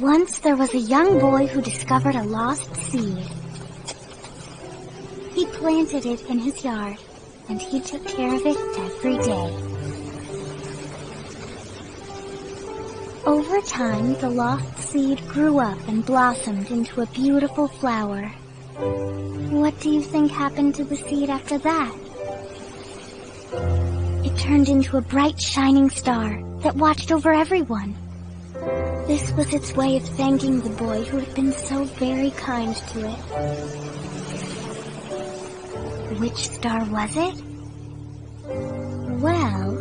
S2: Once there was a young boy who discovered a lost seed. He planted it in his yard, and he took care of it every day. Over time, the lost seed grew up and blossomed into a beautiful flower. What do you think happened to the seed after that? It turned into a bright, shining star that watched over everyone. This was its way of thanking the boy who had been so very kind to it. Which star was it? Well,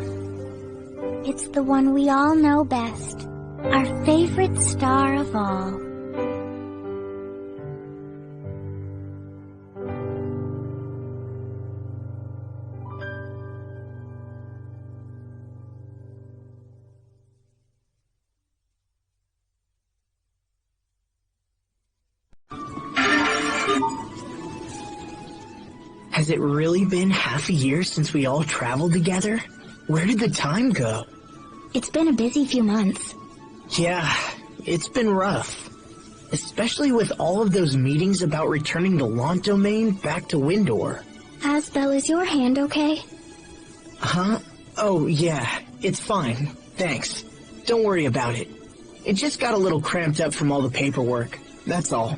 S2: it's the one we all know best. Our favorite star of all.
S4: Has it really been half a year since we all traveled together? Where did the time go?
S2: It's been a busy few months.
S4: Yeah, it's been rough. Especially with all of those meetings about returning the Lant domain back to Windor.
S2: Asbel, is your hand okay?
S4: Huh? Oh, yeah, it's fine. Thanks. Don't worry about it. It just got a little cramped up from all the paperwork. That's all.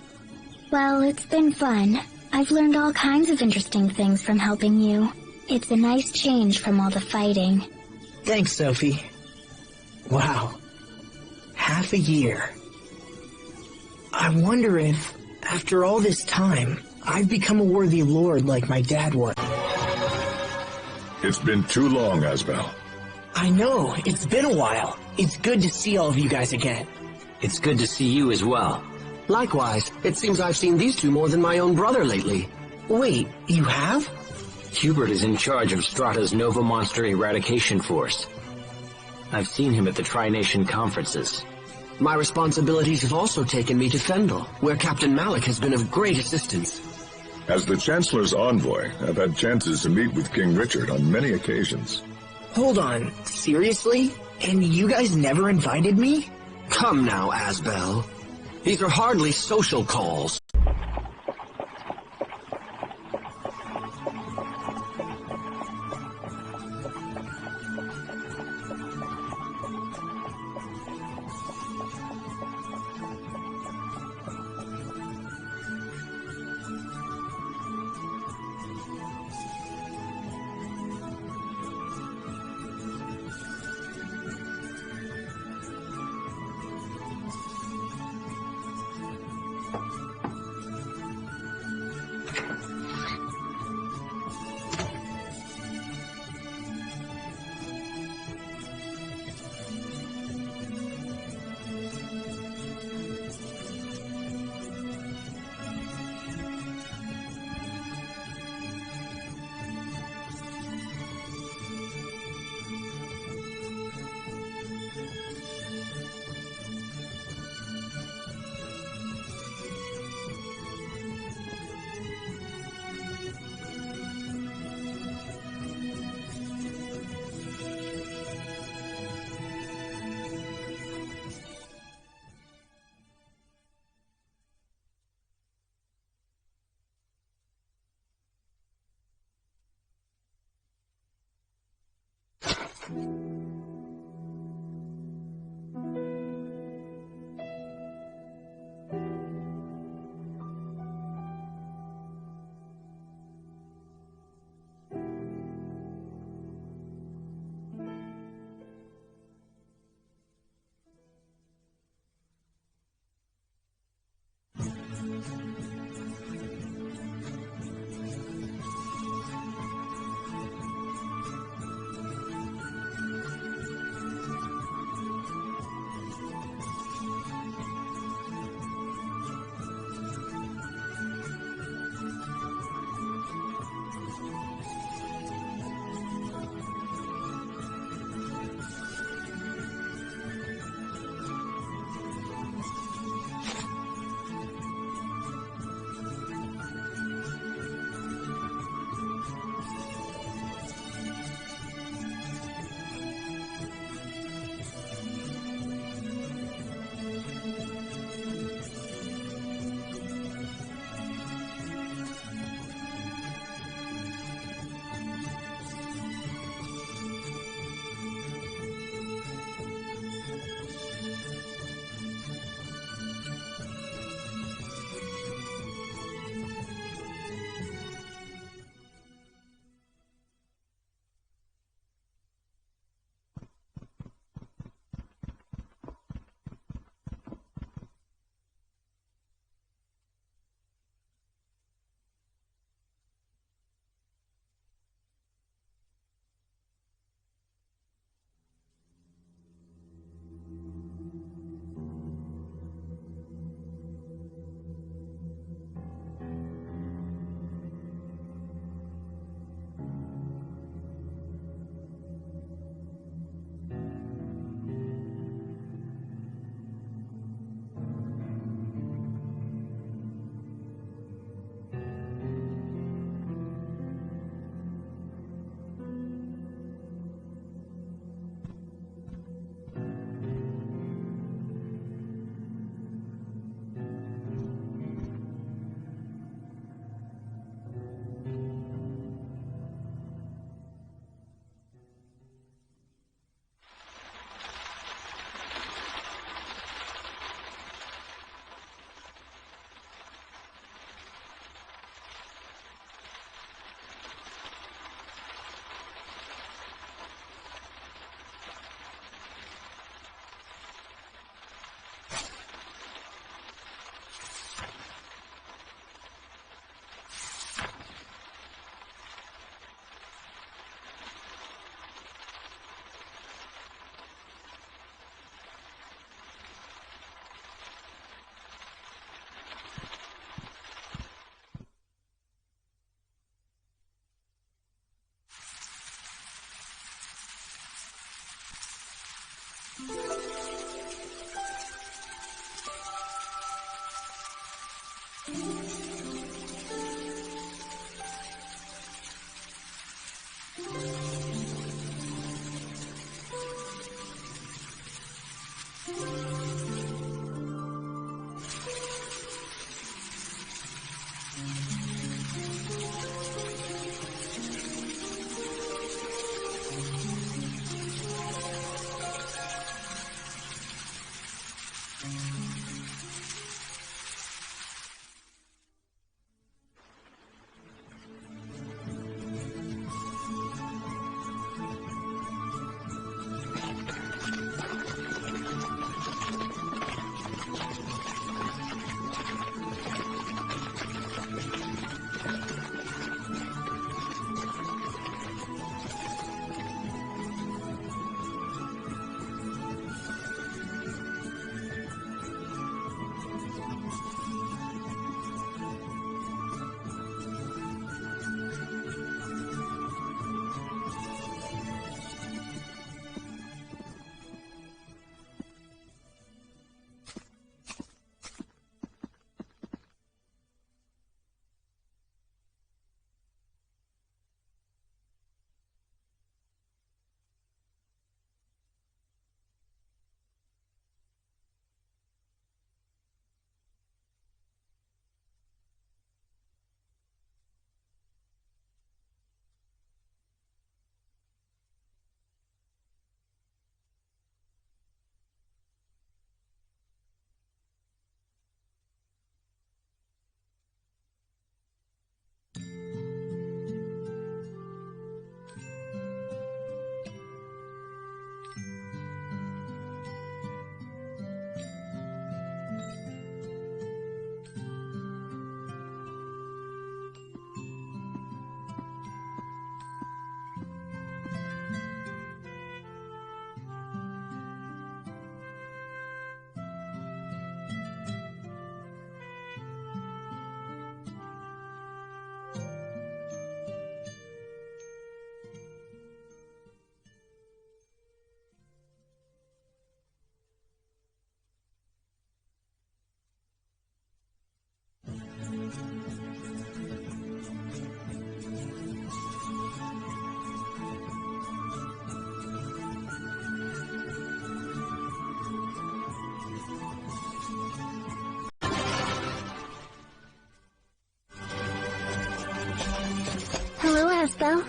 S2: Well, it's been fun. I've learned all kinds of interesting things from helping you. It's a nice change from all the fighting.
S4: Thanks, Sophie. Wow. Half a year. I wonder if, after all this time, I've become a worthy lord like my dad was.
S5: It's been too long, Asbel.
S4: I know, it's been a while. It's good to see all of you guys again.
S6: It's good to see you as well.
S8: Likewise, it seems I've seen these two more than my own brother lately.
S4: Wait, you have?
S6: Hubert is in charge of Strata's Nova Monster Eradication Force. I've seen him at the Tri-Nation conferences.
S8: My responsibilities have also taken me to Fendel, where Captain Malik has been of great assistance.
S5: As the Chancellor's envoy, I've had chances to meet with King Richard on many occasions.
S4: Hold on, seriously? And you guys never invited me?
S8: Come now, Asbel. These are hardly social calls.
S1: Hello, Asbel.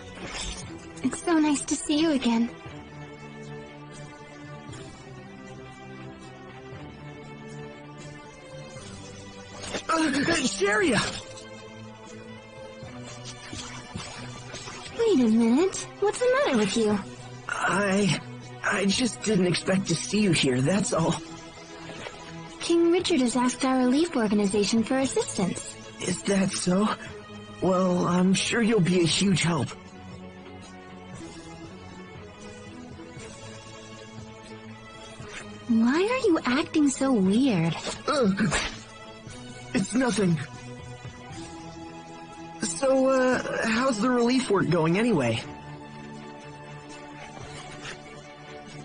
S1: It's so nice to see you again.
S4: Vesperia!
S1: Wait a minute. What's the matter with you?
S4: I just didn't expect to see you here, that's all.
S1: King Richard has asked our relief organization for assistance.
S4: Is that so? Well, I'm sure you'll be a huge help.
S1: Why are you acting so weird?
S4: It's nothing. So, how's the relief work going anyway?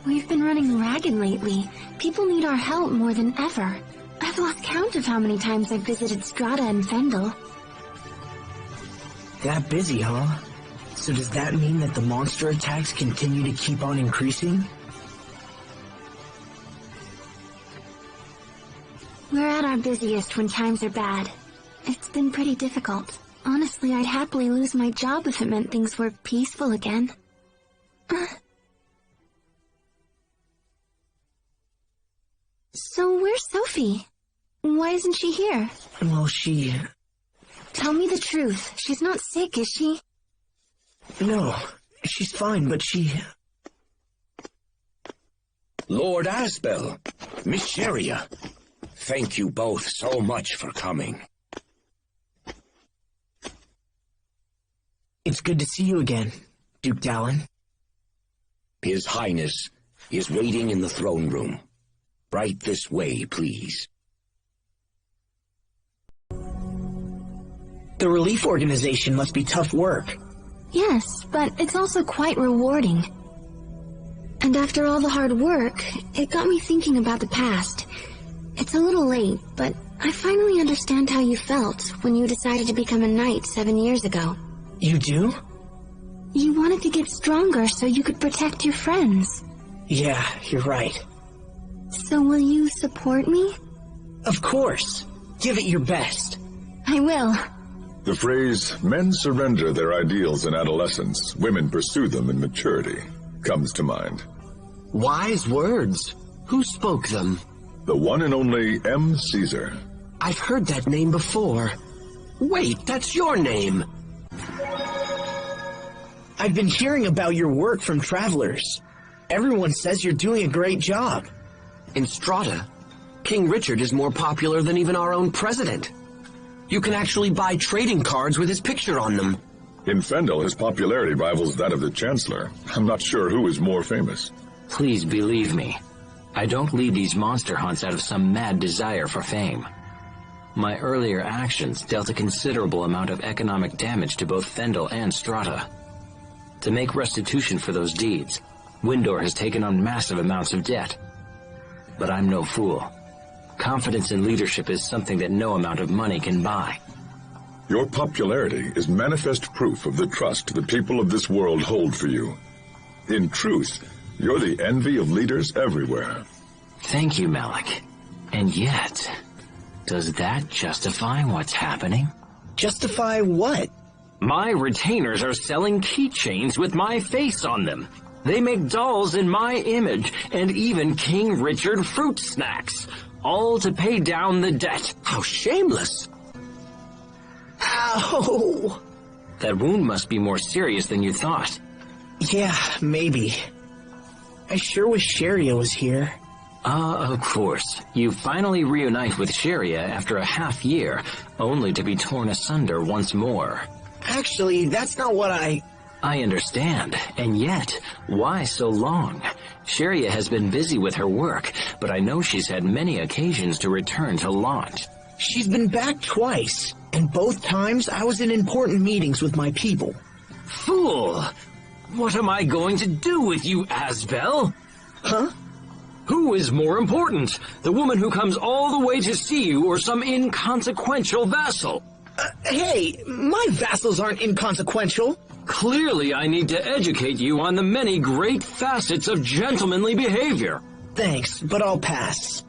S1: We've been running ragged lately. People need our help more than ever. I've lost count of how many times I've visited Strata and Fendel.
S4: That busy, huh? So does that mean that the monster attacks continue to keep on increasing?
S1: We're at our busiest when times are bad. It's been pretty difficult. Honestly, I'd happily lose my job if it meant things were peaceful again. So where's Sophie? Why isn't she here?
S4: Well,
S1: Tell me the truth. She's not sick, is she?
S4: No, she's fine, but
S17: Lord Asbel, Vesperia, thank you both so much for coming.
S4: It's good to see you again, Duke Dallin.
S17: His Highness is waiting in the throne room. Right this way, please.
S4: The relief organization must be tough work.
S1: Yes, but it's also quite rewarding. And And after all the hard work, it got me thinking about the past. It's a little late, but I finally understand how you felt when you decided to become a knight 7 years ago.
S4: You do?
S1: You wanted to get stronger so you could protect your friends.
S4: Yeah, you're right.
S1: So will you support me?
S4: Of course. Give it your best.
S1: I will.
S5: The phrase, men surrender their ideals in adolescence, women pursue them in maturity, comes to mind.
S8: Wise words. Who spoke them?
S5: The one and only M. Caesar.
S8: I've heard that name before. Wait, that's your name.
S4: I've been hearing about your work from travelers. Everyone says you're doing a great job.
S8: In Strata, King Richard is more popular than even our own president. You can actually buy trading cards with his picture on them.
S5: In Fendel, his popularity rivals that of the Chancellor. I'm not sure who is more famous.
S6: Please believe me. I don't lead these monster hunts out of some mad desire for fame. My earlier actions dealt a considerable amount of economic damage to both Fendel and Strata. To make restitution for those deeds, Windor has taken on massive amounts of debt. But I'm no fool. Confidence in leadership is something that no amount of money can buy.
S5: Your popularity is manifest proof of the trust the people of this world hold for you. In truth, you're the envy of leaders everywhere.
S6: Thank you, Malik. And yet, does that justify what's happening?
S4: Justify what?
S6: My retainers are selling keychains with my face on them. They make dolls in my image, and even King Richard fruit snacks, all to pay down the debt.
S8: How shameless!
S4: Ow!
S6: That wound must be more serious than you thought.
S4: Yeah, maybe. I sure wish Sharia was here.
S6: Of course. You finally reunite with Sharia after a half year, only to be torn asunder once more.
S4: Actually, that's not what I
S6: understand, and yet, why so long? Sharia has been busy with her work, but I know she's had many occasions to return to launch.
S4: She's been back twice, and both times I was in important meetings with my people.
S6: Fool! What am I going to do with you, Asbel?
S4: Huh?
S6: Who is more important, the woman who comes all the way to see you or some inconsequential vassal?
S4: Hey, my vassals aren't inconsequential.
S6: Clearly, I need to educate you on the many great facets of gentlemanly behavior.
S4: Thanks, but I'll pass.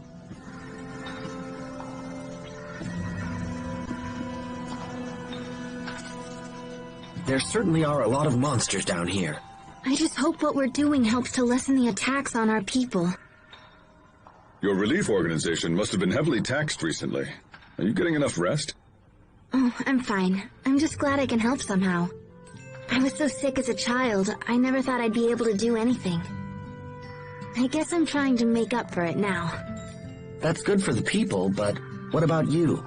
S8: There certainly are a lot of monsters down here.
S1: I just hope what we're doing helps to lessen the attacks on our people.
S5: Your relief organization must have been heavily taxed recently. Are you getting enough rest?
S1: Oh, I'm fine. I'm just glad I can help somehow. I was so sick as a child, I never thought I'd be able to do anything. I guess I'm trying to make up for it now.
S8: That's good for the people, but what about you?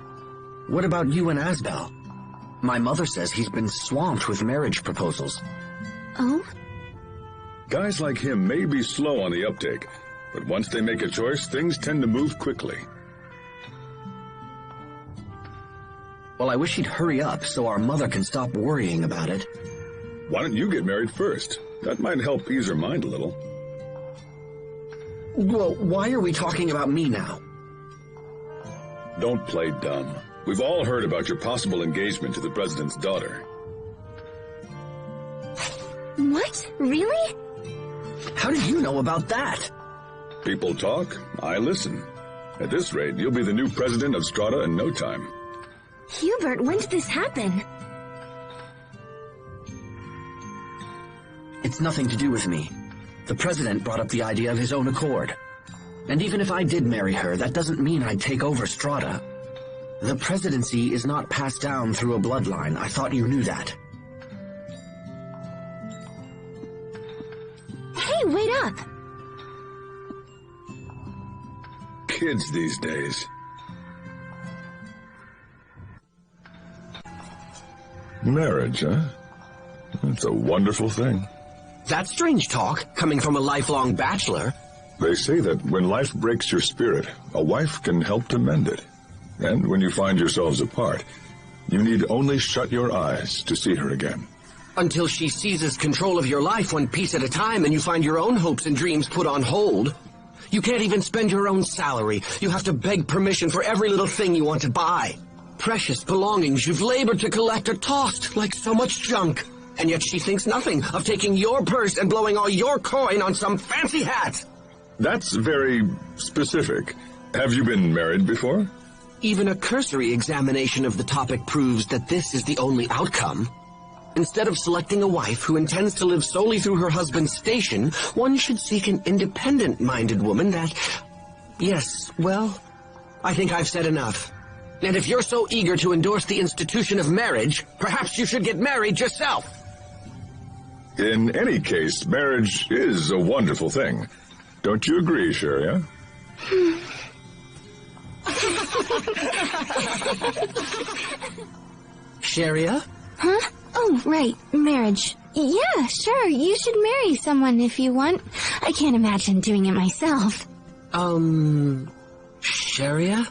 S8: What about you and Asbel? My mother says he's been swamped with marriage proposals.
S1: Oh?
S5: Guys like him may be slow on the uptake, but once they make a choice, things tend to move quickly.
S8: Well, I wish he'd hurry up so our mother can stop worrying about it.
S5: Why don't you get married first? That might help ease her mind a little.
S8: Well, why are we talking about me now?
S5: Don't play dumb. We've all heard about your possible engagement to the president's daughter.
S1: What? Really?
S8: How did you know about that?
S5: People talk, I listen. At this rate, you'll be the new president of Strata in no time.
S1: Hubert, when did this happen?
S8: It's nothing to do with me. The president brought up the idea of his own accord. And even if I did marry her, that doesn't mean I'd take over Strata. The presidency is not passed down through a bloodline. I thought you knew that.
S1: Hey, wait up!
S5: Kids these days. Marriage, huh? It's a wonderful thing.
S8: That's strange talk, coming from a lifelong bachelor.
S5: They say that when life breaks your spirit, a wife can help to mend it. And when you find yourselves apart, you need only shut your eyes to see her again.
S8: Until she seizes control of your life one piece at a time and you find your own hopes and dreams put on hold. You can't even spend your own salary. You have to beg permission for every little thing you want to buy. Precious belongings you've labored to collect are tossed like so much junk. And yet she thinks nothing of taking your purse and blowing all your coin on some fancy hat.
S5: That's very specific. Have you been married before?
S8: Even a cursory examination of the topic proves that this is the only outcome. Instead of selecting a wife who intends to live solely through her husband's station, one should seek an independent-minded woman that... Yes, well, I think I've said enough. And if you're so eager to endorse the institution of marriage, perhaps you should get married yourself.
S5: In any case, marriage is a wonderful thing. Don't you agree, Sheria?
S8: Sheria?
S2: Huh? Oh, right. Marriage. Yeah, sure. You should marry someone if you want. I can't imagine doing it myself.
S8: Sheria?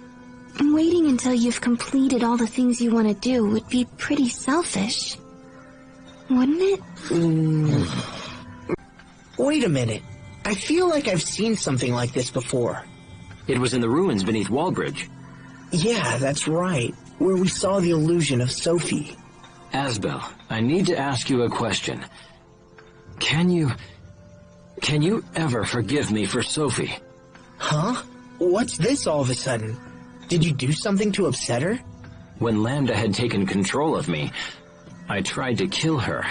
S2: Waiting until you've completed all the things you want to do would be pretty selfish. Wouldn't it?
S4: Wait a minute. I feel like I've seen something like this before.
S6: It was in the ruins beneath Wallbridge.
S4: Yeah, that's right. Where we saw the illusion of Sophie.
S6: Asbel, I need to ask you a question. Can you ever forgive me for Sophie?
S4: Huh? What's this all of a sudden? Did you do something to upset her?
S6: When Lambda had taken control of me, I tried to kill her.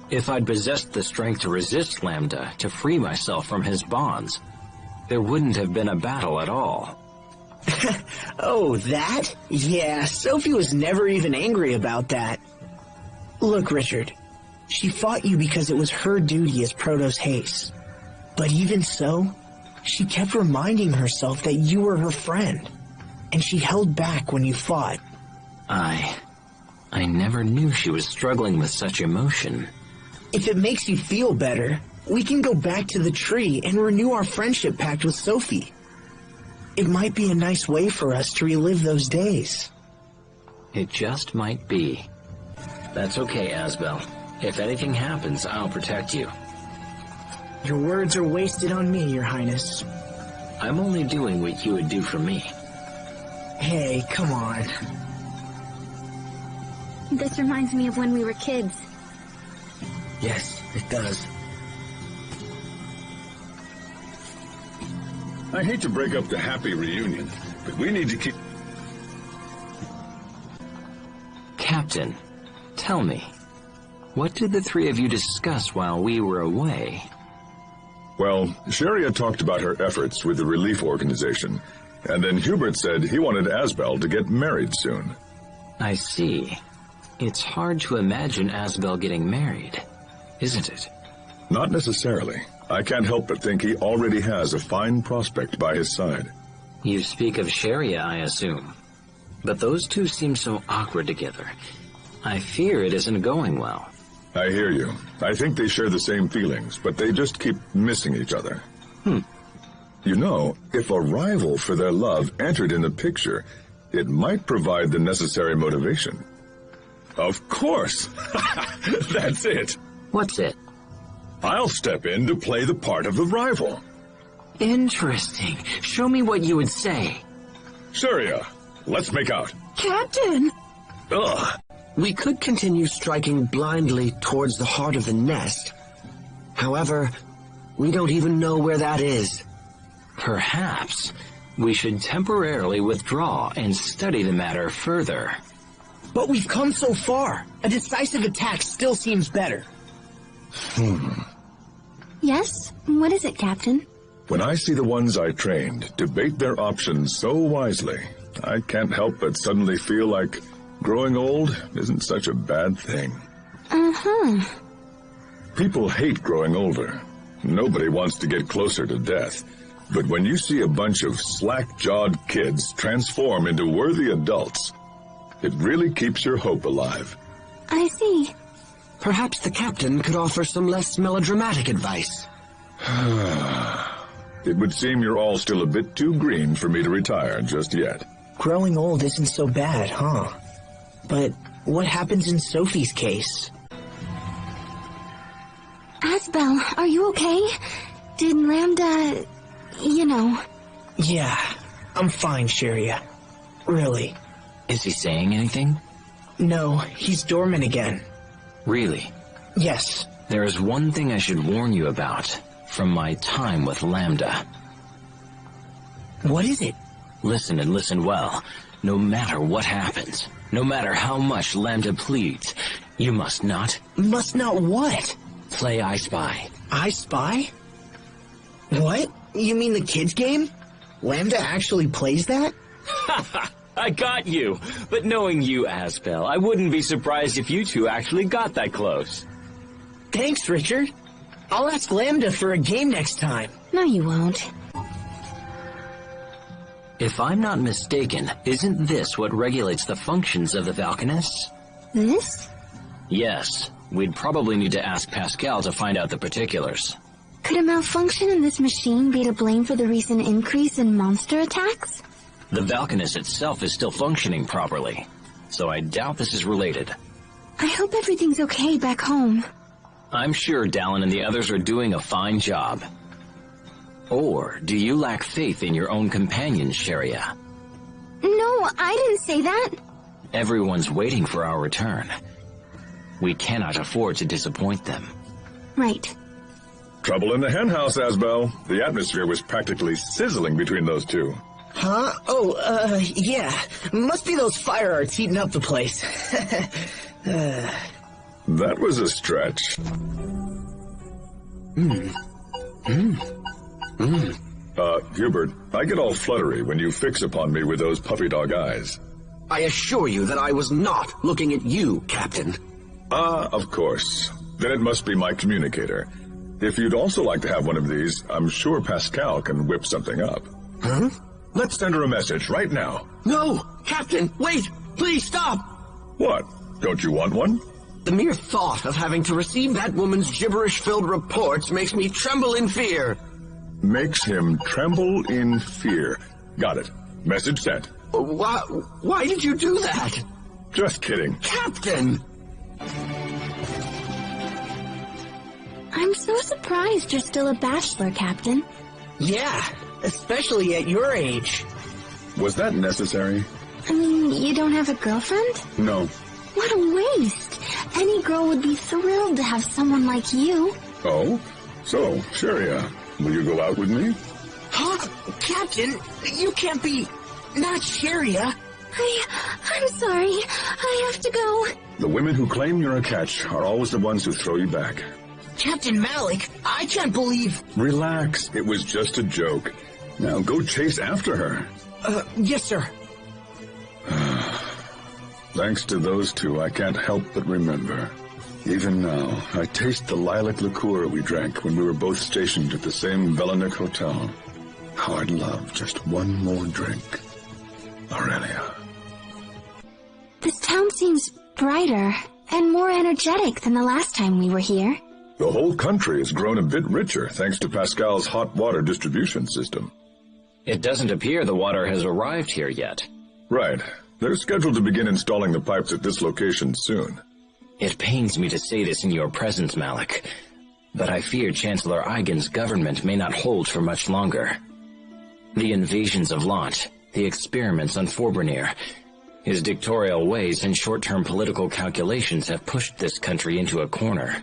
S6: If I'd possessed the strength to resist Lambda, to free myself from his bonds, there wouldn't have been a battle at all.
S4: Oh, that? Yeah, Sophie was never even angry about that. Look, Richard, she fought you because it was her duty as Protoss Haste. But even so, she kept reminding herself that you were her friend, and she held back when you fought.
S6: I never knew she was struggling with such emotion.
S4: If it makes you feel better, we can go back to the tree and renew our friendship pact with Sophie. It might be a nice way for us to relive those days.
S6: It just might be. That's okay, Asbel. If anything happens, I'll protect you.
S4: Your words are wasted on me, Your Highness.
S6: I'm only doing what you would do for me.
S4: Hey, come on.
S2: This reminds me of when we were kids.
S4: Yes, it does.
S5: I hate to break up the happy reunion, but we need to keep...
S6: Captain, tell me, what did the three of you discuss while we were away?
S5: Well, Sheria talked about her efforts with the relief organization, and then Hubert said he wanted Asbel to get married soon.
S6: I see. It's hard to imagine Asbel getting married, isn't it?
S5: Not necessarily. I can't help but think he already has a fine prospect by his side.
S6: You speak of Sheria, I assume. But those two seem so awkward together. I fear it isn't going well.
S5: I hear you. I think they share the same feelings, but they just keep missing each other. You know, if a rival for their love entered in the picture, it might provide the necessary motivation. Of course! That's it!
S6: What's it?
S5: I'll step in to play the part of the rival.
S6: Interesting. Show me what you would say.
S5: Sheria, let's make out.
S8: Captain!
S5: Ugh!
S8: We could continue striking blindly towards the heart of the nest. However, we don't even know where that is.
S6: Perhaps we should temporarily withdraw and study the matter further.
S4: But we've come so far. A decisive attack still seems better.
S2: Yes? What is it, Captain?
S5: When I see the ones I trained debate their options so wisely, I can't help but suddenly feel like growing old isn't such a bad thing.
S2: Uh-huh.
S5: People hate growing older. Nobody wants to get closer to death. But when you see a bunch of slack-jawed kids transform into worthy adults, it really keeps your hope alive.
S2: I see.
S8: Perhaps the captain could offer some less melodramatic advice.
S5: It would seem you're all still a bit too green for me to retire just yet.
S4: Growing old isn't so bad, huh? But what happens in Sophie's case?
S1: Asbel, are you okay? Did Lambda... you know...
S4: Yeah, I'm fine, Sheria. Really.
S6: Is he saying anything?
S4: No, he's dormant again.
S6: Really?
S4: Yes.
S6: There is one thing I should warn you about from my time with Lambda.
S4: What is it?
S6: Listen and listen well. No matter what happens, no matter how much Lambda pleads, you must not...
S4: Must not what?
S6: Play I Spy.
S4: I Spy? What? You mean the kids game? Lambda actually plays that?
S6: Ha! I got you! But knowing you, Asbel, I wouldn't be surprised if you two actually got that close.
S4: Thanks, Richard. I'll ask Lambda for a game next time.
S1: No, you won't.
S6: If I'm not mistaken, isn't this what regulates the functions of the Valkanists?
S1: This?
S6: Yes. We'd probably need to ask Pascal to find out the particulars.
S1: Could a malfunction in this machine be to blame for the recent increase in monster attacks?
S6: The Valkanist itself is still functioning properly, so I doubt this is related.
S1: I hope everything's okay back home.
S6: I'm sure Dallin and the others are doing a fine job. Or do you lack faith in your own companions, Sheria?
S1: No, I didn't say that.
S6: Everyone's waiting for our return. We cannot afford to disappoint them.
S1: Right.
S5: Trouble in the henhouse, Asbel. The atmosphere was practically sizzling between those two.
S4: Huh? Oh, yeah. Must be those fire arts heating up the place.
S5: That was a stretch. Hubert, I get all fluttery when you fix upon me with those puppy dog eyes.
S8: I assure you that I was not looking at you, Captain.
S5: Ah, of course. Then it must be my communicator. If you'd also like to have one of these, I'm sure Pascal can whip something up.
S8: Huh?
S5: Let's send her a message right now.
S8: No! Captain, wait! Please stop!
S5: What? Don't you want one?
S8: The mere thought of having to receive that woman's gibberish-filled reports makes me tremble in fear.
S5: Makes him tremble in fear. Got it. Message sent.
S8: Why did you do that?
S5: Just kidding.
S8: Captain!
S1: I'm so surprised you're still a bachelor, Captain.
S4: Yeah, especially at your age.
S5: Was that necessary?
S1: I mean, you don't have a girlfriend?
S5: No.
S1: What a waste. Any girl would be thrilled to have someone like you.
S5: Oh? So, Sheria, will you go out with me?
S4: Huh? Captain, you can't be... not Sheria.
S1: I'm sorry. I have to go.
S5: The women who claim you're a catch are always the ones who throw you back.
S4: Captain Malik, I can't believe...
S5: Relax. It was just a joke. Now go chase after her.
S4: Yes, sir.
S5: Thanks to those two, I can't help but remember. Even now, I taste the lilac liqueur we drank when we were both stationed at the same Velanik hotel. How I'd love just one more drink. Aurelia.
S1: This town seems brighter and more energetic than the last time we were here.
S5: The whole country has grown a bit richer thanks to Pascal's hot water distribution system.
S6: It doesn't appear the water has arrived here yet.
S5: Right. They're scheduled to begin installing the pipes at this location soon.
S6: It pains me to say this in your presence, Malik, but I fear Chancellor Eigen's government may not hold for much longer. The invasions of Lant, the experiments on Forbernir, his dictatorial ways and short-term political calculations have pushed this country into a corner.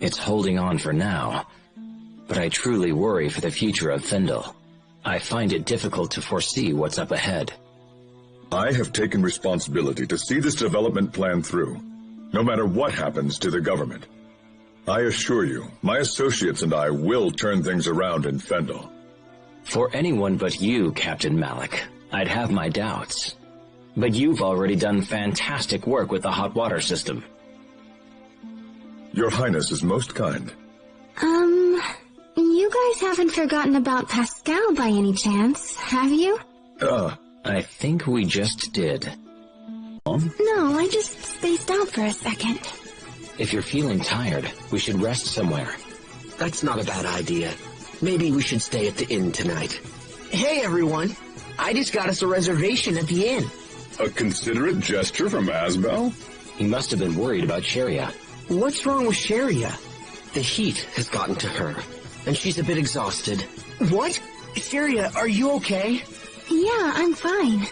S6: It's holding on for now, but I truly worry for the future of Fendel. I find it difficult to foresee what's up ahead.
S5: I have taken responsibility to see this development plan through, no matter what happens to the government. I assure you, my associates and I will turn things around in Fendel.
S6: For anyone but you, Captain Malik, I'd have my doubts. But you've already done fantastic work with the hot water system.
S5: Your Highness is most kind.
S1: You guys haven't forgotten about Pascal by any chance, have you?
S6: I think we just did.
S1: No, I just spaced out for a second.
S6: If you're feeling tired, we should rest somewhere.
S8: That's not a bad idea. Maybe we should stay at the inn tonight.
S4: Hey, everyone. I just got us a reservation at the inn.
S5: A considerate gesture from Asbel?
S6: He must have been worried about Sheria.
S4: What's wrong with Sheria?
S8: The heat has gotten to her, and she's a bit exhausted.
S4: What? Vesperia, are you okay?
S2: Yeah, I'm fine.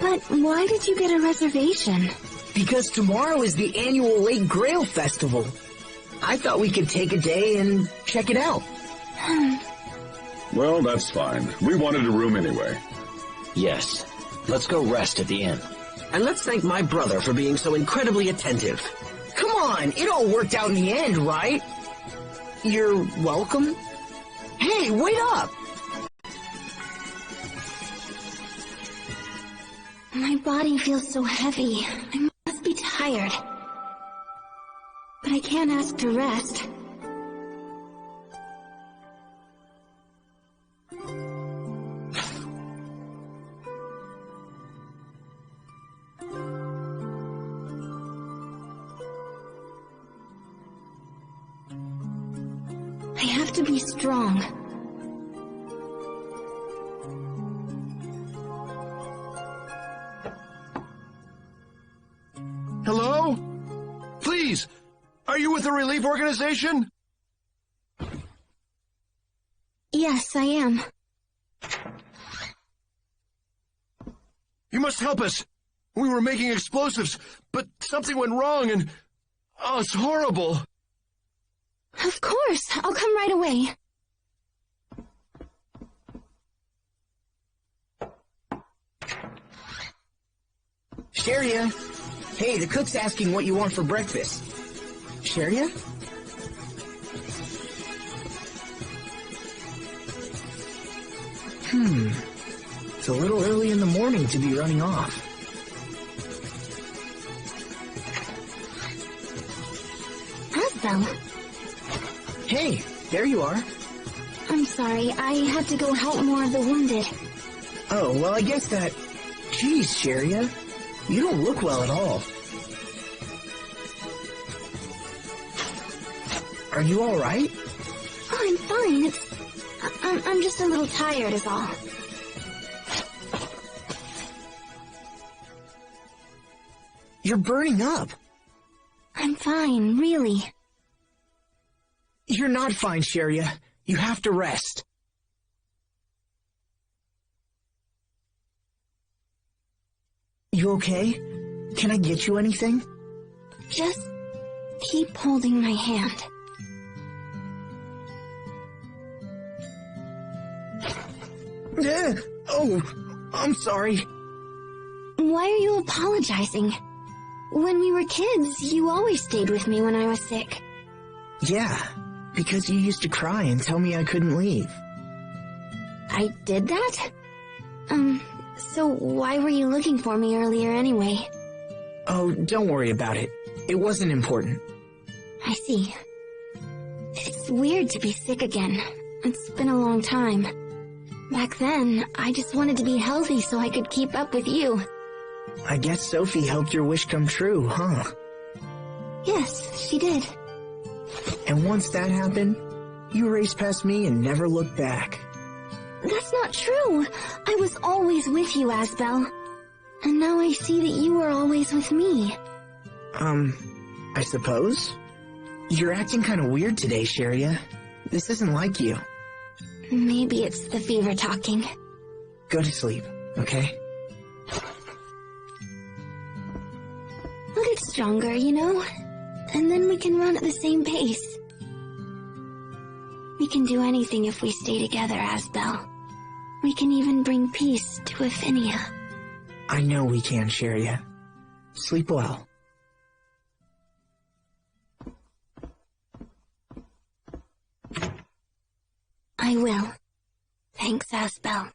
S2: But why did you get a reservation?
S4: Because tomorrow is the annual Lake Grail Festival. I thought we could take a day and check it out.
S5: Well, that's fine. We wanted a room anyway.
S6: Yes. Let's go rest at the inn.
S8: And let's thank my brother for being so incredibly attentive.
S4: Come on, it all worked out in the end, right? You're welcome? Hey, wait up!
S2: My body feels so heavy. I must be tired. But I can't ask to rest. I have to be strong.
S12: Hello? Please, are you with a relief organization?
S2: Yes, I am.
S12: You must help us. We were making explosives, but something went wrong and... oh, it's horrible.
S2: Of course, I'll come right away.
S4: Vesperia, hey, the cook's asking what you want for breakfast. Vesperia? It's a little early in the morning to be running off.
S2: Asbel.
S4: Hey, there you are.
S2: I'm sorry, I had to go help more of the wounded.
S4: Oh, well, I guess that... Geez, Vesperia, you don't look well at all. Are you all right?
S2: Oh, I'm fine. I'm just a little tired is all.
S4: You're burning up.
S2: I'm fine, really.
S4: You're not fine, Vesperia. You have to rest. You okay? Can I get you anything?
S2: Just keep holding my hand.
S4: Oh, I'm sorry.
S2: Why are you apologizing? When we were kids, you always stayed with me when I was sick.
S4: Yeah, because you used to cry and tell me I couldn't leave.
S2: I did that? So why were you looking for me earlier anyway?
S4: Oh, don't worry about it. It wasn't important.
S2: I see. It's weird to be sick again. It's been a long time. Back then, I just wanted to be healthy so I could keep up with you.
S4: I guess Sophie helped your wish come true, huh?
S2: Yes, she did.
S4: And once that happened, you raced past me and never looked back.
S2: That's not true. I was always with you, Asbel. And now I see that you are always with me.
S4: I suppose? You're acting kind of weird today, Vesperia. This isn't like you.
S2: Maybe it's the fever talking.
S4: Go to sleep, okay?
S2: I'll get stronger, you know? And then we can run at the same pace. We can do anything if we stay together, Asbel. We can even bring peace to Afinia.
S4: I know we can, Vesperia. Sleep well.
S2: I will. Thanks, Asbel.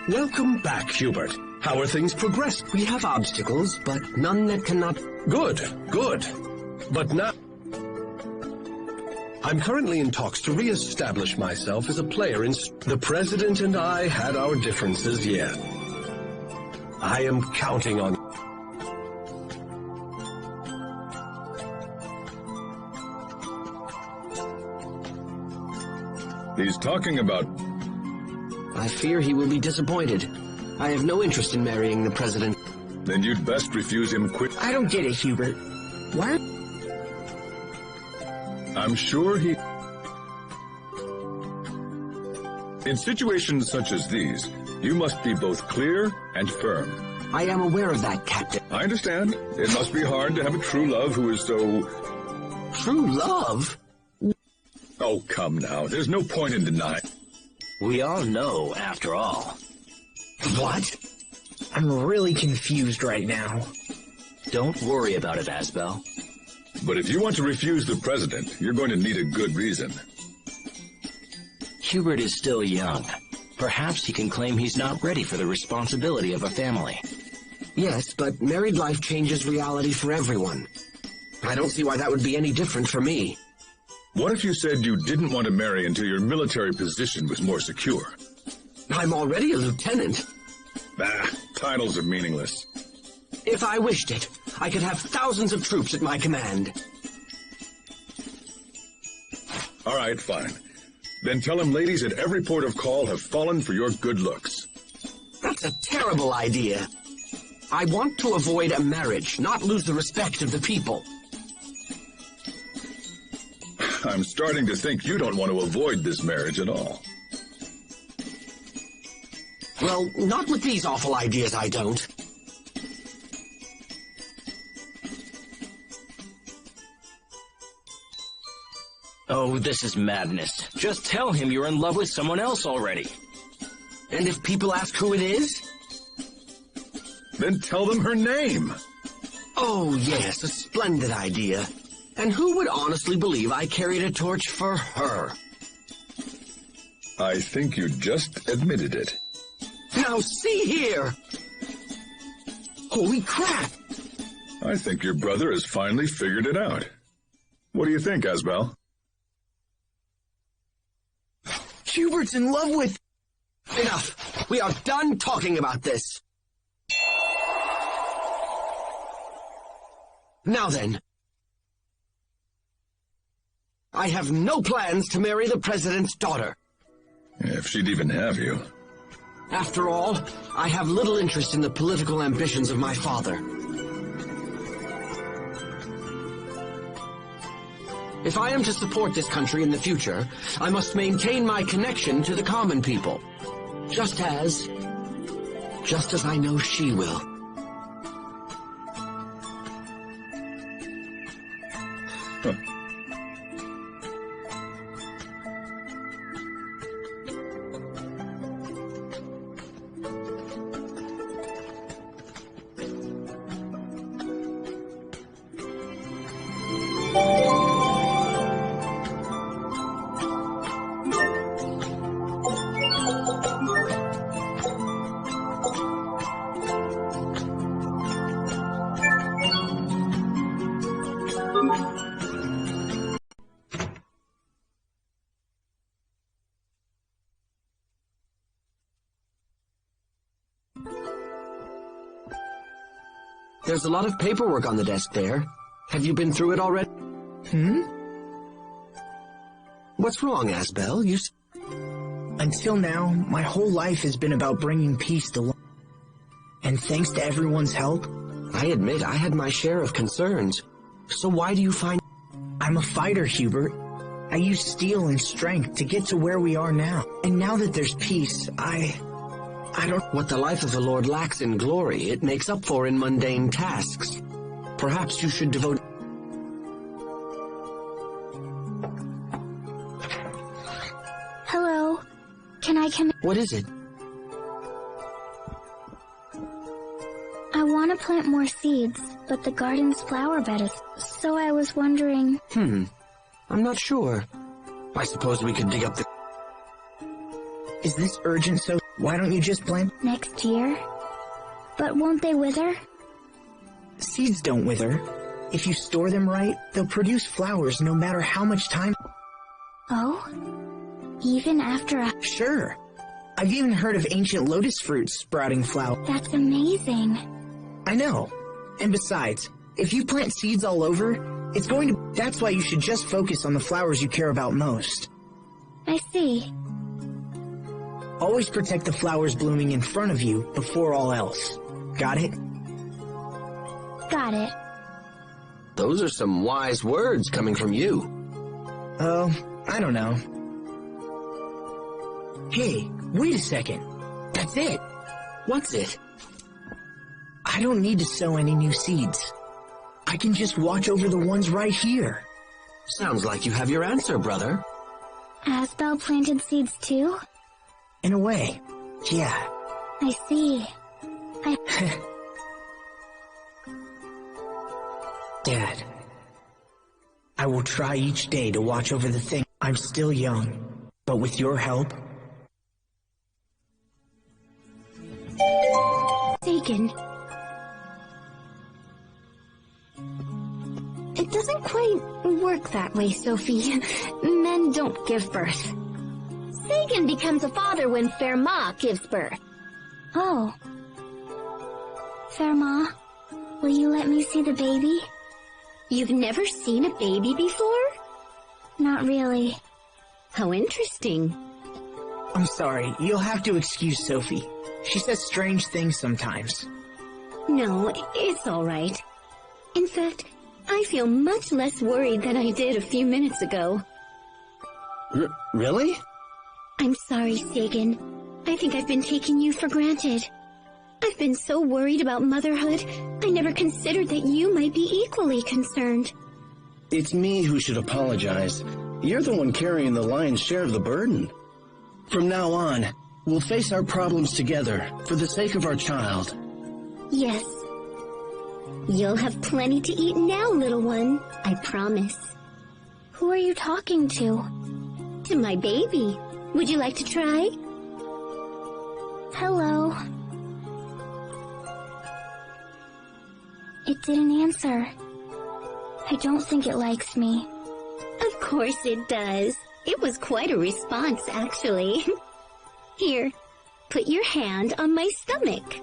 S18: Welcome back, Hubert. How are things progressing?
S8: We have obstacles, but none that cannot...
S18: Good, good. But now... I'm currently in talks to re-establish myself as a player in... The President and I had our differences, yet. I am counting on...
S5: He's talking about...
S8: I fear he will be disappointed. I have no interest in marrying the President.
S5: Then you'd best refuse him quick.
S4: I don't get it, Hubert. Why?
S5: I'm sure he... In situations such as these, you must be both clear and firm.
S8: I am aware of that, Captain.
S5: I understand. It must be hard to have a true love who is so...
S8: True love?
S5: Oh, come now. There's no point in denying.
S6: We all know, after all.
S4: What? I'm really confused right now.
S6: Don't worry about it, Asbel.
S5: But if you want to refuse the President, you're going to need a good reason.
S6: Hubert is still young. Perhaps he can claim he's not ready for the responsibility of a family.
S8: Yes, but married life changes reality for everyone. I don't see why that would be any different for me.
S5: What if you said you didn't want to marry until your military position was more secure?
S8: I'm already a lieutenant.
S5: Bah, titles are meaningless.
S8: If I wished it, I could have thousands of troops at my command.
S5: All right, fine. Then tell him ladies at every port of call have fallen for your good looks.
S8: That's a terrible idea. I want to avoid a marriage, not lose the respect of the people.
S5: I'm starting to think you don't want to avoid this marriage at all.
S8: Well, not with these awful ideas, I don't.
S6: Oh, this is madness. Just tell him you're in love with someone else already.
S8: And if people ask who it is?
S5: Then tell them her name.
S8: Oh, yes, a splendid idea. And who would honestly believe I carried a torch for her?
S5: I think you just admitted it.
S8: Now see here! Holy crap!
S5: I think your brother has finally figured it out. What do you think, Asbel?
S4: Hubert's in love with...
S8: Enough! We are done talking about this. Now then. I have no plans to marry the President's daughter.
S5: If she'd even have you.
S8: After all, I have little interest in the political ambitions of my father. If I am to support this country in the future, I must maintain my connection to the common people. Just as I know she will.
S5: Huh.
S8: There's a lot of paperwork on the desk there. Have you been through it already? What's wrong, Asbel?
S4: Until now, my whole life has been about bringing peace to life. And thanks to everyone's help,
S8: I admit I had my share of concerns. So why do you find...
S4: I'm a fighter, Hubert. I used steel and strength to get to where we are now. And now that there's peace, I don't...
S8: What the life of a lord lacks in glory, it makes up for in mundane tasks. Perhaps you should devote...
S2: Hello. Can I come in?
S8: What is it?
S2: I want to plant more seeds, but the garden's flower bed is... So I was wondering...
S8: I'm not sure. I suppose we could dig up the...
S4: Is this urgent, so why don't you just plant...
S2: Next year? But won't they wither?
S4: Seeds don't wither. If you store them right, they'll produce flowers no matter how much time...
S2: Oh? Even after a...
S4: Sure. I've even heard of ancient lotus fruits sprouting flowers.
S2: That's amazing.
S4: I know. And besides, if you plant seeds all over, it's going to... That's why you should just focus on the flowers you care about most.
S2: I see.
S4: Always protect the flowers blooming in front of you before all else. Got it?
S2: Got it.
S8: Those are some wise words coming from you.
S4: Oh, I don't know. Hey, wait a second. That's it.
S8: What's it?
S4: I don't need to sow any new seeds. I can just watch over the ones right here.
S8: Sounds like you have your answer, brother.
S2: Asbel planted seeds too?
S4: In a way, yeah.
S2: I see.
S4: Dad, I will try each day to watch over the thing. I'm still young, but with your help...
S3: Sagan. It doesn't quite work that way, Sophie. Men don't give birth. Sagan becomes a father when Fermat gives birth.
S2: Oh. Fermat, will you let me see the baby?
S3: You've never seen a baby before?
S2: Not really.
S3: How interesting.
S4: I'm sorry, you'll have to excuse Sophie. She says strange things sometimes.
S3: No, it's all right. In fact, I feel much less worried than I did a few minutes ago.
S8: Really?
S3: I'm sorry, Sagan. I think I've been taking you for granted. I've been so worried about motherhood, I never considered that you might be equally concerned.
S19: It's me who should apologize. You're the one carrying the lion's share of the burden. From now on, we'll face our problems together, for the sake of our child.
S3: Yes. You'll have plenty to eat now, little one. I promise.
S2: Who are you talking to?
S3: To my baby. Would you like to try?
S2: Hello. It didn't answer. I don't think it likes me.
S3: Of course it does. It was quite a response, actually. Here, put your hand on my stomach.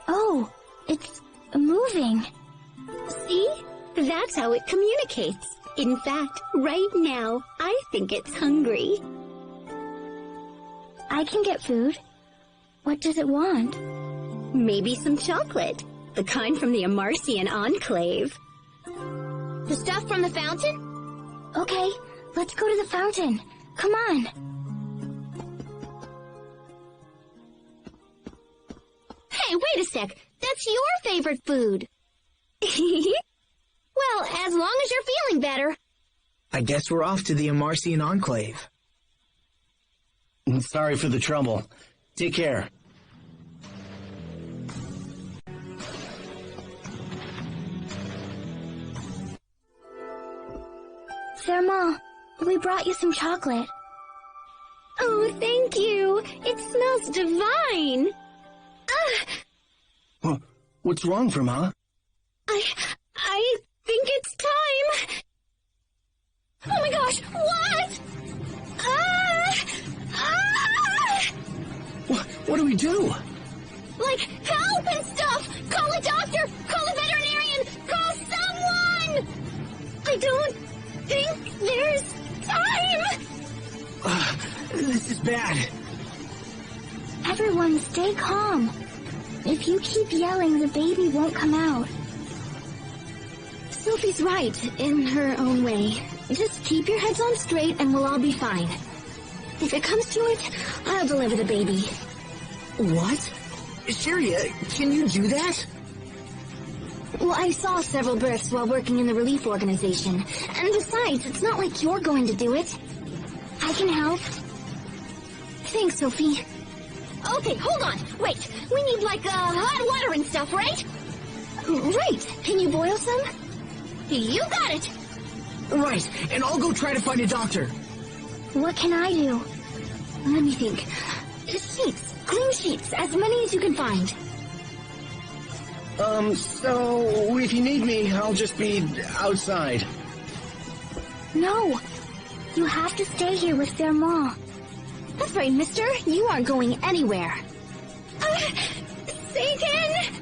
S2: Oh, it's moving.
S3: See? That
S20: That's how it communicates. In fact, right now, I think it's hungry.
S2: I can get food. What does it want?
S20: Maybe some chocolate. The kind from the Amarcian Enclave.
S3: The stuff from the fountain?
S2: Okay, let's go to the fountain. Come on.
S3: Hey, wait a sec. That's your favorite food. Well, as long as you're feeling better.
S4: I guess we're off to the Amarcian Enclave.
S19: Sorry for the trouble. Take care.
S2: Serma, we brought you some chocolate.
S20: Oh, thank you. It smells divine.
S19: What's wrong, Verma?
S20: I think it's time. Oh my gosh, what?
S19: What do we do?
S3: Like, help and stuff! Call a doctor! Call a veterinarian! Call someone! I don't think there's time!
S4: This is bad.
S2: Everyone, stay calm. If you keep yelling, the baby won't come out.
S3: Sophie's right, in her own way. Just keep your heads on straight and we'll all be fine. If it comes to it, I'll deliver the baby.
S4: What? Sharia, can you do that?
S3: Well, I saw several births while working in the relief organization. And besides, it's not like you're going to do it.
S2: I can help.
S3: Thanks, Sophie. Okay, hold on. Wait, we need, like, hot water and stuff, right? Right. Can you boil some? You got it.
S4: Right, and I'll go try to find a doctor.
S2: What can I do?
S3: Let me think. Sheets. Clean sheets. As many as you can find.
S19: So if you need me, I'll just be outside.
S2: No. You have to stay here with their mom.
S3: That's right, mister. You aren't going anywhere.
S20: Satan!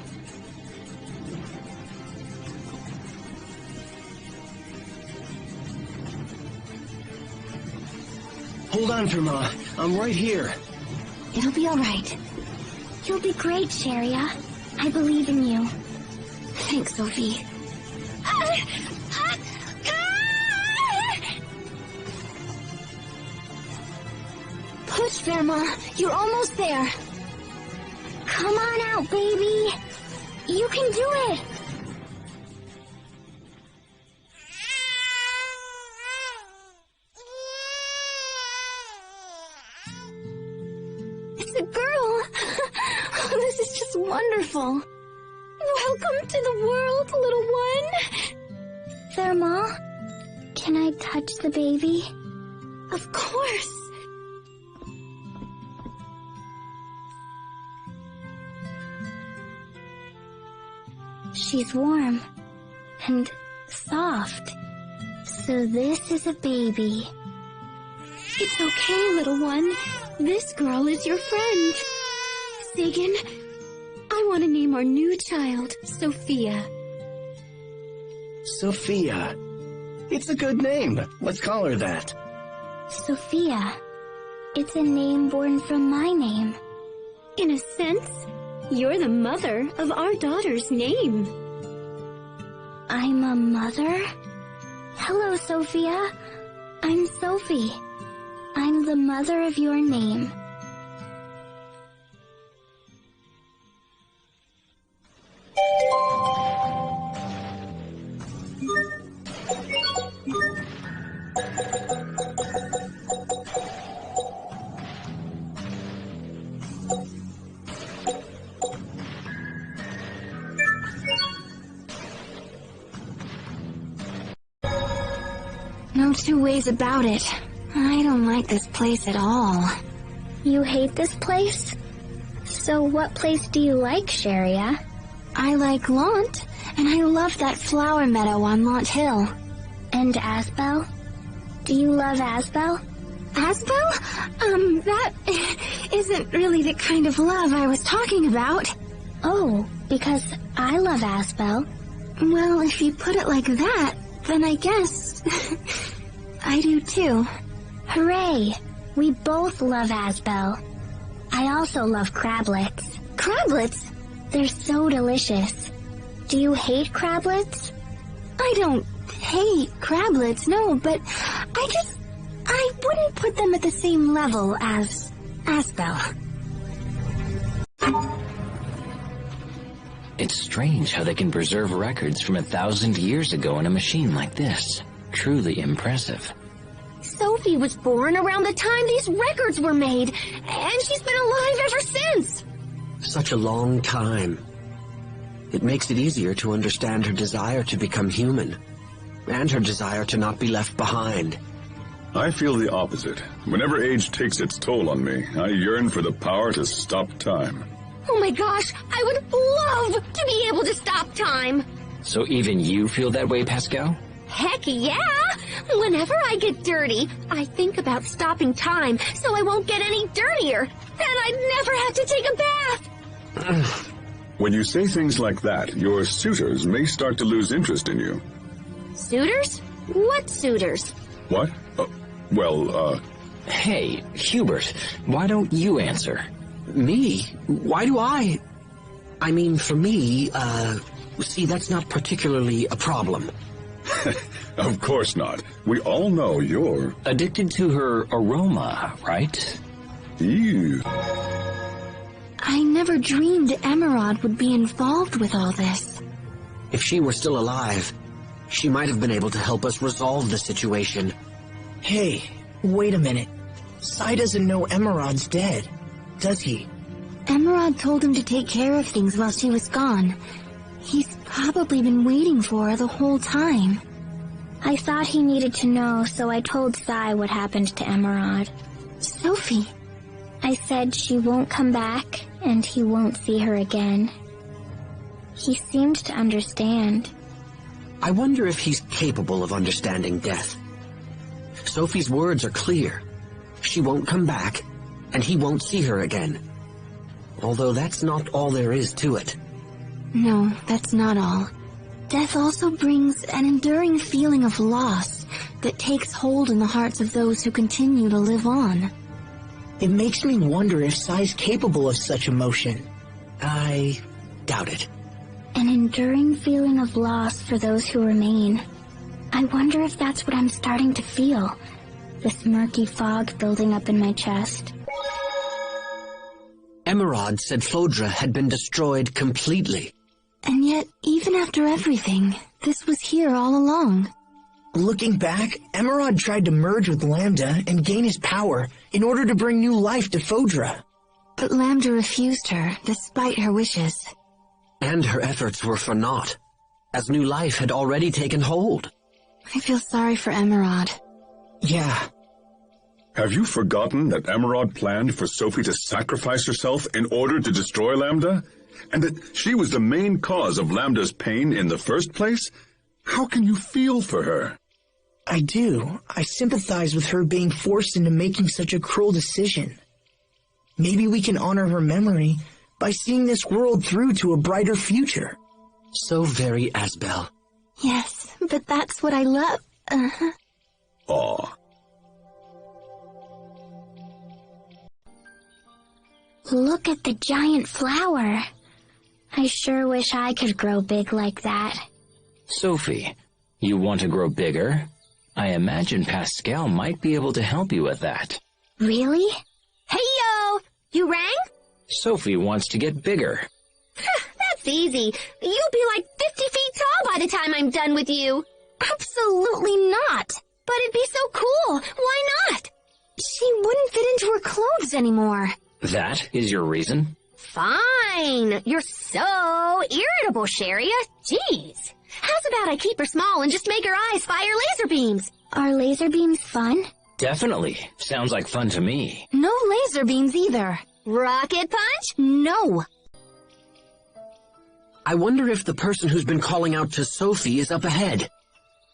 S19: Hold on, Verma. I'm right here.
S3: It'll be all right.
S2: You'll be great, Sharia. I believe in you.
S3: Thanks, Sophie. Push, Verma. You're almost there.
S2: Come on out, baby. You can do it.
S3: It's a girl. Oh, this is just wonderful. Welcome to the world, little one.
S2: Verma, can I touch the baby?
S3: Of course.
S2: She's warm and soft. So this is a baby.
S20: It's okay, little one. This girl is your friend. Sagan, I want to name our new child Sophia.
S19: Sophia. It's a good name. Let's call her that.
S2: Sophia. It's a name born from my name.
S20: In a sense, you're the mother of our daughter's name.
S2: I'm a mother? Hello, Sophia. I'm Sophie. I'm the mother of your name.
S3: No two ways about it. I don't like this place at all.
S2: You hate this place? So what place do you like, Sharia?
S3: I like Launt, and I love that flower meadow on Launt Hill.
S2: And Asbel? Do you love Asbel?
S3: Asbel? That isn't really the kind of love I was talking about.
S2: Oh, because I love Asbel.
S1: Well, if you put it like that, then I guess... I do too.
S2: Hooray! We both love Asbel. I also love crablets.
S1: Crablets?
S2: They're so delicious. Do you hate crablets?
S1: I don't hate crablets, no, but I wouldn't put them at the same level as Asbel.
S6: It's strange how they can preserve records from 1,000 years ago in a machine like this. Truly impressive.
S3: Sophie was born around the time these records were made, and she's been alive ever since.
S8: Such a long time. It makes it easier to understand her desire to become human, and her desire to not be left behind.
S5: I feel the opposite. Whenever age takes its toll on me, I yearn for the power to stop time.
S3: Oh my gosh, I would love to be able to stop time.
S6: So even you feel that way, Pascal?
S3: Heck yeah! Whenever I get dirty, I think about stopping time so I won't get any dirtier. Then I'd never have to take a bath.
S5: When you say things like that, your suitors may start to lose interest in you.
S3: Suitors? What suitors?
S5: What?
S6: Hey, Hubert, why don't you answer?
S8: Me? Why do I? I mean, for me, see, that's not particularly a problem.
S5: Of course not. We all know you're...
S6: addicted to her aroma, right?
S5: Ew.
S1: I never dreamed Emerald would be involved with all this.
S8: If she were still alive, she might have been able to help us resolve the situation.
S4: Hey, wait a minute. Sai doesn't know Emerald's dead, does he?
S1: Emerald told him to take care of things while she was gone. He's probably been waiting for her the whole time.
S2: I thought he needed to know, so I told Sai what happened to Emerald.
S1: Sophie.
S2: I said she won't come back, and he won't see her again. He seemed to understand.
S8: I wonder if he's capable of understanding death. Sophie's words are clear. She won't come back, and he won't see her again. Although that's not all there is to it.
S1: No, that's not all. Death also brings an enduring feeling of loss that takes hold in the hearts of those who continue to live on.
S4: It makes me wonder if Sai's capable of such emotion.
S8: I doubt it.
S2: An enduring feeling of loss for those who remain. I wonder if that's what I'm starting to feel. This murky fog building up in my chest.
S8: Emerald said Fodra had been destroyed completely.
S1: And yet, even after everything, this was here all along.
S4: Looking back, Emerald tried to merge with Lambda and gain his power in order to bring new life to Fodra.
S1: But Lambda refused her, despite her wishes.
S8: And her efforts were for naught, as new life had already taken hold.
S1: I feel sorry for Emerald.
S4: Yeah.
S5: Have you forgotten that Emerald planned for Sophie to sacrifice herself in order to destroy Lambda? And that she was the main cause of Lambda's pain in the first place? How can you feel for her?
S4: I do. I sympathize with her being forced into making such a cruel decision. Maybe we can honor her memory by seeing this world through to a brighter future.
S8: So very Asbel.
S1: Yes, but that's what I love.
S5: Aw.
S2: Look at the giant flower. I sure wish I could grow big like that.
S6: Sophie, you want to grow bigger? I imagine Pascal might be able to help you with that.
S2: Really?
S3: Hey-yo! You rang?
S6: Sophie wants to get bigger.
S3: That's easy. You'll be like 50 feet tall by the time I'm done with you.
S1: Absolutely not.
S3: But it'd be so cool. Why not?
S1: She wouldn't fit into her clothes anymore.
S6: That is your reason?
S3: Fine. You're so irritable, Sharia. Jeez. How's about I keep her small and just make her eyes fire laser beams?
S2: Are laser beams fun?
S6: Definitely. Sounds like fun to me.
S1: No laser beams either.
S3: Rocket punch?
S1: No.
S8: I wonder if the person who's been calling out to Sophie is up ahead.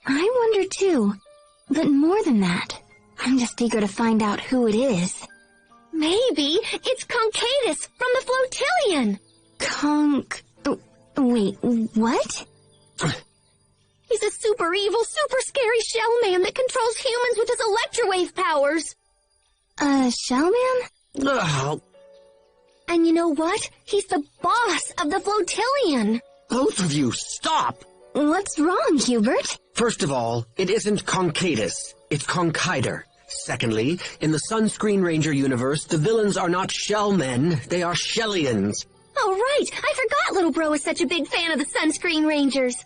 S1: I wonder too. But more than that, I'm just eager to find out who it is.
S3: Maybe it's Concatus from the Flotillion.
S1: Wait, what?
S20: He's a super evil, super scary shell man that controls humans with his electrowave powers.
S1: Shell man?
S8: Ugh.
S20: And you know what? He's the boss of the Flotillion.
S8: Both of you, stop!
S1: What's wrong, Hubert?
S8: First of all, it isn't Concadus, it's Conkider. Secondly, in the Sunscreen Ranger universe, the villains are not shellmen, they are Shellians.
S20: Oh, right! I forgot Little Bro is such a big fan of the Sunscreen Rangers.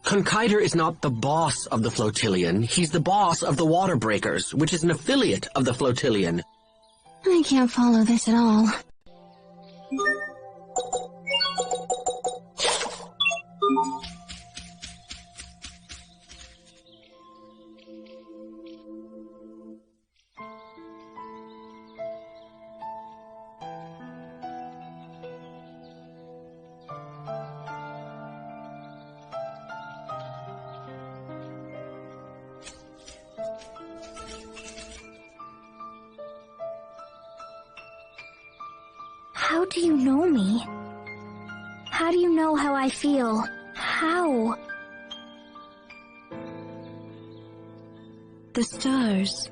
S8: Conkider is not the boss of the Flotillion, he's the boss of the Water Breakers, which is an affiliate of the Flotillion.
S1: I can't follow this at all.
S2: How do you know me? How do you know how I feel? How?
S10: The stars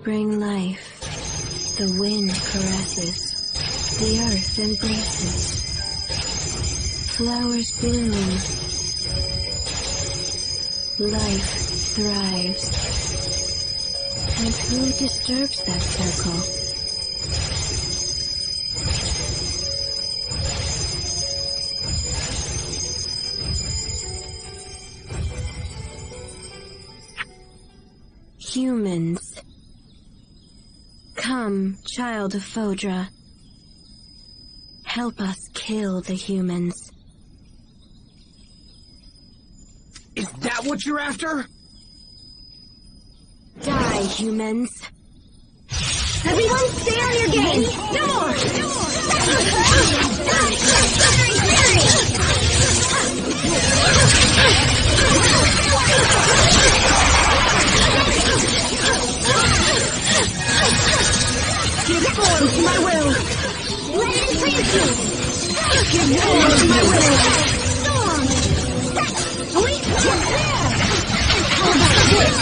S10: bring life. The wind caresses. The earth embraces. Flowers bloom. Life thrives. And who disturbs that circle? Humans. Come, child of Fodra. Help us kill the humans.
S8: Is that what you're after?
S10: Die, humans.
S20: Everyone stay on your game! No more! Give form to my will! Let it entrance you! Give form to my will! Storm! Sweet there! How about this?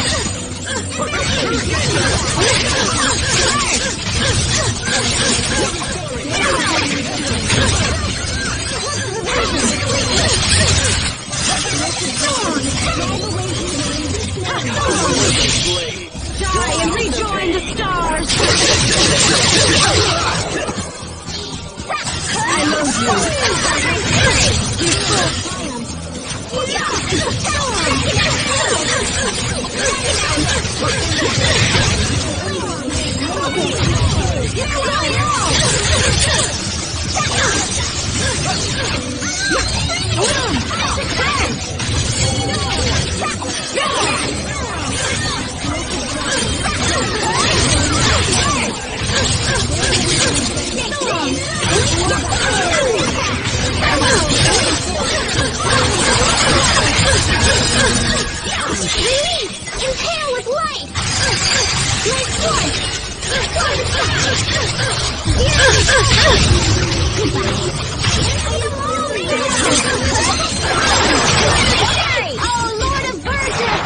S20: Die and rejoin the stars! I love Impale with light! Nice one! Oh, Lord of Berseria!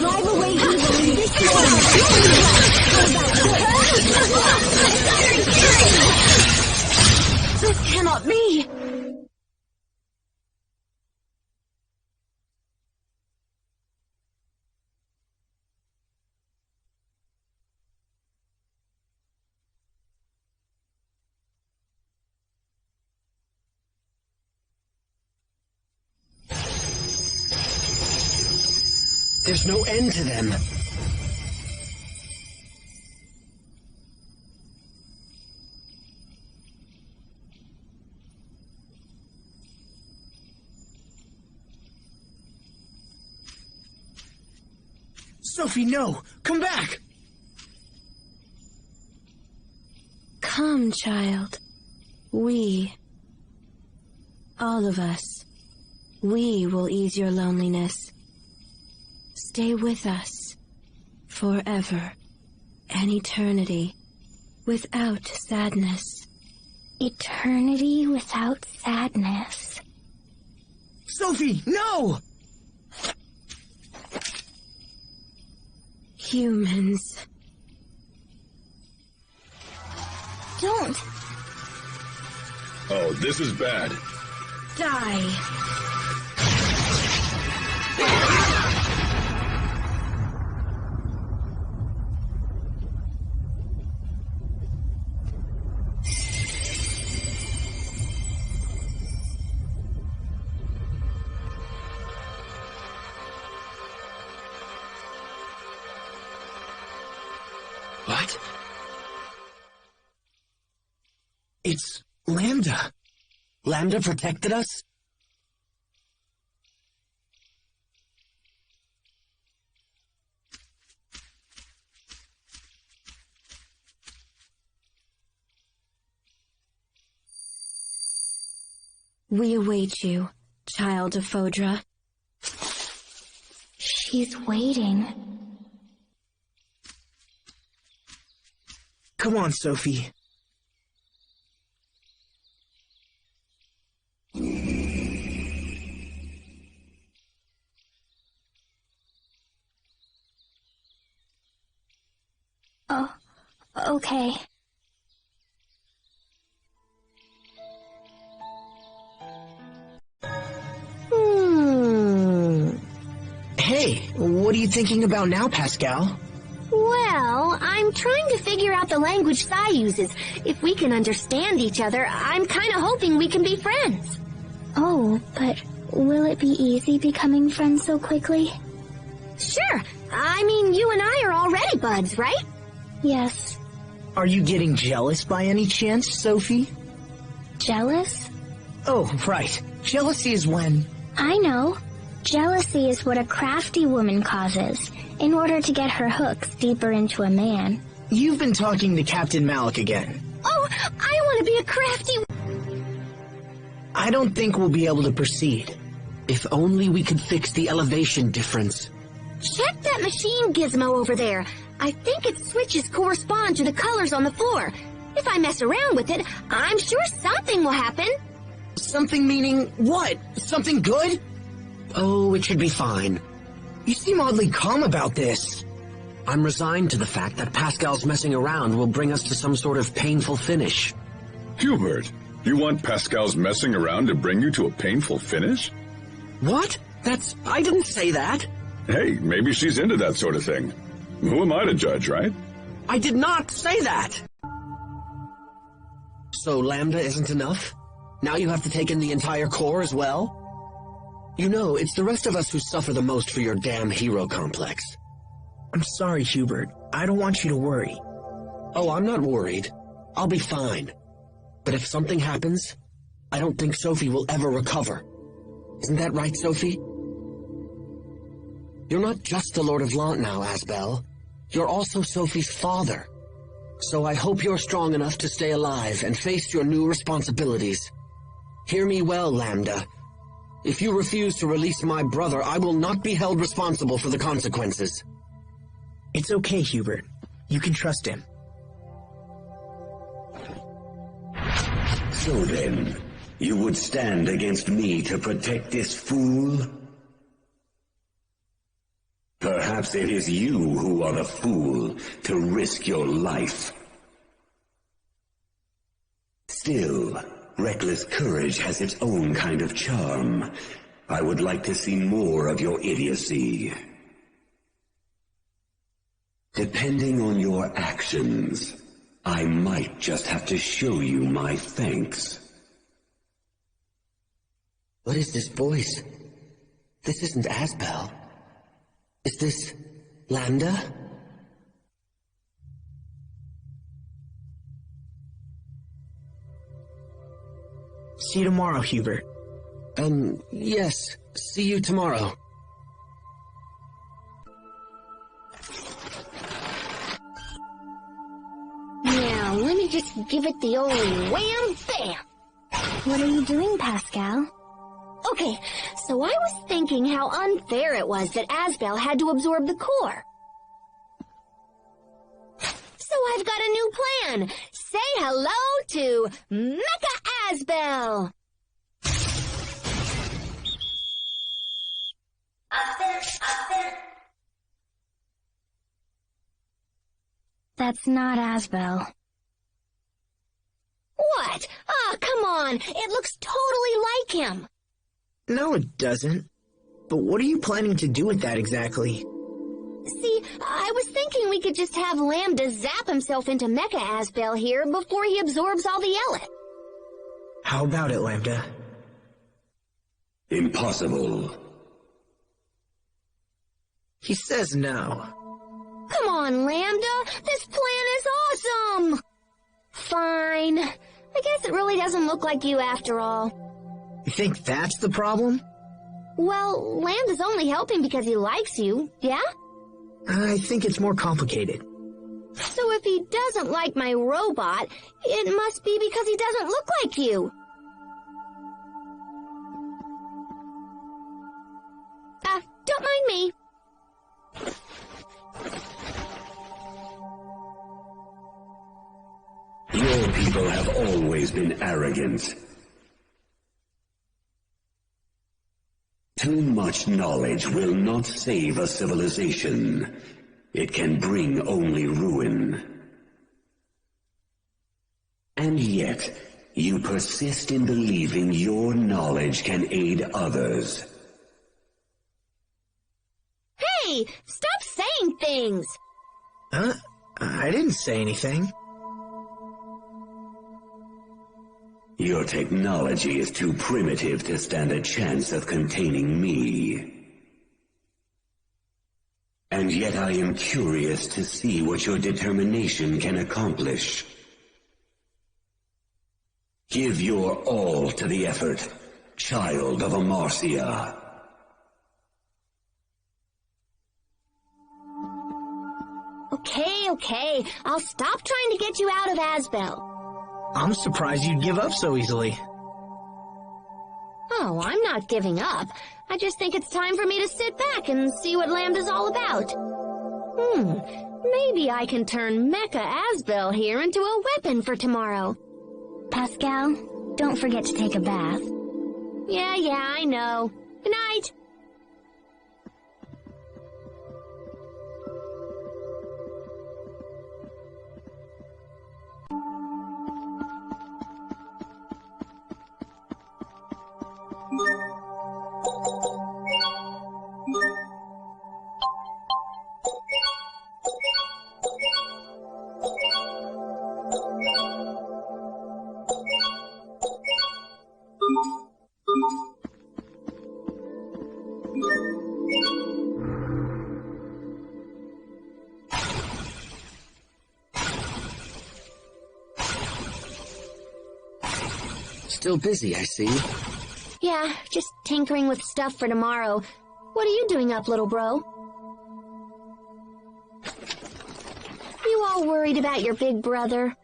S20: Drive away evil in this world! This cannot be!
S8: There's no end to them. Sophie, no! Come back!
S10: Come, child. We, all of us, we will ease your loneliness. Stay with us forever, an eternity, without sadness.
S2: Eternity without sadness.
S4: Sophie, no!
S10: Humans.
S2: Don't.
S5: Oh, this is bad.
S10: Die.
S4: What? It's Lambda.
S8: Lambda protected us?
S10: We await you, child of Fodra.
S2: She's waiting.
S4: Come on, Sophie.
S2: Oh, okay.
S4: Hey, what are you thinking about now, Pascal?
S3: Well, I'm trying to figure out the language Sai uses. If we can understand each other, I'm kind of hoping we can be friends.
S2: Oh, but will it be easy becoming friends so quickly?
S3: Sure. I mean, you and I are already buds, right?
S2: Yes.
S4: Are you getting jealous by any chance, Sophie?
S2: Jealous?
S4: Oh, right. Jealousy is when...
S2: I know. Jealousy is what a crafty woman causes in order to get her hooks deeper into a man.
S4: You've been talking to Captain Malik again.
S3: Oh, I want to be a crafty...
S4: I don't think we'll be able to proceed.
S8: If only we could fix the elevation difference.
S3: Check that machine gizmo over there. I think its switches correspond to the colors on the floor. If I mess around with it, I'm sure something will happen.
S4: Something meaning what? Something good?
S8: Oh, it should be fine.
S4: You seem oddly calm about this.
S8: I'm resigned to the fact that Pascal's messing around will bring us to some sort of painful finish.
S5: Hubert, you want Pascal's messing around to bring you to a painful finish?
S8: What? I didn't say that.
S5: Hey, maybe she's into that sort of thing. Who am I to judge, right?
S8: I did not say that! So Lambda isn't enough? Now you have to take in the entire core as well? You know, it's the rest of us who suffer the most for your damn hero complex.
S4: I'm sorry, Hubert. I don't want you to worry.
S8: Oh, I'm not worried. I'll be fine. But if something happens, I don't think Sophie will ever recover. Isn't that right, Sophie? You're not just the Lord of Lant now, Asbel. You're also Sophie's father. So I hope you're strong enough to stay alive and face your new responsibilities. Hear me well, Lambda. If you refuse to release my brother, I will not be held responsible for the consequences.
S4: It's okay, Hubert. You can trust him.
S15: So then, you would stand against me to protect this fool? Perhaps it is you who are the fool to risk your life. Still, reckless courage has its own kind of charm. I would like to see more of your idiocy. Depending on your actions, I might just have to show you my thanks.
S8: What is this voice? This isn't Asbel. Is this Lambda?
S4: See you tomorrow, Hubert.
S8: Yes. See you tomorrow.
S3: Now, let me just give it the old wham-bam.
S2: What are you doing, Pascal?
S3: Okay, so I was thinking how unfair it was that Asbel had to absorb the core. So I've got a new plan. Say hello to Mecha Asbel.
S2: That's not Asbel.
S3: What? Ah, come on. It looks totally like him.
S4: No, it doesn't. But what are you planning to do with that exactly?
S3: See, I was thinking we could just have Lambda zap himself into Mecha Asbel here before he absorbs all the Ellet.
S4: How about it, Lambda?
S15: Impossible.
S4: He says no.
S3: Come on, Lambda. This plan is awesome. Fine. I guess it really doesn't look like you after all.
S4: You think that's the problem?
S3: Well, Lambda's only helping because he likes you, yeah?
S4: I think it's more complicated.
S3: So if he doesn't like my robot, it must be because he doesn't look like you. Don't mind me.
S15: Your people have always been arrogant. Too much knowledge will not save a civilization. It can bring only ruin. And yet, you persist in believing your knowledge can aid others.
S3: Hey, stop saying things!
S4: Huh? I didn't say anything.
S15: Your technology is too primitive to stand a chance of containing me. And yet I am curious to see what your determination can accomplish. Give your all to the effort, child of Amarcia.
S3: Okay. I'll stop trying to get you out of Asbel.
S4: I'm surprised you'd give up so easily.
S3: Oh, I'm not giving up. I just think it's time for me to sit back and see what Lambda's all about. Maybe I can turn Mecha Asbel here into a weapon for tomorrow.
S2: Pascal, don't forget to take a bath.
S3: Yeah, I know. Good night.
S8: Still busy, I see.
S3: Yeah, just tinkering with stuff for tomorrow. What are you doing up, little bro? You all worried about your big brother?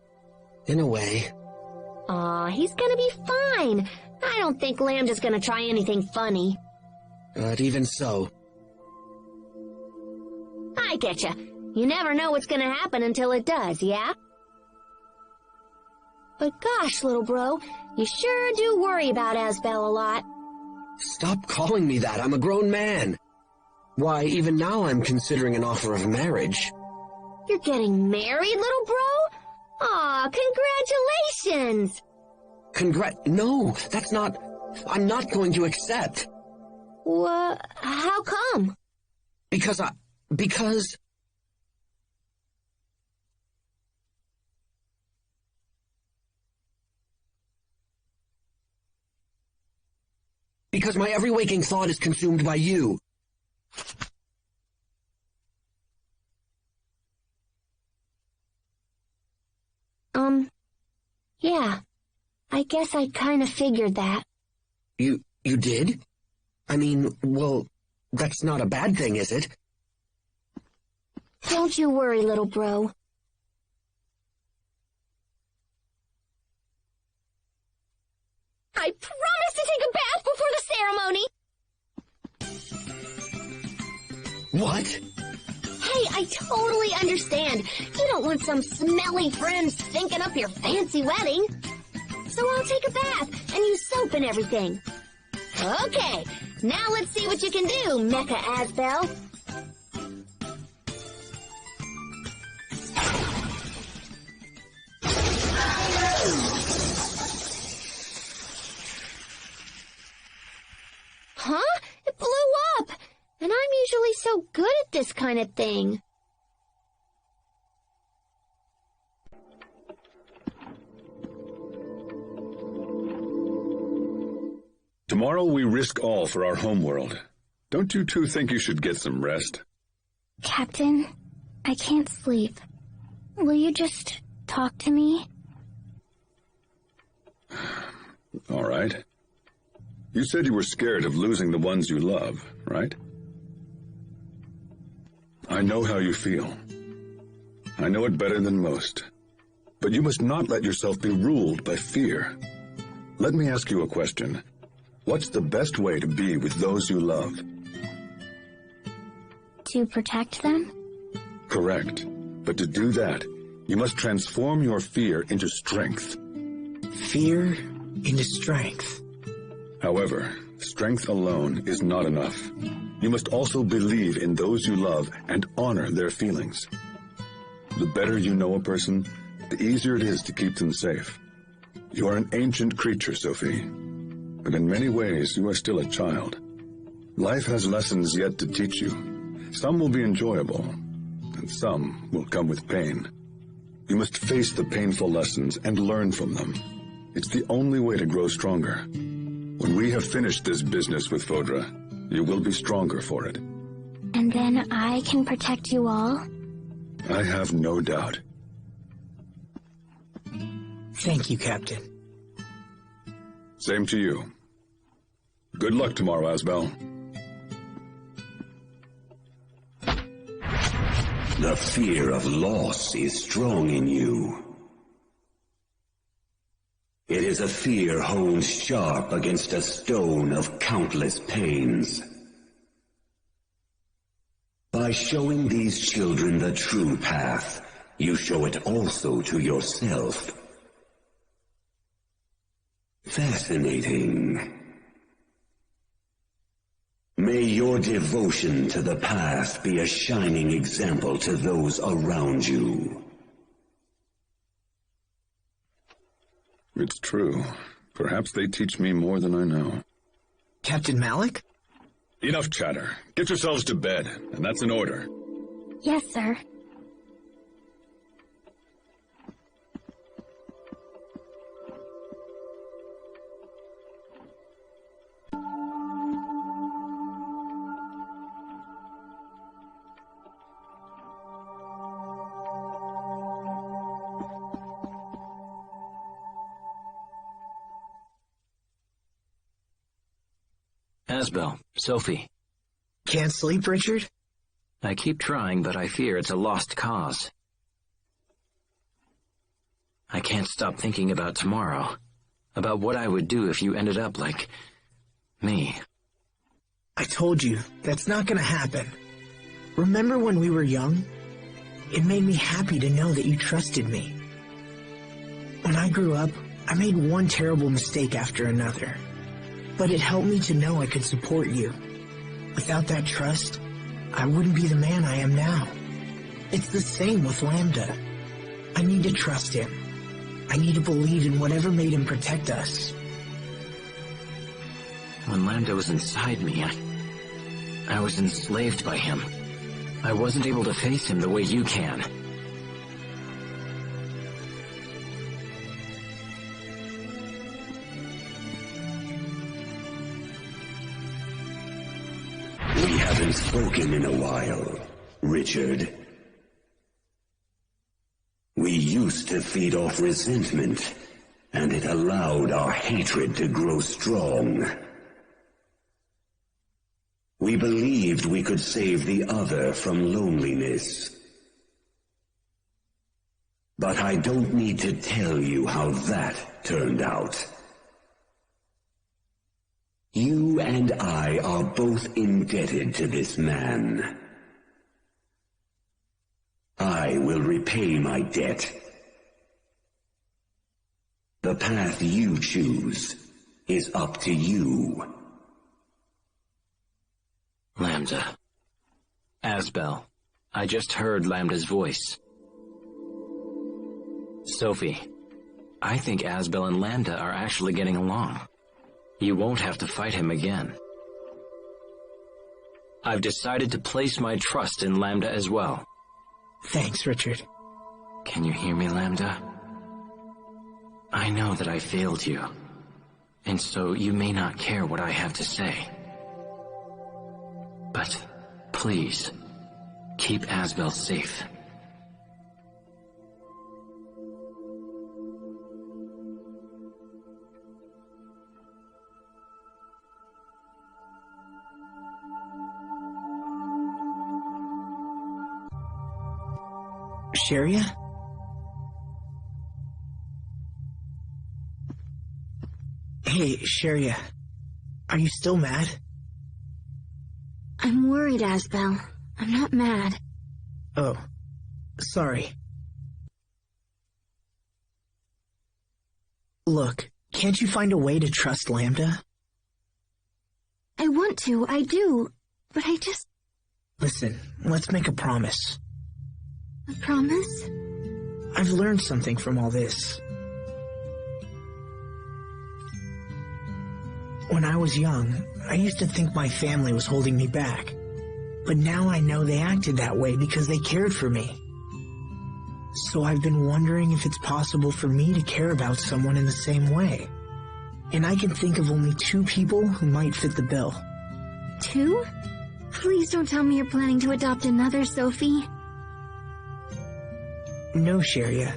S8: In a way.
S3: Aw, he's gonna be fine. I don't think Lambda's gonna try anything funny.
S8: But even so...
S3: I getcha. You never know what's gonna happen until it does, yeah? But gosh, little bro, you sure do worry about Asbel a lot.
S8: Stop calling me that. I'm a grown man. Why, even now I'm considering an offer of marriage.
S3: You're getting married, little bro? Aw, congratulations!
S8: No, that's not... I'm not going to accept.
S3: How come?
S8: Because my every waking thought is consumed by you.
S3: Yeah. I guess I kinda figured that.
S8: You did? I mean, well, that's not a bad thing, is it?
S3: Don't you worry, little bro. I promise to take a bath before the ceremony!
S8: What?
S3: Hey, I I totally understand. You don't want some smelly friend stinking up your fancy wedding. So I'll take a bath and use soap and everything. Okay, now let's see what you can do, Mecha Asbel. Huh? It blew up! And I'm usually so good at this kind of thing.
S5: Tomorrow we risk all for our homeworld. Don't you two think you should get some rest?
S2: Captain, I can't sleep. Will you just talk to me?
S5: All right. You said you were scared of losing the ones you love, right? I know how you feel. I know it better than most. But you must not let yourself be ruled by fear. Let me ask you a question. What's the best way to be with those you love?
S2: To protect them?
S5: Correct. But to do that, you must transform your fear into strength.
S4: Fear into strength.
S5: However, strength alone is not enough. You must also believe in those you love and honor their feelings. The better you know a person, the easier it is to keep them safe. You are an ancient creature, Sophie, but in many ways you are still a child. Life has lessons yet to teach you. Some will be enjoyable, and some will come with pain. You must face the painful lessons and learn from them. It's the only way to grow stronger. When we have finished this business with Fodra, you will be stronger for it.
S2: And then I can protect you all?
S5: I have no doubt.
S4: Thank you, Captain.
S5: Same to you. Good luck tomorrow, Asbel.
S15: The fear of loss is strong in you. It is a fear honed sharp against a stone of countless pains. By showing these children the true path, you show it also to yourself. Fascinating. May your devotion to the path be a shining example to those around you.
S5: It's true. Perhaps they teach me more than I know.
S4: Captain Malik?
S5: Enough chatter. Get yourselves to bed, and that's an order.
S2: Yes, sir.
S6: Asbel, Sophie.
S4: Can't sleep, Richard?
S6: I keep trying, but I fear it's a lost cause. I can't stop thinking about tomorrow. About what I would do if you ended up like me.
S4: I told you, that's not gonna happen. Remember when we were young? It made me happy to know that you trusted me. When I grew up, I made one terrible mistake after another. But it helped me to know I could support you. Without that trust, I wouldn't be the man I am now. It's the same with Lambda. I need to trust him. I need to believe in whatever made him protect us.
S6: When Lambda was inside me, I was enslaved by him. I wasn't able to face him the way you can.
S15: We haven't spoken in a while, Richard. We used to feed off resentment, and it allowed our hatred to grow strong. We believed we could save the other from loneliness. But I don't need to tell you how that turned out. You and I are both indebted to this man. repay my debt. The path you choose is up to you.
S6: Lambda. Asbel. I just heard Lambda's voice. Sophie, I think Asbel and Lambda are actually getting along. You won't have to fight him again. I've decided to place my trust in Lambda as well.
S4: Thanks, Richard.
S6: Can you hear me, Lambda? I know that I failed you, and so you may not care what I have to say. But please, keep Asbel safe.
S4: Sharia? Hey, Sharia. Are you still mad?
S10: I'm worried, Asbel. I'm not mad.
S4: Oh, sorry. Look, can't you find a way to trust Lambda?
S10: I want to, I do, but I just...
S4: Listen, let's make a promise.
S10: A promise?
S4: I've learned something from all this. When I was young, I used to think my family was holding me back. But now I know they acted that way because they cared for me. So I've been wondering if it's possible for me to care about someone in the same way. And I can think of only 2 people who might fit the bill.
S10: 2? Please don't tell me you're planning to adopt another, Sophie.
S4: No, Sharia.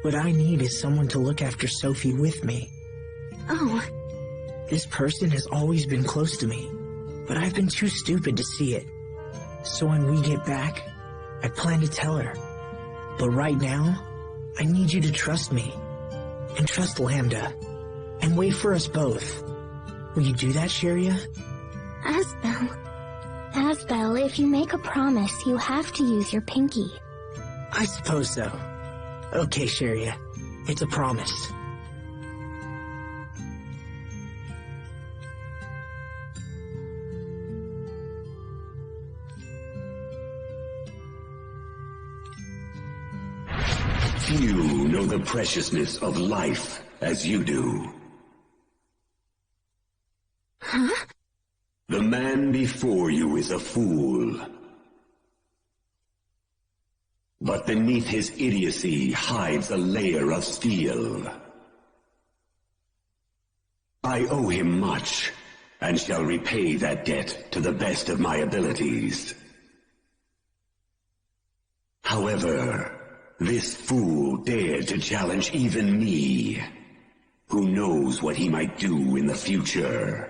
S4: What I need is someone to look after Sophie with me.
S10: Oh.
S4: This person has always been close to me, but I've been too stupid to see it. So when we get back, I plan to tell her. But right now, I need you to trust me, and trust Lambda, and wait for us both. Will you do that, Sharia?
S2: Asbel. Asbel, if you make a promise, you have to use your pinky.
S4: I suppose so. Okay, Sharia. It's a promise.
S15: Few know the preciousness of life as you do.
S10: Huh?
S15: The man before you is a fool. But beneath his idiocy hides a layer of steel. I owe him much, and shall repay that debt to the best of my abilities. However, this fool dared to challenge even me. Who knows what he might do in the future?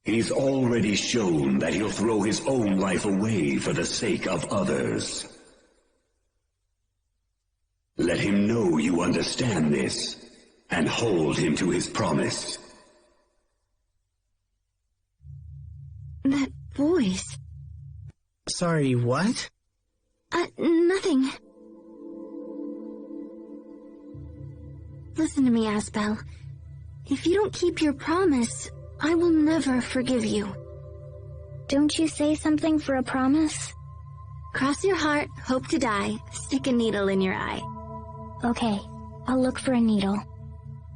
S15: He's already shown that he'll throw his own life away for the sake of others. Let him know you understand this, and hold him to his promise.
S10: That voice...
S4: Sorry, what?
S10: Nothing. Listen to me, Asbel. If you don't keep your promise, I will never forgive you.
S2: Don't you say something for a promise?
S10: Cross your heart, hope to die, stick a needle in your eye.
S2: Okay, I'll look for a needle.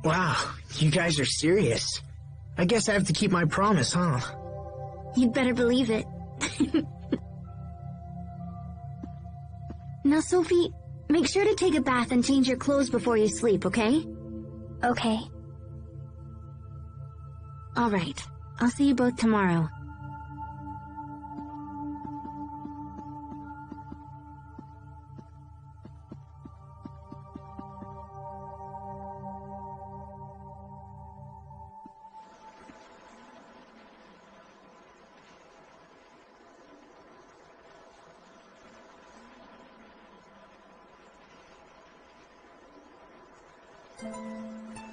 S4: Wow, you guys are serious. I guess I have to keep my promise, huh?
S10: You'd better believe it. Now, Sophie, make sure to take a bath and change your clothes before you sleep, okay?
S2: Okay.
S10: All right. I'll see you both tomorrow.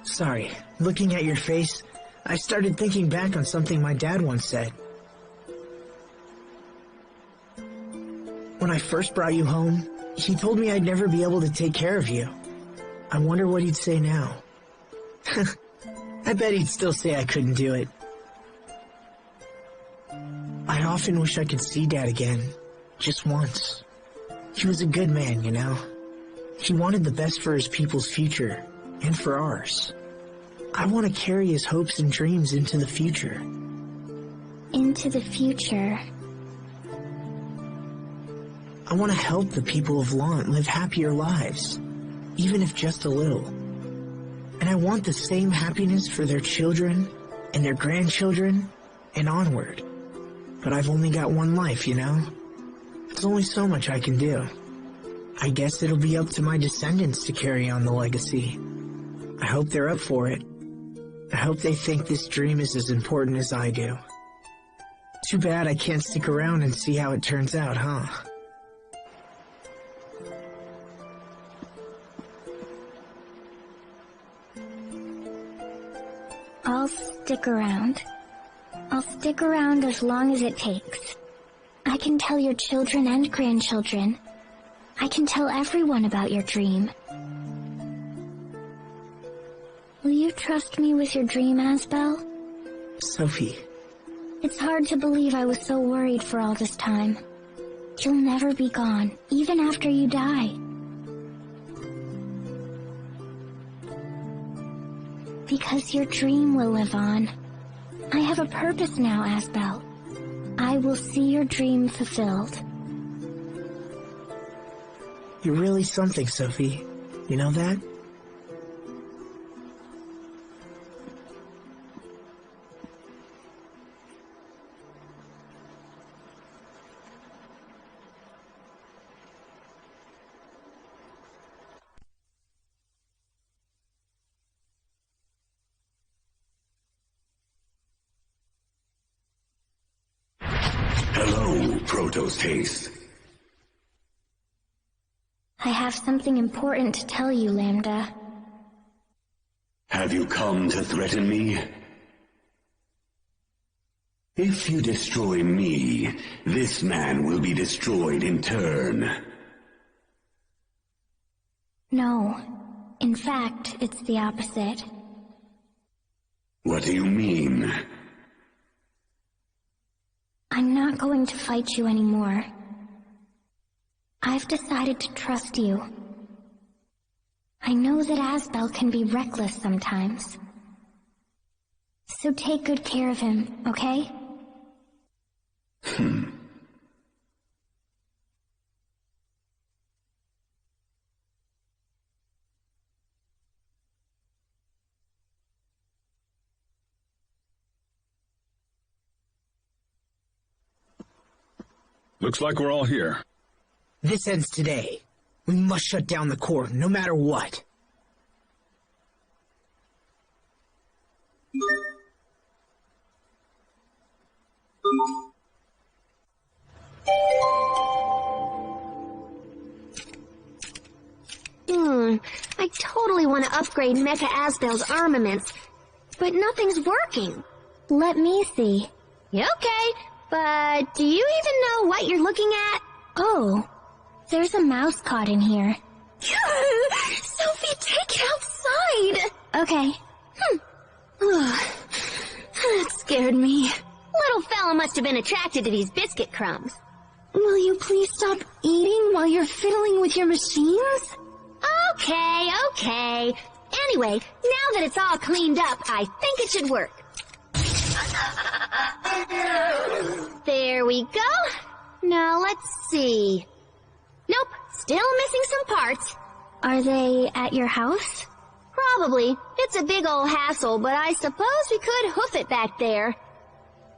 S4: Sorry, looking at your face, I started thinking back on something my dad once said. When I I first brought you home, he told me I'd never be able to take care of you. I wonder what he'd say now. I bet he'd still say I couldn't do it. I often wish I could see Dad again, just once. He was a good man, you know. He wanted the best for his people's future, and for ours. I want to carry his hopes and dreams into the future.
S2: Into the future.
S4: I want to help the people of Lant live happier lives, even if just a little. And I want the same happiness for their children, and their grandchildren, and onward. But I've only got one life, you know? There's only so much I can do. I guess it'll be up to my descendants to carry on the legacy. I hope they're up for it. I hope they think this dream is as important as I do. Too bad I can't stick around and see how it turns out, huh?
S2: I'll stick around. I'll stick around as long as it takes. I can tell your children and grandchildren. I can tell everyone about your dream. Will you trust me with your dream, Asbel?
S4: Sophie.
S2: It's hard to believe I was so worried for all this time. You'll never be gone, even after you die. Because your dream will live on. I have a purpose now, Asbel. I will see your dream fulfilled.
S4: You're really something, Sophie. You know that?
S15: Hello, Proto's Taste.
S2: I have something important to tell you, Lambda.
S15: Have you come to threaten me? If you destroy me, this man will be destroyed in turn.
S2: No. In fact, it's the opposite.
S15: What do you mean?
S2: I'm not going to fight you anymore. I've decided to trust you. I know that Asbel can be reckless sometimes. So take good care of him, okay?
S5: Looks like we're all here.
S4: This ends today. We must shut down the core, no matter what.
S3: I totally want to upgrade Mecha Asbel's armaments, but nothing's working.
S2: Let me see.
S3: Okay, but do you even know what you're looking at?
S2: Oh, there's a mouse caught in here.
S3: Sophie, take it outside!
S2: Okay.
S3: That scared me. Little fella must have been attracted to these biscuit crumbs.
S1: Will you please stop eating while you're fiddling with your machines?
S3: Okay. Anyway, now that it's all cleaned up, I think it should work. There we go. Now let's see. Nope, still missing some parts.
S2: Are they at your house?
S3: Probably. It's a big old hassle, but I suppose we could hoof it back there.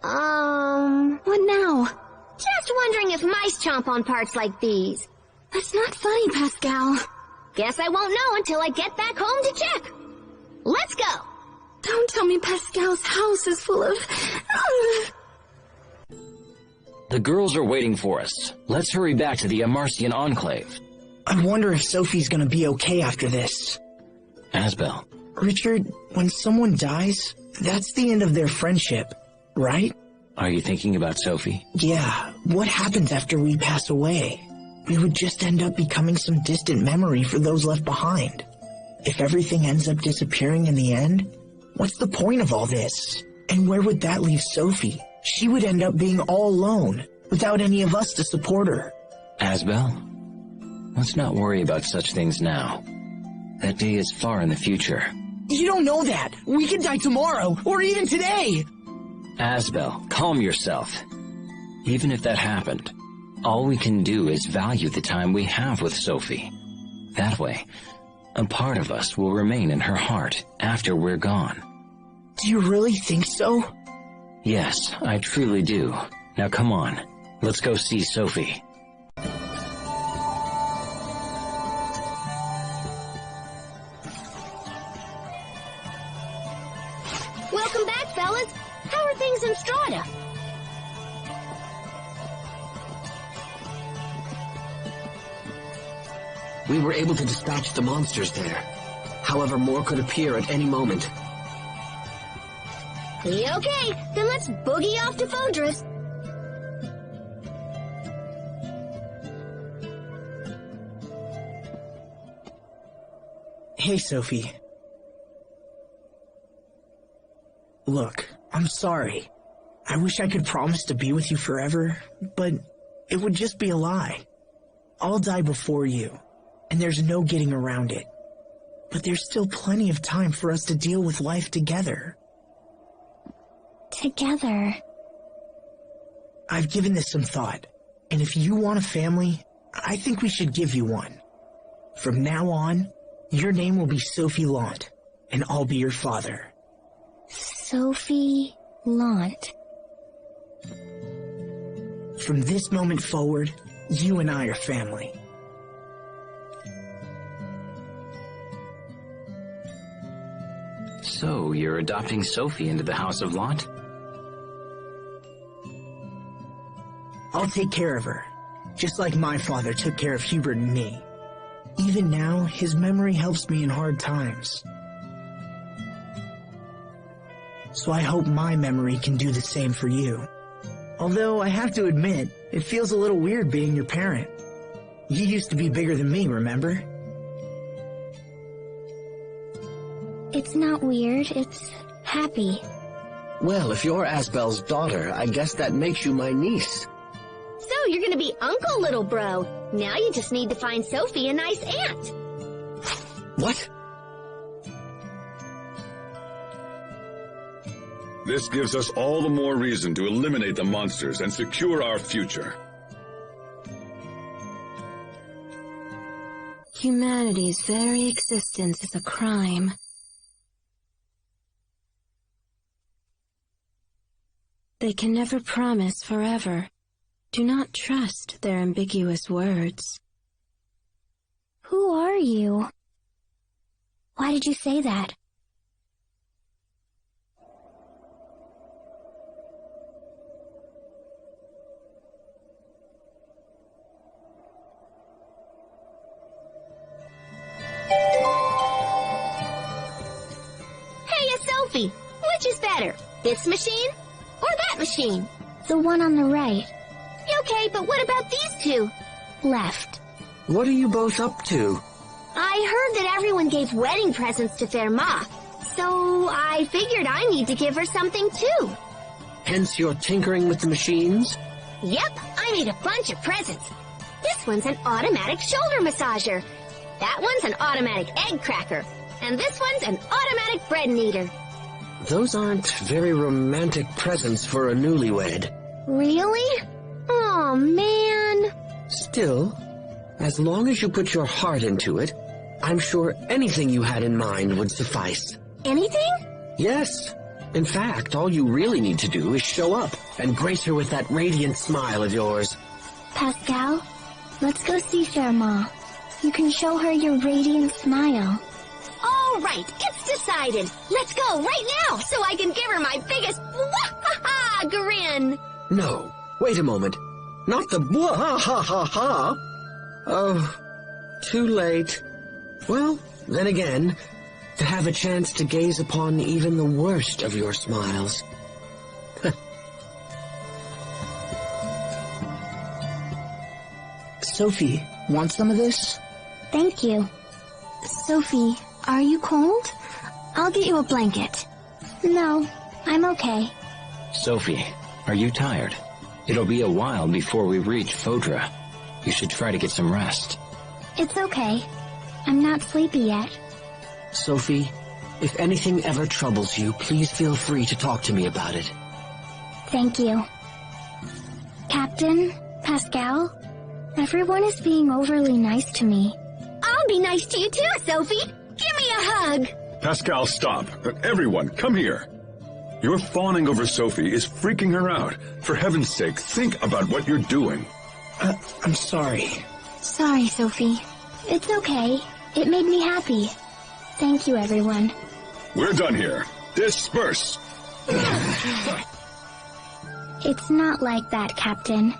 S1: What now?
S3: Just wondering if mice chomp on parts like these.
S1: That's not funny, Pascal.
S3: Guess I won't know until I get back home to check. Let's go.
S1: Don't tell me Pascal's house is full of...
S6: The girls are waiting for us. Let's hurry back to the Amarcian Enclave.
S4: I wonder if Sophie's gonna be okay after this.
S6: Asbel.
S4: Richard, when someone dies, that's the end of their friendship, right?
S6: Are you thinking about Sophie?
S4: Yeah, what happens after we pass away? we would just end up becoming some distant memory for those left behind. If everything ends up disappearing in the end, what's the point of all this? And where would that leave Sophie? She would end up being all alone, without any of us to support her.
S6: Asbel, let's not worry about such things now. That day is far in the future.
S4: You don't know that. We could die tomorrow, or even today.
S6: Asbel, calm yourself. Even if that happened, all we can do is value the time we have with Sophie. That way, a part of us will remain in her heart after we're gone.
S4: Do you really think so?
S6: Yes, I truly do. Now come on, let's go see Sophie.
S3: Welcome back, fellas. How are things in Strata?
S8: We were able to dispatch the monsters there. However, more could appear at any moment.
S3: Okay, then let's boogie off to Fodras.
S4: Hey, Sophie. Look, I'm sorry. I wish I could promise to be with you forever, but it would just be a lie. I'll die before you, and there's no getting around it. But there's still plenty of time for us to deal with life together.
S2: Together?
S4: I've given this some thought, and if you want a family, I think we should give you one. From now on, your name will be Sophie Lant, and I'll be your father.
S2: Sophie Lant.
S4: From this moment forward, you and I are family.
S6: So, you're adopting Sophie into the House of Lant?
S4: I'll take care of her, just like my father took care of Hubert and me. Even now, his memory helps me in hard times. So I hope my memory can do the same for you. Although I have to admit, it feels a little weird being your parent. You used to be bigger than me, remember?
S2: It's not weird, it's happy.
S8: Well, if you're Asbel's daughter, I guess that makes you my niece.
S3: So you're gonna be Uncle Little Bro. Now you just need to find Sophie a nice aunt.
S8: What?
S5: This gives us all the more reason to eliminate the monsters and secure our future.
S10: Humanity's very existence is a crime. They can never promise forever. Do not trust their ambiguous words.
S2: Who are you? Why did you say that?
S3: Hey, Sophie, which is better, this machine or that machine?
S2: The one on the right.
S3: Okay, but what about these two?
S2: Left.
S8: What are you both up to?
S3: I heard that everyone gave wedding presents to Ferma, so I figured I need to give her something too.
S8: Hence you're tinkering with the machines?
S3: Yep, I made a bunch of presents. This one's an automatic shoulder massager. That one's an automatic egg cracker. And this one's an automatic bread kneader.
S8: Those aren't very romantic presents for a newlywed.
S3: Really? Oh, man.
S8: Still, as long as you put your heart into it, I'm sure anything you had in mind would suffice.
S3: Anything?
S8: Yes. In fact, all you really need to do is show up and grace her with that radiant smile of yours.
S2: Pascal, let's go see Ferma. You can show her your radiant smile.
S3: All right, it's decided. Let's go right now so I can give her my biggest wah-ha-ha grin.
S8: No, wait a moment. Not the wah-ha-ha-ha-ha. Oh, too late. Well, then again, to have a chance to gaze upon even the worst of your smiles.
S4: Sophie, want some of this?
S2: Thank you.
S1: Sophie, are you cold? I'll get you a blanket.
S2: No, I'm okay.
S6: Sophie, are you tired? It'll be a while before we reach Fodra. You should try to get some rest.
S2: It's okay. I'm not sleepy yet.
S8: Sophie, if anything ever troubles you, please feel free to talk to me about it.
S2: Thank you. Captain, Pascal, everyone is being overly nice to me.
S3: I'll be nice to you too, Sophie. Give me a hug.
S5: Pascal, stop. Everyone, come here. Your fawning over Sophie is freaking her out. For heaven's sake, think about what you're doing.
S4: I'm sorry.
S1: Sorry, Sophie.
S2: It's okay. It made me happy. Thank you, everyone.
S5: We're done here. Disperse.
S2: It's not like that, Captain.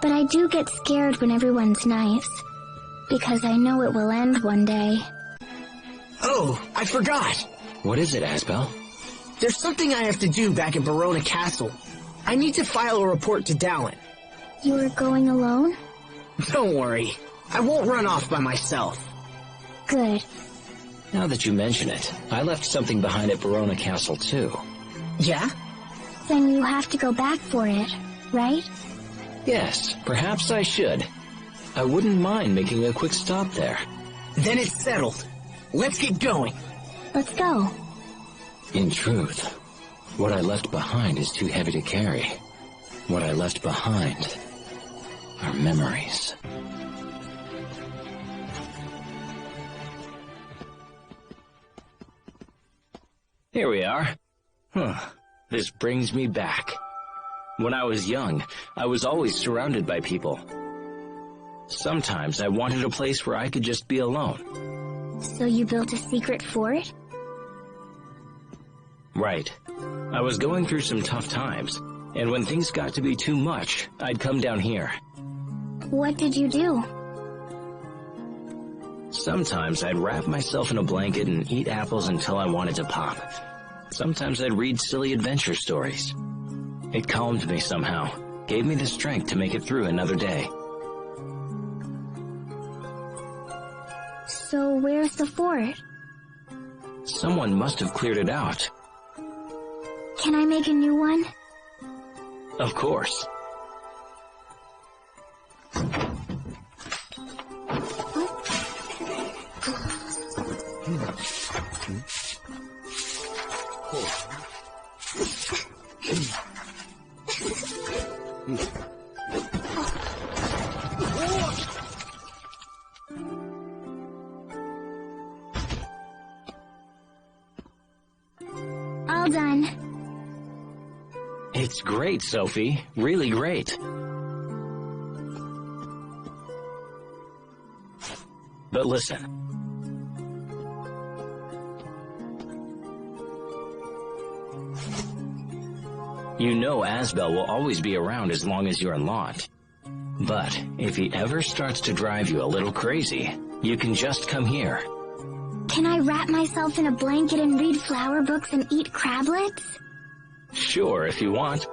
S2: But I do get scared when everyone's nice. Because I know it will end one day.
S4: Oh, I forgot.
S6: What is it, Asbel?
S4: There's something I have to do back at Verona Castle. I need to file a report to Dallin.
S2: You are going alone?
S4: Don't worry. I won't run off by myself.
S2: Good.
S6: Now that you mention it, I left something behind at Verona Castle too.
S4: Yeah?
S2: Then you have to go back for it, right?
S6: Yes, perhaps I should. I wouldn't mind making a quick stop there.
S4: Then it's settled. Let's get going.
S2: Let's go.
S6: In truth, what I left behind is too heavy to carry. What I left behind are memories. Here we are. This brings me back. When I was young, I was always surrounded by people. Sometimes I wanted a place where I could just be alone.
S2: So you built a secret fort?
S6: Right. I was going through some tough times, and when things got to be too much, I'd come down here.
S2: What did you do?
S6: Sometimes I'd wrap myself in a blanket and eat apples until I wanted to pop. Sometimes I'd read silly adventure stories. It calmed me somehow, gave me the strength to make it through another day.
S2: So where's the fort?
S6: Someone must have cleared it out.
S2: Can I make a new one?
S6: Of course.
S2: All done.
S6: It's great, Sophie. Really great. But listen. You know Asbel will always be around as long as you're in Lot. But if he ever starts to drive you a little crazy, you can just come here.
S2: Can I wrap myself in a blanket and read flower books and eat crablets?
S6: Sure, if you want.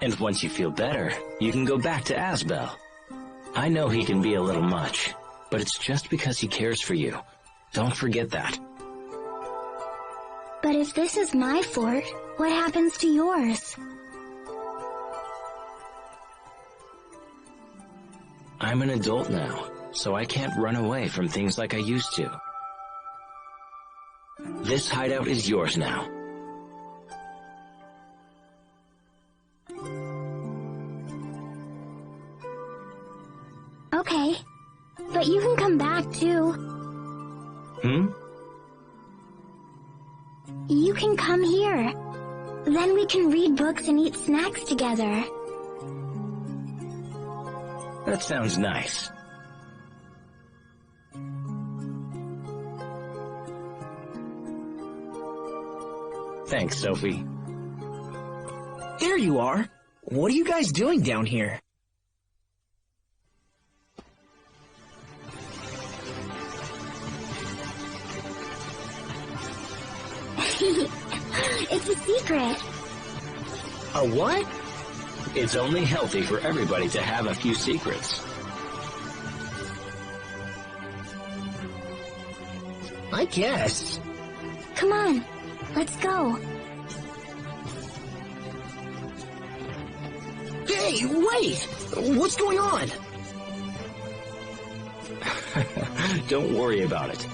S6: And once you feel better, you can go back to Asbel. I know he can be a little much, but it's just because he cares for you. Don't forget that.
S2: But if this is my fort, what happens to yours?
S6: I'm an adult now, so I can't run away from things like I used to. This hideout is yours now.
S2: Okay, but you can come back too. You can come here. Then we can read books and eat snacks together.
S6: That sounds nice. Thanks, Sophie.
S4: There you are. What are you guys doing down here?
S2: It's a secret.
S4: A what?
S6: It's only healthy for everybody to have a few secrets.
S4: I guess.
S2: Come on, let's go.
S4: Hey, wait! What's going on?
S6: Don't worry about it.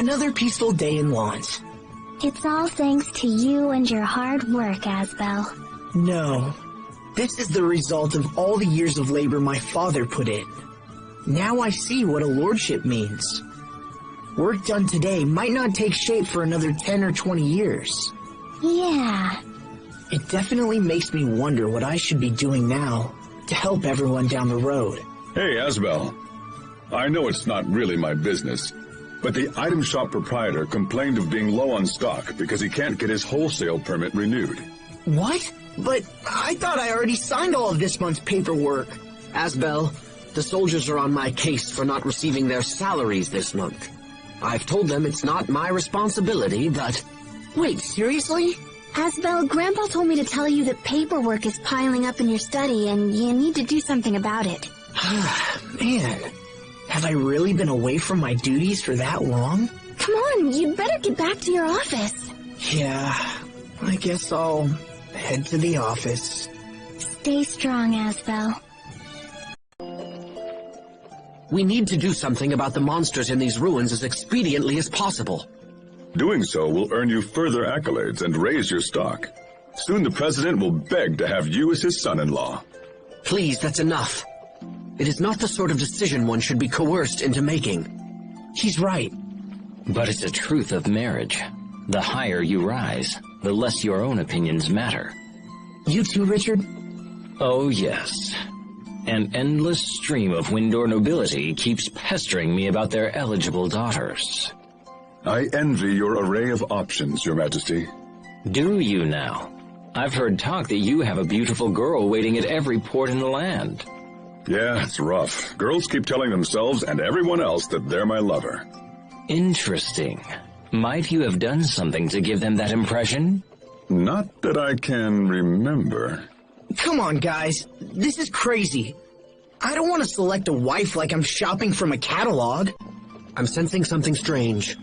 S4: Another peaceful day in Lawns.
S2: It's all thanks to you and your hard work, Asbel.
S4: No. This is the result of all the years of labor my father put in. Now I see what a lordship means. Work done today might not take shape for another 10 or 20 years.
S2: Yeah.
S4: It definitely makes me wonder what I should be doing now to help everyone down the road.
S5: Hey, Asbel. I know it's not really my business, but the item shop proprietor complained of being low on stock because he can't get his wholesale permit renewed.
S4: What? But I thought I already signed all of this month's paperwork.
S8: Asbel, the soldiers are on my case for not receiving their salaries this month. I've told them it's not my responsibility, but...
S4: Wait, seriously?
S1: Asbel, Grandpa told me to tell you that paperwork is piling up in your study and you need to do something about it.
S4: Man, have I really been away from my duties for that long?
S1: Come on, you'd better get back to your office.
S4: Yeah, I guess I'll head to the office.
S2: Stay strong, Asbel.
S8: We need to do something about the monsters in these ruins as expediently as possible.
S5: Doing so will earn you further accolades and raise your stock. Soon the president will beg to have you as his son-in-law.
S8: Please, that's enough. It is not the sort of decision one should be coerced into making.
S4: He's right.
S6: But it's a truth of marriage. The higher you rise, the less your own opinions matter.
S4: You too, Richard?
S6: Oh, yes. An endless stream of Windor nobility keeps pestering me about their eligible daughters.
S5: I envy your array of options, Your Majesty.
S6: Do you now? I've heard talk that you have a beautiful girl waiting at every port in the land.
S5: Yeah, it's rough. Girls keep telling themselves and everyone else that they're my lover.
S6: Interesting. Might you have done something to give them that impression?
S5: Not that I can remember.
S4: Come on, guys. This is crazy. I don't want to select a wife like I'm shopping from a catalog.
S8: I'm sensing something strange.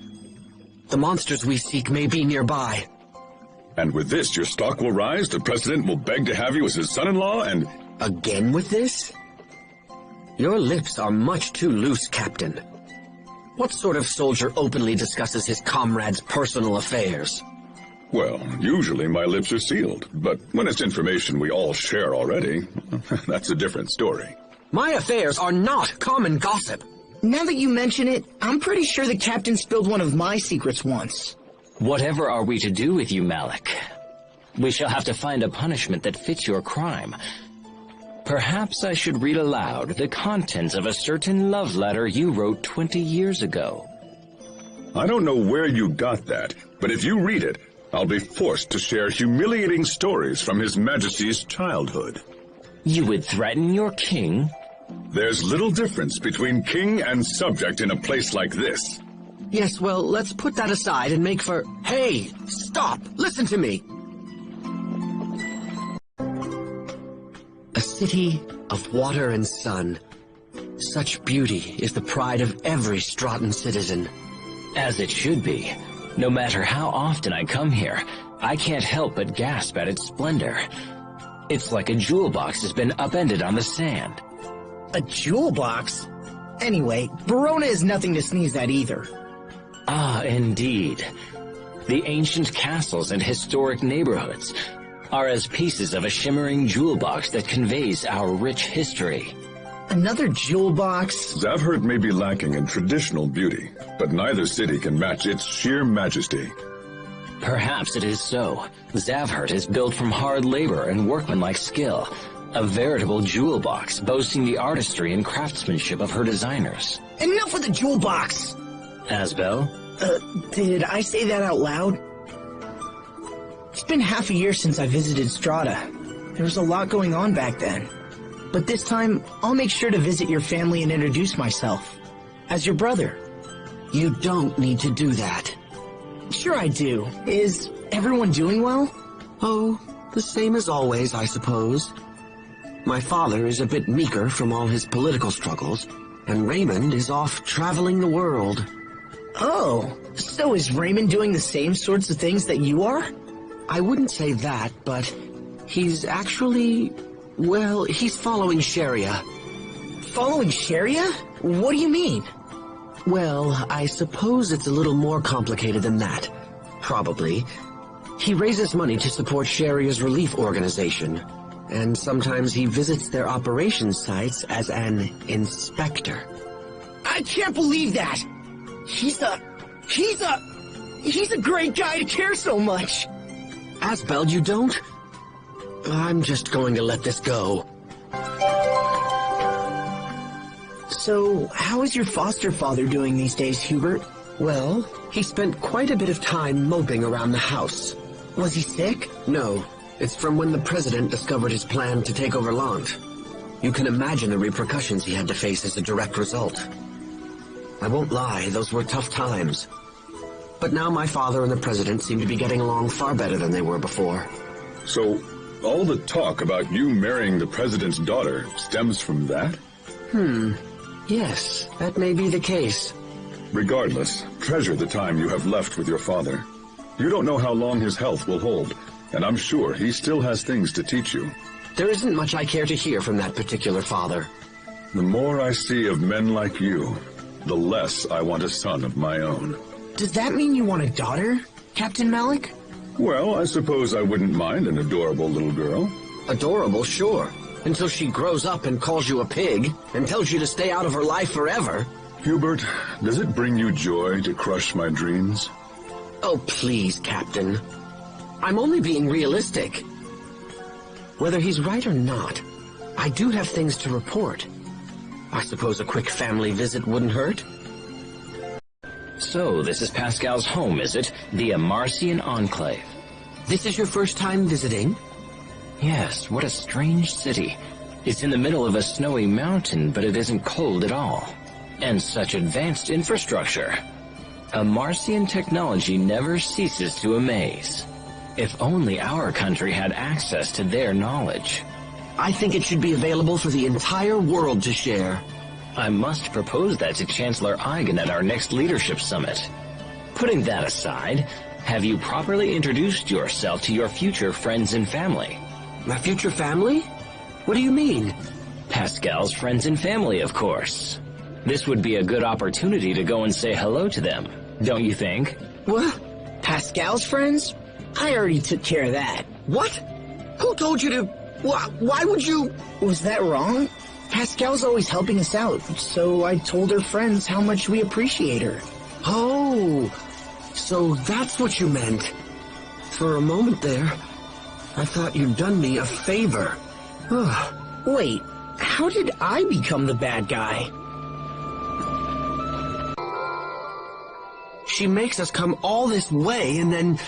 S8: The monsters we seek may be nearby.
S5: And with this, your stock will rise, the president will beg to have you as his son-in-law, and...
S8: Again with this? Your lips are much too loose, Captain. What sort of soldier openly discusses his comrades' personal affairs?
S5: Well, usually my lips are sealed, but when it's information we all share already, that's a different story.
S8: My affairs are not common gossip.
S4: Now that you mention it, I'm pretty sure the captain spilled one of my secrets once.
S6: Whatever are we to do with you, Malik? We shall have to find a punishment that fits your crime. Perhaps I should read aloud the contents of a certain love letter you wrote 20 years ago.
S5: I don't know where you got that, but if you read it, I'll be forced to share humiliating stories from His Majesty's childhood.
S6: You would threaten your king?
S5: There's little difference between king and subject in a place like this.
S8: Yes, well, let's put that aside and make for... Hey, stop! Listen to me! A city of water and sun. Such beauty is the pride of every Stratton citizen.
S6: As it should be. No matter how often I come here, I can't help but gasp at its splendor. It's like a jewel box has been upended on the sand.
S4: A jewel box? Anyway, Verona is nothing to sneeze at either.
S6: Ah, indeed. The ancient castles and historic neighborhoods are as pieces of a shimmering jewel box that conveys our rich history.
S4: Another jewel box?
S5: Zavhert may be lacking in traditional beauty, but neither city can match its sheer majesty.
S6: Perhaps it is so. Zavhert is built from hard labor and workmanlike skill, a veritable jewel box boasting the artistry and craftsmanship of her designers.
S4: Enough with the jewel box!
S6: Asbel?
S4: Did I say that out loud? It's been half a year since I visited Strata. There was a lot going on back then. But this time, I'll make sure to visit your family and introduce myself. As your brother.
S8: You don't need to do that.
S4: Sure I do. Is everyone doing well?
S8: Oh, the same as always, I suppose. My father is a bit meeker from all his political struggles, and Raymond is off traveling the world.
S4: Oh, so is Raymond doing the same sorts of things that you are?
S8: I wouldn't say that, but he's actually... Well, he's following Sharia.
S4: Following Sharia? What do you mean?
S8: Well, I suppose it's a little more complicated than that. Probably. He raises money to support Sharia's relief organization, and sometimes he visits their operations sites as an inspector.
S4: I can't believe that! He's a great guy to care so much!
S8: Asbel, you don't? I'm just going to let this go.
S4: So, how is your foster father doing these days, Hubert?
S8: Well, he spent quite a bit of time moping around the house.
S4: Was he sick?
S8: No. It's from when the president discovered his plan to take over Lant. You can imagine the repercussions he had to face as a direct result. I won't lie, those were tough times. But now my father and the president seem to be getting along far better than they were before.
S5: So, all the talk about you marrying the president's daughter stems from that?
S8: Yes, that may be the case.
S5: Regardless, treasure the time you have left with your father. You don't know how long his health will hold, and I'm sure he still has things to teach you.
S8: There isn't much I care to hear from that particular father.
S5: The more I see of men like you, the less I want a son of my own.
S4: Does that mean you want a daughter, Captain Malik?
S5: Well, I suppose I wouldn't mind an adorable little girl.
S8: Adorable, sure. Until she grows up and calls you a pig, and tells you to stay out of her life forever.
S5: Hubert, does it bring you joy to crush my dreams?
S8: Oh, please, Captain. I'm only being realistic. Whether he's right or not, I do have things to report. I suppose a quick family visit wouldn't hurt?
S6: So, this is Pascal's home, is it? The Amarcian Enclave.
S8: This is your first time visiting?
S6: Yes, what a strange city. It's in the middle of a snowy mountain, but it isn't cold at all. And such advanced infrastructure. Amarcian technology never ceases to amaze. If only our country had access to their knowledge.
S8: I think it should be available for the entire world to share.
S6: I must propose that to Chancellor Eigen at our next leadership summit. Putting that aside, have you properly introduced yourself to your future friends and family?
S8: My future family? What do you mean?
S6: Pascal's friends and family, of course. This would be a good opportunity to go and say hello to them, don't you think?
S4: What? Pascal's friends? I already took care of that.
S8: What? Who told you to... Why would you...
S4: Was that wrong? Pascal's always helping us out, so I told her friends how much we appreciate her.
S8: Oh, so that's what you meant. For a moment there, I thought you'd done me a favor.
S4: Wait, how did I become the bad guy?
S8: She makes us come all this way and then...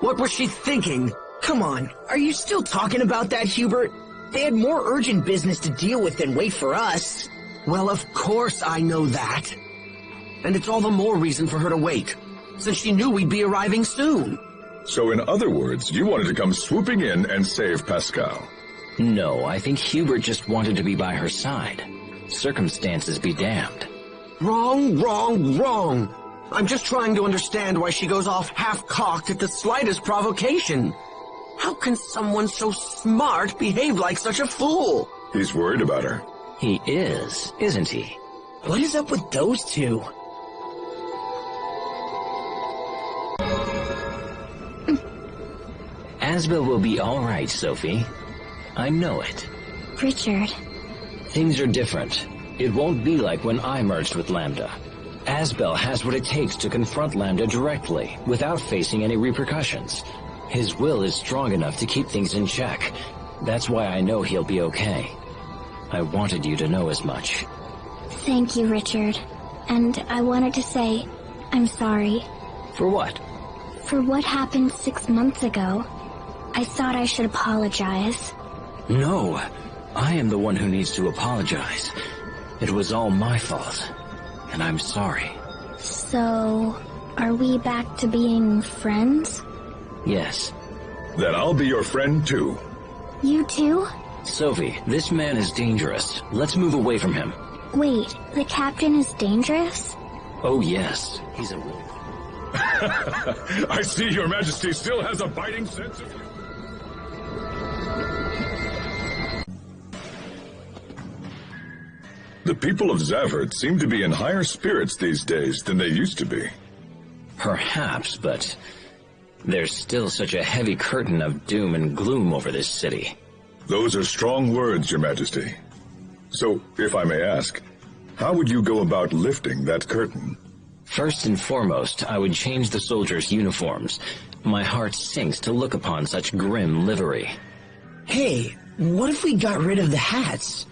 S8: what was she thinking?
S4: Come on, are you still talking about that, Hubert? They had more urgent business to deal with than wait for us.
S8: Well, of course I know that. And it's all the more reason for her to wait, since she knew we'd be arriving soon.
S5: So in other words, you wanted to come swooping in and save Pascal?
S6: No, I think Hubert just wanted to be by her side. Circumstances be damned.
S8: Wrong, wrong, wrong. I'm just trying to understand why she goes off half-cocked at the slightest provocation. How can someone so smart behave like such a fool?
S5: He's worried about her.
S6: He is, isn't he?
S4: What is up with those two?
S6: Asbel will be all right, Sophie. I know it.
S2: Richard.
S6: Things are different. It won't be like when I merged with Lambda. Asbel has what it takes to confront Lambda directly, without facing any repercussions. His will is strong enough to keep things in check. That's why I know he'll be okay. I wanted you to know as much.
S2: Thank you, Richard. And I wanted to say, I'm sorry.
S6: For what?
S2: For what happened 6 months ago. I thought I should apologize.
S6: No, I am the one who needs to apologize. It was all my fault, and I'm sorry.
S2: So, are we back to being friends?
S6: Yes.
S5: Then I'll be your friend too.
S2: You too?
S6: Sophie, this man is dangerous. Let's move away from him.
S2: Wait, the captain is dangerous?
S6: Oh yes, he's a wolf.
S5: I see your majesty still has a biting sense of humor. The people of Zavert seem to be in higher spirits these days than they used to be.
S6: Perhaps, but there's still such a heavy curtain of doom and gloom over this city.
S5: Those are strong words, your majesty. So, if I may ask, how would you go about lifting that curtain?
S6: First and foremost, I would change the soldiers' uniforms. My heart sinks to look upon such grim livery.
S4: Hey, what if we got rid of the hats?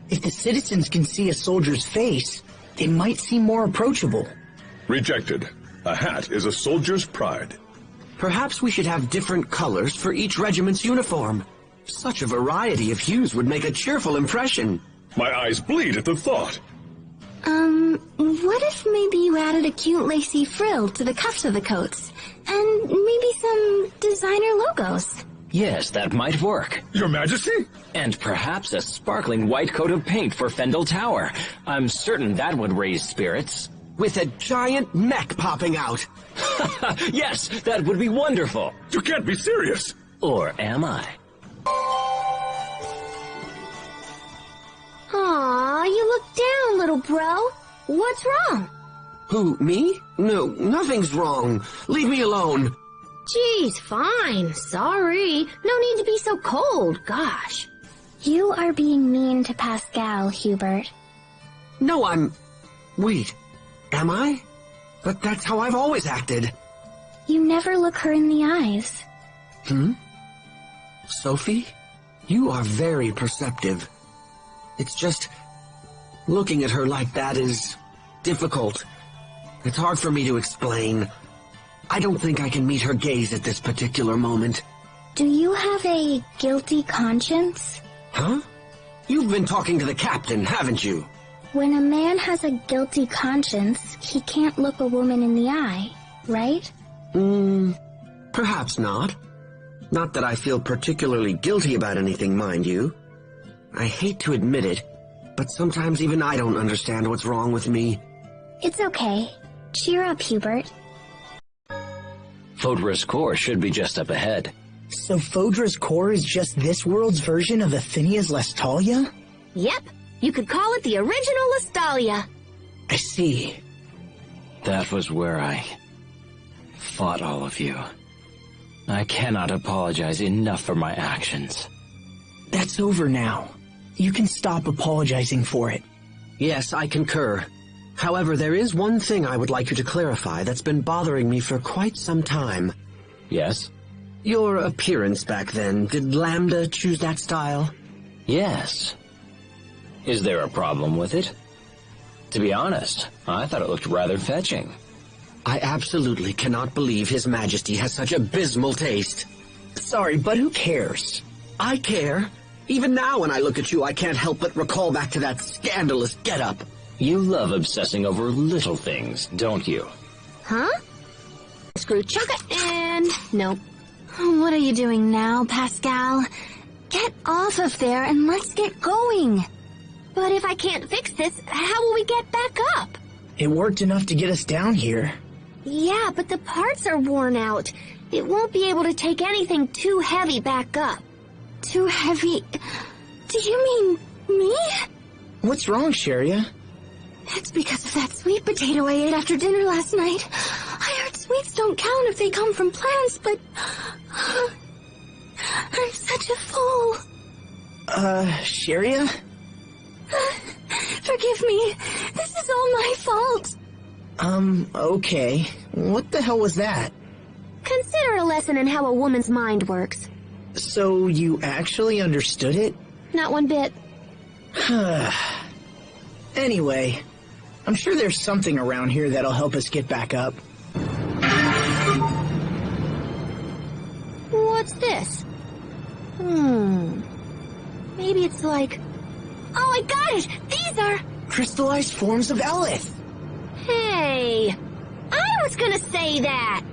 S4: If the citizens can see a soldier's face, they might seem more approachable.
S5: Rejected. A hat is a soldier's pride.
S8: Perhaps we should have different colors for each regiment's uniform. Such a variety of hues would make a cheerful impression.
S5: My eyes bleed at the thought.
S1: What if maybe you added a cute lacy frill to the cuffs of the coats? And maybe some designer logos?
S6: Yes, that might work.
S5: Your Majesty?
S6: And perhaps a sparkling white coat of paint for Fendel Tower. I'm certain that would raise spirits.
S8: With a giant mech popping out.
S6: Yes, that would be wonderful.
S5: You can't be serious.
S6: Or am I?
S3: Aw, you look down, little bro. What's wrong?
S8: Who, me? No, nothing's wrong. Leave me alone.
S3: Geez, fine. Sorry. No need to be so cold, gosh.
S2: You are being mean to Pascal, Hubert.
S8: No, I'm Wait, am I? But that's how I've always acted.
S2: You never look her in the eyes.
S8: Sophie? You are very perceptive. It's just... looking at her like that is... difficult. It's hard for me to explain. I don't think I can meet her gaze at this particular moment.
S2: Do you have a guilty conscience?
S8: Huh? You've been talking to the captain, haven't you?
S2: When a man has a guilty conscience, he can't look a woman in the eye, right?
S8: Perhaps not. Not that I feel particularly guilty about anything, mind you. I hate to admit it, but sometimes even I don't understand what's wrong with me.
S2: It's okay. Cheer up, Hubert.
S6: Fodra's core should be just up ahead.
S4: So Fodra's core is just this world's version of Athenia's Lestalia?
S3: Yep. You could call it the original Lestalia.
S4: I see.
S6: That was where I fought all of you. I cannot apologize enough for my actions.
S4: That's over now. You can stop apologizing for it.
S8: Yes, I concur. However, there is one thing I would like you to clarify that's been bothering me for quite some time.
S6: Yes?
S8: Your appearance back then, did Lambda choose that style?
S6: Yes. Is there a problem with it? To be honest, I thought it looked rather fetching.
S8: I absolutely cannot believe His Majesty has such abysmal taste.
S4: Sorry, but who cares?
S8: I care. Even now when I look at you, I can't help but recall back to that scandalous getup.
S6: You love obsessing over little things, don't you?
S3: Huh? Screw Chugga and... nope.
S1: What are you doing now, Pascal? Get off of there and let's get going.
S3: But if I can't fix this, how will we get back up?
S4: It worked enough to get us down here.
S3: Yeah, but the parts are worn out. It won't be able to take anything too heavy back up.
S1: Too heavy? Do you mean me?
S4: What's wrong, Sheria?
S1: It's because of that sweet potato I ate after dinner last night. I heard sweets don't count if they come from plants, but... I'm such a fool.
S4: Sheria?
S1: Forgive me. This is all my fault.
S4: Okay. What the hell was that?
S3: Consider a lesson in how a woman's mind works.
S4: So you actually understood it?
S3: Not one bit.
S4: Anyway, I'm sure there's something around here that'll help us get back up.
S3: What's this? Maybe it's like... Oh, I got it! These are...
S4: crystallized forms of Elith!
S3: Hey! I was gonna say that!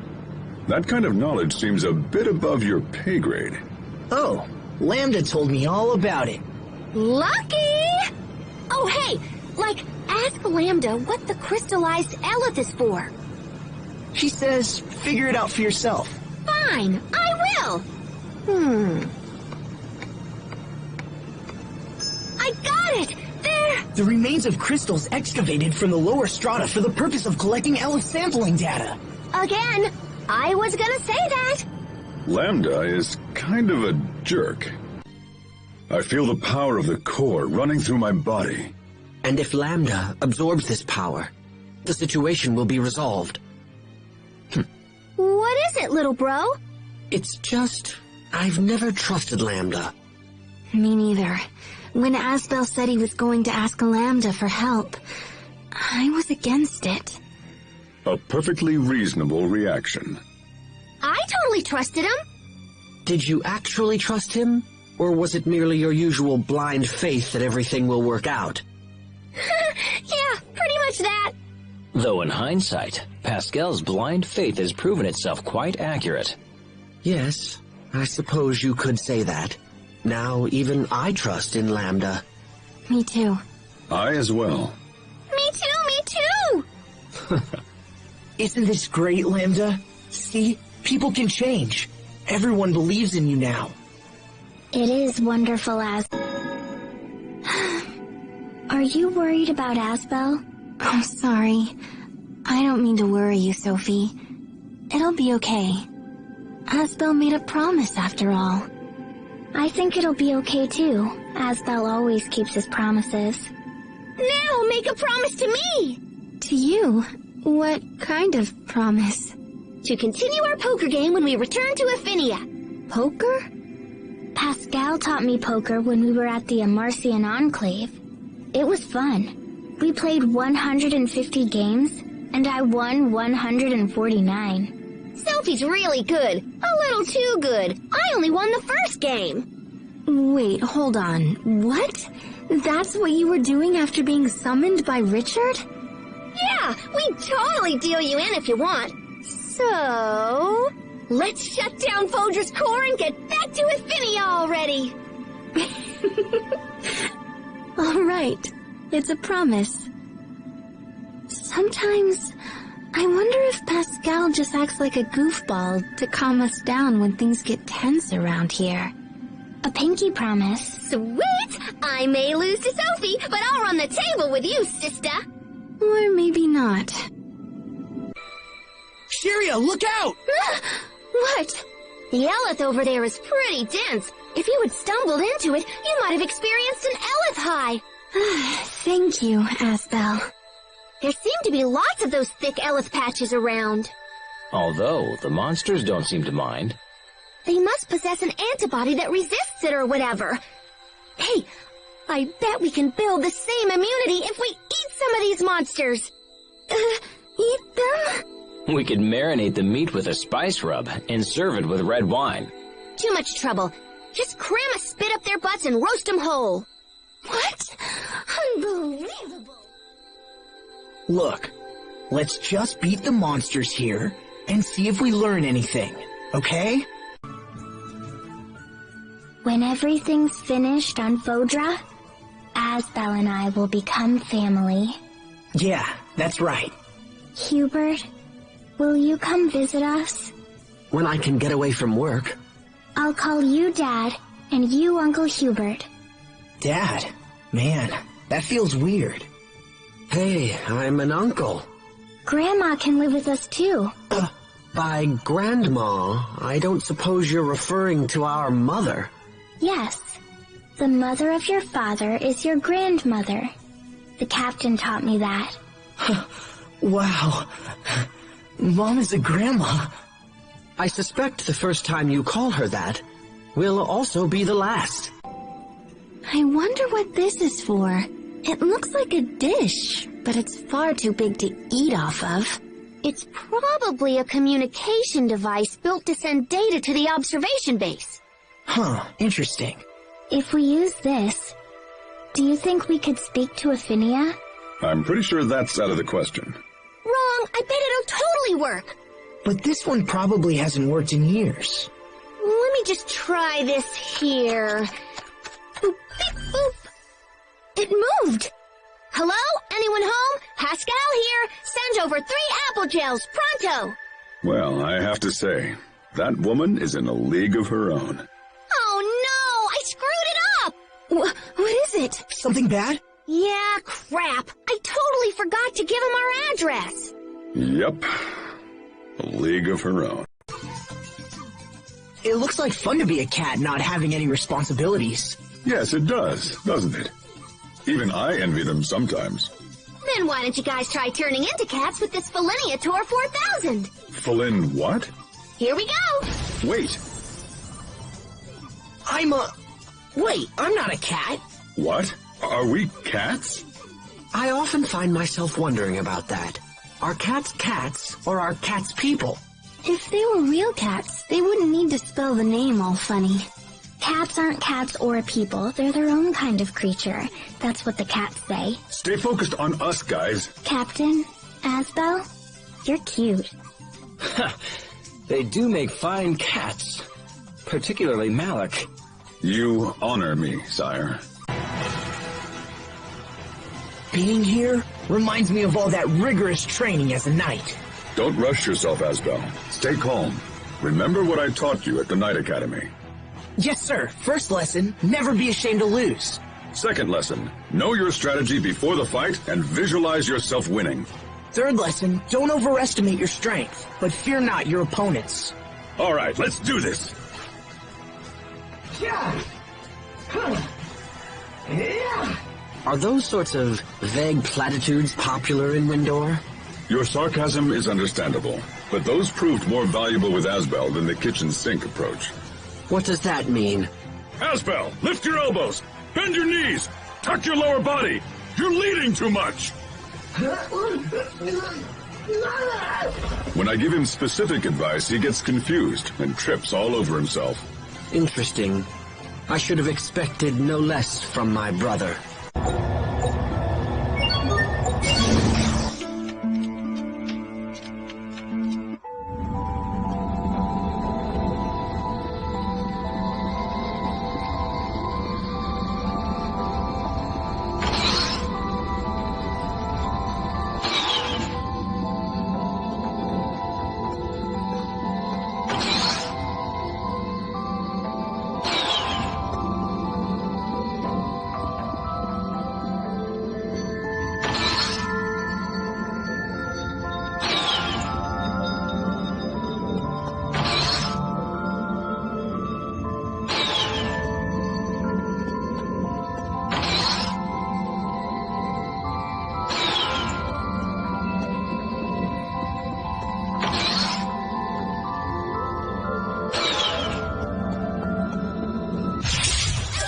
S5: That kind of knowledge seems a bit above your pay grade.
S4: Oh, Lambda told me all about it.
S3: Lucky! Oh, hey! Like, ask Lambda what the crystallized Elith is for.
S4: She says, figure it out for yourself.
S3: Fine, I will! I got it! There!
S4: The remains of crystals excavated from the lower strata for the purpose of collecting Elith sampling data.
S3: Again, I was gonna say that!
S5: Lambda is kind of a jerk. I feel the power of the core running through my body.
S8: And if Lambda absorbs this power, the situation will be resolved.
S3: What is it, little bro?
S8: It's just... I've never trusted Lambda.
S1: Me neither. When Asbel said he was going to ask Lambda for help, I was against it.
S5: A perfectly reasonable reaction.
S3: I totally trusted him.
S8: Did you actually trust him? Or was it merely your usual blind faith that everything will work out?
S3: Yeah, pretty much that.
S6: Though in hindsight, Pascal's blind faith has proven itself quite accurate.
S8: Yes, I suppose you could say that. Now even I trust in Lambda.
S1: Me too.
S5: I as well.
S3: Me too!
S4: Isn't this great, Lambda? See? People can change. Everyone believes in you now.
S2: It is wonderful, Are you worried about Asbel?
S1: I'm sorry. I don't mean to worry you, Sophie. It'll be okay. Asbel made a promise after all.
S2: I think it'll be okay too. Asbel always keeps his promises.
S3: Now make a promise to me!
S1: To you? What kind of promise?
S3: To continue our poker game when we return to Affinia.
S1: Poker?
S2: Pascal taught me poker when we were at the Amarcian Enclave. It was fun. We played 150 games, and I won 149.
S3: Sophie's really good. A little too good. I only won the first game.
S1: Wait, hold on. What? That's what you were doing after being summoned by Richard?
S3: Yeah, we'd totally deal you in if you want. So, let's shut down Fodra's core and get back to Affinia already.
S1: All right, it's a promise. Sometimes, I wonder if Pascal just acts like a goofball to calm us down when things get tense around here.
S2: A pinky promise.
S3: Sweet! I may lose to Sophie, but I'll run the table with you, sister.
S1: Or maybe not.
S4: Sheria, look out!
S3: What? The Eleth over there is pretty dense. If you had stumbled into it, you might have experienced an Eleth high.
S1: Thank you, Asbel.
S3: There seem to be lots of those thick Eleth patches around.
S6: Although, the monsters don't seem to mind.
S3: They must possess an antibody that resists it or whatever. Hey, I bet we can build the same immunity if we eat some of these monsters.
S1: Eat them?
S6: We could marinate the meat with a spice rub and serve it with red wine.
S3: Too much trouble. Just cram a spit up their butts and roast them whole.
S1: What? Unbelievable.
S4: Look, let's just beat the monsters here and see if we learn anything, okay?
S2: When everything's finished on Fodra, Asbel and I will become family.
S4: Yeah, that's right.
S2: Hubert, will you come visit us?
S8: When I can get away from work.
S2: I'll call you Dad, and you Uncle Hubert.
S4: Dad? Man, that feels weird.
S8: Hey, I'm an uncle.
S2: Grandma can live with us too.
S8: By Grandma, I don't suppose you're referring to our mother.
S2: Yes. The mother of your father is your grandmother. The captain taught me that.
S4: Wow. Mom is a grandma.
S8: I suspect the first time you call her that will also be the last.
S1: I wonder what this is for. It looks like a dish, but it's far too big to eat off of.
S3: It's probably a communication device built to send data to the observation base.
S4: Huh, interesting.
S2: If we use this, do you think we could speak to Affinia?
S5: I'm pretty sure that's out of the question.
S3: Wrong! I bet it'll totally work!
S4: But this one probably hasn't worked in years.
S3: Let me just try this here. Boop, beep, boop. It moved! Hello? Anyone home? Pascal here. Send over 3 apple gels, pronto!
S5: Well, I have to say, that woman is in a league of her own.
S3: Oh no! I screwed it up!
S1: What is it?
S4: Something bad?
S3: Yeah, crap. I totally forgot to give him our address.
S5: Yep. A league of her own.
S4: It looks like fun to be a cat not having any responsibilities.
S5: Yes, it does, doesn't it? Even I envy them sometimes.
S3: Then why don't you guys try turning into cats with this Felinia Tor 4000?
S5: Felin what?
S3: Here we go!
S5: Wait.
S4: Wait, I'm not a cat.
S5: What? Are we cats?
S8: I often find myself wondering about that. Are cats cats, or are cats people?
S1: If they were real cats, they wouldn't need to spell the name all funny.
S2: Cats aren't cats or people. They're their own kind of creature. That's what the cats say.
S5: Stay focused on us, guys.
S2: Captain, Asbel, you're cute.
S6: They do make fine cats. Particularly Malik.
S5: You honor me, sire.
S4: Being here reminds me of all that rigorous training as a knight.
S5: Don't rush yourself, Asbel. Stay calm. Remember what I taught you at the Knight Academy.
S4: Yes, sir. First lesson, never be ashamed to lose.
S5: Second lesson, know your strategy before the fight and visualize yourself winning.
S4: Third lesson, don't overestimate your strength, but fear not your opponents.
S5: All right, let's do this.
S4: Yeah.
S8: Are those sorts of vague platitudes popular in Windor?
S5: Your sarcasm is understandable, but those proved more valuable with Asbel than the kitchen sink approach.
S8: What does that mean?
S5: Asbel, lift your elbows! Bend your knees! Tuck your lower body! You're leading too much! When I give him specific advice, he gets confused and trips all over himself.
S8: Interesting. I should have expected no less from my brother.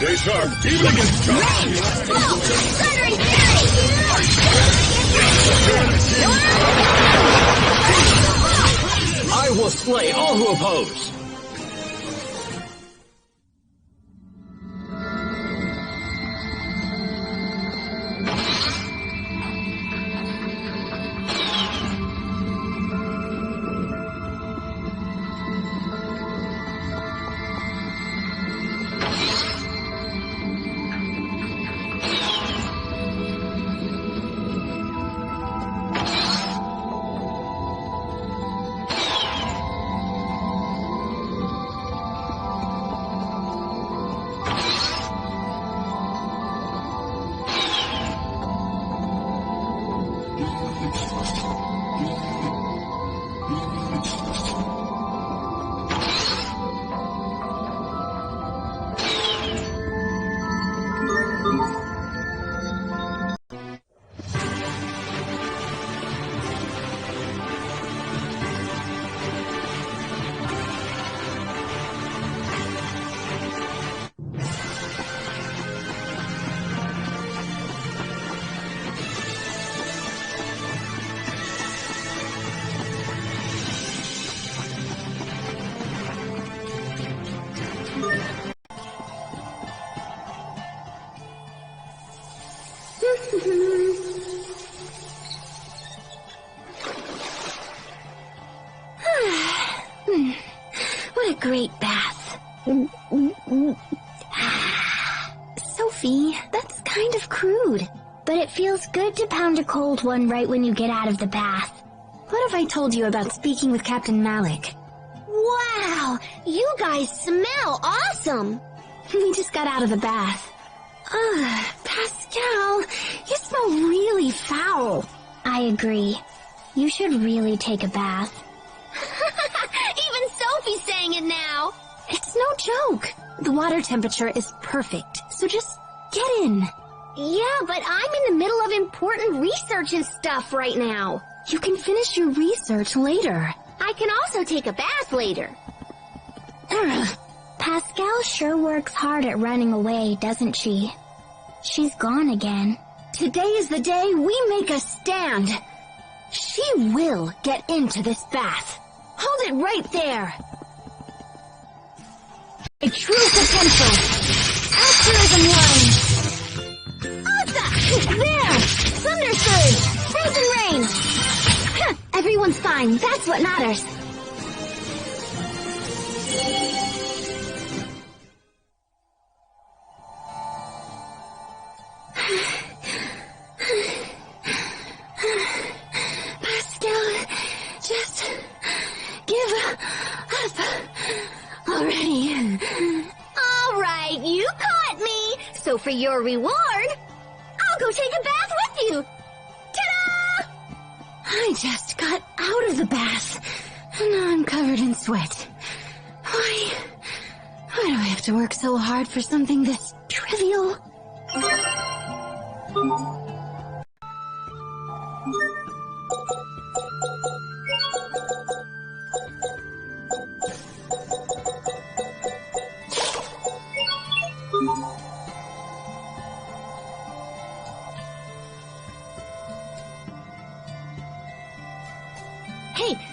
S5: Stay sharp, even against giants!
S13: Thundering
S6: I will slay all who oppose!
S2: What a great bath. Sophie, that's kind of crude. But it feels good to pound a cold one right when you get out of the bath. What have I told you about speaking with Captain Malik?
S3: Wow! You guys smell awesome!
S2: We just got out of the bath. Pascal, you smell really foul. I agree. You should really take a bath.
S3: Even Sophie's saying it now!
S2: It's no joke. The water temperature is perfect, so just get in.
S3: Yeah, but I'm in the middle of important research and stuff right now.
S2: You can finish your research later.
S3: I can also take a bath later.
S2: Pascal sure works hard at running away, doesn't she? She's gone again.
S3: Today is the day we make a stand. She will get into this bath. Hold it right there. A true potential. Altruism line. Asa! There! Thunder surge! Frozen rain! Huh, everyone's fine. That's what matters. Pascal, just give up already. All right, you caught me. So for your reward, I'll go take a bath with you. Ta-da! I just got out of the bath, and now I'm covered in sweat. Why do I have to work so hard for something this trivial? Hey,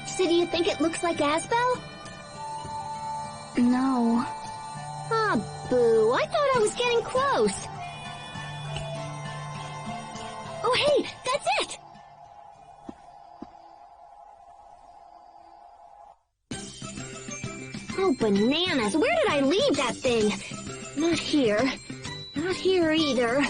S3: so do you think it looks like Asbel?
S2: No.
S3: Ah, boo. I thought I was getting close. Oh, hey, that's it! Oh, bananas. Where did I leave that thing? Not here. Not here either.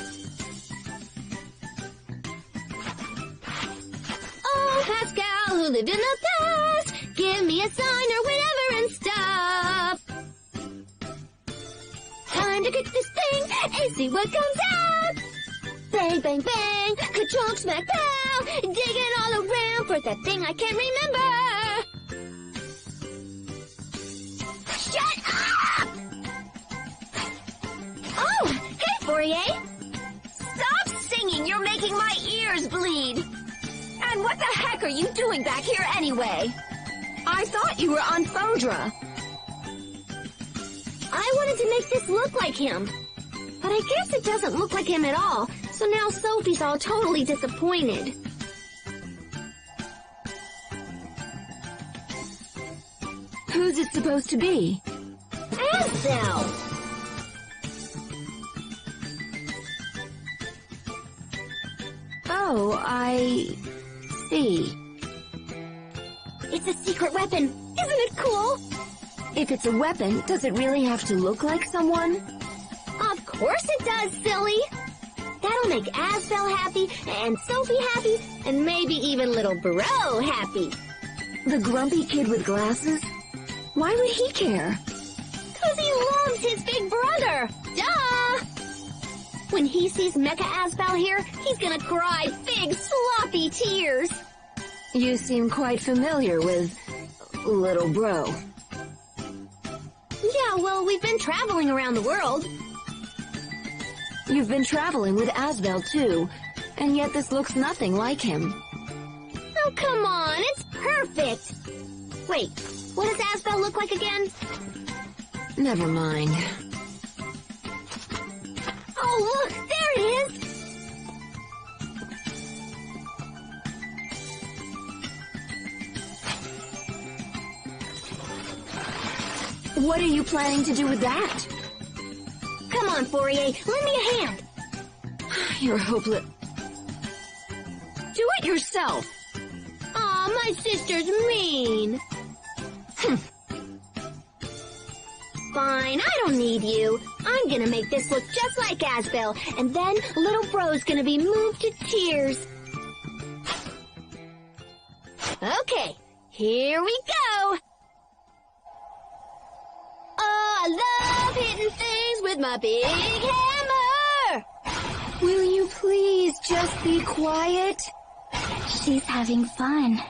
S3: Oh, Pascal, who lived in the past, give me a sign or whatever and stop. Time to get this thing and see what comes out. Bang, bang, bang, ka-chunk, smack, pow, digging all around for that thing I can't remember. Shut up! Oh, hey, Fourier. Stop singing, you're making my ears bleed. And what the heck are you doing back here anyway? I thought you were on Fodra. I wanted to make this look like him. But I guess it doesn't look like him at all, so now Sophie's all totally disappointed.
S10: Who's it supposed to be?
S3: Asbel!
S10: Oh, I see.
S3: It's a secret weapon. Isn't it cool?
S10: If it's a weapon, does it really have to look like someone?
S3: Of course it does, silly. That'll make Asbel happy, and Sophie happy, and maybe even little Bro happy.
S10: The grumpy kid with glasses? Why would he care?
S3: 'Cause he loves his big brother. Duh! When he sees Mecha Asbel here, he's gonna cry big sloppy tears.
S10: You seem quite familiar with little Bro.
S3: Yeah, well, we've been traveling around the world.
S10: You've been traveling with Asbel too, and yet this looks nothing like him.
S3: Oh, come on, it's perfect. Wait, what does Asbel look like again?
S10: Never mind.
S3: Oh, look, there it is!
S10: What are you planning to do with that?
S3: Come on, Fourier, lend me a hand.
S10: You're hopeless. Do it yourself.
S3: Aw, my sister's mean. Fine, I don't need you. I'm gonna make this look just like Asbel, and then little Bro's gonna be moved to tears. Okay, here we go. Oh, I love hitting things with my big hammer.
S10: Will you please just be quiet?
S2: She's having fun.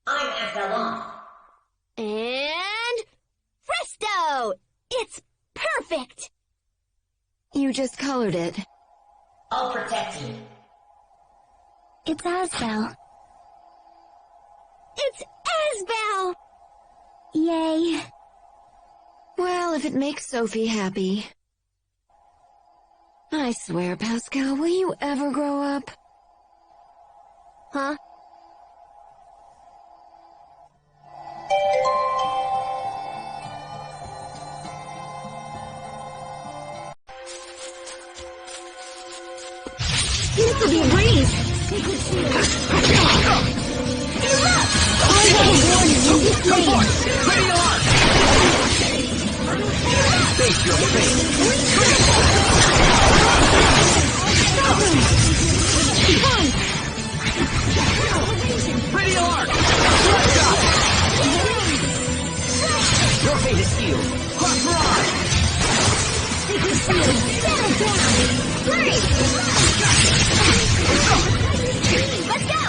S21: I'm Asbel.
S3: And presto! It's perfect!
S10: You just colored it.
S21: I'll protect you.
S2: It's Asbel.
S3: It's Asbel!
S2: Yay.
S10: Well, if it makes Sophie happy. I swear, Pascal, will you ever grow up?
S3: Huh?
S10: Seems to be a breeze.
S13: Face your fate. Pretty alarm! Your fate is sealed. Cross barrage!
S3: Secret shield! Settle down! Hurry! Let's go!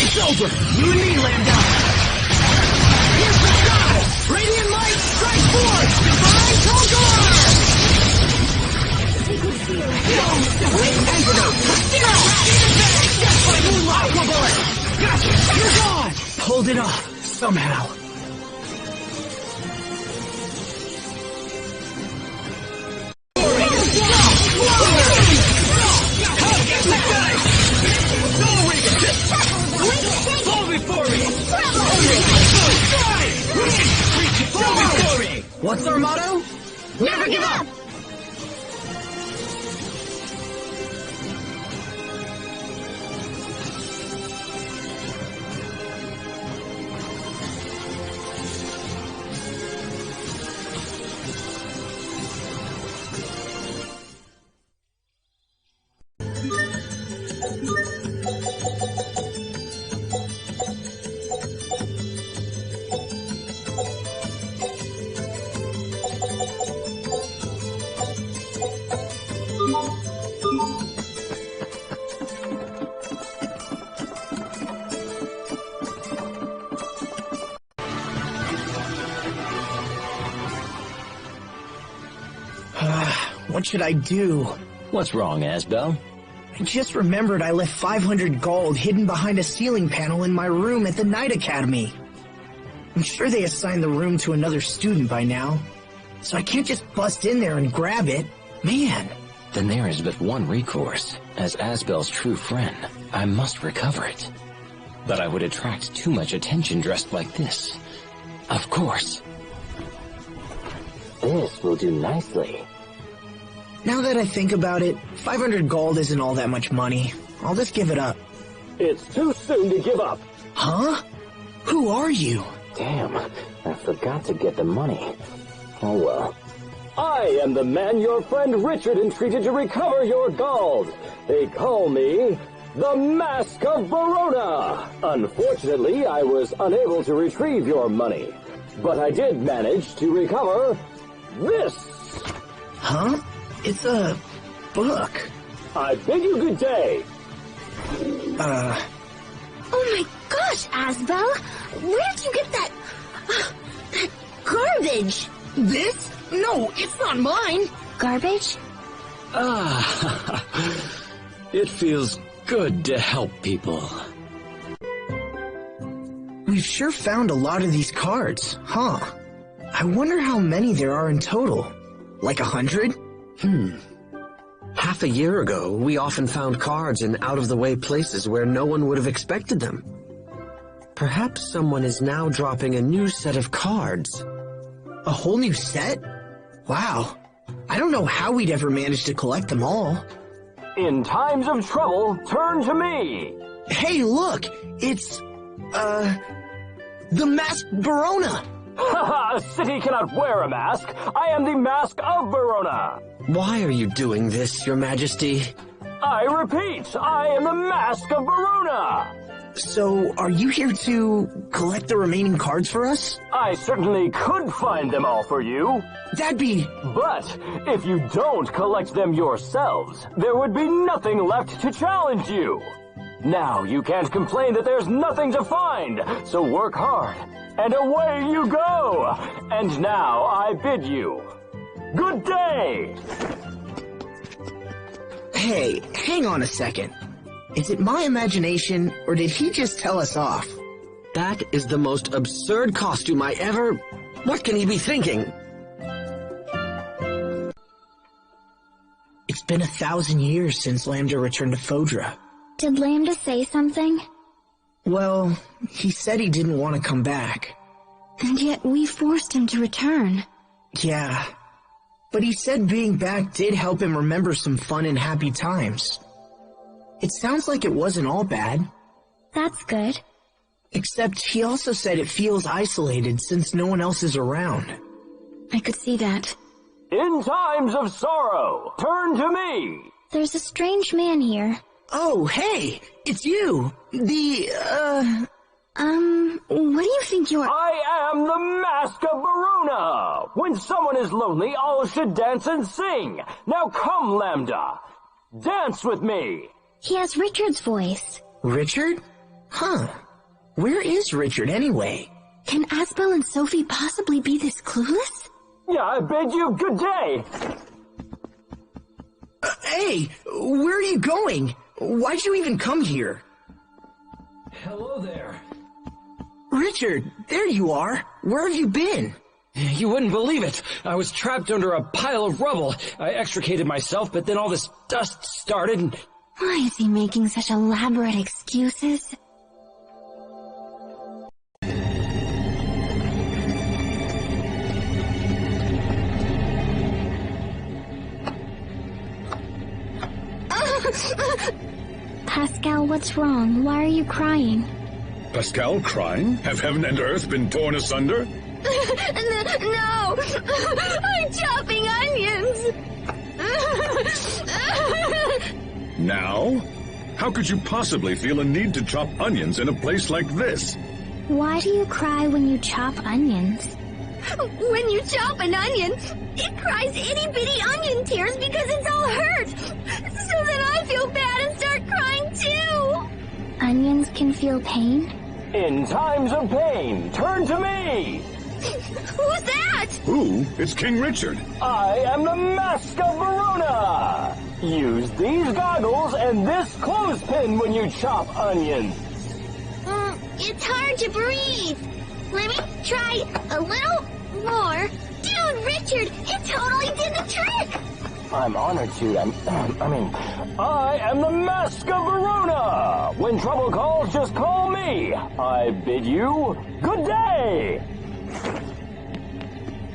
S4: It's over! You and me, Lambda! Here's the sky! Radiant light strikes forth! Divine Conqueror! Gotcha! You're gone! Pulled it off, somehow. What's our motto? Never give up! What should I do?
S6: What's wrong, Asbel?
S4: I just remembered I left 500 gold hidden behind a ceiling panel in my room at the Night Academy. I'm sure they assigned the room to another student by now, so I can't just bust in there and grab it. Man.
S6: Then there is but one recourse. As Asbel's true friend, I must recover it. But I would attract too much attention dressed like this. Of course. This will do nicely.
S4: Now that I think about it, 500 gold isn't all that much money. I'll just give it up.
S11: It's too soon to give up.
S4: Huh? Who are you?
S11: Damn, I forgot to get the money. Oh well. I am the man your friend Richard entreated to recover your gold. They call me the Mask of Verona. Unfortunately, I was unable to retrieve your money, but I did manage to recover this.
S4: Huh? It's a book.
S11: I bid you good day.
S3: Oh my gosh, Asbel! Where did you get that garbage?
S4: This? No, it's not mine.
S3: Garbage?
S6: It feels good to help people.
S4: We've sure found a lot of these cards, huh? I wonder how many there are in total. Like 100?
S8: Half a year ago, we often found cards in out-of-the-way places where no one would have expected them. Perhaps someone is now dropping a new set of cards.
S4: A whole new set? Wow. I don't know how we'd ever manage to collect them all.
S11: In times of trouble, turn to me.
S4: Hey, look! It's, the Masked Verona!
S11: Haha, a city cannot wear a mask. I am the Mask of Verona.
S8: Why are you doing this, Your Majesty?
S11: I repeat, I am the Mask of Verona.
S4: So, are you here to collect the remaining cards for us?
S11: I certainly could find them all for you.
S4: That'd be...
S11: But, if you don't collect them yourselves, there would be nothing left to challenge you. Now you can't complain that there's nothing to find, so work hard, and away you go! And now I bid you, good day!
S4: Hey, hang on a second. Is it my imagination, or did he just tell us off?
S8: That is the most absurd costume I ever... What can he be thinking?
S4: It's been 1,000 years since Lambda returned to Fodra.
S2: Did Lambda say something?
S4: Well, he said he didn't want to come back.
S2: And yet we forced him to return.
S4: Yeah. But he said being back did help him remember some fun and happy times. It sounds like it wasn't all bad.
S2: That's good.
S4: Except he also said it feels isolated since no one else is around.
S2: I could see that.
S11: In times of sorrow, turn to me!
S2: There's a strange man here.
S4: Oh, hey! It's you!
S1: What do you think you're—
S11: I am the Mask of Beruna! When someone is lonely, all should dance and sing! Now come, Lambda! Dance with me!
S2: He has Richard's voice.
S4: Richard? Huh. Where is Richard, anyway?
S1: Can Asbel and Sophie possibly be this clueless?
S11: Yeah, I bid you good day!
S4: Hey! Where are you going? Why'd you even come here?
S7: Hello there.
S4: Richard, there you are. Where have you been?
S7: You wouldn't believe it. I was trapped under a pile of rubble. I extricated myself, but then all this dust started and...
S1: Why is he making such elaborate excuses?
S2: Pascal, what's wrong? Why are you crying?
S5: Pascal crying? Have heaven and earth been torn asunder?
S20: No! I'm chopping onions!
S5: Now? How could you possibly feel a need to chop onions in a place like this?
S2: Why do you cry when you chop onions?
S20: When you chop an onion, it cries itty-bitty onion tears because it's all hurt! So then I feel bad and start crying too!
S2: Onions can feel pain?
S11: In times of pain, turn to me!
S20: Who's that?
S5: Who? It's King Richard.
S11: I am the Mask of Beruna! Use these goggles and this clothespin when you chop onions.
S3: It's hard to breathe. Let me try a little more. Dude, Richard, it totally did the trick!
S11: I'm honored to. I am the Mask of Beruna! When trouble calls, just call me. I bid you good day!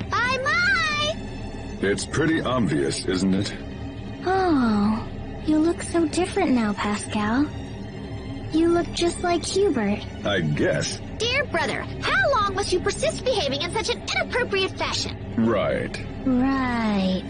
S3: Bye-bye!
S5: It's pretty obvious, isn't it?
S2: Oh, you look so different now, Pascal. You look just like Hubert.
S5: I guess.
S3: Dear brother, how long must you persist behaving in such an inappropriate fashion?
S5: Right.
S2: Right.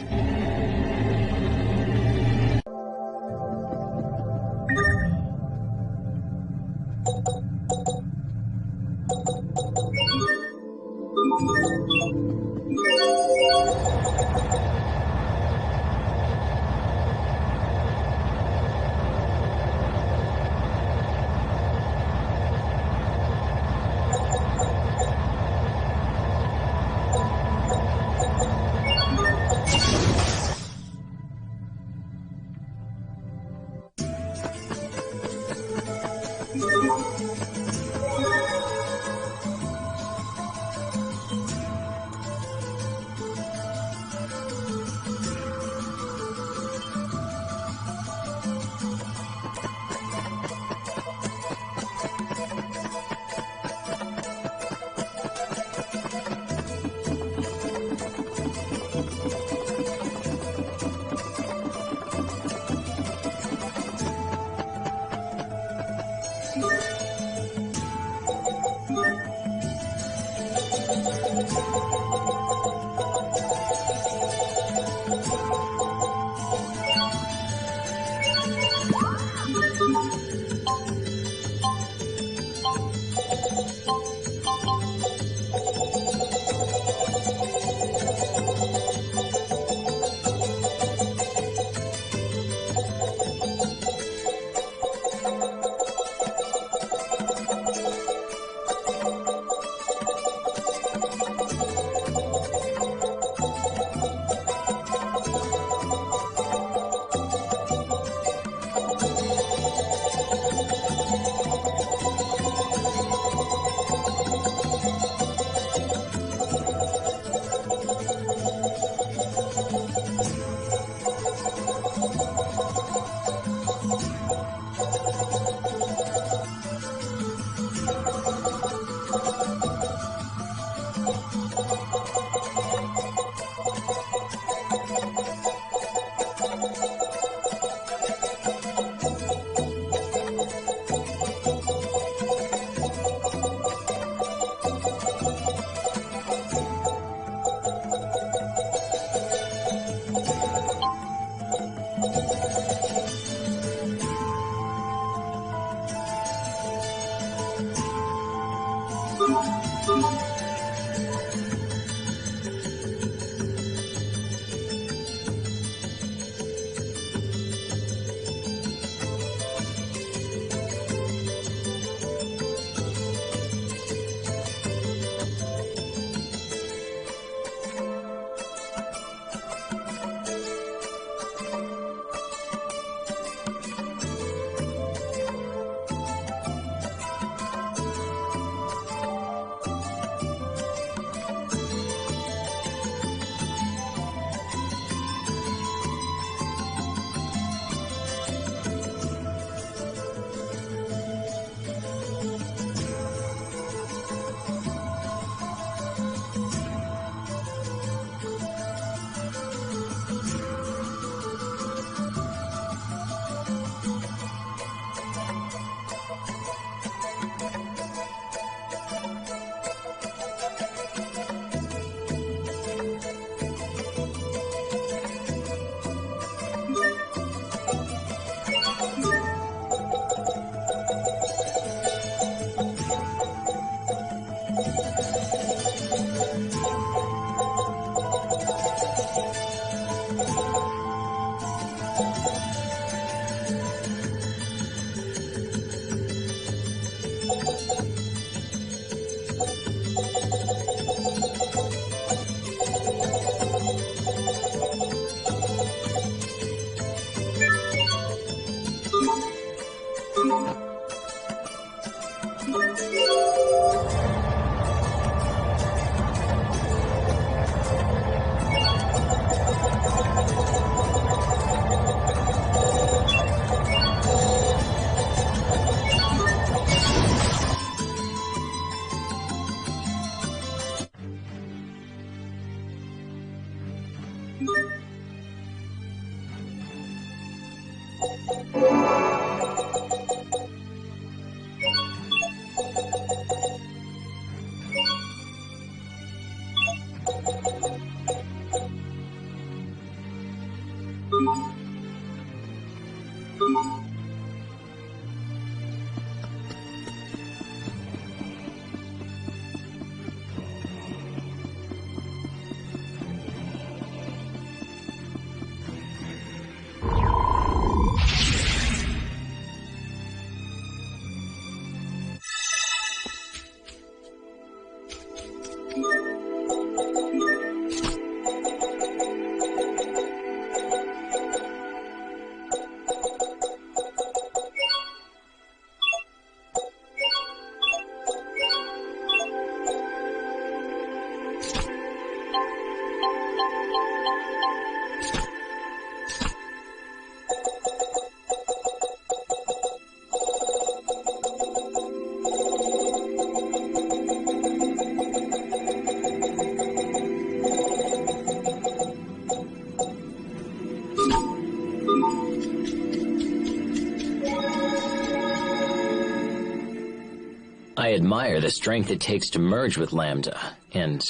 S6: I admire the strength it takes to merge with Lambda, and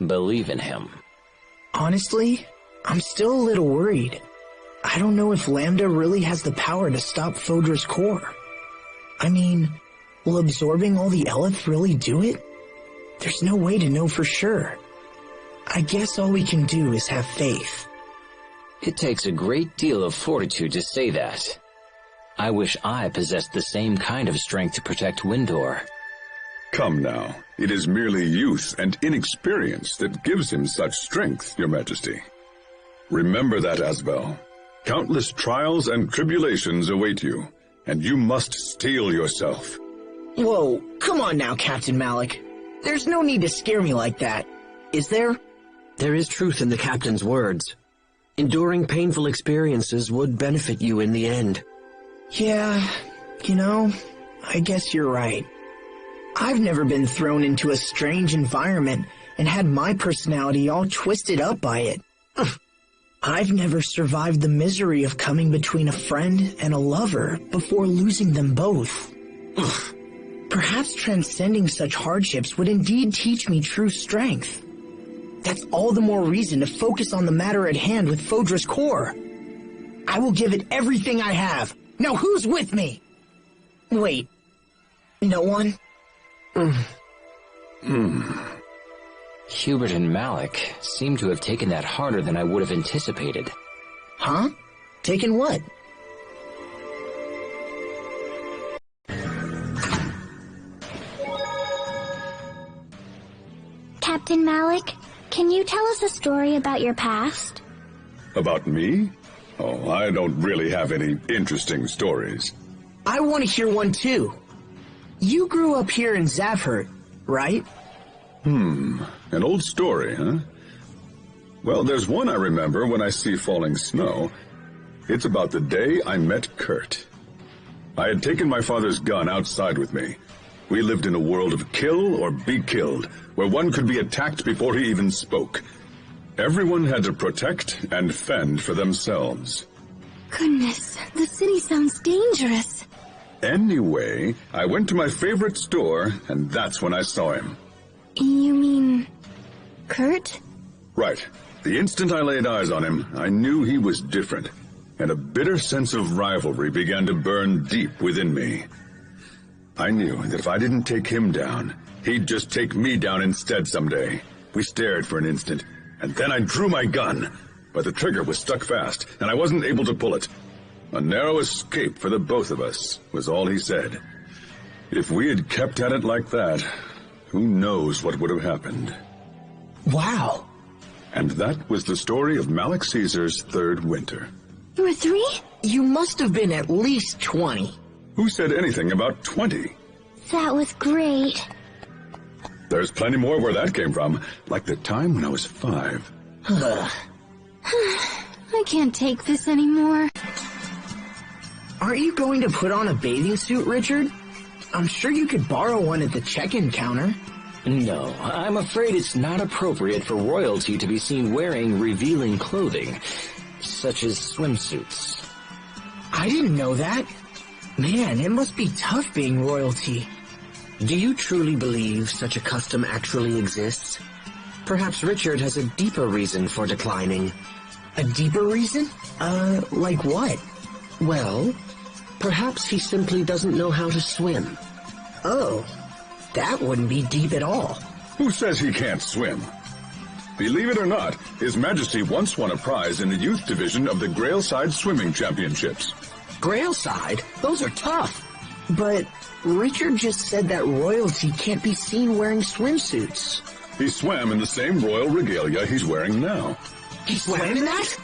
S6: believe in him.
S4: Honestly, I'm still a little worried. I don't know if Lambda really has the power to stop Fodra's core. I mean, will absorbing all the Eleth really do it? There's no way to know for sure. I guess all we can do is have faith.
S6: It takes a great deal of fortitude to say that. I wish I possessed the same kind of strength to protect Windor.
S5: Come now, it is merely youth and inexperience that gives him such strength, Your Majesty. Remember that, Asbel. Countless trials and tribulations await you, and you must steel yourself.
S4: Whoa, come on now, Captain Malik. There's no need to scare me like that, is there?
S8: There is truth in the Captain's words. Enduring painful experiences would benefit you in the end.
S4: Yeah, you know, I guess you're right. I've never been thrown into a strange environment and had my personality all twisted up by it. I've never survived the misery of coming between a friend and a lover before losing them both. Perhaps transcending such hardships would indeed teach me true strength. That's all the more reason to focus on the matter at hand with Fodra's core. I will give it everything I have. Now who's with me? Wait, no one?
S6: Hubert and Malik seem to have taken that harder than I would have anticipated.
S4: Huh? Taken what?
S2: Captain Malik, can you tell us a story about your past?
S5: About me? Oh, I don't really have any interesting stories.
S4: I want to hear one too. You grew up here in Zavhert, right?
S5: An old story, huh? Well, there's one I remember when I see falling snow. It's about the day I met Kurt. I had taken my father's gun outside with me. We lived in a world of kill or be killed, where one could be attacked before he even spoke. Everyone had to protect and fend for themselves.
S1: Goodness, the city sounds dangerous.
S5: Anyway, I went to my favorite store, and that's when I saw him.
S1: You mean... Kurt?
S5: Right. The instant I laid eyes on him, I knew he was different, and a bitter sense of rivalry began to burn deep within me. I knew that if I didn't take him down, he'd just take me down instead someday. We stared for an instant, and then I drew my gun, but the trigger was stuck fast, and I wasn't able to pull it. A narrow escape for the both of us, was all he said. If we had kept at it like that, who knows what would have happened.
S4: Wow.
S5: And that was the story of Malik Caesar's third winter.
S1: You were 3?
S4: You must have been at least 20.
S5: Who said anything about 20?
S2: That was great.
S5: There's plenty more where that came from, like the time when I was 5.
S1: I can't take this anymore.
S4: Aren't you going to put on a bathing suit, Richard? I'm sure you could borrow one at the check-in counter.
S6: No, I'm afraid it's not appropriate for royalty to be seen wearing revealing clothing, such as swimsuits.
S4: I didn't know that. Man, it must be tough being royalty.
S8: Do you truly believe such a custom actually exists? Perhaps Richard has a deeper reason for declining.
S4: A deeper reason? Like what?
S8: Well, perhaps he simply doesn't know how to swim.
S4: Oh, that wouldn't be deep at all.
S5: Who says he can't swim? Believe it or not, His Majesty once won a prize in the youth division of the Grailside Swimming Championships.
S4: Grailside? Those are tough. But Richard just said that royalty can't be seen wearing swimsuits.
S5: He swam in the same royal regalia he's wearing now.
S4: He swam in that?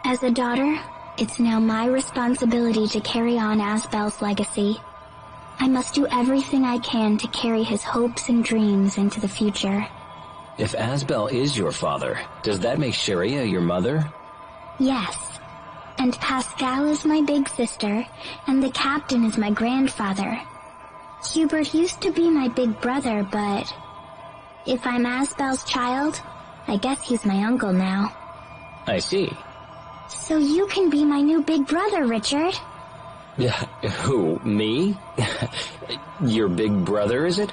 S2: As a daughter, it's now my responsibility to carry on Asbel's legacy. I must do everything I can to carry his hopes and dreams into the future.
S6: If Asbel is your father, does that make Sharia your mother?
S2: Yes. And Pascal is my big sister, and the captain is my grandfather. Hubert used to be my big brother, but if I'm Asbel's child, I guess he's my uncle now.
S6: I see.
S2: So you can be my new big brother, Richard.
S6: Who, me? Your big brother, is it?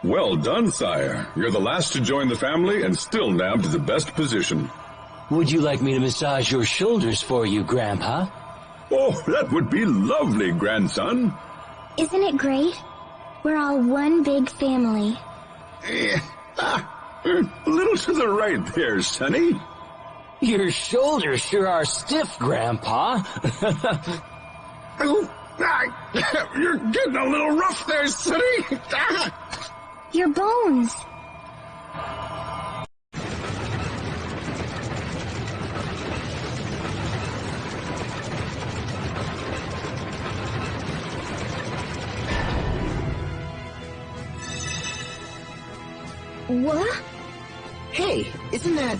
S5: Well done, sire. You're the last to join the family and still nabbed the best position.
S6: Would you like me to massage your shoulders for you, Grandpa?
S5: Oh, that would be lovely, grandson.
S2: Isn't it great? We're all one big family.
S5: A little to the right there, Sonny.
S6: Your shoulders sure are stiff, Grandpa.
S12: You're getting a little rough there, Sonny.
S2: Your bones.
S4: What? Hey, isn't that...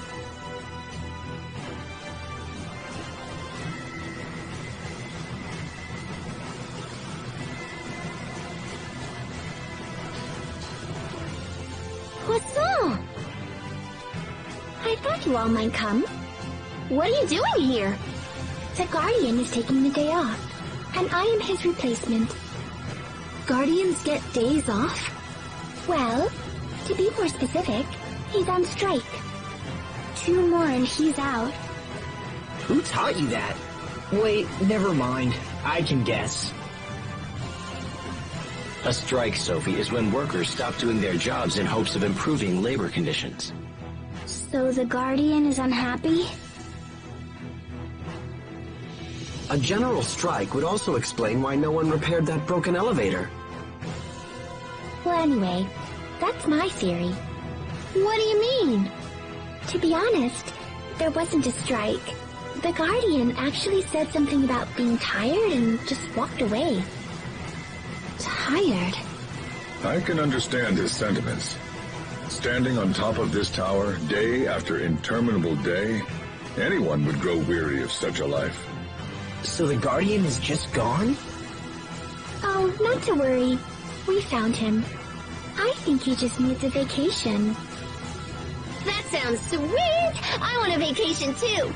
S3: Poisson! I thought you all might come. What are you doing here? The Guardian is taking the day off, and I am his replacement. Guardians get days off? Well, to be more specific, he's on strike. 2 more and he's out.
S4: Who taught you that? Wait, never mind. I can guess.
S6: A strike, Sophie, is when workers stop doing their jobs in hopes of improving labor conditions.
S2: So the Guardian is unhappy?
S8: A general strike would also explain why no one repaired that broken elevator.
S3: Well, anyway, that's my theory. What do you mean? To be honest, there wasn't a strike. The Guardian actually said something about being tired and just walked away. Tired?
S5: I can understand his sentiments. Standing on top of this tower, day after interminable day, anyone would grow weary of such a life.
S4: So the Guardian is just gone?
S3: Oh, not to worry. We found him. I think he just needs a vacation. That sounds sweet! I want a vacation too!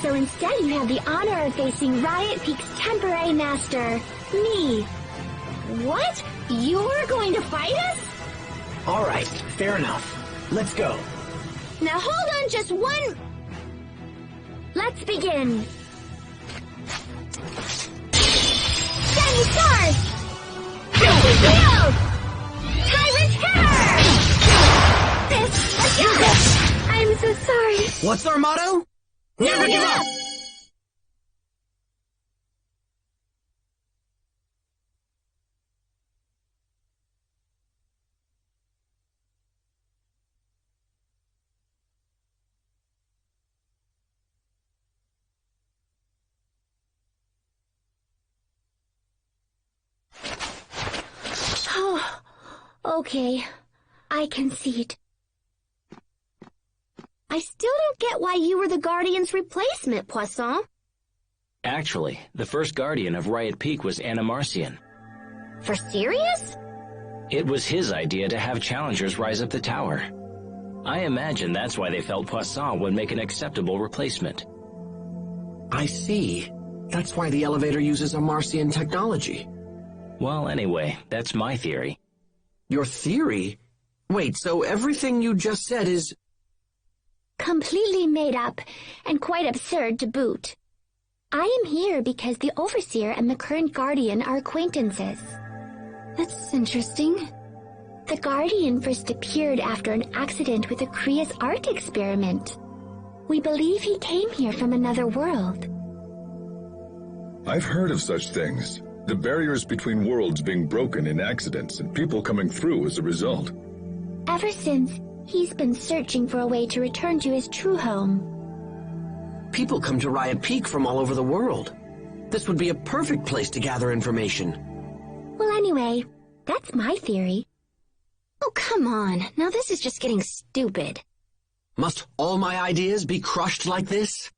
S3: So instead you have the honor of facing Riot Peak's temporary master, me. What? You're going to fight us?
S4: Alright, fair enough. Let's go.
S3: Now hold on just one... Let's begin. Shining Stars! Shield! Tyrant Hammer! I'm so sorry.
S4: What's our motto? Never give up!
S3: Oh, okay. I concede. I still don't get why you were the Guardian's replacement, Poisson.
S6: Actually, the first Guardian of Riot Peak was Animarcian.
S3: For serious?
S6: It was his idea to have challengers rise up the tower. I imagine that's why they felt Poisson would make an acceptable replacement.
S8: I see. That's why the elevator uses a Marcian technology.
S6: Well, anyway, that's my theory.
S8: Your theory? Wait, so everything you just said is...
S2: Completely made up, and quite absurd to boot. I am here because the Overseer and the current Guardian are acquaintances.
S1: That's interesting.
S2: The Guardian first appeared after an accident with a Kriya's art experiment. We believe he came here from another world.
S5: I've heard of such things. The barriers between worlds being broken in accidents and people coming through as a result.
S2: Ever since, he's been searching for a way to return to his true home.
S8: People come to Riot Peak from all over the world. This would be a perfect place to gather information.
S2: Well, anyway, that's my theory.
S1: Oh, come on. Now this is just getting stupid.
S8: Must all my ideas be crushed like this?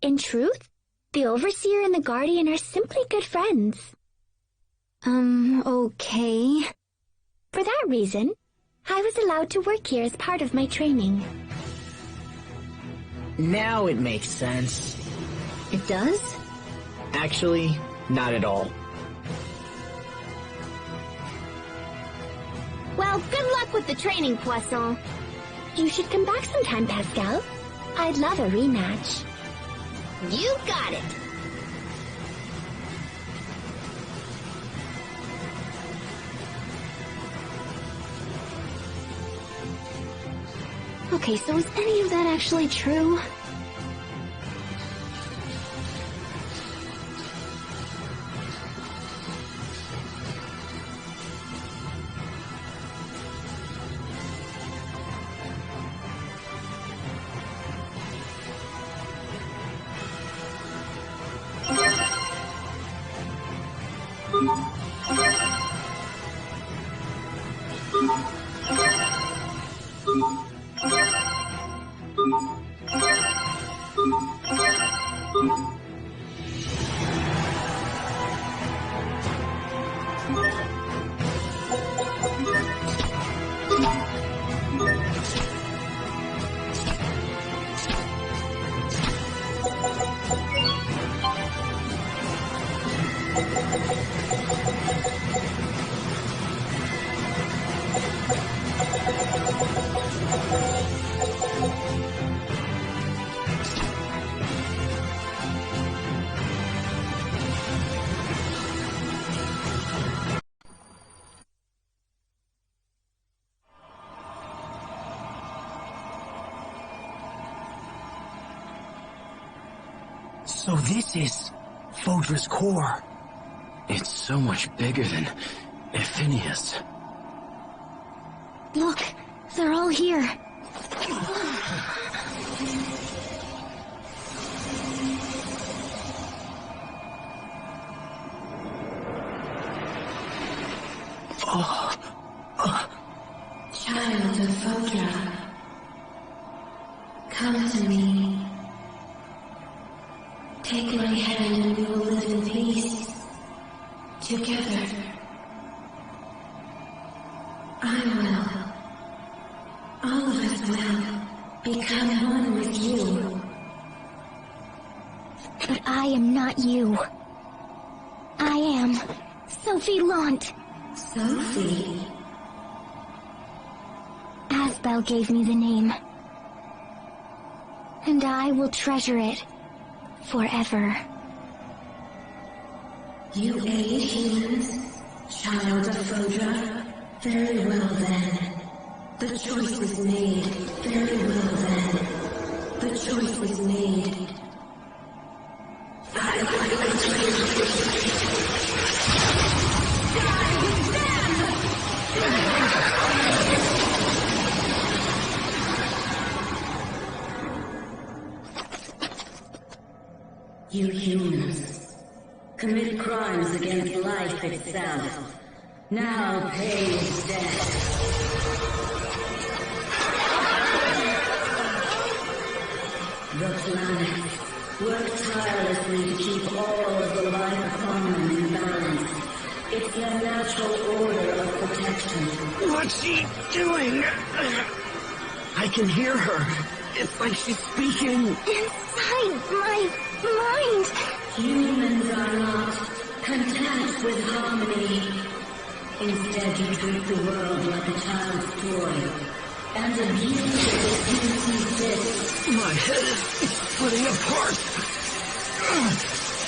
S2: In truth, the Overseer and the Guardian are simply good friends.
S1: Okay.
S2: For that reason, I was allowed to work here as part of my training.
S4: Now it makes sense.
S1: It does?
S4: Actually, not at all.
S3: Well, good luck with the training, Poisson.
S2: You should come back sometime, Pascal. I'd love a rematch.
S3: You got it.
S1: Okay, so is any of that actually true?
S4: So this is Fodra's core.
S8: It's so much bigger than Ephinius.
S1: Look, they're all here.
S10: Child of Fodra, come to me. Take my hand and we will live in peace. Together. I will. All of us will become one with you.
S2: But I am not you. I am Sophie Lant.
S10: Sophie?
S2: Asbel gave me the name. And I will treasure it forever.
S10: You aid humans, child of Fodra? Very well then. The choice was made. Very well then. The choice was made. You humans commit crimes against life itself. Now pay its debt. The planets work tirelessly to keep all of the life upon them in balance. It's their natural order of protection.
S8: What's she doing? I can hear her. It's like she's speaking.
S2: Inside my mind.
S10: Humans are not content with harmony. Instead, you treat the world like a child's toy.
S13: And abuse it if you see fit.
S17: My head is splitting apart.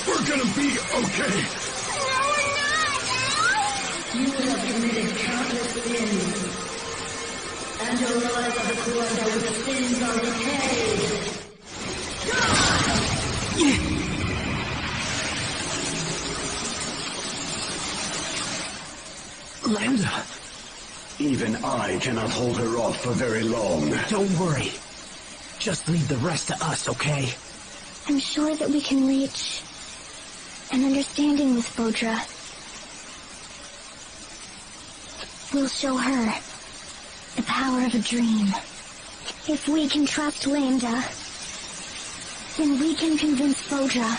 S14: We're gonna be okay.
S13: You have committed countless sins. And your lives are the corridor with the sins are decayed.
S4: Lambda.
S15: Even I cannot hold her off for very long.
S4: Don't worry. Just leave the rest to us, okay?
S2: I'm sure that we can reach an understanding with Fodra. We'll show her the power of a dream. If we can trust Lambda, then we can convince Fodra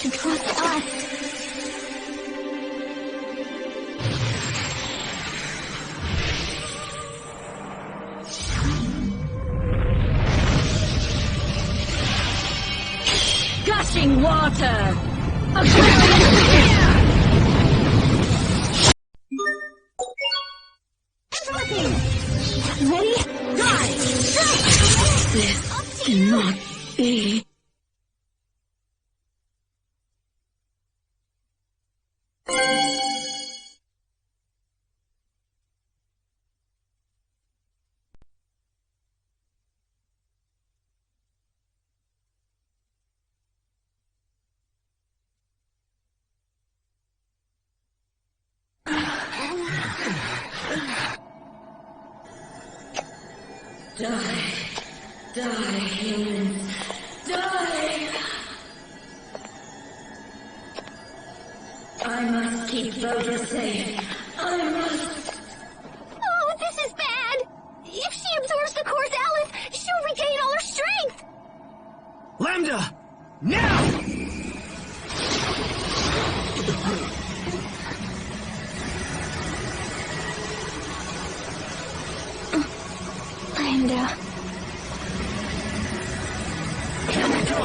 S2: to trust us.
S16: Gushing water!
S2: Ready?
S13: Die! This cannot be. Die, humans. Die! I must keep Fodra safe. I must.
S3: Oh, this is bad. If she absorbs the core's Aleph, she'll regain all her strength.
S4: Lambda! Now!
S2: Lambda.
S14: Here we go!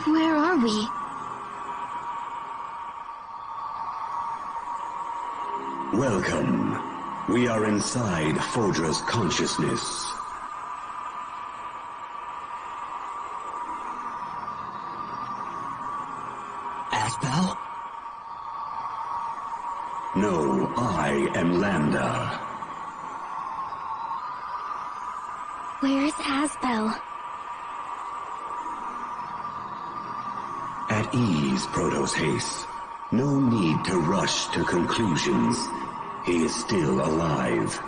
S2: Where are we?
S15: Welcome. We are inside Fodra's consciousness.
S4: Aspel?
S15: No, I am Lambda.
S2: Where's Aspel?
S15: At ease, Protos Haste. No need to rush to conclusions. He is still alive.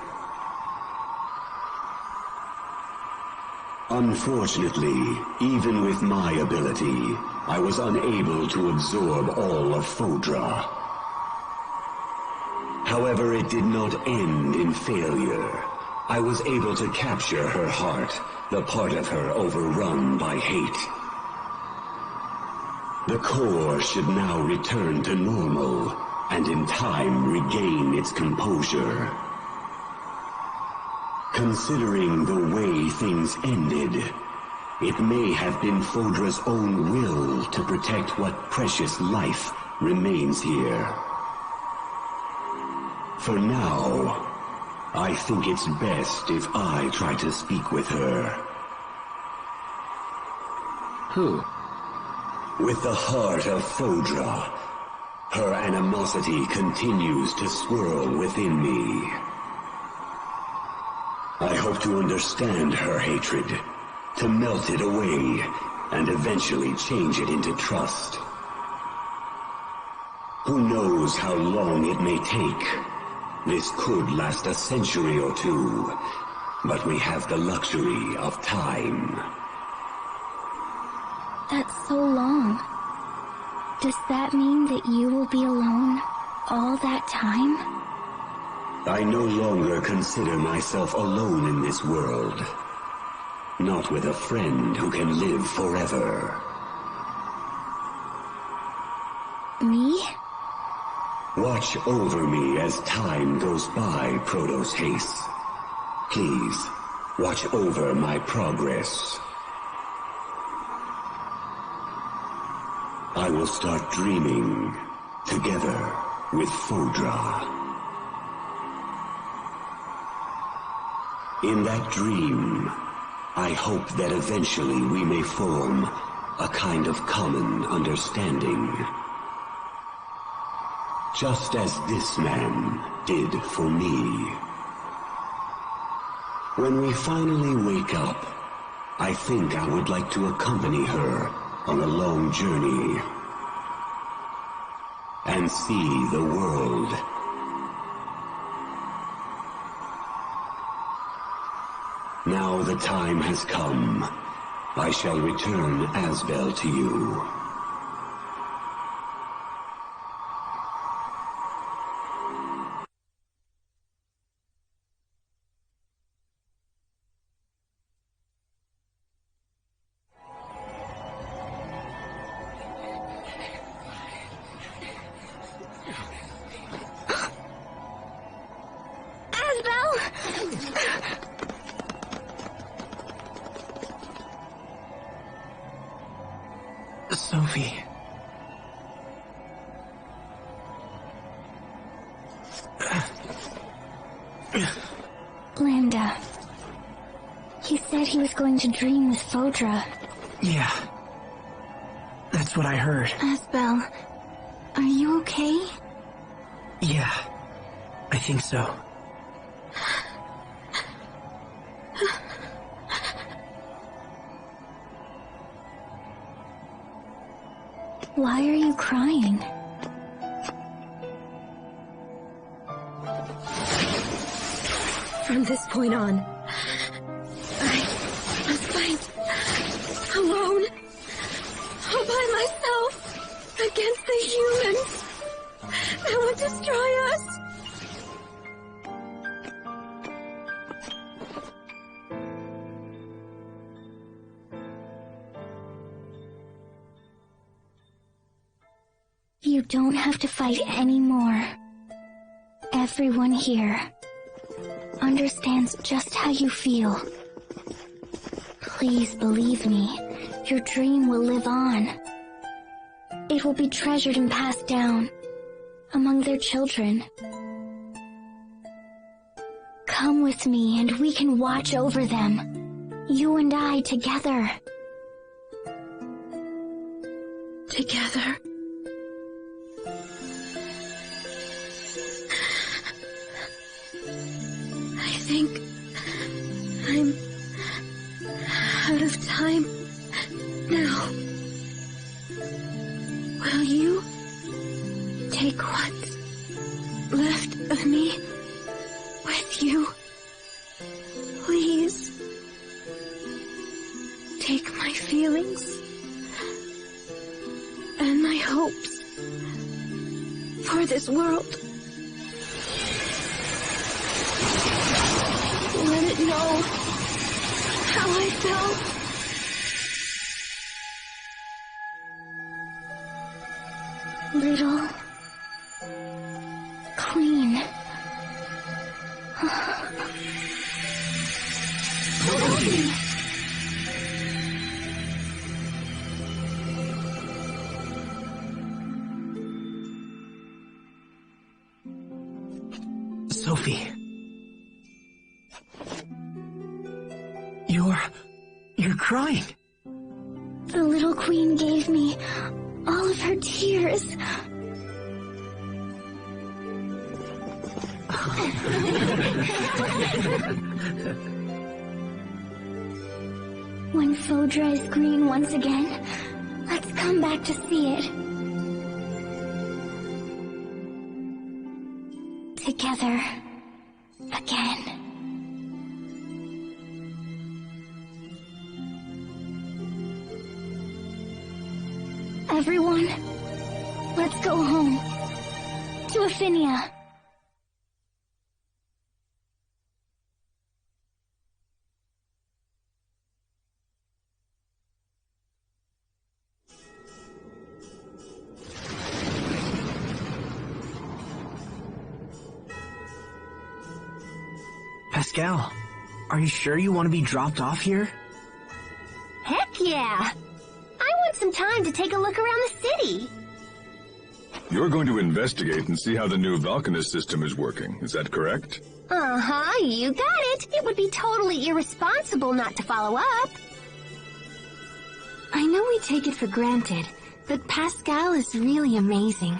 S15: Unfortunately, even with my ability, I was unable to absorb all of Fodra. However, it did not end in failure. I was able to capture her heart, the part of her overrun by hate. The core should now return to normal, and in time regain its composure. Considering the way things ended, it may have been Fodra's own will to protect what precious life remains here. For now, I think it's best if I try to speak with her.
S8: Who?
S15: With the heart of Fodra, her animosity continues to swirl within me. I hope to understand her hatred, to melt it away, and eventually change it into trust. Who knows how long it may take? This could last a century or two, but we have the luxury of time.
S2: That's so long. Does that mean that you will be alone all that time?
S15: I no longer consider myself alone in this world. Not with a friend who can live forever.
S2: Me?
S15: Watch over me as time goes by, Protos Haste. Please, watch over my progress. I will start dreaming together with Fodra. In that dream, I hope that eventually we may form a kind of common understanding. Just as this man did for me. When we finally wake up, I think I would like to accompany her on a long journey and see the world. Now the time has come. I shall return Asbel to you.
S4: Sophie.
S2: Lambda. He said he was going to dream with Fodra.
S4: Yeah. That's what I heard.
S1: Asbel, are you okay?
S4: Yeah. I think so.
S2: Why are you crying?
S10: From this point on, I must fight alone, all by myself, against the humans that would destroy us.
S2: You don't have to fight anymore. Everyone here understands just how you feel. Please believe me, your dream will live on. It will be treasured and passed down among their children. Come with me and we can watch over them. You and I together.
S10: Together? I think I'm out of time now. Will you take what's left of me with you? Please take my feelings and my hopes for this world. Let it know how I felt.
S2: Little Queen.
S4: Sophie. You're crying.
S2: The little queen gave me all of her tears. When Fodra is green once again, let's come back to see it. together again. Everyone, let's go home. To Aphinia.
S4: Pascal, are you sure you want to be dropped off here?
S3: Heck yeah! I want some time to take a look around the city.
S5: You're going to investigate and see how the new Valkanist system is working, is that correct?
S3: Uh-huh, you got it. It would be totally irresponsible not to follow up.
S1: I know we take it for granted, but Pascal is really amazing.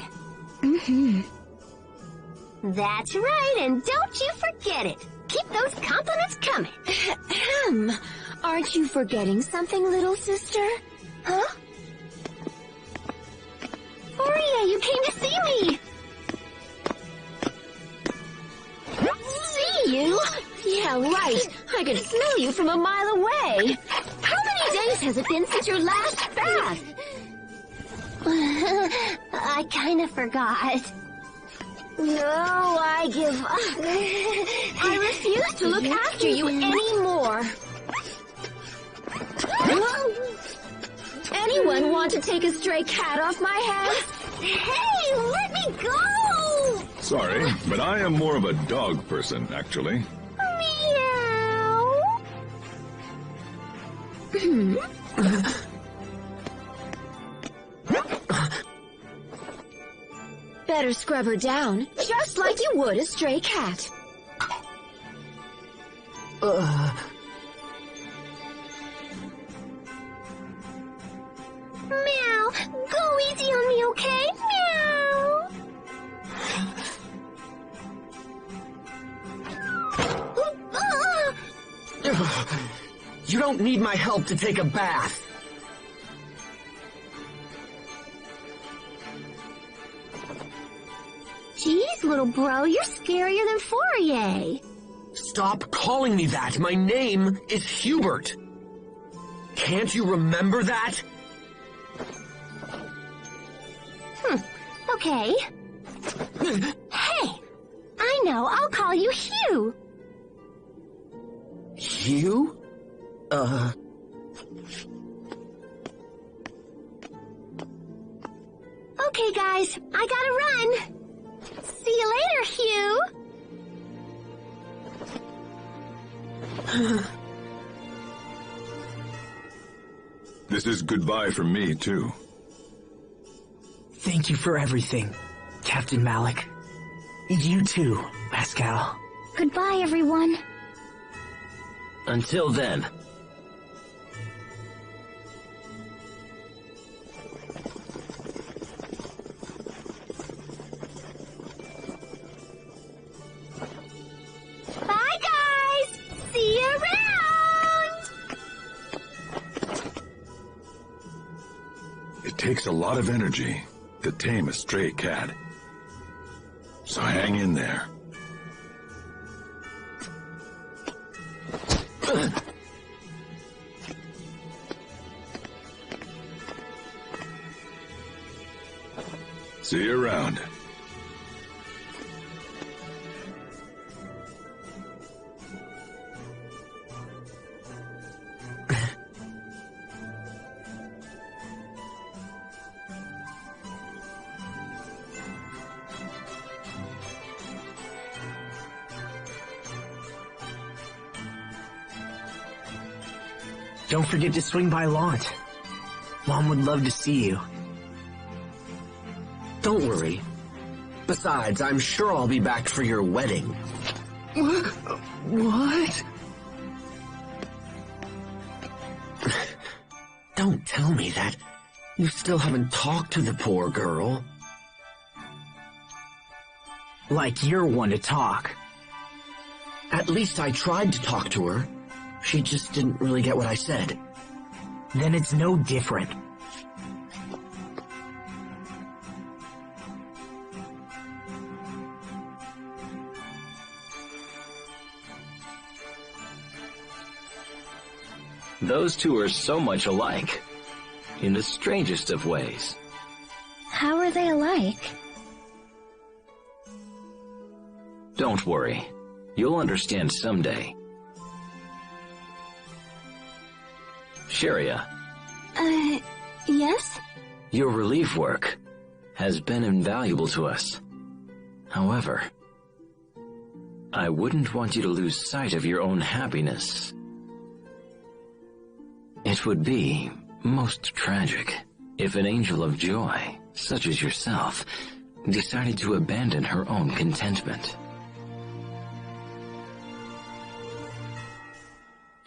S3: Mm-hmm. That's right, and don't you forget it. Keep those compliments coming.
S10: Aren't you forgetting something, little sister?
S3: Huh? Vesperia, you came to see me! See you?
S10: Yeah, right. I can smell you from a mile away.
S3: How many days has it been since your last bath? I kinda forgot.
S10: No, I give up.
S3: I refuse to look after you anymore.
S10: Anyone want to take a stray cat off my hands?
S3: Hey, let me go!
S5: Sorry, but I am more of a dog person, actually.
S3: Meow.
S10: Better scrub her down, just like you would a stray cat.
S3: Meow, go easy on me, okay? Meow.
S8: You don't need my help to take a bath.
S3: Jeez, little bro, you're scarier than Fourier.
S8: Stop calling me that. My name is Hubert. Can't you remember that?
S3: Okay. Hey, I know, I'll call you Hugh.
S8: Hugh?
S3: Okay, guys, I gotta run. See you later, Hugh.
S5: This is goodbye from me, too.
S4: Thank you for everything, Captain Malik. You too, Pascal.
S2: Goodbye, everyone.
S6: Until then.
S3: Bye, guys. See you around.
S5: It takes a lot of energy to tame a stray cat. So hang in there. See you around.
S4: Don't forget to swing by Launt. Mom would love to see you.
S8: Don't worry. Besides, I'm sure I'll be back for your wedding.
S4: What?
S8: Don't tell me that. You still haven't talked to the poor girl.
S4: Like you're one to talk.
S8: At least I tried to talk to her. She just didn't really get what I said.
S4: Then it's no different.
S6: Those two are so much alike. In the strangest of ways.
S2: How are they alike?
S6: Don't worry. You'll understand someday. Sharia.
S1: Yes?
S6: Your relief work has been invaluable to us. However, I wouldn't want you to lose sight of your own happiness. It would be most tragic if an angel of joy, such as yourself, decided to abandon her own contentment.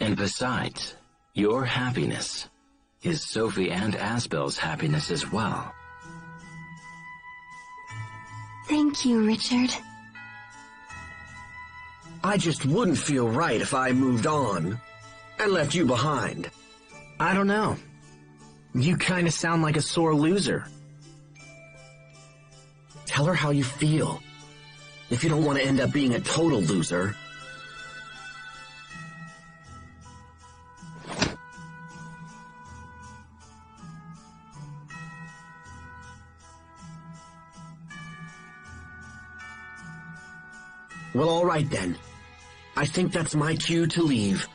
S6: And besides, your happiness is Sophie and Asbel's happiness as well.
S1: Thank you, Richard.
S8: I just wouldn't feel right if I moved on and left you behind.
S4: I don't know. You kinda sound like a sore loser.
S8: Tell her how you feel. If you don't want to end up being a total loser. Well, all right then. I think that's my cue to leave.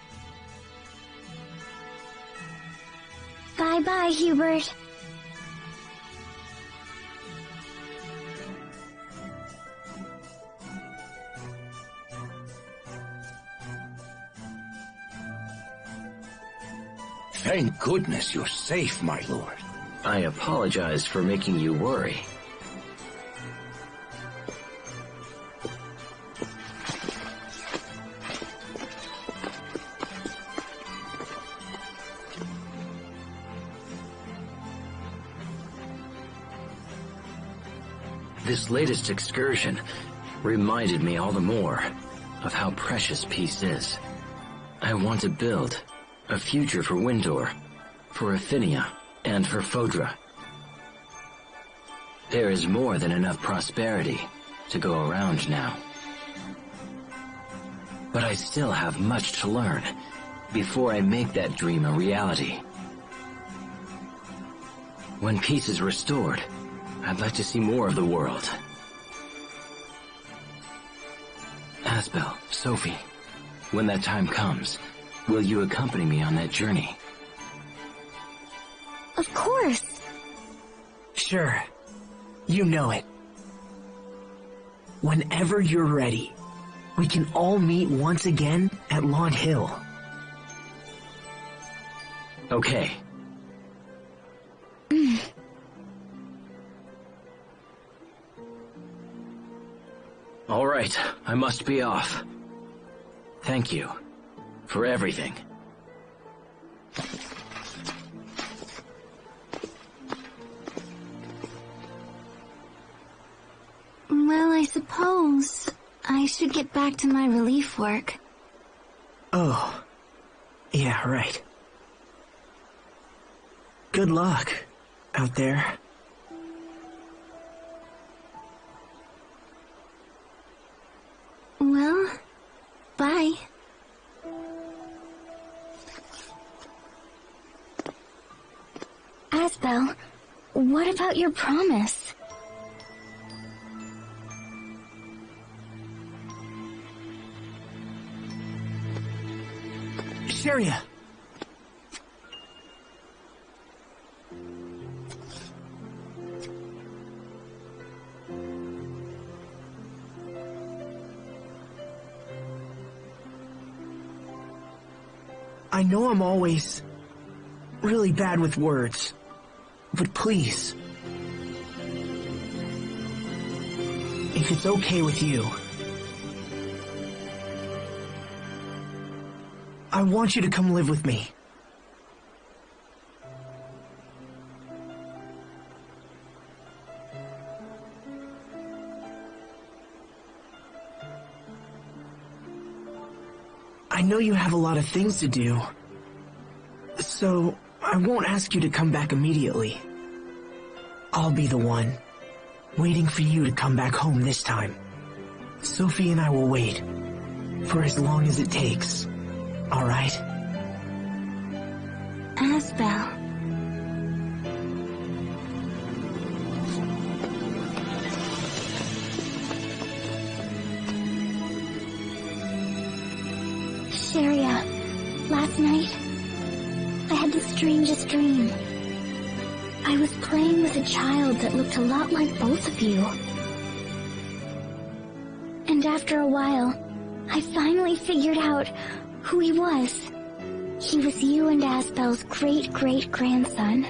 S2: Bye-bye, Hubert.
S17: Thank goodness you're safe, my lord.
S6: I apologize for making you worry. This latest excursion reminded me all the more of how precious peace is. I want to build a future for Windor, for Afinia, and for Fodra. There is more than enough prosperity to go around now. But I still have much to learn before I make that dream a reality. When peace is restored, I'd like to see more of the world. Asbel, Sophie, when that time comes, will you accompany me on that journey?
S2: Of course.
S4: Sure. You know it. Whenever you're ready, we can all meet once again at Lawn Hill.
S6: Okay. All right, I must be off. Thank you for everything.
S1: Well, I suppose I should get back to my relief work.
S4: Oh, yeah, right. Good luck out there.
S1: Well, bye.
S2: Asbel, what about your promise?
S4: Sharia! I know I'm always really bad with words, but please, if it's okay with you, I want you to come live with me. I know you have a lot of things to do, so I won't ask you to come back immediately. I'll be the one, waiting for you to come back home this time. Sophie and I will wait, for as long as it takes, all right?
S2: Asbel. Vesperia, last night, I had the strangest dream. I was playing with a child that looked a lot like both of you. And after a while, I finally figured out who he was. He was you and Asbel's great-great-grandson.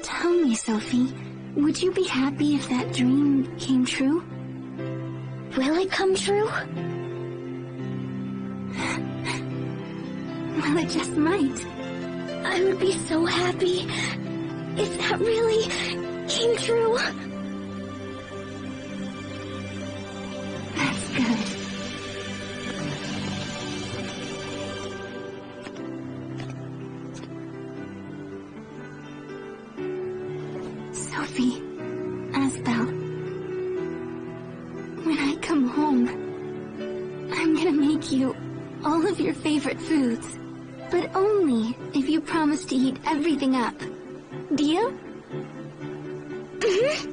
S1: Tell me, Sophie, would you be happy if that dream came true?
S2: Will it come true?
S1: Well, it just might.
S2: I would be so happy if that really came true.
S1: That's good. Sophie, Asbel, when I come home, I'm gonna make you all of your favorite foods, but only if you promise to eat everything up. Deal?
S2: Mm-hmm.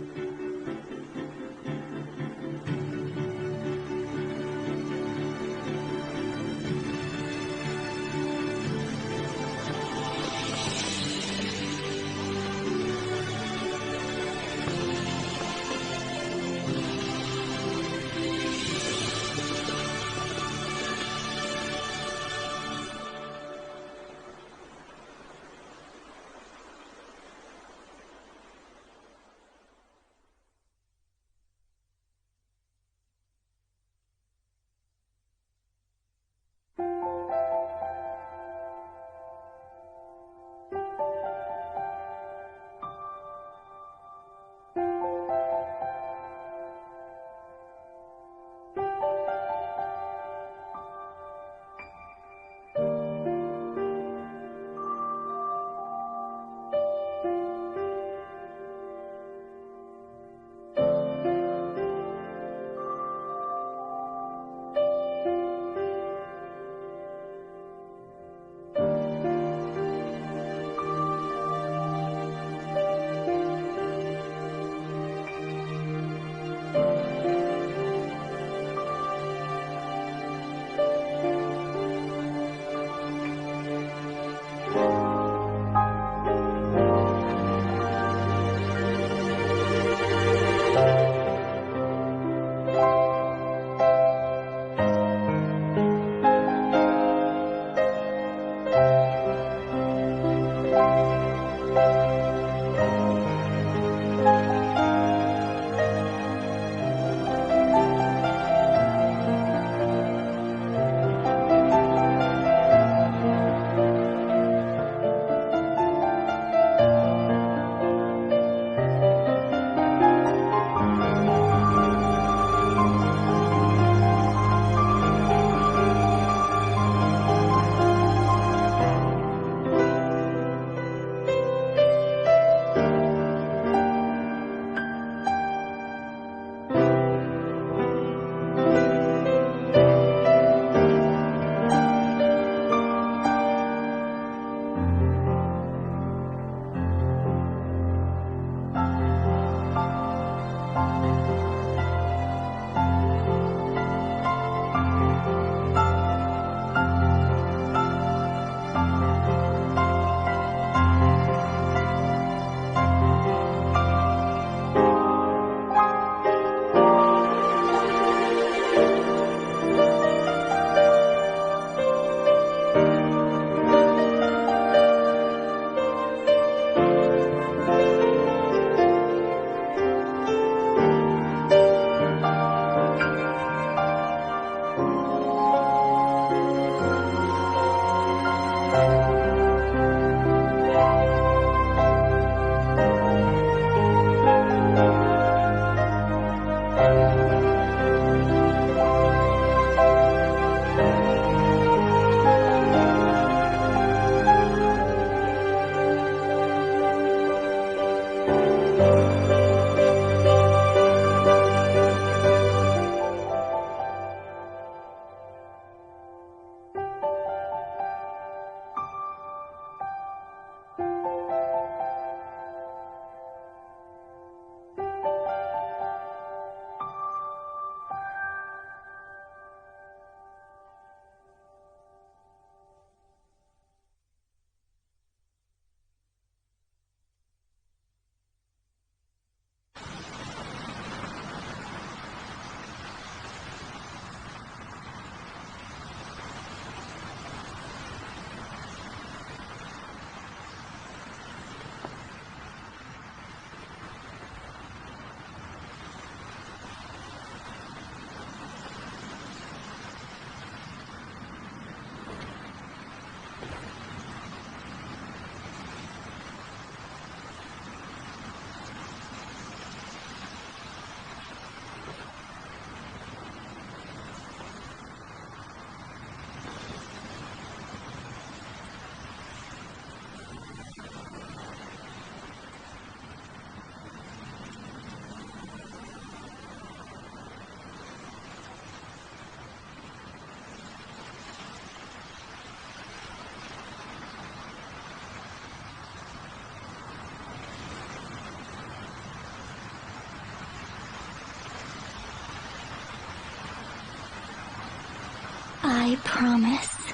S2: I promise.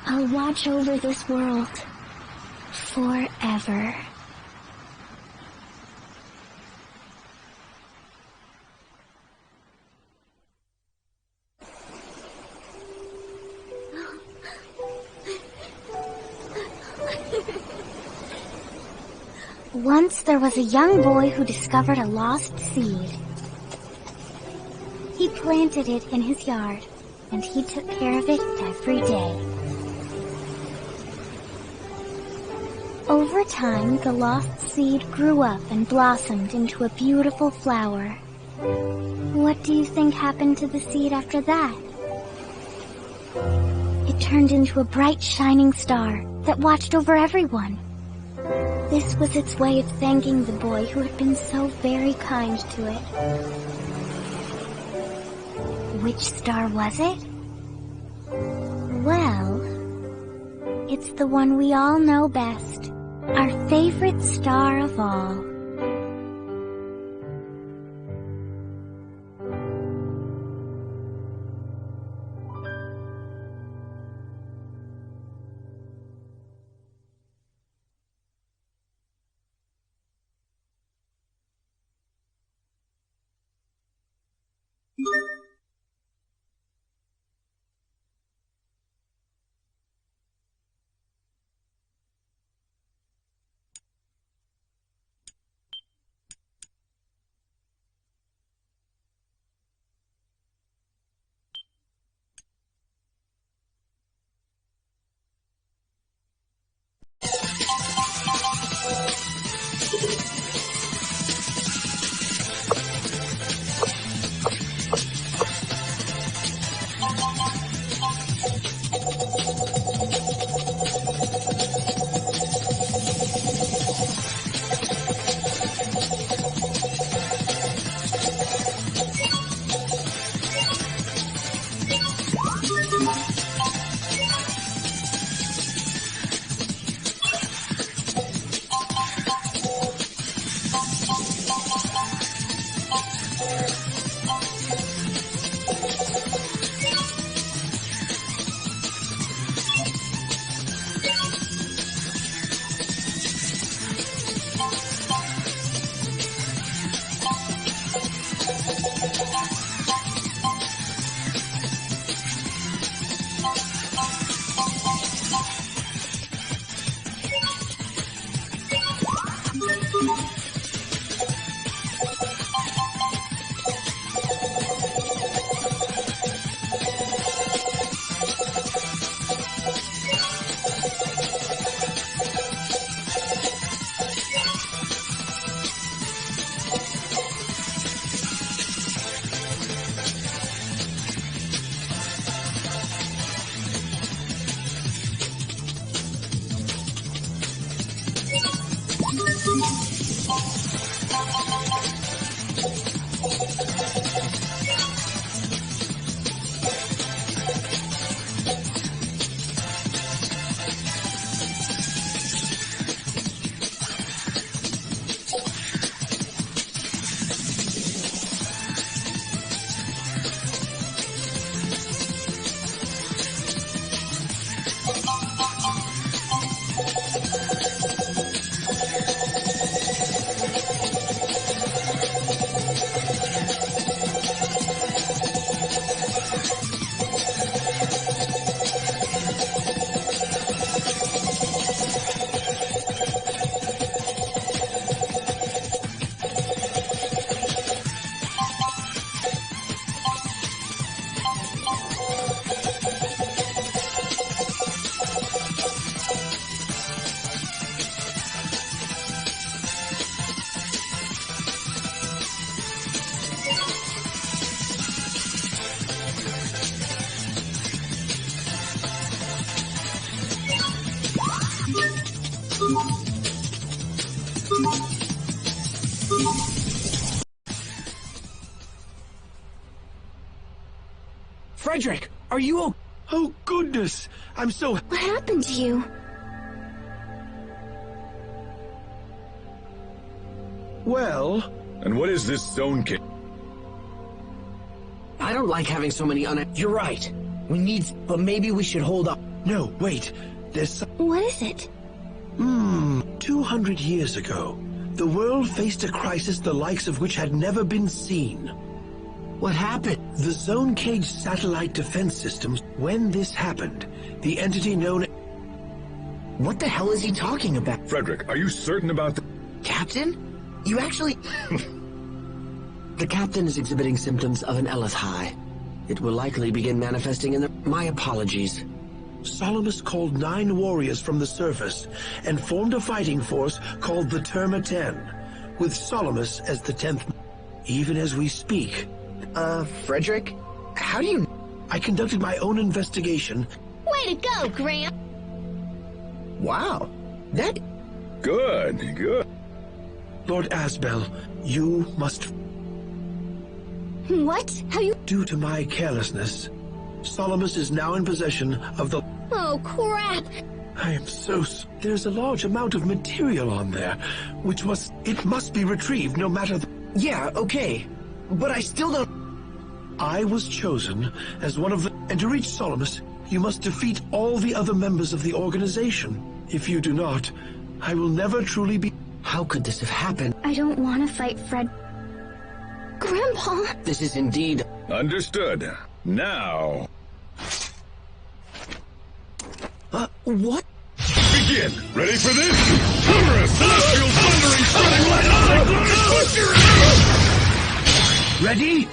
S2: I'll watch over this world forever. Once there was a young boy who discovered a lost seed. He planted it in his yard, and he took care of it every day. Over time, the lost seed grew up and blossomed into a beautiful flower. What do you think happened to the seed after that? It turned into a bright, shining star that watched over everyone. This was its way of thanking the boy who had been so very kind to it. Which star was it? Well, it's the one we all know best, our favorite star of all.
S4: Frederick, are you okay?
S17: Oh, goodness! I'm so...
S2: What happened to you?
S17: Well...
S5: And what is this stone cave?
S8: I don't like having so many You're right.
S4: We need... But maybe we should hold up.
S19: No, wait. There's some...
S2: What is it?
S19: 200 years ago, the world faced a crisis the likes of which had never been seen.
S4: What happened?
S19: The Zone Cage satellite defense systems. When this happened, the entity known...
S4: What the hell is he talking about?
S5: Frederick, are you certain about that?
S4: Captain? You actually...
S8: The captain is exhibiting symptoms of an Eleth high. It will likely begin manifesting in the... My apologies.
S19: Solomus called 9 warriors from the surface and formed a fighting force called the Terma 10, with Solomus as the 10th. Even as we speak.
S4: Frederick? How do you...
S19: I conducted my own investigation.
S3: Way to go, Graham!
S4: Wow. That...
S5: Good.
S19: Lord Asbel, you must...
S2: What? How you...
S19: Due to my carelessness, Solomus is now in possession of the...
S3: Oh, crap!
S19: I am so... There's a large amount of material on there, which must... It must be retrieved no matter...
S4: Yeah, okay. But I still don't...
S19: I was chosen as one of the... And to reach Solomus, you must defeat all the other members of the organization. If you do not, I will never truly be...
S4: How could this have happened?
S2: I don't want to fight Fred. Grandpa!
S8: This is indeed...
S5: Understood. Now...
S4: What?
S5: Begin! Ready for this? Thunderous, celestial, thundering, spreading light on my
S19: Ready?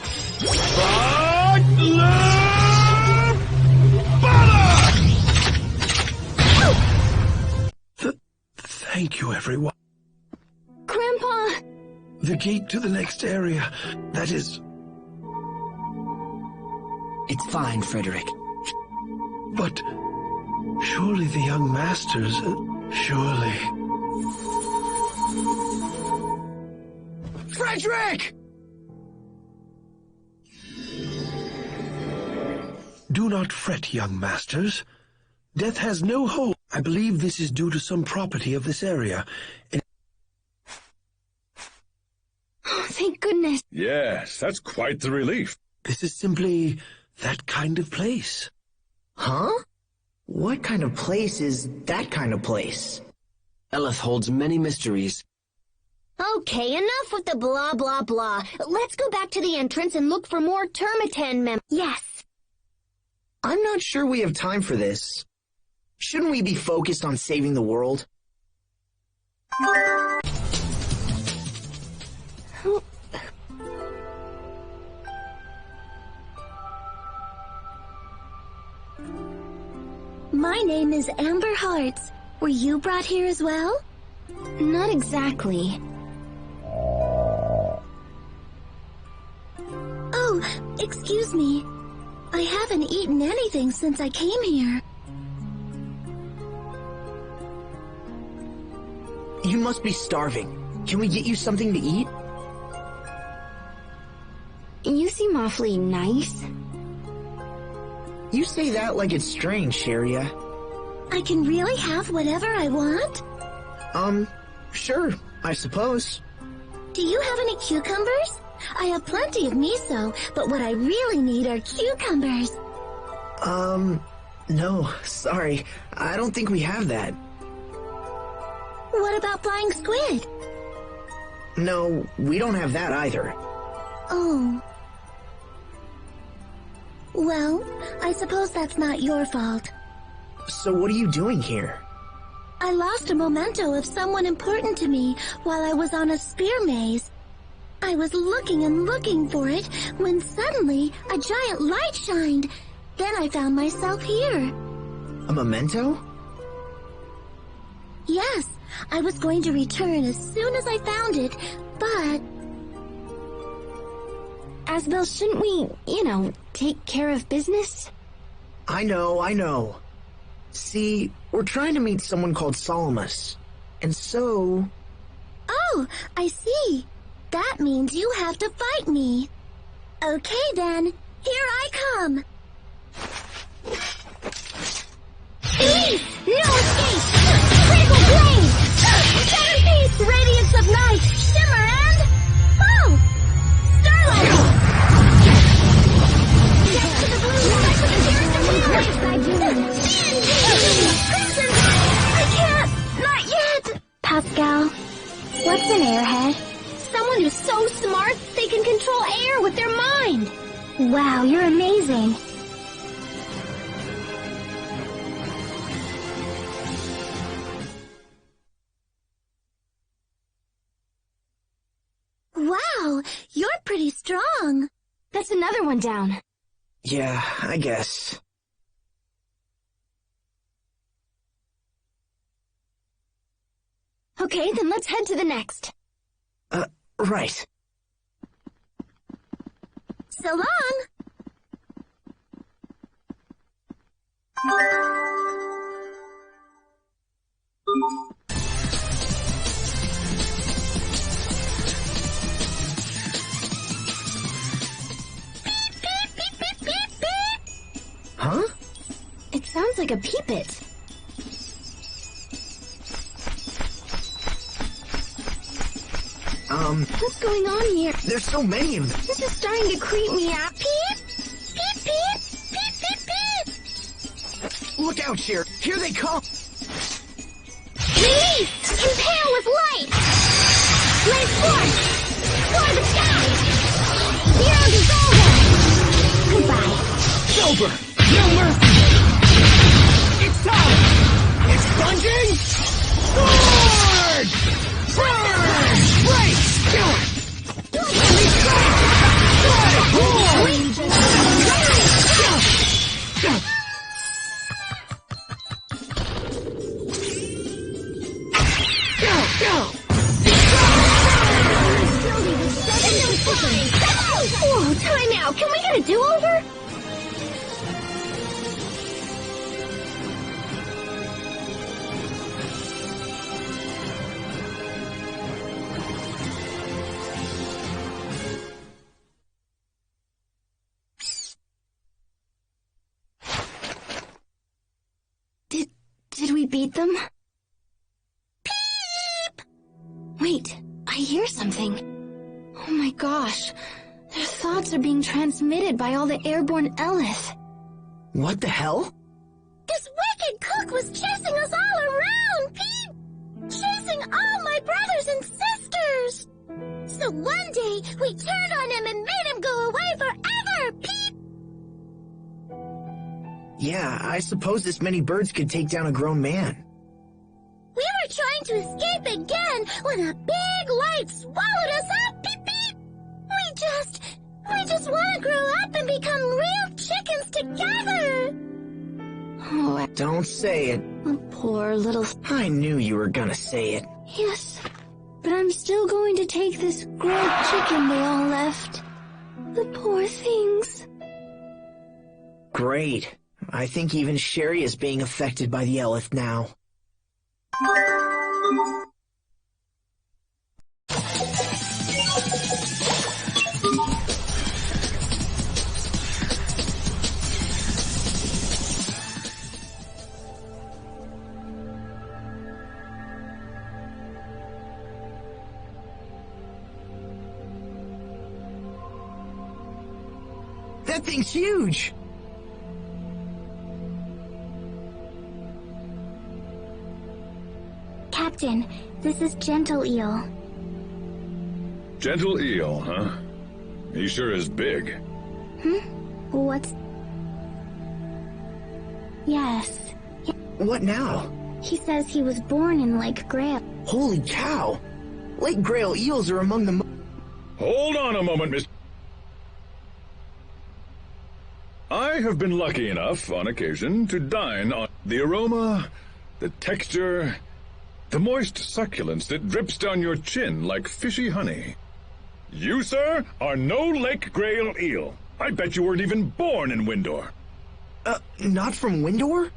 S19: Thank you, everyone.
S2: Grandpa!
S19: The gate to the next area, that is...
S4: It's fine, Frederick.
S19: But... surely the young masters... surely...
S4: Frederick!
S19: Do not fret, young masters. Death has no hold. I believe this is due to some property of this area.
S2: Oh, thank goodness.
S5: Yes, that's quite the relief.
S19: This is simply that kind of place.
S4: Huh? What kind of place is that kind of place?
S8: Eleth holds many mysteries.
S3: Okay, enough with the blah blah blah. Let's go back to the entrance and look for more Termiten members.
S2: Yes.
S4: I'm not sure we have time for this. Shouldn't we be focused on saving the world?
S2: My name is Amber Hearts. Were you brought here as well?
S3: Not exactly.
S2: Oh, excuse me. I haven't eaten anything since I came here.
S4: You must be starving. Can we get you something to eat?
S3: You seem awfully nice.
S4: You say that like it's strange, Sharia.
S2: I can really have whatever I want?
S4: Sure, I suppose.
S2: Do you have any cucumbers? I have plenty of miso, but what I really need are cucumbers.
S4: No, sorry. I don't think we have that.
S2: What about flying squid?
S4: No, we don't have that either.
S2: Oh. Well, I suppose that's not your fault.
S4: So what are you doing here?
S2: I lost a memento of someone important to me while I was on a spear maze. I was looking and looking for it when suddenly a giant light shined. Then I found myself here.
S4: A memento?
S2: Yes, I was going to return as soon as I found it, but...
S3: Asbel, shouldn't we, take care of business?
S4: I know. See, we're trying to meet someone called Solomus. And so...
S2: Oh, I see. That means you have to fight me. Okay then, here I come. Peace! No escape! Critical blade! Centerpiece! Radiance of night! Shimmer and... Oh! Starlight! Next to the blue light with a piercing
S3: I can't! Not yet!
S2: Pascal, what's an airhead?
S3: Someone who's so smart they can control air with their mind!
S2: Wow, you're amazing.
S3: Wow, you're pretty strong.
S10: That's another one down.
S4: Yeah, I guess.
S10: Okay, then let's head to the next.
S4: Right.
S3: So long!
S4: Huh?
S10: It sounds like a peep-it. What's going on here?
S4: There's so many of them.
S3: This is starting to creep me out. Peep! Peep, peep! Peep, peep, peep!
S4: Look out, Cher. Here they come.
S3: Release! Impale with light! Blaze force! Explore the sky! Zero dissolver! Goodbye.
S4: Silver! No mercy! It's time! Expunging! Sword! Burn! Break! Kill it! Let me strike!
S3: Whoa, time out! Can we get a do-over?
S10: Did we beat them? Peep! Wait, I hear something. Oh my gosh. Their thoughts are being transmitted by all the airborne Elith.
S4: What the hell?
S3: This wicked cook was chasing us all around, Peep! Chasing all my brothers and sisters! So one day, we turned on him and made him go away forever, Peep!
S4: Yeah, I suppose this many birds could take down a grown man.
S3: We were trying to escape again when a big light swallowed us up, Peep Peep! We just want to grow up and become real chickens together!
S4: Oh, don't say it.
S10: Oh, poor little...
S4: I knew you were gonna say it.
S10: Yes, but I'm still going to take this grilled chicken they all left. The poor things.
S4: Great. I think even Sherry is being affected by the Elith now. That thing's huge!
S2: Captain, this is Gentle Eel.
S5: Gentle Eel, huh? He sure is big.
S2: What's... Yes.
S4: What now?
S2: He says he was born in Lake Grail.
S4: Holy cow! Lake Grail eels are among the...
S5: Hold on a moment, Miss... I have been lucky enough, on occasion, to dine on the aroma, the texture, the moist succulence that drips down your chin like fishy honey. You, sir, are no Lake Grail eel. I bet you weren't even born in Windor.
S4: Not from Windor?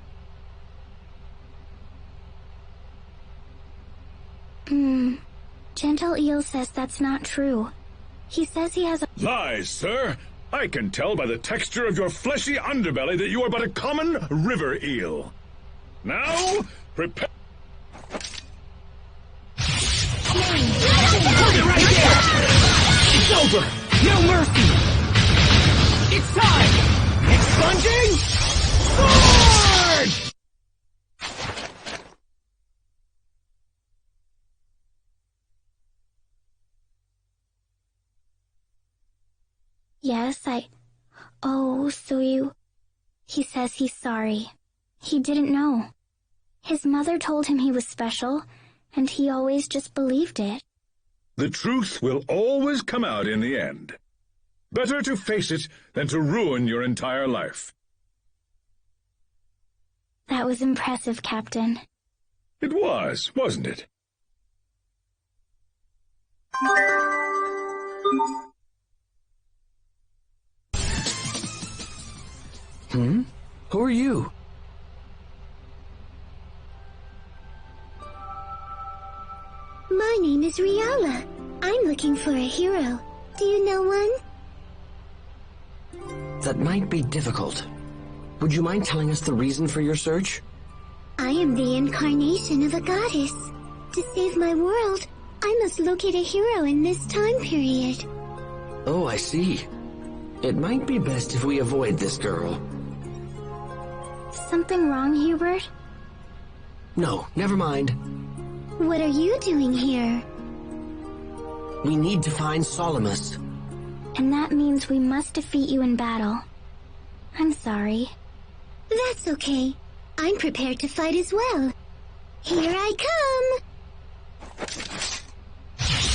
S2: Gentle Eel says that's not true. He says he has a...
S5: Lies, sir! I can tell by the texture of your fleshy underbelly that you are but a common river eel. Now, prepare...
S4: Hold it right there! It's over! No mercy! It's time! Expunging!
S12: Sword!
S2: Yes, Oh, so you... He says he's sorry. He didn't know. His mother told him he was special, and he always just believed it.
S5: The truth will always come out in the end. Better to face it than to ruin your entire life.
S2: That was impressive, Captain.
S5: It was, wasn't it?
S8: Who are you?
S1: My name is Riala. I'm looking for a hero. Do you know one?
S8: That might be difficult. Would you mind telling us the reason for your search?
S1: I am the incarnation of a goddess. To save my world, I must locate a hero in this time period.
S8: Oh, I see. It might be best if we avoid this girl.
S2: Something wrong, Hubert?
S8: No, never mind.
S1: What are you doing here?
S8: We need to find Solimus.
S2: And that means we must defeat you in battle. I'm sorry.
S1: That's okay. I'm prepared to fight as well. Here I come!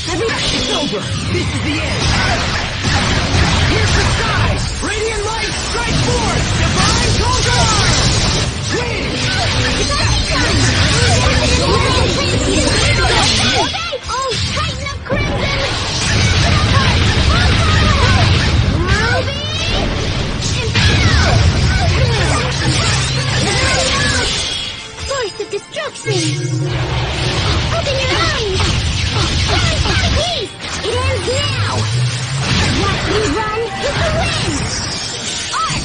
S4: It's over! This is the end! Here's the skies! Radiant light, strike forth! Divine conqueror! Win!
S1: Oh, Titan of Crimson! Force of destruction! Open your eyes! Please! It ends now! Watch me run with the wind! Arc!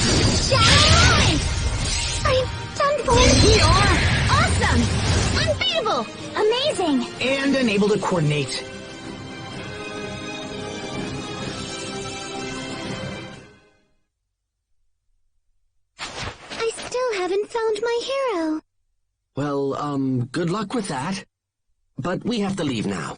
S1: Shadow line! I'm done for!
S4: We are!
S1: Awesome! Unbeatable! Amazing!
S4: And unable to coordinate.
S1: I still haven't found my hero.
S8: Well, good luck with that. But we have to leave now.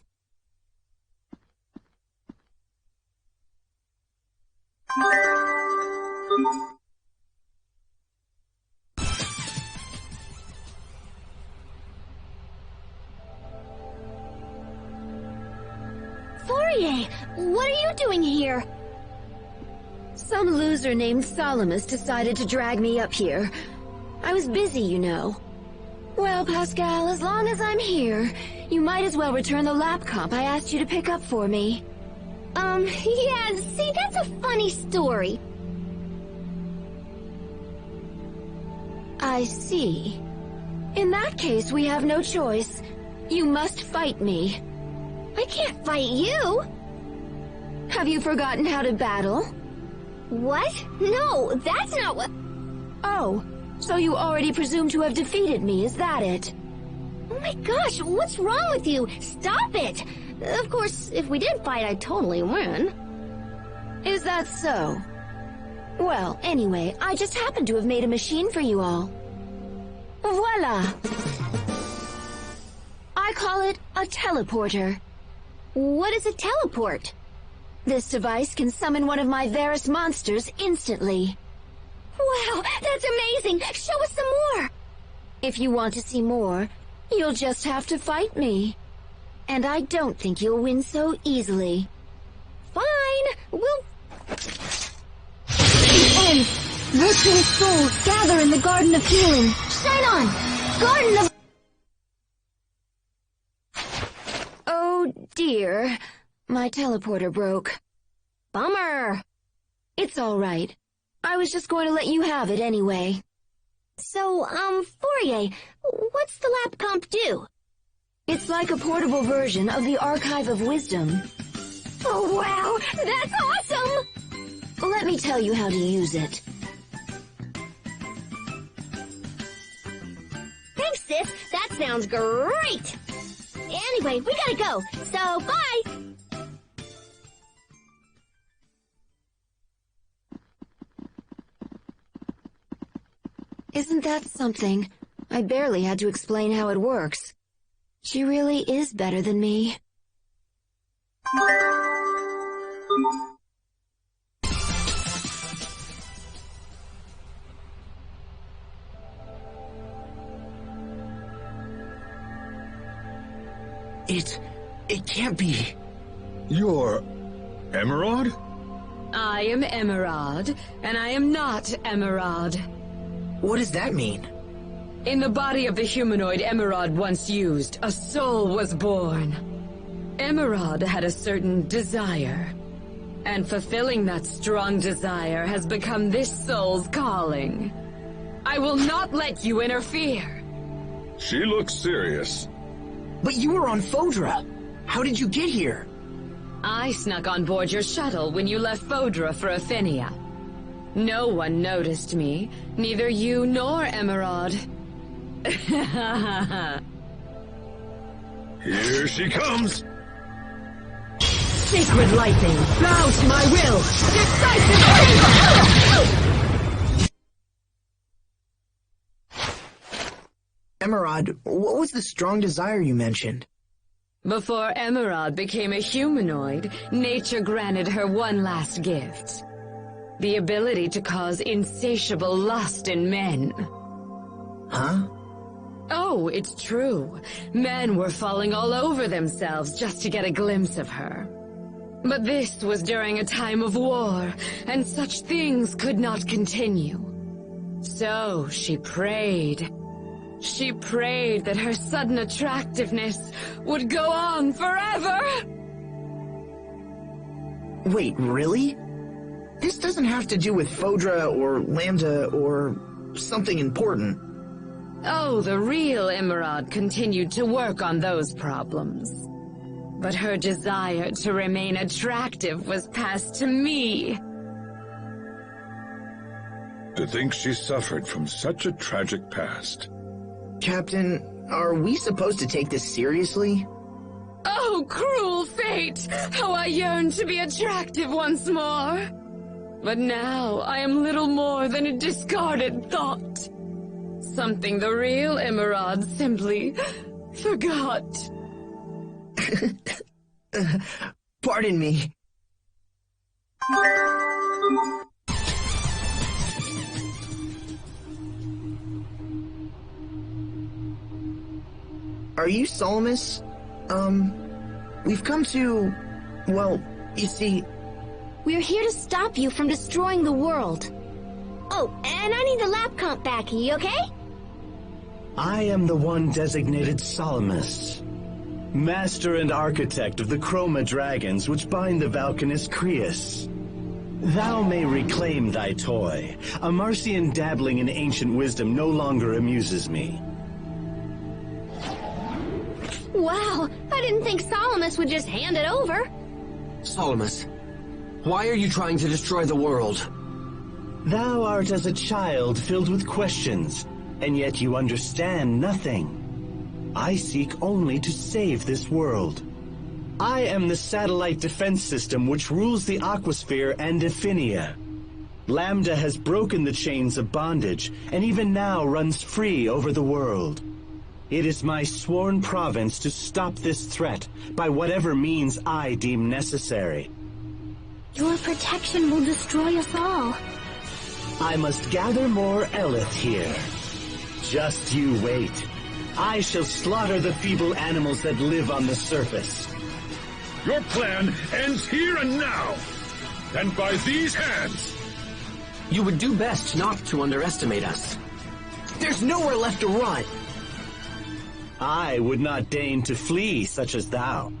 S10: Fourier, what are you doing here? Some loser named Solimus decided to drag me up here. I was busy, you know. Well, Pascal, as long as I'm here, you might as well return the lap comp I asked you to pick up for me.
S3: Yeah, see, that's a funny story.
S10: I see. In that case, we have no choice. You must fight me.
S3: I can't fight you!
S10: Have you forgotten how to battle?
S3: What? No, that's not what...
S10: Oh, so you already presume to have defeated me, is that it?
S3: Oh my gosh, what's wrong with you? Stop it! Of course, if we did fight, I'd totally win.
S10: Is that so? Well, anyway, I just happened to have made a machine for you all. Voila! I call it a teleporter.
S3: What is a teleport?
S10: This device can summon one of my Varus monsters instantly.
S3: Wow, that's amazing! Show us some more!
S10: If you want to see more, you'll just have to fight me. And I don't think you'll win so easily.
S3: Fine, we'll...
S1: The end! Virtual souls gather in the Garden of Healing! Shine on! Garden of...
S10: Oh dear, my teleporter broke.
S3: Bummer!
S10: It's all right. I was just going to let you have it anyway.
S3: So, Fourier, what's the lap comp do?
S10: It's like a portable version of the Archive of Wisdom.
S3: Oh wow, that's awesome!
S10: Let me tell you how to use it.
S3: Thanks, sis, that sounds great! Anyway, we gotta go, so bye!
S10: Isn't that something? I barely had to explain how it works. She really is better than me.
S4: It can't be.
S5: You're Emerald?
S16: I am Emerald, and I am not Emerald.
S4: What does that mean?
S16: In the body of the humanoid Emerald once used, a soul was born. Emerald had a certain desire, and fulfilling that strong desire has become this soul's calling. I will not let you interfere.
S5: She looks serious.
S4: But you were on Fodra. How did you get here?
S16: I snuck on board your shuttle when you left Fodra for Afinia. No one noticed me, neither you nor Emerald.
S5: Here she comes!
S16: Sacred lightning, bow to my will! Decisive!
S4: Emerald, what was the strong desire you mentioned?
S16: Before Emerald became a humanoid, nature granted her one last gift. The ability to cause insatiable lust in men.
S4: Huh?
S16: Oh, it's true. Men were falling all over themselves just to get a glimpse of her. But this was during a time of war, and such things could not continue. So she prayed. She prayed that her sudden attractiveness would go on forever!
S4: Wait, really? This doesn't have to do with Fodra or Lambda or something important.
S16: Oh, the real Emerald continued to work on those problems. But her desire to remain attractive was passed to me.
S5: To think she suffered from such a tragic past.
S4: Captain, are we supposed to take this seriously?
S16: Oh, cruel fate! How I yearn to be attractive once more! But now I am little more than a discarded thought. Something the real Emerald simply forgot.
S4: Pardon me. Are you Solmus? We've come to... well, you see...
S3: We're here to stop you from destroying the world. Oh, and I need the lab comp back, you okay?
S19: I am the one designated Solmus, master and architect of the Chroma dragons which bind the Valkanist Crius. Thou may reclaim thy toy. A Marcian dabbling in ancient wisdom no longer amuses me.
S3: Wow, I didn't think Solmus would just hand it over.
S8: Solmus, why are you trying to destroy the world?
S19: Thou art as a child filled with questions, and yet you understand nothing. I seek only to save this world. I am the satellite defense system which rules the Aquasphere and Afinia. Lambda has broken the chains of bondage, and even now runs free over the world. It is my sworn province to stop this threat by whatever means I deem necessary.
S2: Your protection will destroy us all.
S19: I must gather more Elith here. Just you wait. I shall slaughter the feeble animals that live on the surface.
S5: Your plan ends here and now, and by these hands.
S8: You would do best not to underestimate us.
S4: There's nowhere left to run.
S19: I would not deign to flee such as thou.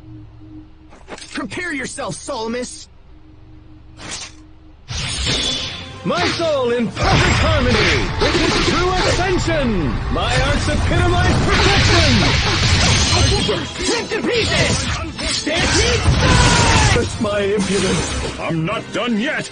S4: Prepare yourself, Solmus!
S18: My soul in perfect harmony with his true ascension! My art's epitomized perfection!
S4: Flip to pieces!
S18: Stampede! Just my impudence!
S5: I'm not done yet!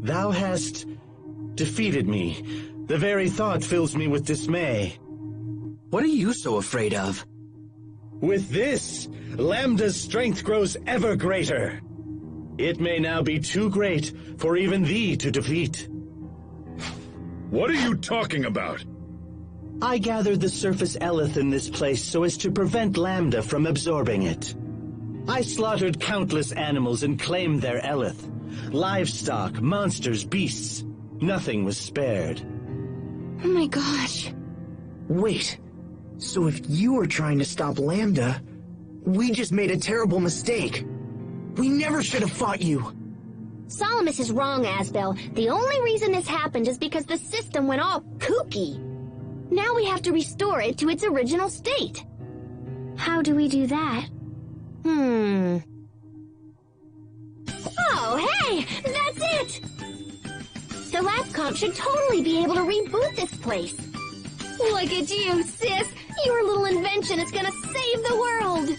S19: Thou hast defeated me. The very thought fills me with dismay.
S4: What are you so afraid of?
S19: With this, Lambda's strength grows ever greater. It may now be too great for even thee to defeat.
S5: What are you talking about?
S19: I gathered the surface Eleth in this place so as to prevent Lambda from absorbing it. I slaughtered countless animals and claimed their Eleth. Livestock, monsters, beasts. Nothing was spared.
S2: Oh my gosh.
S4: Wait, so if you were trying to stop Lambda, we just made a terrible mistake. We never should have fought you.
S3: Salamis is wrong, Asbel. The only reason this happened is because the system went all kooky. Now we have to restore it to its original state.
S2: How do we do that?
S3: Oh, hey! That's it! The lab comp should totally be able to reboot this place. Look at you, sis! Your little invention is gonna save the world!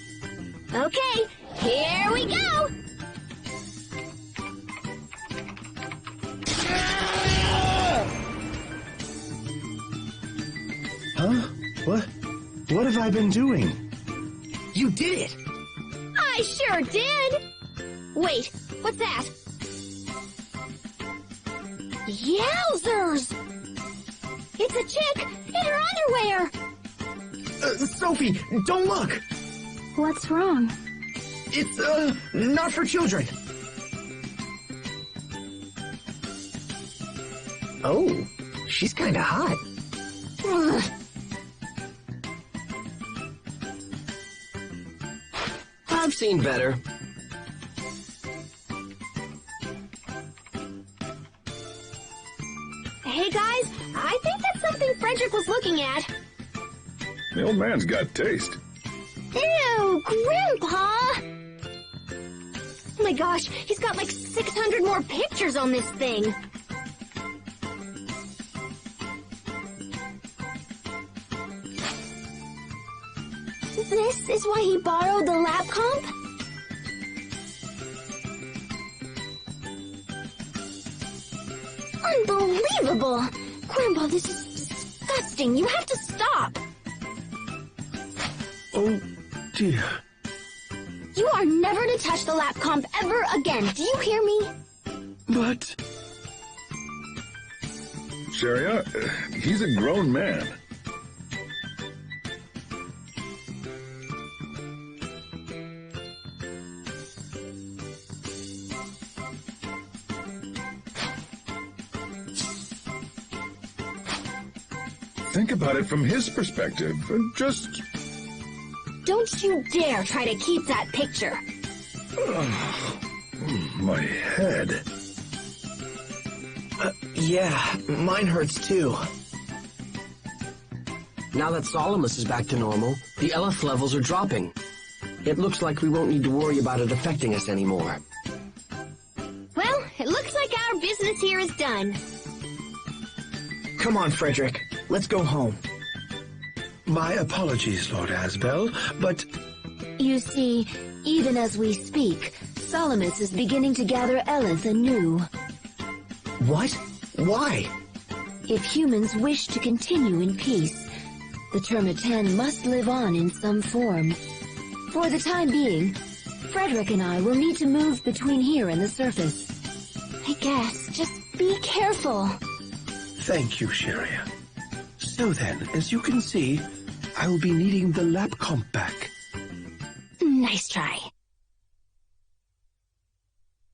S3: Okay, here we go!
S19: Huh? What have I been doing?
S4: You did it!
S3: I sure did! Wait, what's that? Yowzers! It's a chick in her underwear!
S4: Sophie, don't look!
S2: What's wrong?
S4: It's, not for children. Oh, she's kinda hot.
S3: Ugh.
S8: I've seen better.
S3: Hey guys, I think that's something Frederick was looking at.
S5: The old man's got taste.
S3: Ew, Grandpa! Oh my gosh, he's got like 600 more pictures on this thing. This is why he borrowed the lab comp? Unbelievable! Grandpa, this is disgusting. You have to stop.
S19: Oh, dear.
S3: You are never to touch the lap comp ever again. Do you hear me?
S19: But...
S5: Sharia, he's a grown man. Think about it from his perspective. Just...
S3: Don't you dare try to keep that picture.
S5: My head.
S4: Yeah, mine hurts too.
S8: Now that Salamis is back to normal, the Eleth levels are dropping. It looks like we won't need to worry about it affecting us anymore.
S3: Well, it looks like our business here is done.
S4: Come on, Frederick. Let's go home.
S18: My apologies, Lord Asbel, but...
S10: You see, even as we speak, Salamis is beginning to gather Eleth anew.
S4: What? Why?
S10: If humans wish to continue in peace, the Termiten must live on in some form. For the time being, Frederick and I will need to move between here and the surface.
S3: I guess. Just be careful.
S18: Thank you, Sharia. So then, as you can see, I will be needing the lab comp back.
S3: Nice try.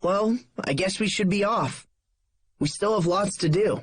S4: Well, I guess we should be off. We still have lots to do.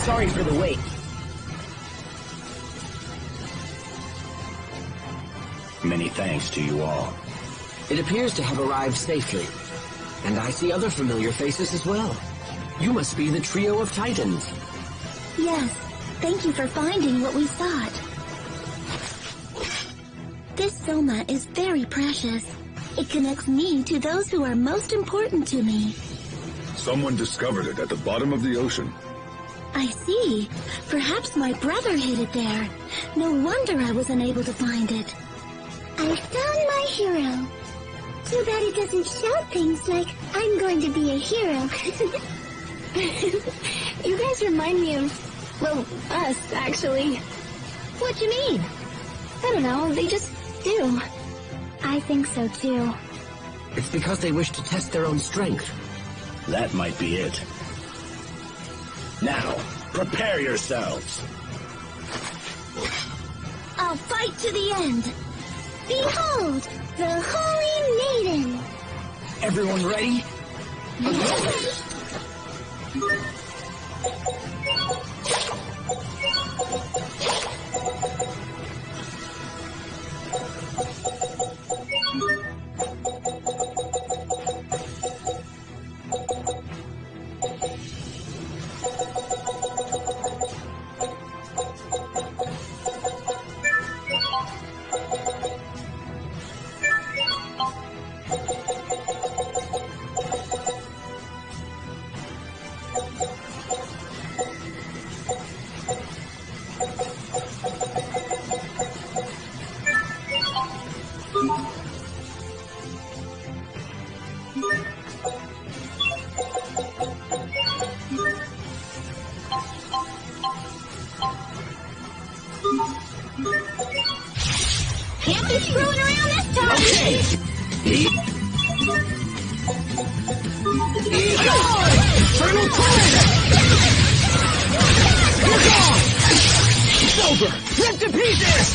S4: Sorry for the wait.
S17: Many thanks to you all.
S8: It appears to have arrived safely. And I see other familiar faces as well. You must be the trio of Titans.
S2: Yes, thank you for finding what we sought. This soma is very precious. It connects me to those who are most important to me.
S5: Someone discovered it at the bottom of the ocean.
S2: I see. Perhaps my brother hid it there. No wonder I was unable to find it.
S1: I found my hero. Too bad it doesn't shout things like, I'm going to be a hero.
S2: You guys remind me of, well, us, actually.
S3: What you mean?
S2: I don't know, they just do. I think so, too.
S8: It's because they wish to test their own strength.
S17: That might be it. Now, prepare yourselves.
S1: I'll fight to the end. Behold, the Holy Maiden.
S4: Everyone ready?
S3: Can't be screwing around this time!
S4: Okay! Infernal Torrent! You're gone! It's over! Ripped to pieces!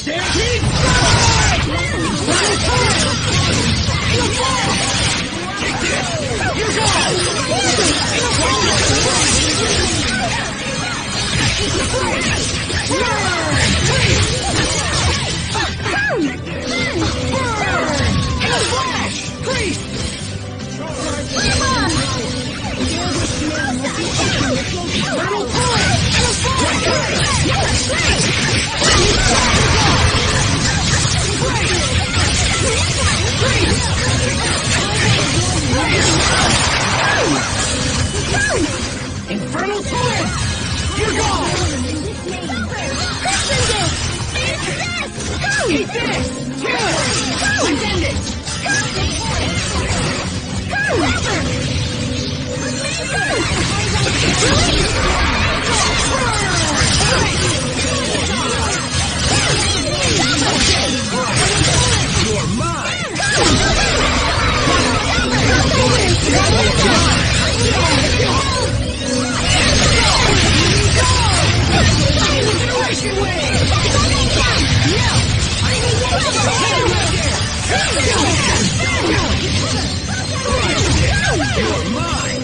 S4: Stampede Strike! Infernal Torrent! You're gone! Take this! You're gone! Infernal Torrent! You're gone! Eat this! Kill it! Let's end it! You're mine! Generation Wave! You're mine!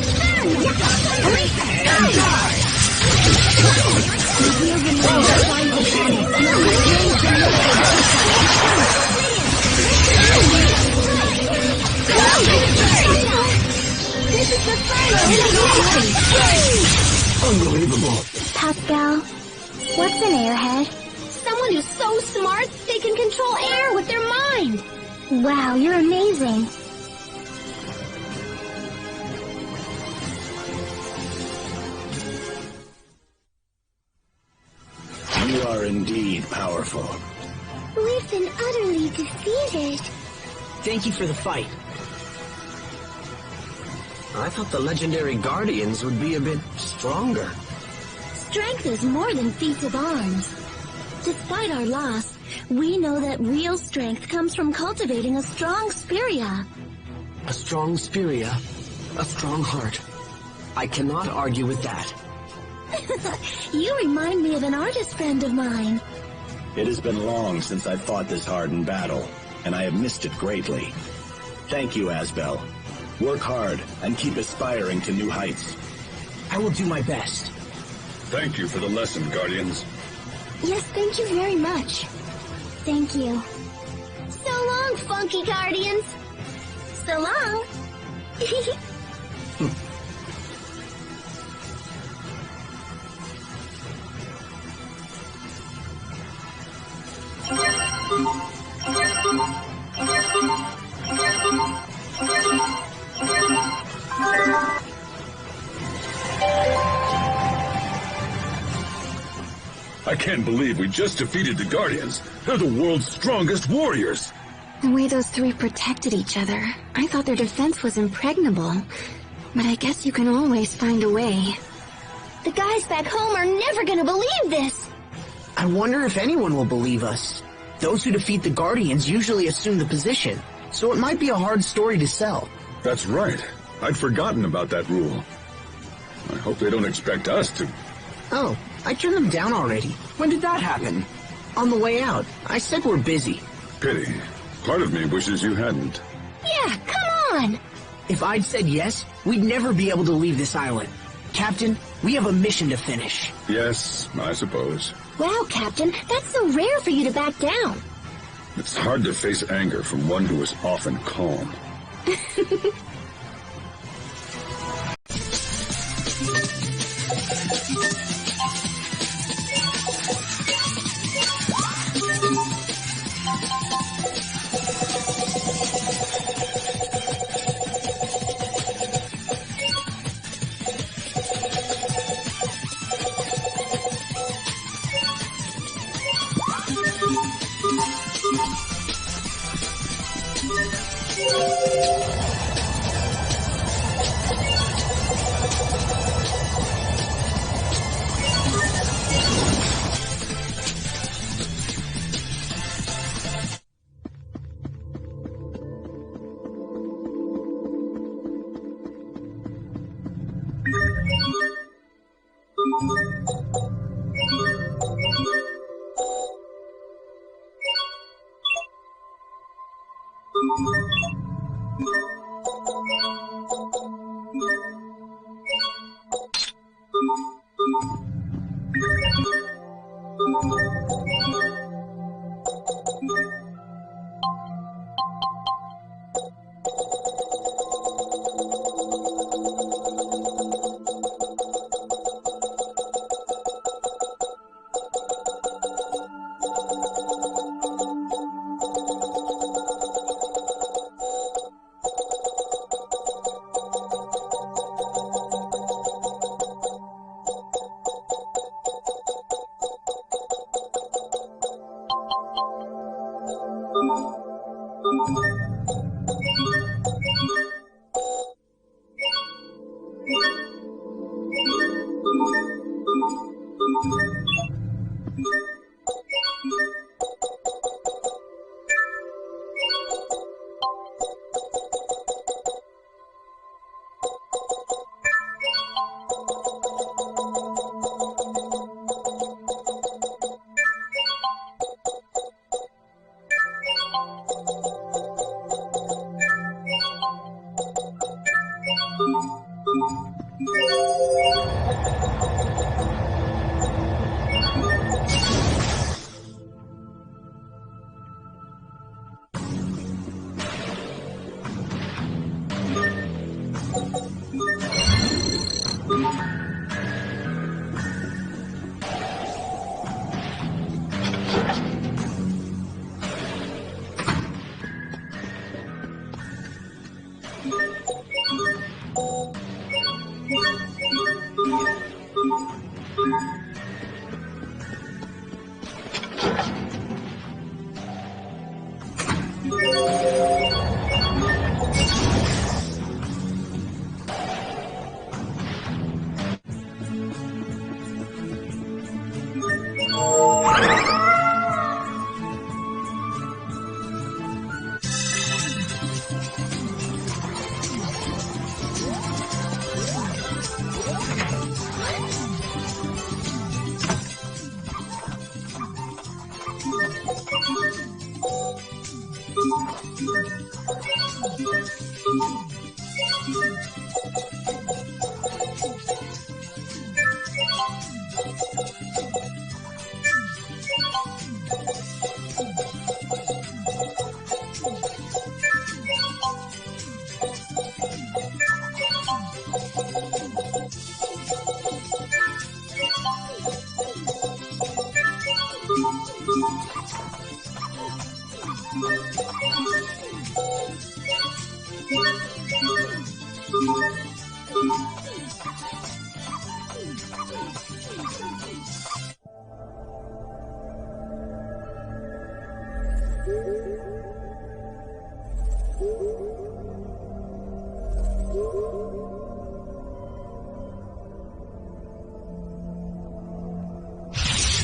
S4: And die!
S1: This is the final!
S8: Unbelievable.
S2: Pascal, what's an airhead?
S3: Someone who's so smart they can control air with their mind!
S2: Wow, you're amazing.
S17: You are indeed powerful.
S1: We've been utterly defeated.
S4: Thank you for the fight.
S8: I thought the legendary Guardians would be a bit stronger.
S2: Strength is more than feats of arms. Despite our loss, we know that real strength comes from cultivating a strong Vesperia.
S8: A strong Vesperia, a strong heart. I cannot argue with that.
S2: You remind me of an artist friend of mine.
S17: It has been long since I fought this hard in battle, and I have missed it greatly. Thank you, Asbel. Work hard and keep aspiring to new heights.
S4: I will do my best.
S5: Thank you for the lesson, Guardians.
S2: Yes, thank you very much. Thank you.
S1: So long,
S3: long, funky guardians. So long.
S5: I can't believe we just defeated the Guardians. They're the world's strongest warriors.
S1: The way those three protected each other, I thought their defense was impregnable. But I guess you can always find a way.
S3: The guys back home are never gonna believe this.
S4: I wonder if anyone will believe us. Those who defeat the Guardians usually assume the position, so it might be a hard story to sell.
S5: That's right. I'd forgotten about that rule. I hope they don't expect us to...
S4: Oh, I turned them down already. When did that happen? On the way out. I said we're busy.
S5: Pity. Part of me wishes you hadn't.
S3: Yeah, come on!
S4: If I'd said yes, we'd never be able to leave this island. Captain, we have a mission to finish.
S5: Yes, I suppose.
S3: Wow, Captain, that's so rare for you to back down.
S5: It's hard to face anger from one who is often calm.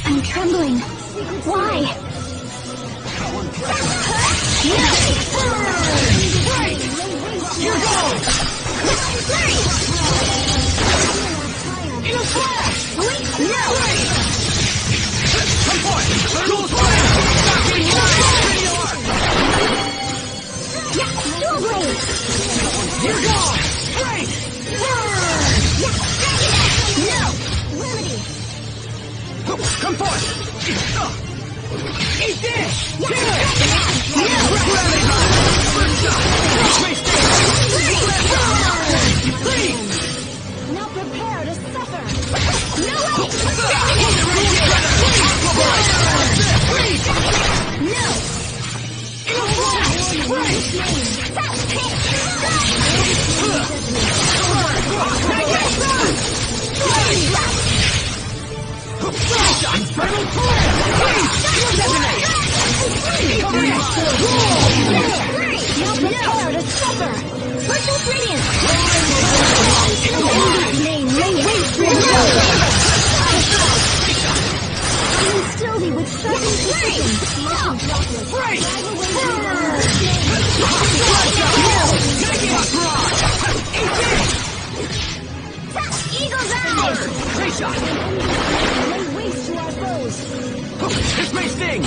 S2: I'm trembling. Why?
S14: You're gone! In a flash! No! Come on! Dual blade!
S2: Dual blade!
S14: You're gone! Straight!
S2: No! Remedy!
S14: Come forth! Eat this!
S2: Now prepare to suffer! No! Now prepare to suffer! Virtual radiance! Main, lay waste for your I will still thee with sudden precision! Eagle's eyes!
S14: Great shot!
S2: Lay waste to our foes!
S14: This may sting!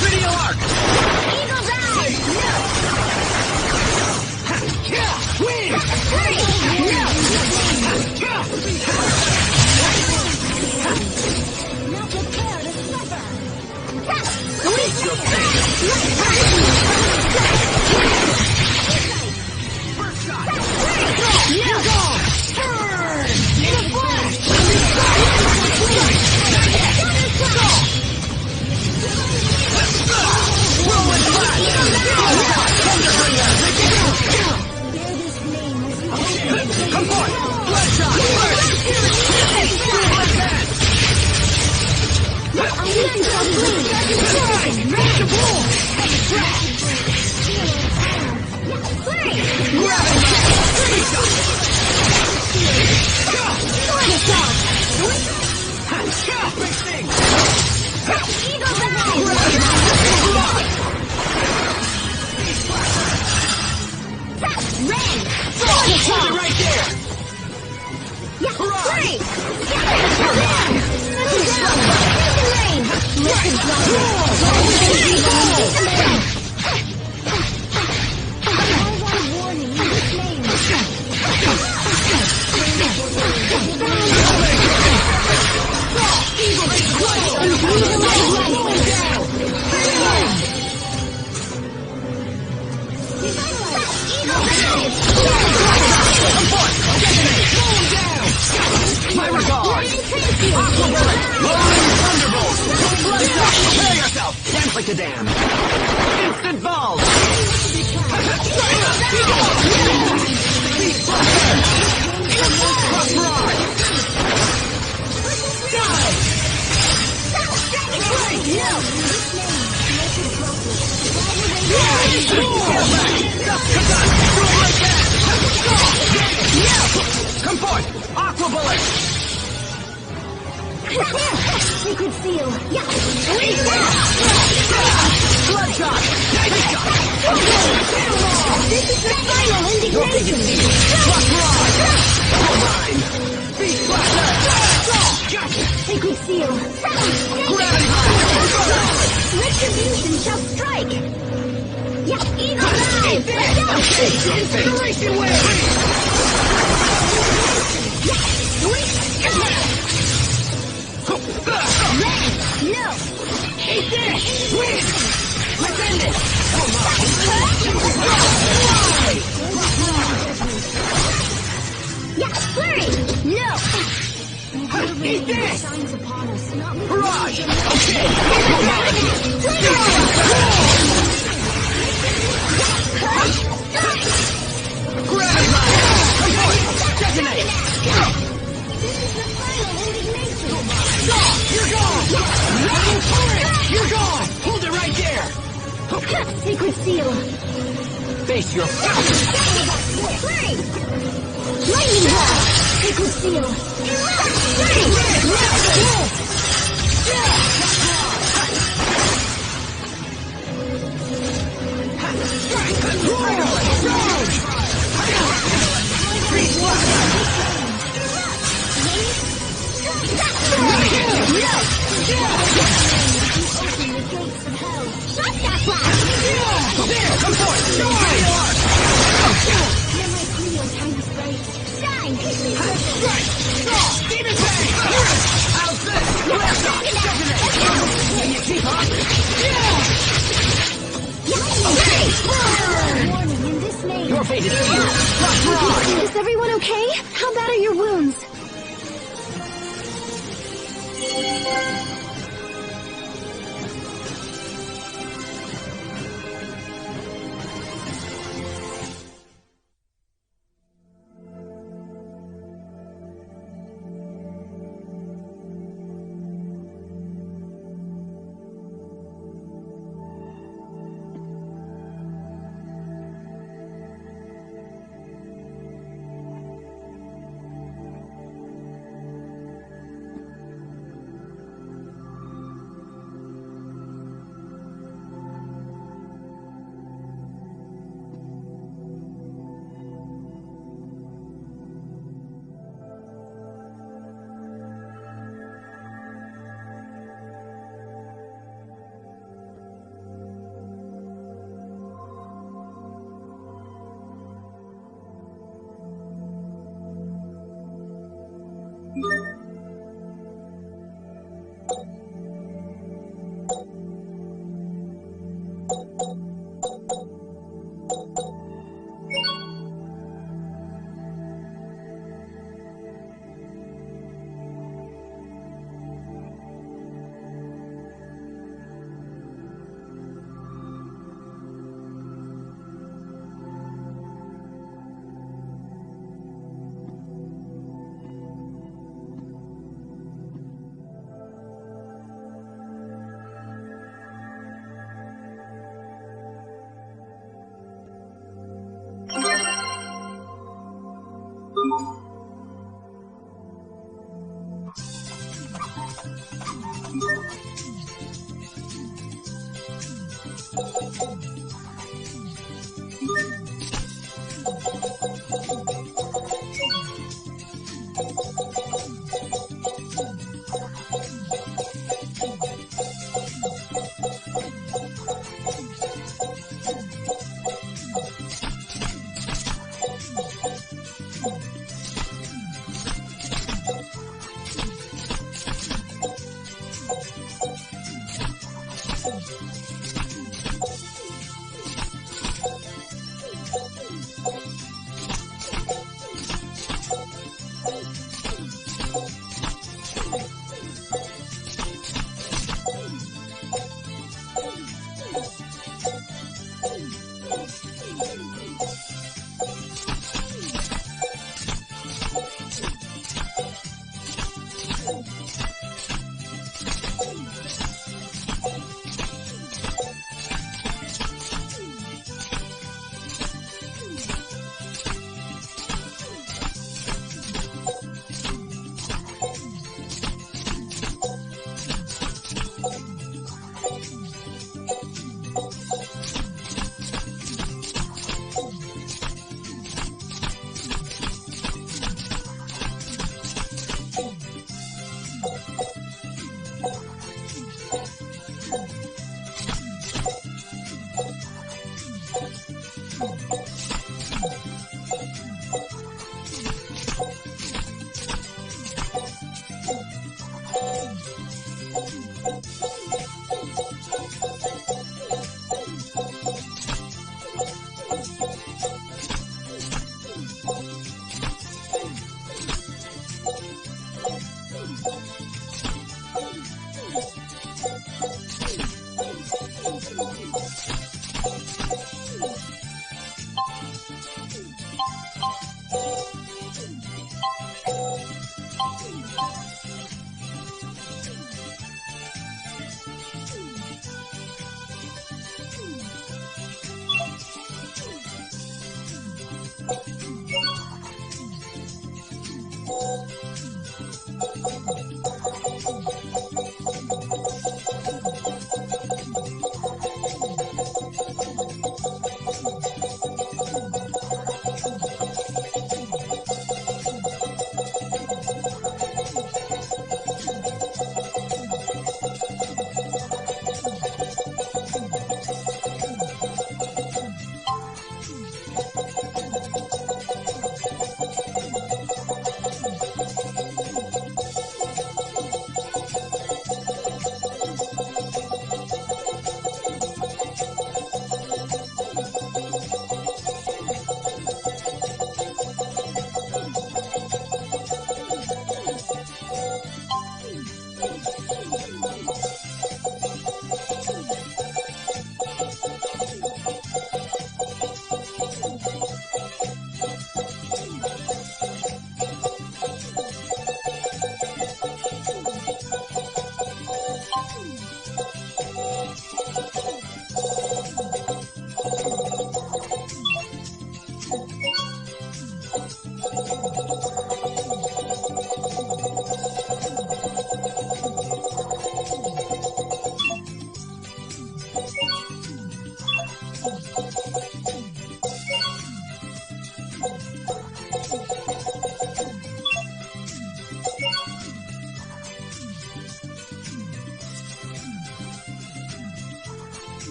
S14: Video arc!
S2: Eagle's eyes!
S14: Win!
S2: Now prepare to suffer!
S14: Face your pain! First shot! You're gone! Turn! In a flash! Whirlwind flash! Come forth! Bloodshot! Right there! My regards! Thunderbolt! Prepare yourself! Dance like a dam! Instant balls! Cross rod! Come forth! Aqua bullet!
S2: Sacred seal!
S14: Bloodshot!
S2: This is the final indignation!
S14: Cross rod! Mine! Beast blaster!
S2: Sacred seal!
S14: Gravity!
S2: Retribution shall strike! Eagle eye!
S14: Inspiration wave!
S2: No!
S14: Eat this! Win! Let's end it!
S2: Flurry! No!
S14: Eat this! Barrage! Okay! Gravity!
S20: Sacred seal!
S14: Face your
S20: Lightning ball! Sacred seal!
S14: Your fate is sealed.
S1: Is everyone okay? How bad are your wounds?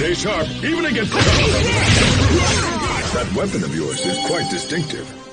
S5: Stay sharp, even against the... That weapon of yours is quite distinctive.